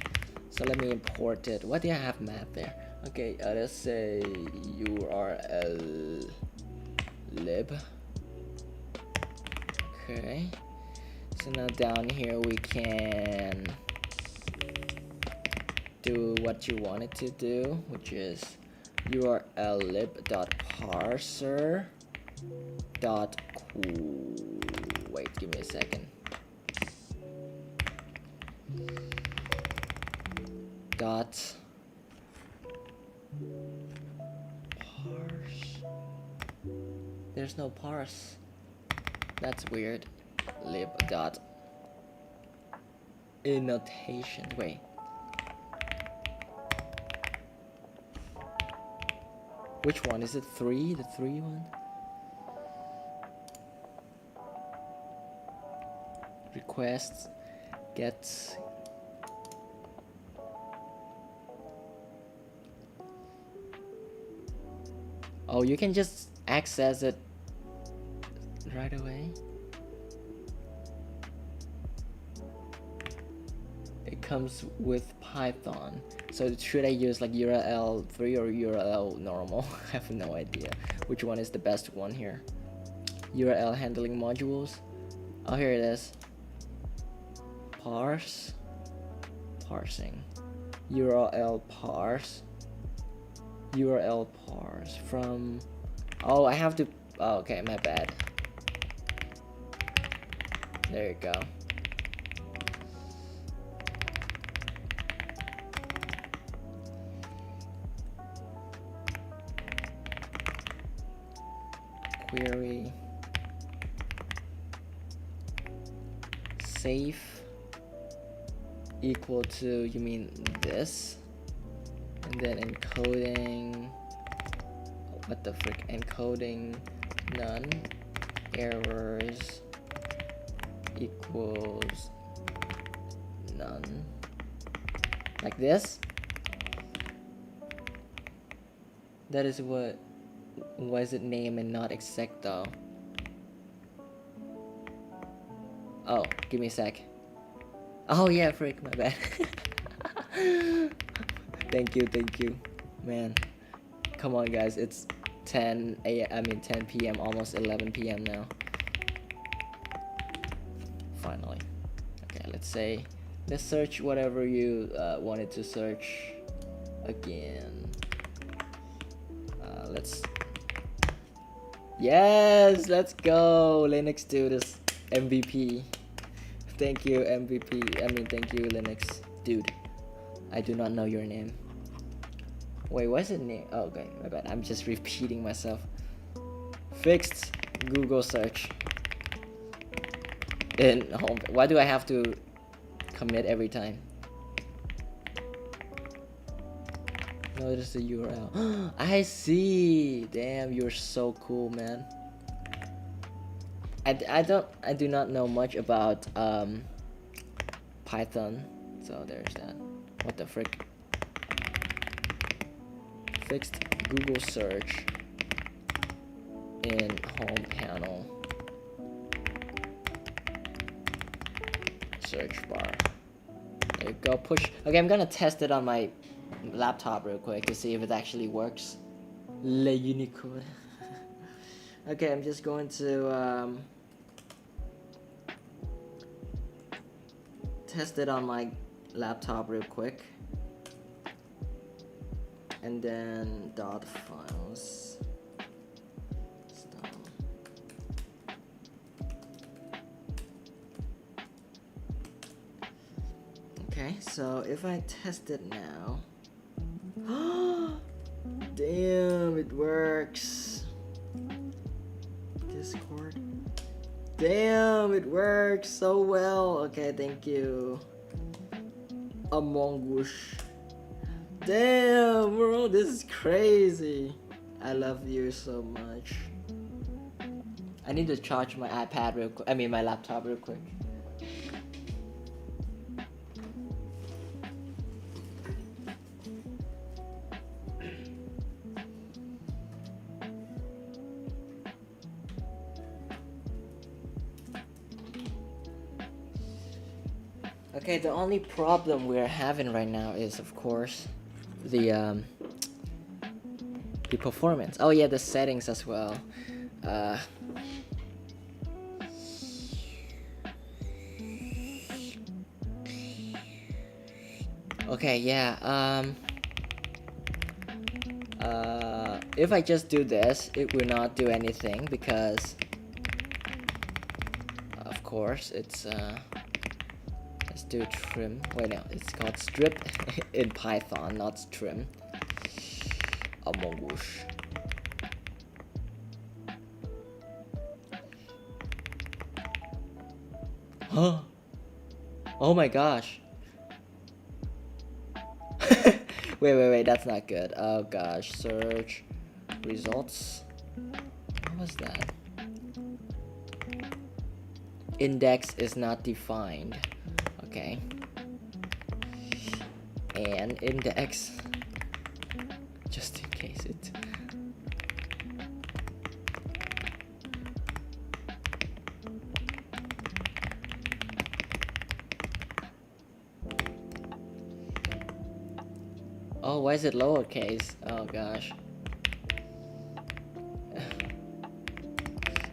So let me import it. Why do I have map there? Okay, let's say URL lib. Okay. So now down here we can do what you want it to do, which is URL lib.parser dot wait, give me a second. Dot parse. There's no parse. That's weird. Lib dot annotation. Wait. Which one? Is it 3? The 3 one? Requests, get. Oh, you can just access it right away. It comes with Python. So should I use like URL 3 or URL normal? I have no idea which one is the best one here. URL handling modules. Oh, here it is. Parse. Parsing. URL parse. URL parse from. Oh, I have to. Oh, okay, my bad. There you go. Query safe equal to, you mean this, and then encoding What the frick? Encoding none. Errors equals none. Like this? That is what. Why is it name and not exec though? Oh, give me a sec. Oh yeah, frick, my bad. Thank you, man. Come on, guys, it's 10 p.m. almost 11 p.m. now. Finally. Okay, let's search whatever you wanted to search again. Yes, let's go. Linux do this. MVP. Thank you, MVP. Thank you, Linux dude. I do not know your name. Wait, what's it name? Oh, okay, my bad. I'm just repeating myself. Fixed Google search. In home. Why do I have to commit every time? Notice the URL. I see. Damn, you're so cool, man. I do not know much about Python, so there's that. What the frick? Fixed Google search in home panel. Search bar. There you go. Push. Okay, I'm gonna test it on my laptop real quick to see if it actually works. Le Unicode. Okay, I'm just going to test it on my laptop real quick, and then dot files. Stop. Okay, so if I test it now. Damn, it works. Discord. Damn, it works so well. Okay, thank you. Among Us. Damn, bro, this is crazy. I love you so much. I need to charge my iPad real quick. My laptop real quick. Okay, the only problem we're having right now is, of course, the performance. Oh yeah, the settings as well. Okay, yeah. If I just do this, it will not do anything because, of course, it's let's do trim. Wait, no, it's called strip in Python, not trim. Among Us. Huh? Oh my gosh. wait, that's not good. Oh gosh, search results. What was that? Index is not defined. Okay. And index, just in case it. Oh, why is it lowercase? Oh gosh.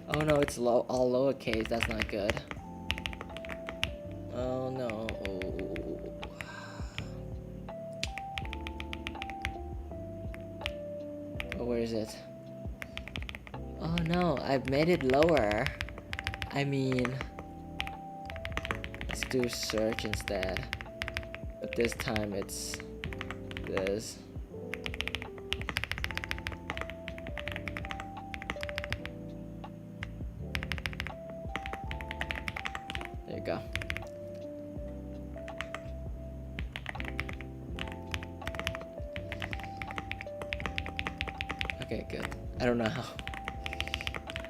Oh no, it's all lowercase. That's not good. Oh no. Oh, where is it? Oh no, I've made it lower. Let's do search instead. But this time it's this. There you go. Okay, good. I don't know how.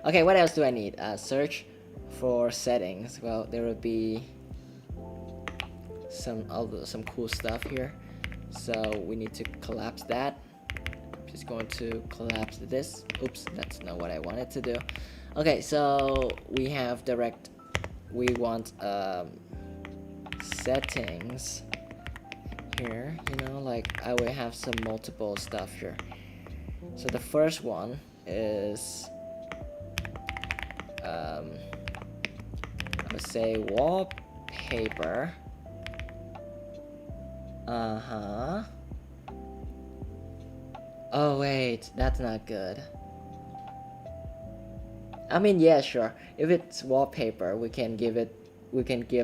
Okay, what else do I need? Search for settings. Well, there will be some cool stuff here. So we need to collapse that. I'm just going to collapse this. Oops, that's not what I wanted to do. Okay, so we have direct. We want settings here. You know, like I will have some multiple stuff here. So the first one is I would say wallpaper. Oh wait, that's not good. I mean, yeah, sure. If it's wallpaper, we can give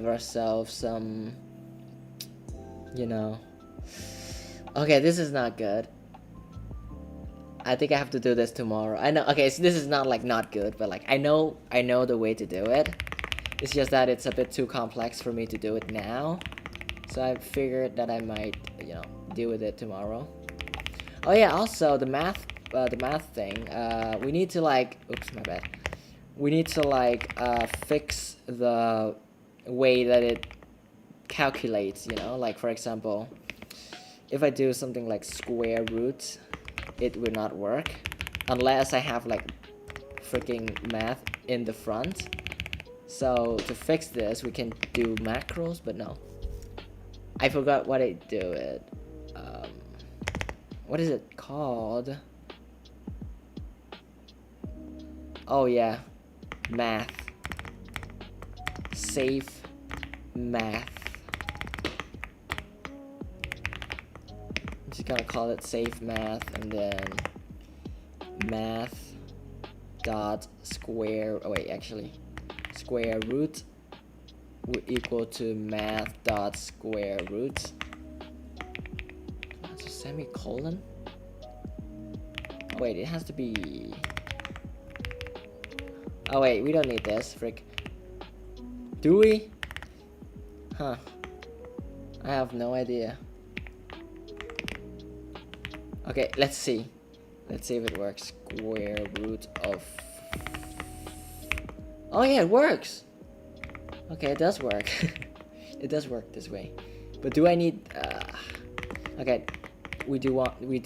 ourselves some, you know. Okay, this is not good. I think I have to do this tomorrow. I know. Okay, so this is not like not good, but like I know the way to do it. It's just that it's a bit too complex for me to do it now. So I figured that I might, you know, deal with it tomorrow. Oh yeah, also the math thing. We need to like, oops, my bad. We need to like fix the way that it calculates. You know, like for example, if I do something like square root, it will not work unless I have like freaking math in the front. So to fix this, we can do macros, but no. I forgot what I do it. What is it called? Oh yeah, math. Save math. I'm just gonna call it save math, and then math dot square. Oh wait, actually, square root will equal to math dot square root. That's a semicolon. Oh, wait, it has to be. Oh wait, we don't need this. Frick. Do we? Huh. I have no idea. Okay, let's see. Let's see if it works. Square root of. Oh yeah, it works. Okay, it does work. It does work this way. But do I need? Okay, we do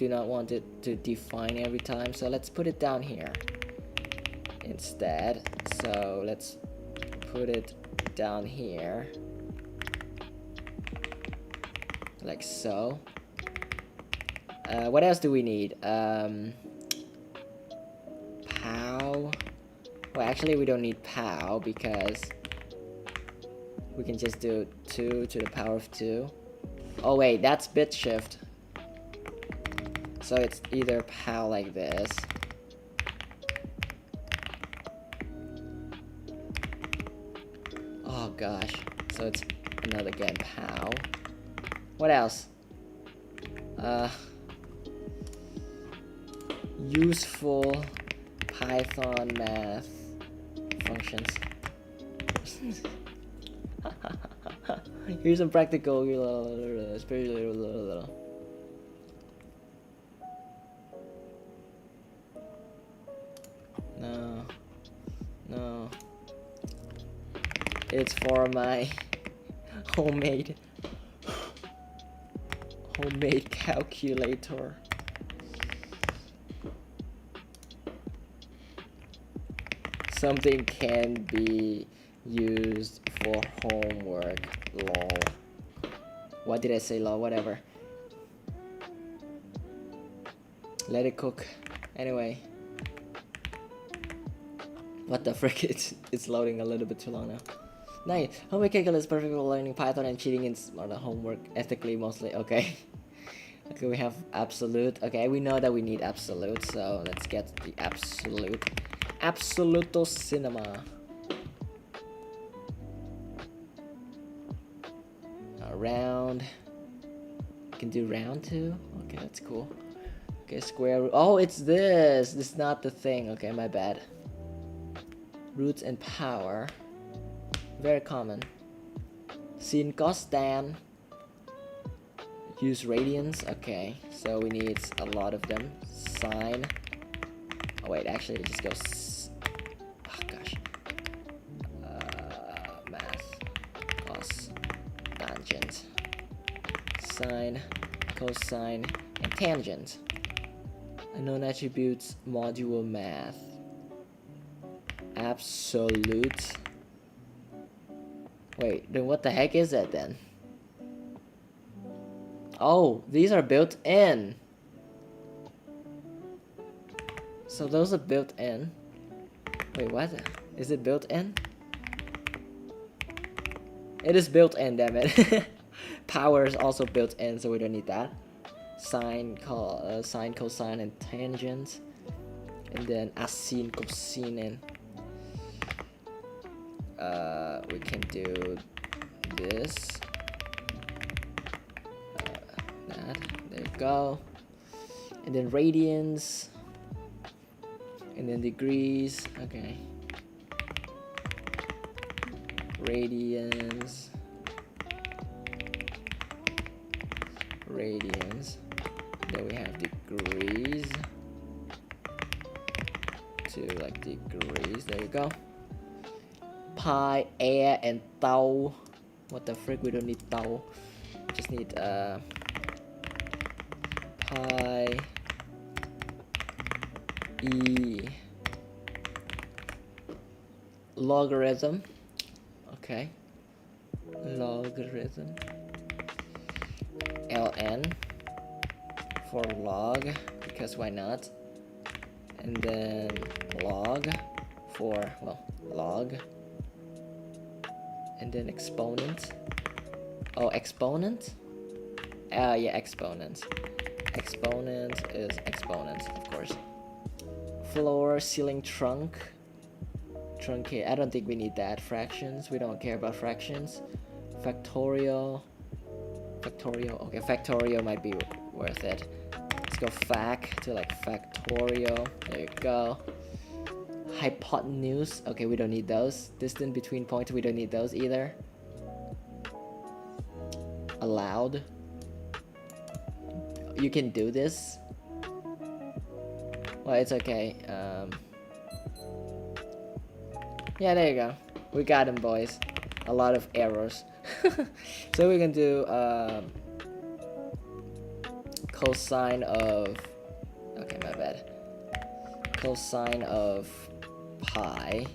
not want it to define every time. So let's put it down here instead. So let's put it down here, like so. What else do we need? Pow. Well, actually, we don't need pow because we can just do 2 to the power of 2. Oh wait, that's bit shift. So it's either pow like this. Oh gosh. So it's another again pow. What else? Useful Python math functions. Here's some practical, no. It's for my homemade calculator. Something can be used for homework. Lol. What did I say? Lol. Whatever. Let it cook. Anyway. What the frick? It's loading a little bit too long now. Nice. Homemade calculus is perfect for learning Python and cheating in smarter homework ethically mostly. Okay. Okay, we have absolute. Okay, we know that we need absolute, so let's get the absolute. Absoluto cinema. Round. You can do round too. Okay, that's cool. Okay, square root. Oh, it's this. This is not the thing. Okay, my bad. Roots and power. Very common. Sin cos tan. Use radians. Okay, so we need a lot of them. Sine. Oh wait, actually it just goes. Oh gosh. Math, cos, tangent, sine, cosine, and tangent. Unknown attributes, module math. Absolute. Wait, then what the heck is that then? Oh, these are built in. So those are built in. Wait, what? Is it built in? It is built in, damn it. Power is also built in, so we don't need that. Sine, sine, cosine, and tangent. And then asine, cosine. We can do this. That. There you go. And then radians. And then degrees. Okay. Radians. Radians. Then we have degrees. To like degrees. There you go. Pi, air, and tau. What the frick? We don't need tau. Just need pi, e, logarithm. Okay. Logarithm. ln for log, because why not? And then log for, well, log. And then exponent. Oh, exponent? Yeah, exponent. Exponent is exponent, of course. Floor, ceiling, trunk. Truncate. I don't think we need that. Fractions. We don't care about fractions. Factorial. Factorial. Okay, factorial might be worth it. Let's go fac to like factorial. There you go. Hypotenuse. Okay, we don't need those. Distance between points. We don't need those either. Allowed. You can do this. Well, it's okay. Yeah, there you go. We got them, boys. A lot of errors. So we can do cosine of. Okay, my bad. Cosine of pi.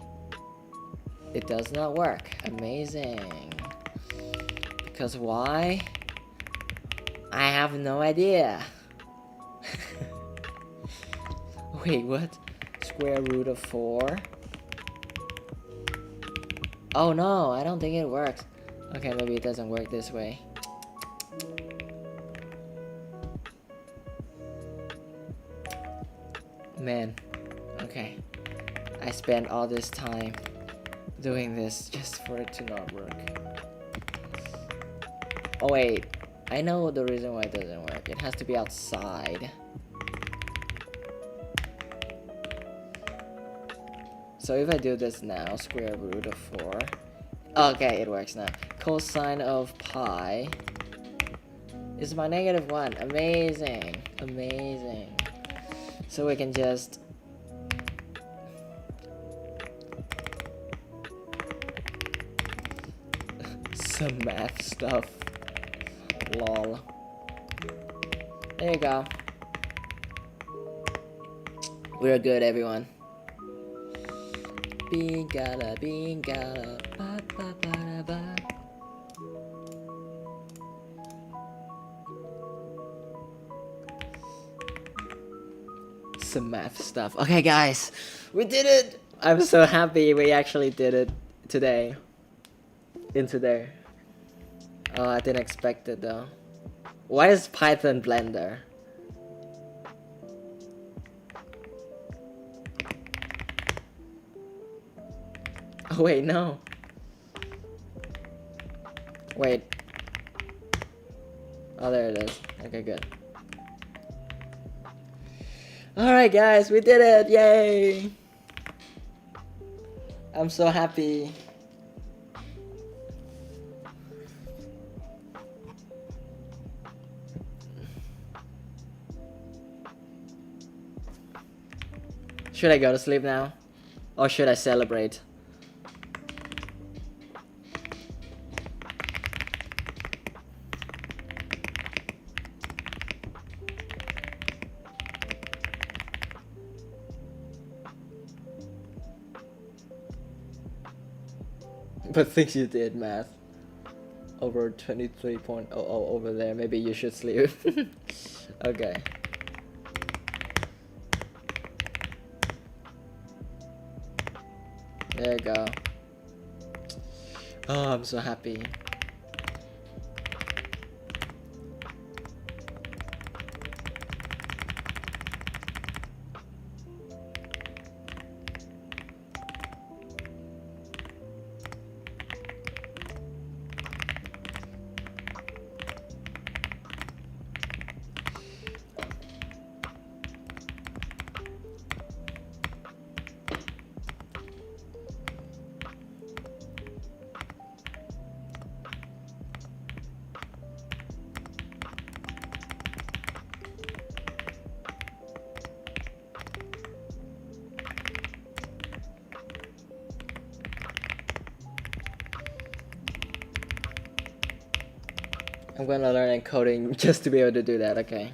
It does not work. Amazing. Because why? I have no idea. Wait, what? Square root of 4? Oh no, I don't think it works. Okay, maybe it doesn't work this way. Man, okay. I spent all this time doing this just for it to not work. Oh wait, I know the reason why it doesn't work. It has to be outside. So if I do this now, square root of 4. Okay, it works now. Cosine of pi is my -1. Amazing. Amazing. So we can just some math stuff. Lol. There you go. We're good, everyone. Bingala, bingala, ba ba ba da ba. Some math stuff. Okay, guys, we did it. I'm so happy we actually did it today. Into there. Oh, I didn't expect it though. Why is Python Blender? Oh wait, no. Wait. Oh, there it is. Okay, good. Alright guys, we did it! Yay! I'm so happy. Should I go to sleep now? Or should I celebrate? But things you did, math. Over 23.00 over there. Maybe you should sleep. Okay. There you go. Oh, I'm so happy. I'm gonna learn encoding just to be able to do that, okay.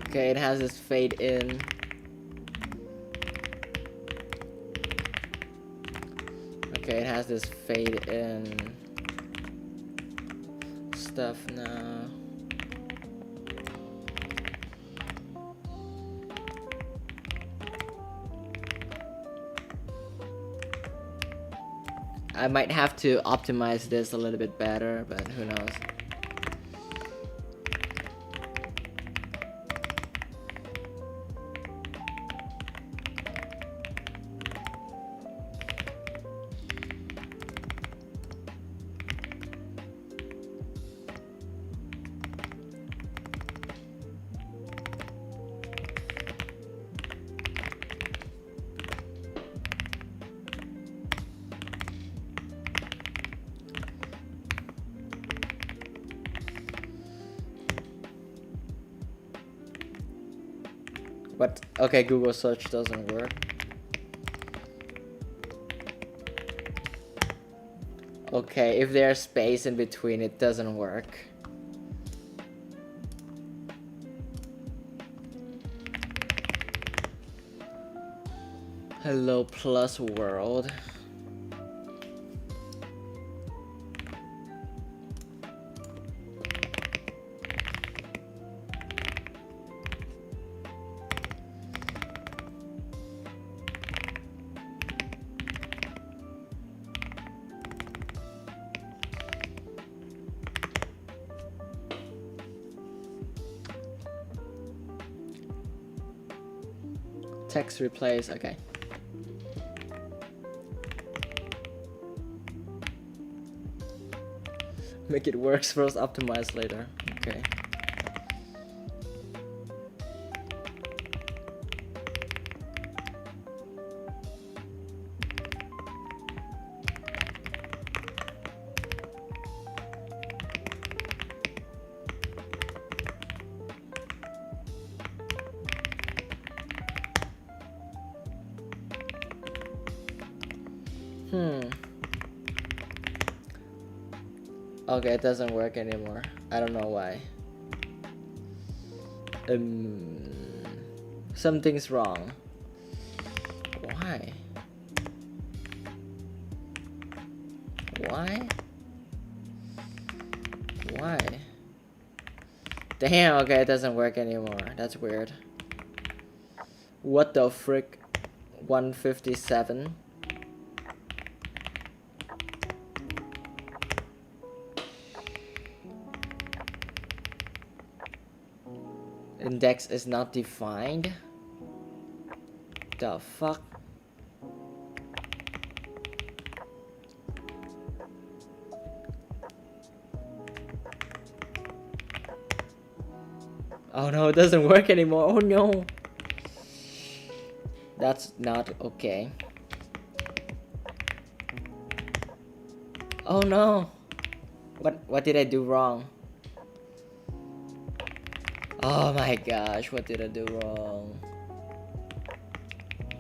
Okay, it has this fade in. Okay, it has this fade in stuff now. I might have to optimize this a little bit better, but who knows. But okay, Google search doesn't work. Okay, if there's space in between, it doesn't work. Hello plus world. Text replace, okay. Make it works first, optimize later. Okay. Okay, it doesn't work anymore. I don't know why. Something's wrong. Why? Why? Why? Damn, okay, it doesn't work anymore. That's weird. What the frick? 157? Index is not defined? The fuck? Oh no, it doesn't work anymore. Oh no. That's not okay. Oh no. What did I do wrong? Oh my gosh, what did I do wrong?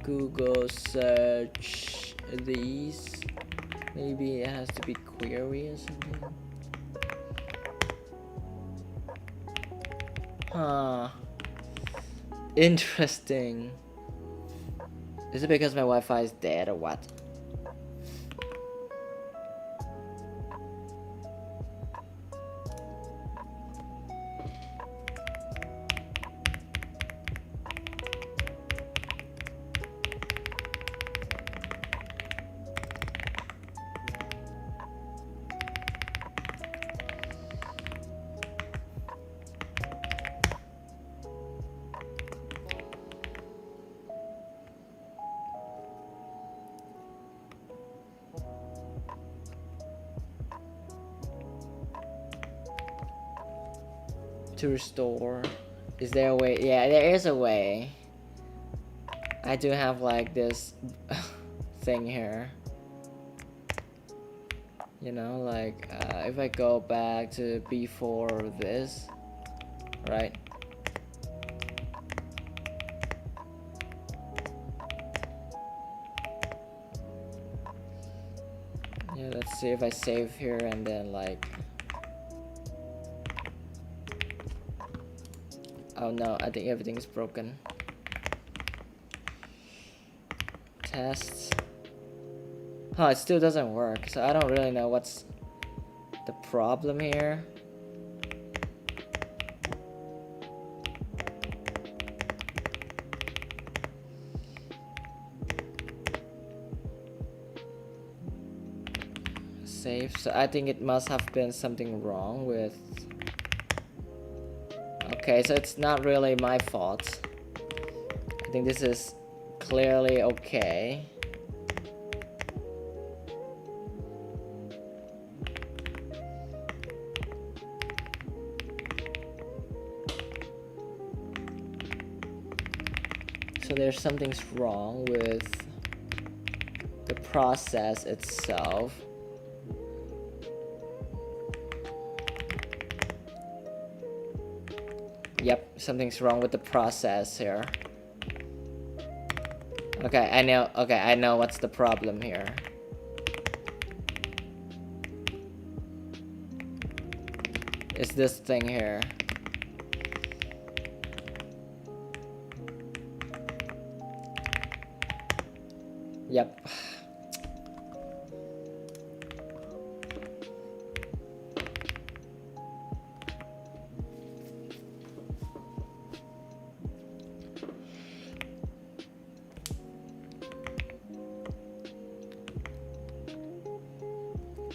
Google search these. Maybe it has to be query or something. Huh. Interesting. Is it because my Wi-Fi is dead or what? To restore. Is there a way? Yeah, there is a way. I do have like this thing here. You know, like if I go back to before this, right? Yeah, let's see if I save here and then like. Oh no, I think everything's broken. Tests. Oh, it still doesn't work, so I don't really know what's the problem here. Save. So I think it must have been something wrong with. Okay, so it's not really my fault. I think this is clearly okay. So there's something's wrong with the process itself. Yep, something's wrong with the process here. Okay, I know. Okay, I know what's the problem here. It's this thing here. Yep.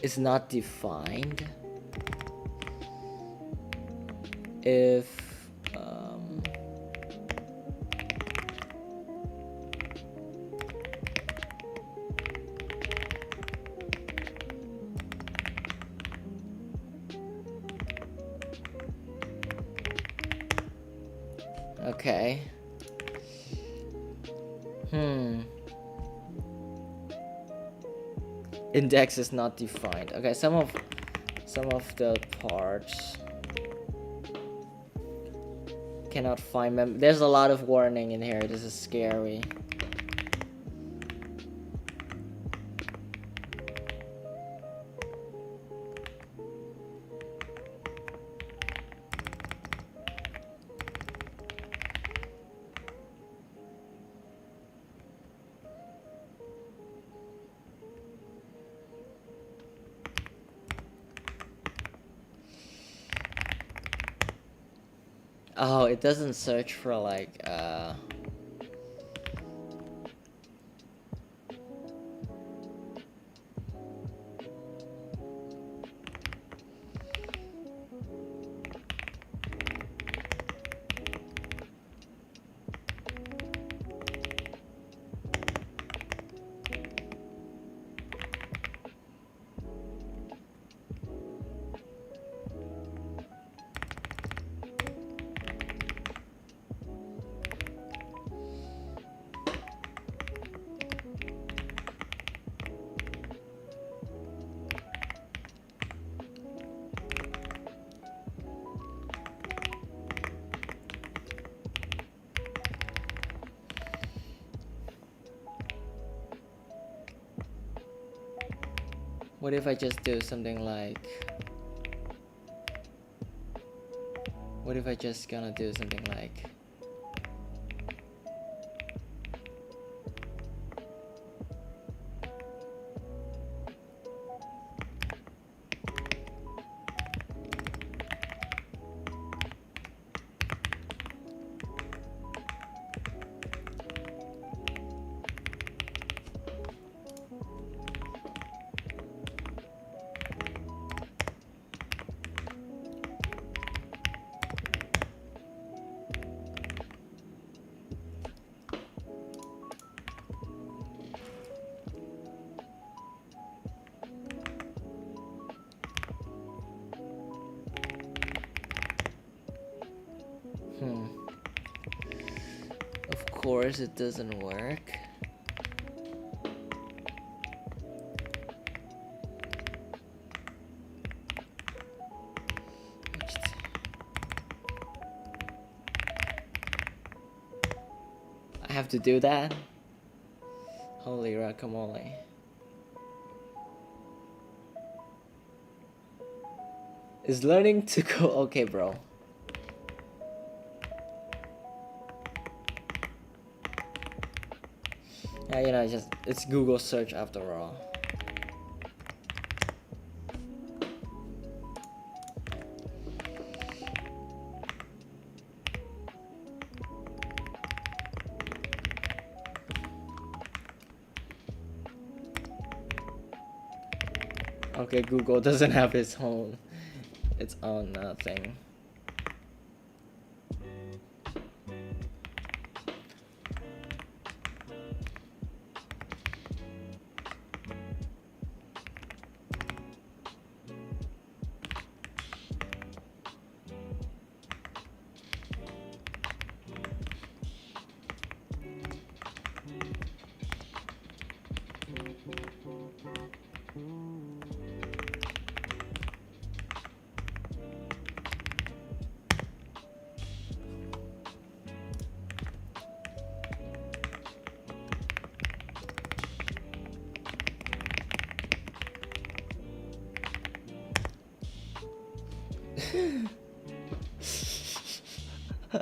It's not defined. If Okay. Index is not defined. Okay, some of the parts cannot find there's a lot of warning in here. This is scary. Oh, it doesn't search for like what if I just do something like, what if I just gonna do something like, of course it doesn't work. I have to do that? Holy guacamole. Is learning to go okay, bro? Yeah, you know, just it's Google search after all. Okay, Google doesn't have its own thing.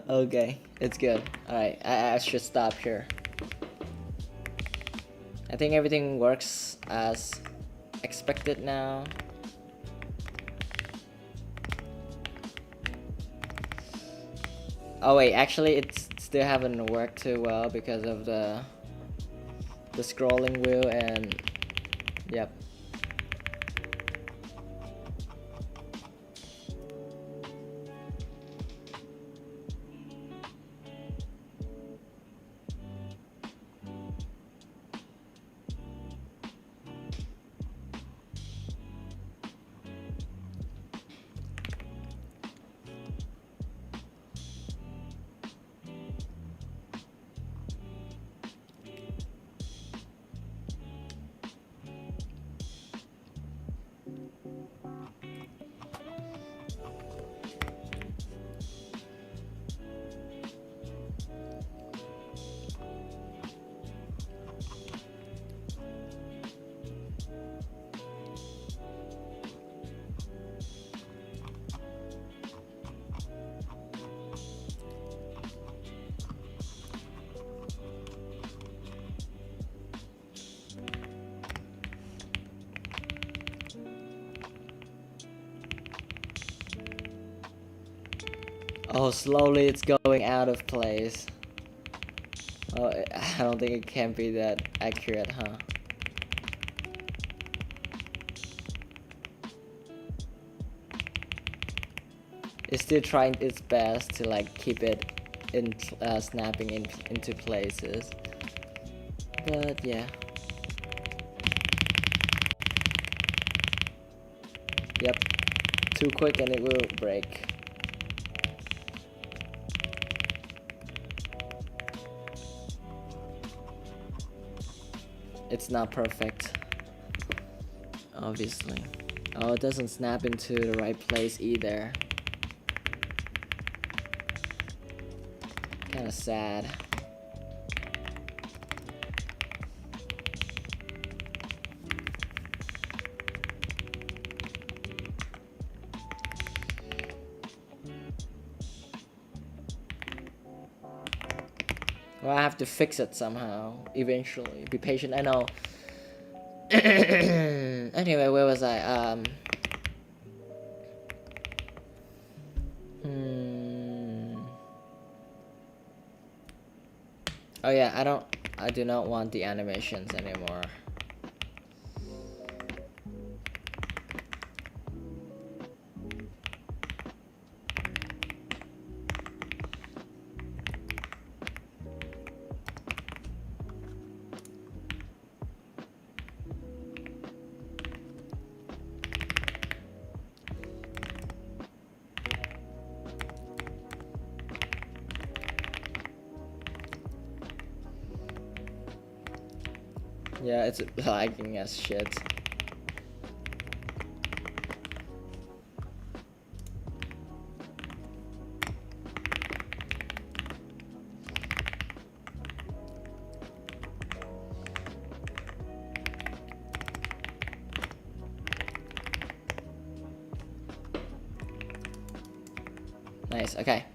Okay, it's good. Alright, I should stop here. I think everything works as expected now. Oh wait, actually it still haven't worked too well because of the scrolling wheel and yep. Oh, slowly it's going out of place. Oh, I don't think it can be that accurate, huh? It's still trying its best to like keep it in snapping into places, but yeah. Yep, too quick and it will break. It's not perfect, obviously. Oh, it doesn't snap into the right place either. Kinda sad. Well, I have to fix it somehow, eventually. Be patient, I know. Anyway, where was I? Oh yeah, I do not want the animations anymore. Yeah, it's lagging as shit. Nice, okay.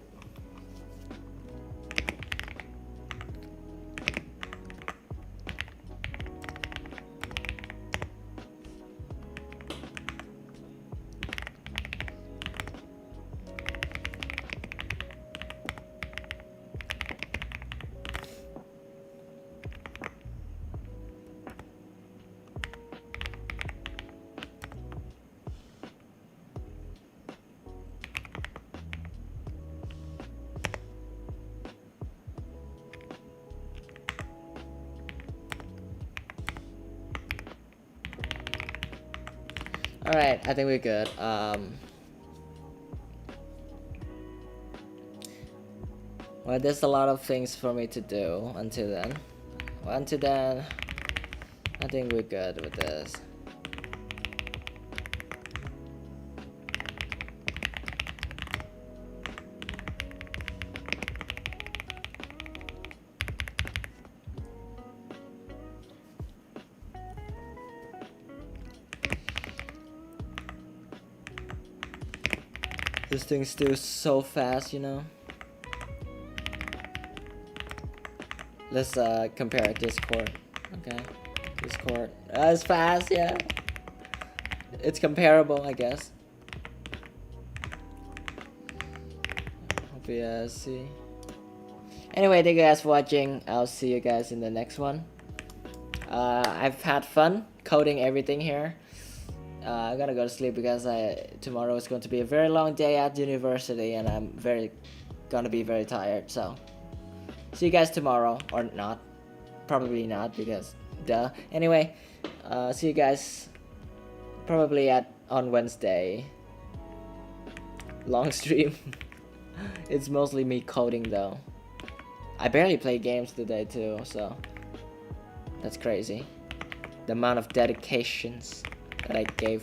Alright, I think we're good. Well, there's a lot of things for me to do until then. Well, until then, I think we're good with this. This thing's still so fast, you know? Let's compare Discord. Okay. Discord. It's fast, yeah. It's comparable, I guess. Hope you see. Anyway, thank you guys for watching. I'll see you guys in the next one. I've had fun coding everything here. I'm gonna go to sleep because tomorrow is going to be a very long day at university and I'm gonna be very tired. So see you guys tomorrow, or not, probably not because duh. Anyway, see you guys probably on Wednesday. Long stream. It's mostly me coding though. I barely play games today too, so that's crazy. The amount of dedications that I gave.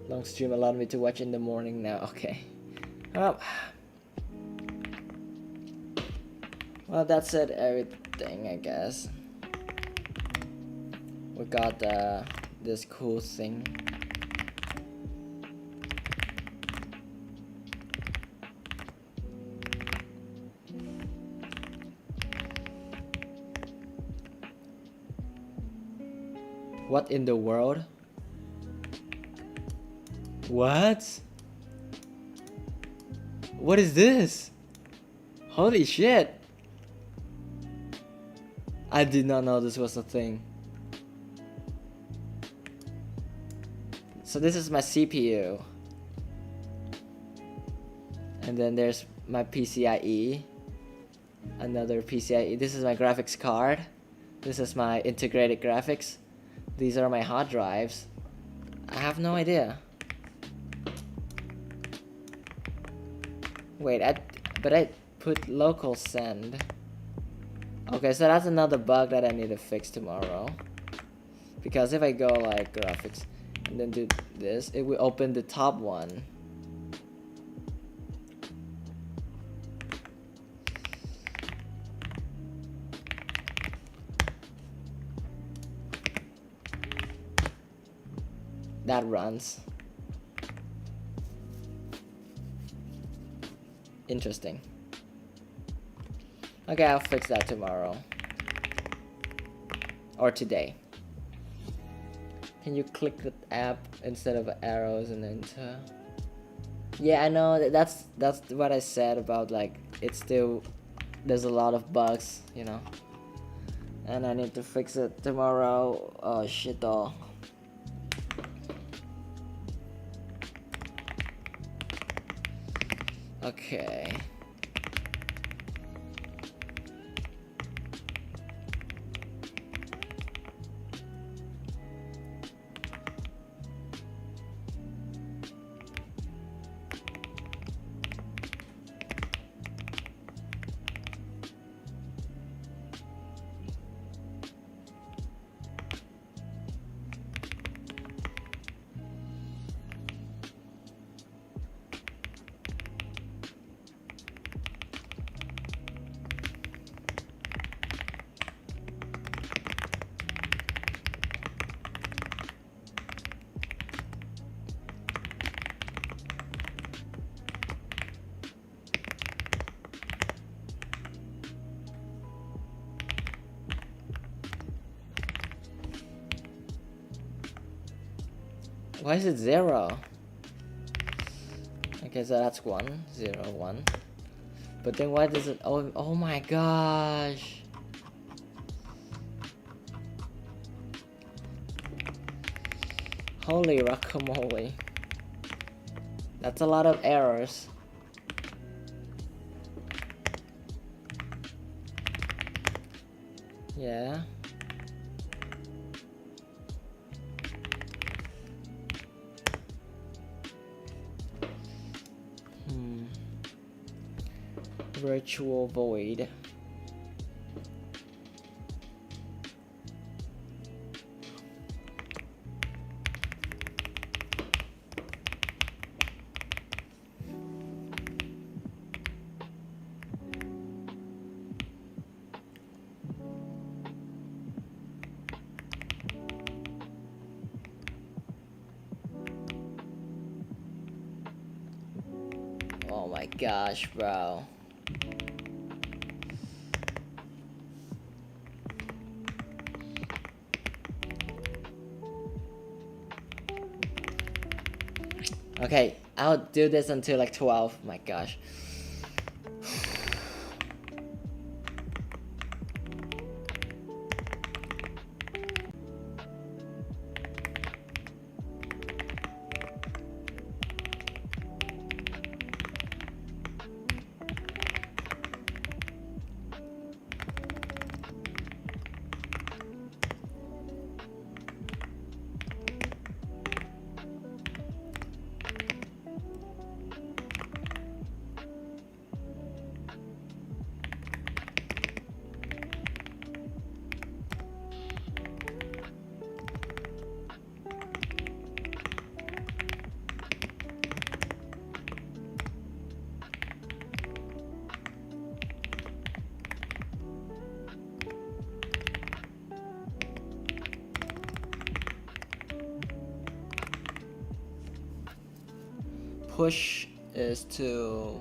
Long stream allowed me to watch in the morning now. Okay. Well, that's it. Everything, I guess. We got this cool thing. What in the world? What? What is this? Holy shit! I did not know this was a thing. So this is my CPU. And then there's my PCIe. Another PCIe. This is my graphics card. This is my integrated graphics. These are my hard drives. I have no idea. Wait, but I put local send. Okay, so that's another bug that I need to fix tomorrow. Because if I go like graphics and then do this, it will open the top one. That runs. Interesting. Okay, I'll fix that tomorrow. Or today. Can you click the app instead of arrows and enter? Yeah, I know that's what I said about like it's still there's a lot of bugs, you know. And I need to fix it tomorrow. Oh shit though. Okay. Why is it 0? Okay, so that's 1, 0, 1. But then why does it? Oh my gosh! Holy guacamole! That's a lot of errors. Yeah. Virtual void. Oh my gosh, bro. Okay, I'll do this until like 12. My gosh. Push is to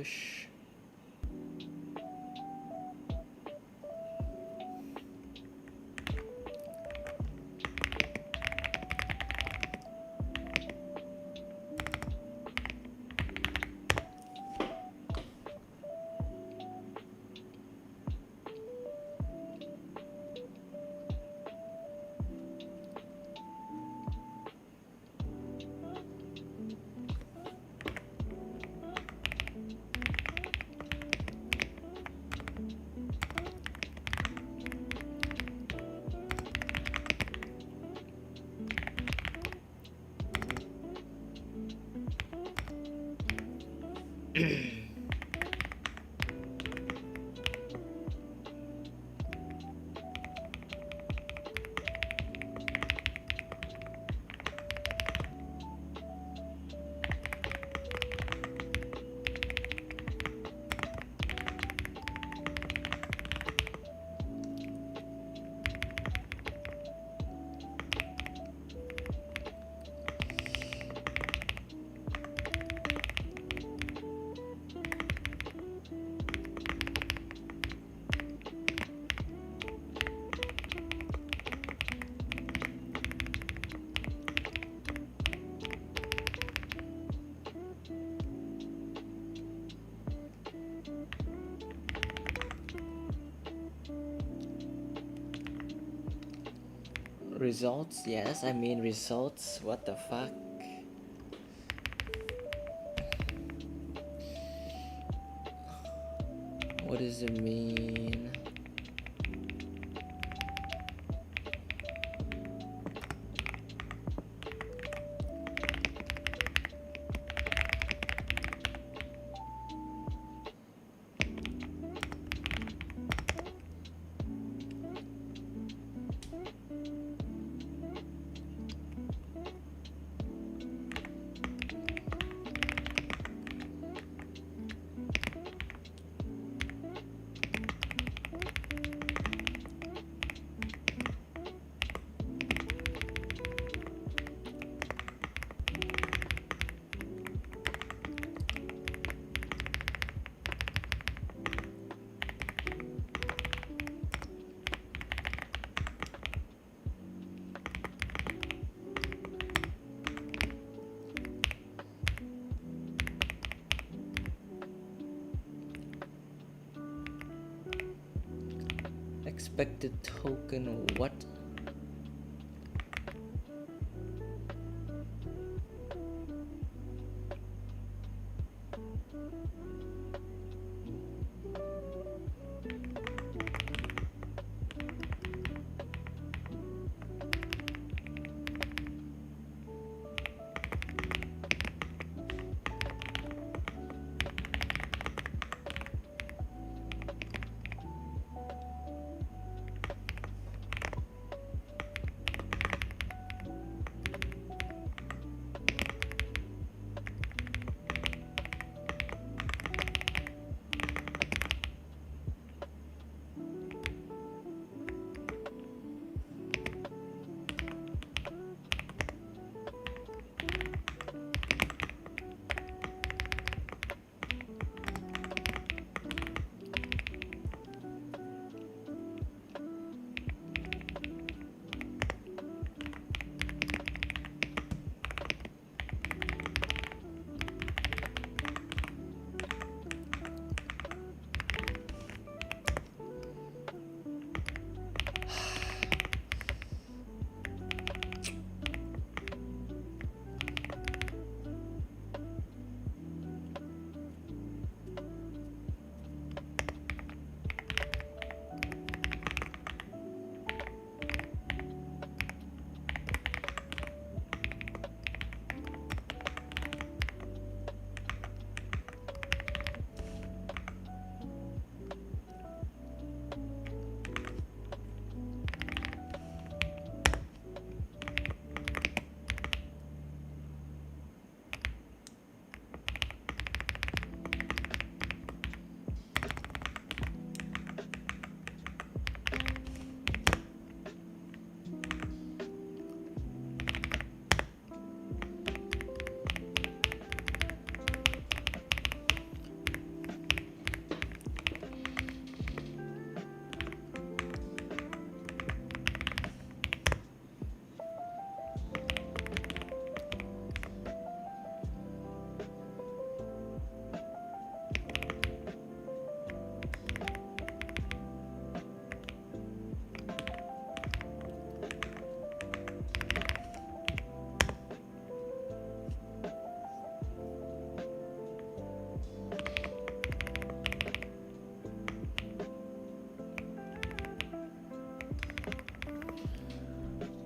push. Results? Yes, I mean results. What the fuck? What does it mean? Expected token, what?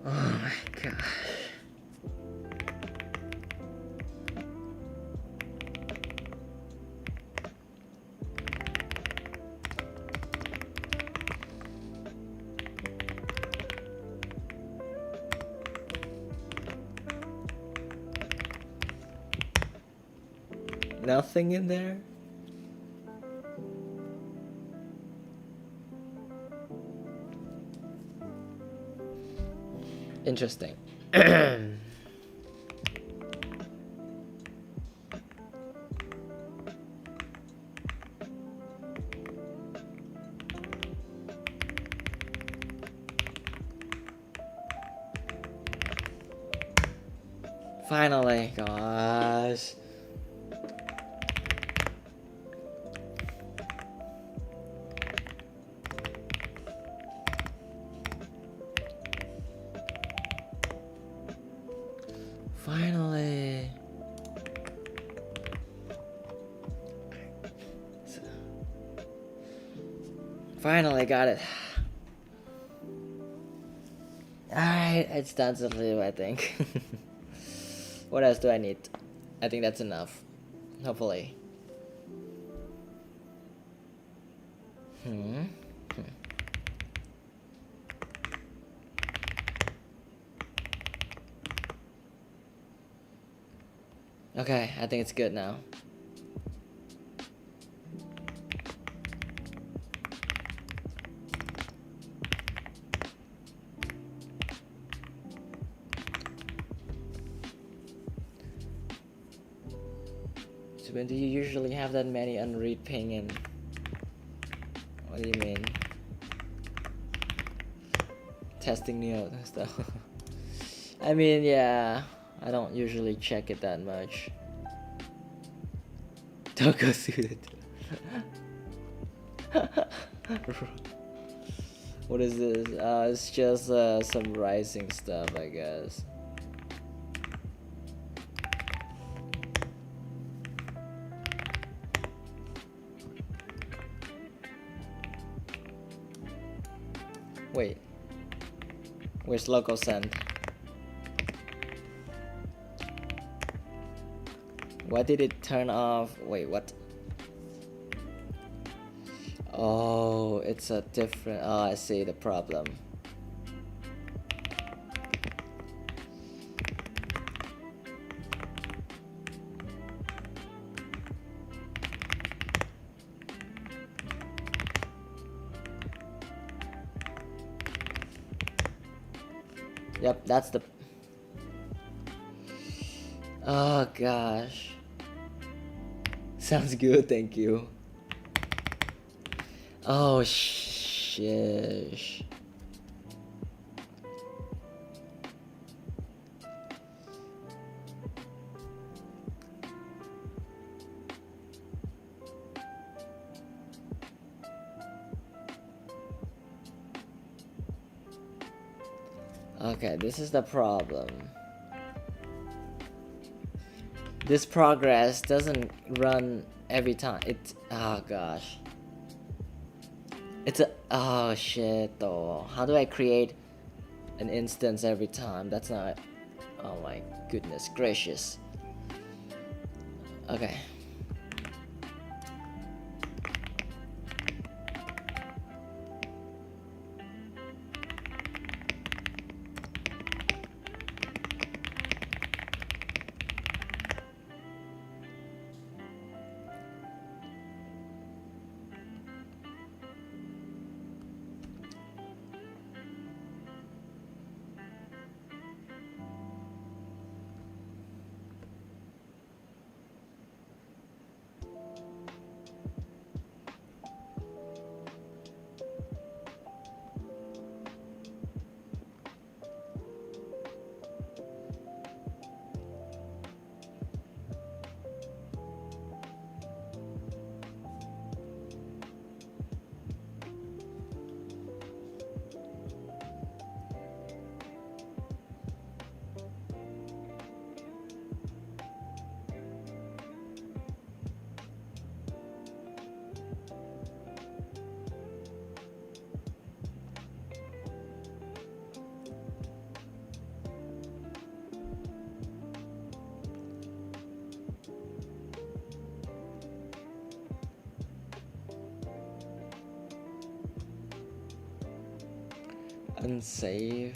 Oh my god. Nothing in there? Interesting. Finally, gosh. Finally. Finally got it. Alright, it's done to live, I think. What else do I need? I think that's enough. Hopefully. Okay, I think it's good now. So when do you usually have that many unread ping in? What do you mean? Testing me out and stuff. I mean, yeah, I don't usually check it that much. Don't go through it. What is this? It's just some rising stuff, I guess. Wait, where's local send? Why did it turn off? Wait, what? Oh, it's a different. Oh, I see the problem. Yep, that's the. Oh gosh. Sounds good, thank you. Oh shish. Okay, this is the problem. This progress doesn't run every time. It. Oh gosh. It's a. Oh shit though. How do I create an instance every time? That's not. Oh my goodness gracious. Okay. Unsave.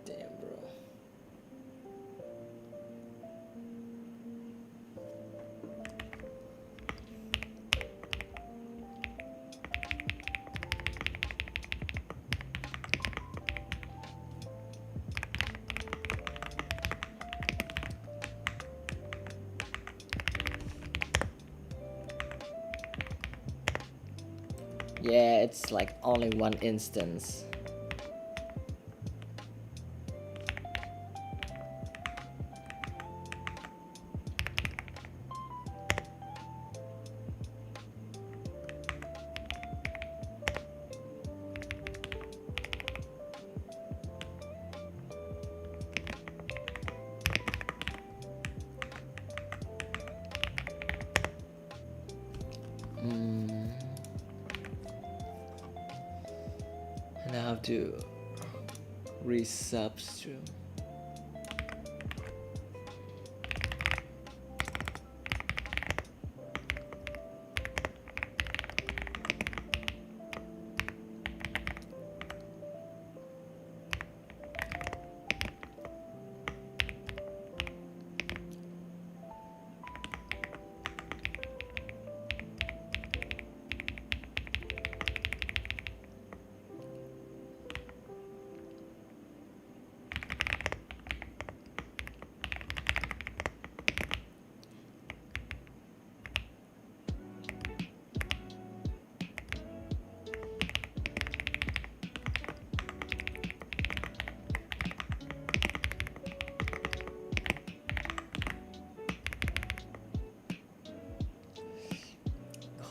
Damn, bro. Yeah, it's like only one instance. And I have to resubstitute.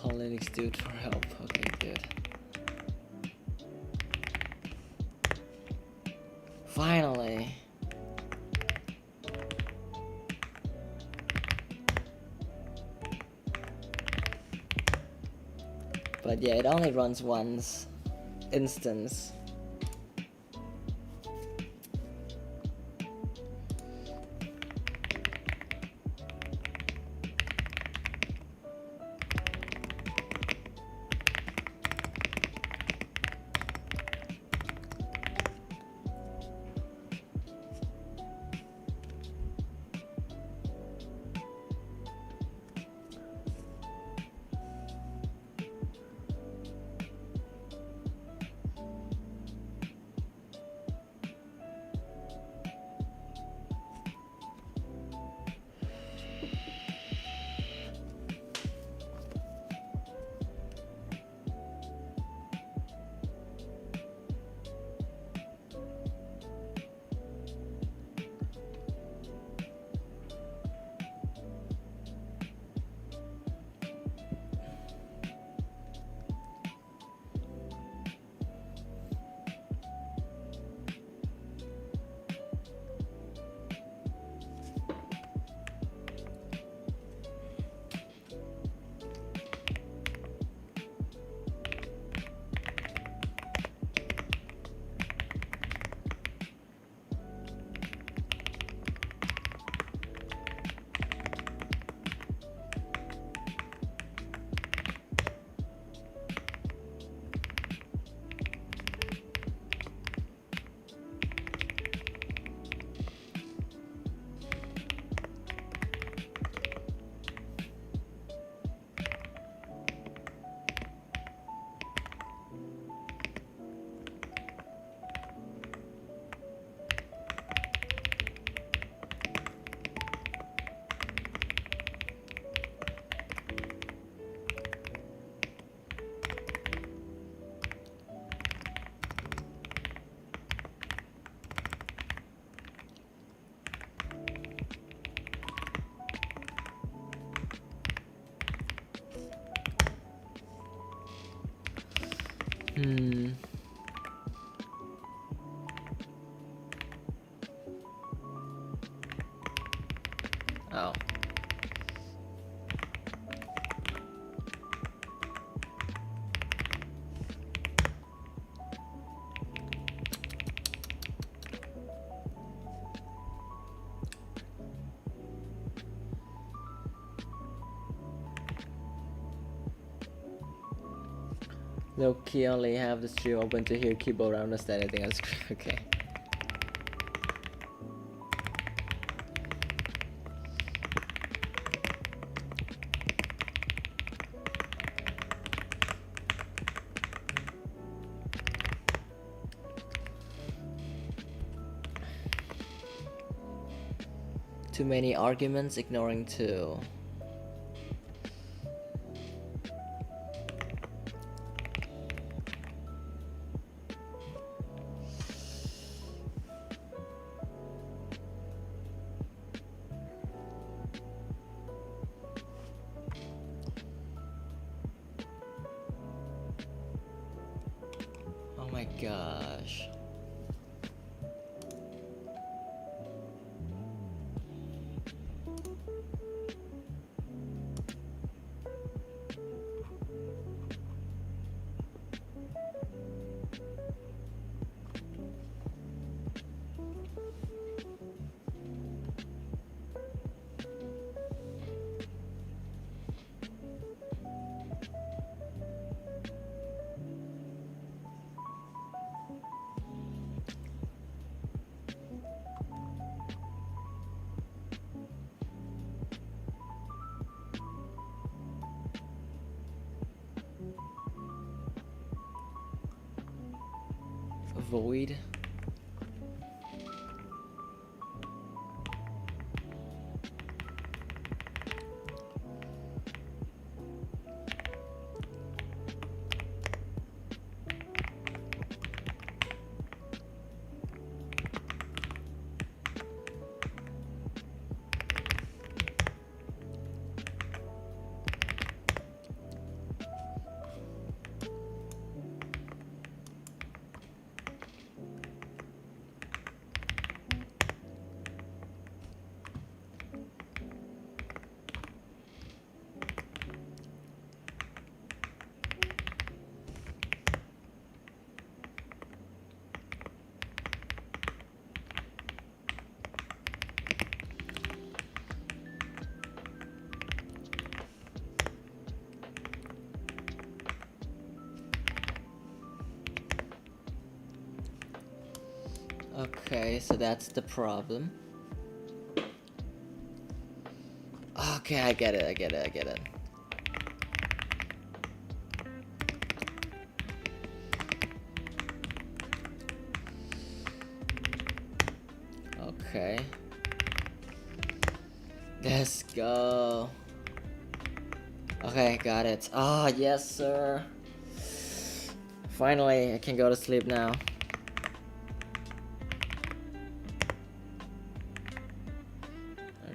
Call Linux dude for help. Okay, good. Finally. But yeah, it only runs once instance. Hmm. Oh. Low key only have the stream open to hear keyboard. I don't understand anything on the screen. Okay. Too many arguments, ignoring two. Oh my gosh. Avoid. Okay, so that's the problem. Okay, I get it. Okay. Let's go. Okay, got it. Ah, yes, sir. Finally, I can go to sleep now.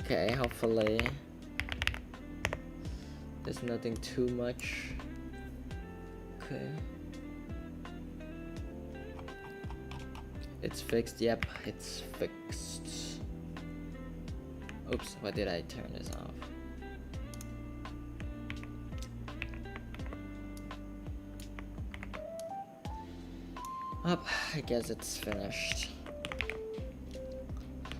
Okay, hopefully there's nothing too much. Okay. It's fixed. Yep, it's fixed. Oops, why did I turn this off? Up, I guess it's finished.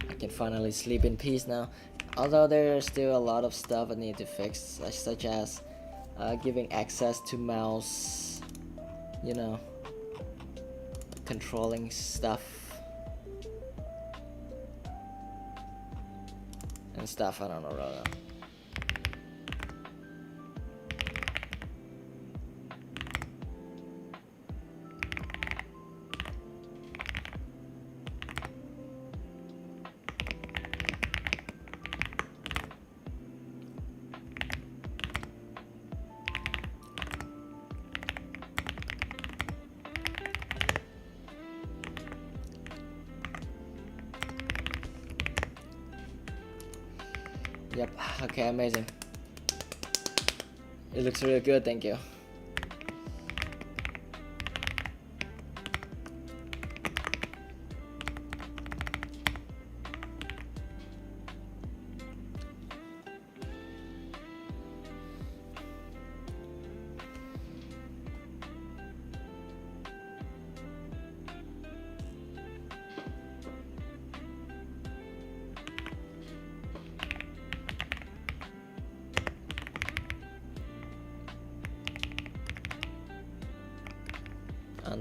I can finally sleep in peace now. Although there's still a lot of stuff I need to fix, such as giving access to mouse, you know, controlling stuff and stuff. I don't know really. Yep, okay, amazing. It looks really good, thank you.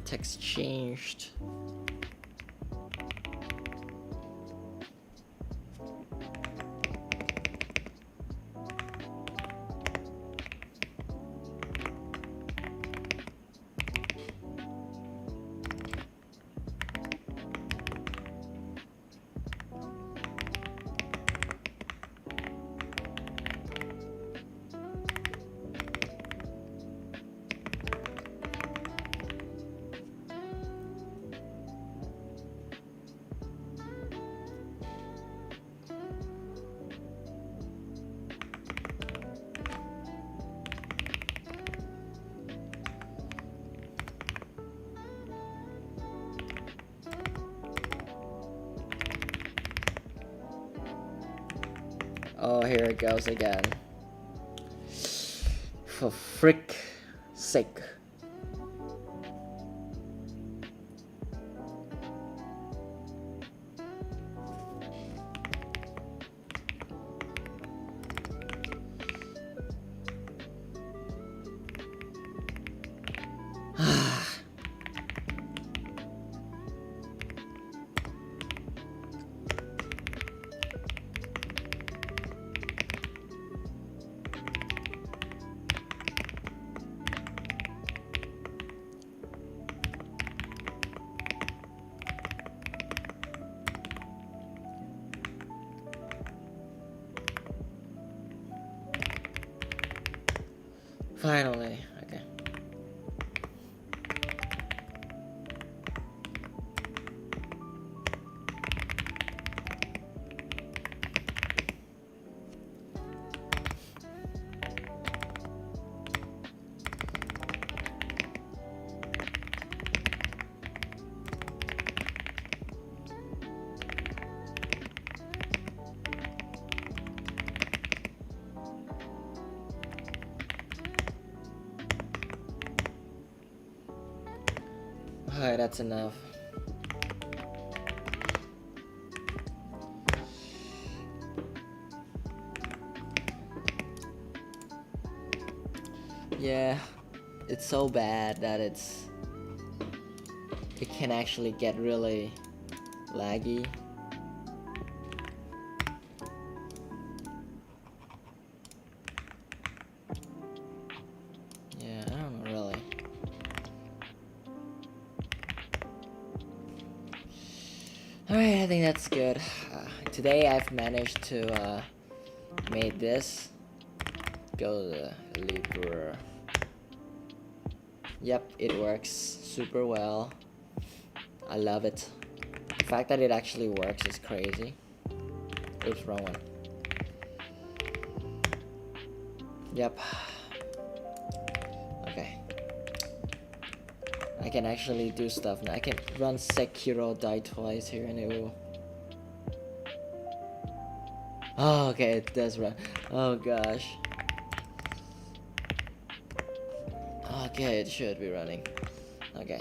Context changed. Oh, here it goes again. For frick sake. Finally, okay. Alright, that's enough. Yeah, it's so bad that it can actually get really laggy. Yeah, I don't know really. Alright, I think that's good. Today I've managed to made this. Go to Libra. Yep, it works super well. I love it. The fact that it actually works is crazy. Oops, wrong one. Yep. Okay. I can actually do stuff now. I can run Sekiro, die twice here, and it will. Oh, okay, it does run. Oh gosh. Okay, it should be running. Okay.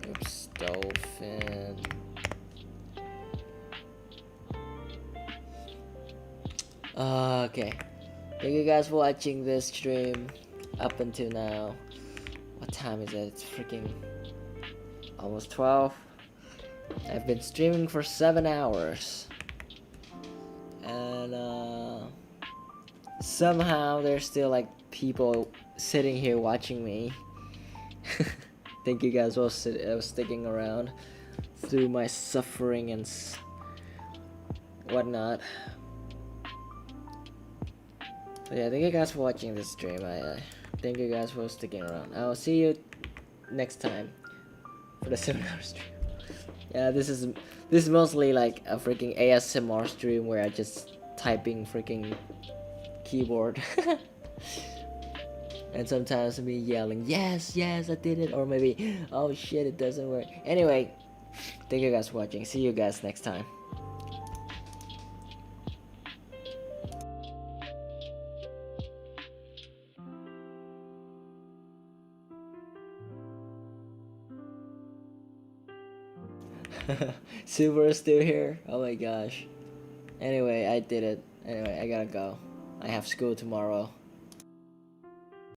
Oops, dolphin. Okay. Thank you guys for watching this stream up until now. What time is it? It's freaking almost 12. I've been streaming for 7 hours. And somehow there's still like people sitting here watching me. Thank you guys for sticking around through my suffering and whatnot. But yeah, thank you guys for watching this stream. Thank you guys for sticking around. I will see you next time for the 7-hour stream. Yeah, this is mostly like a freaking ASMR stream where I just typing freaking keyboard. And sometimes me yelling, yes, I did it, or maybe, oh shit, it doesn't work. Anyway, thank you guys for watching. See you guys next time. Silver is still here. Oh my gosh. Anyway, I did it. Anyway, I gotta go. I have school tomorrow.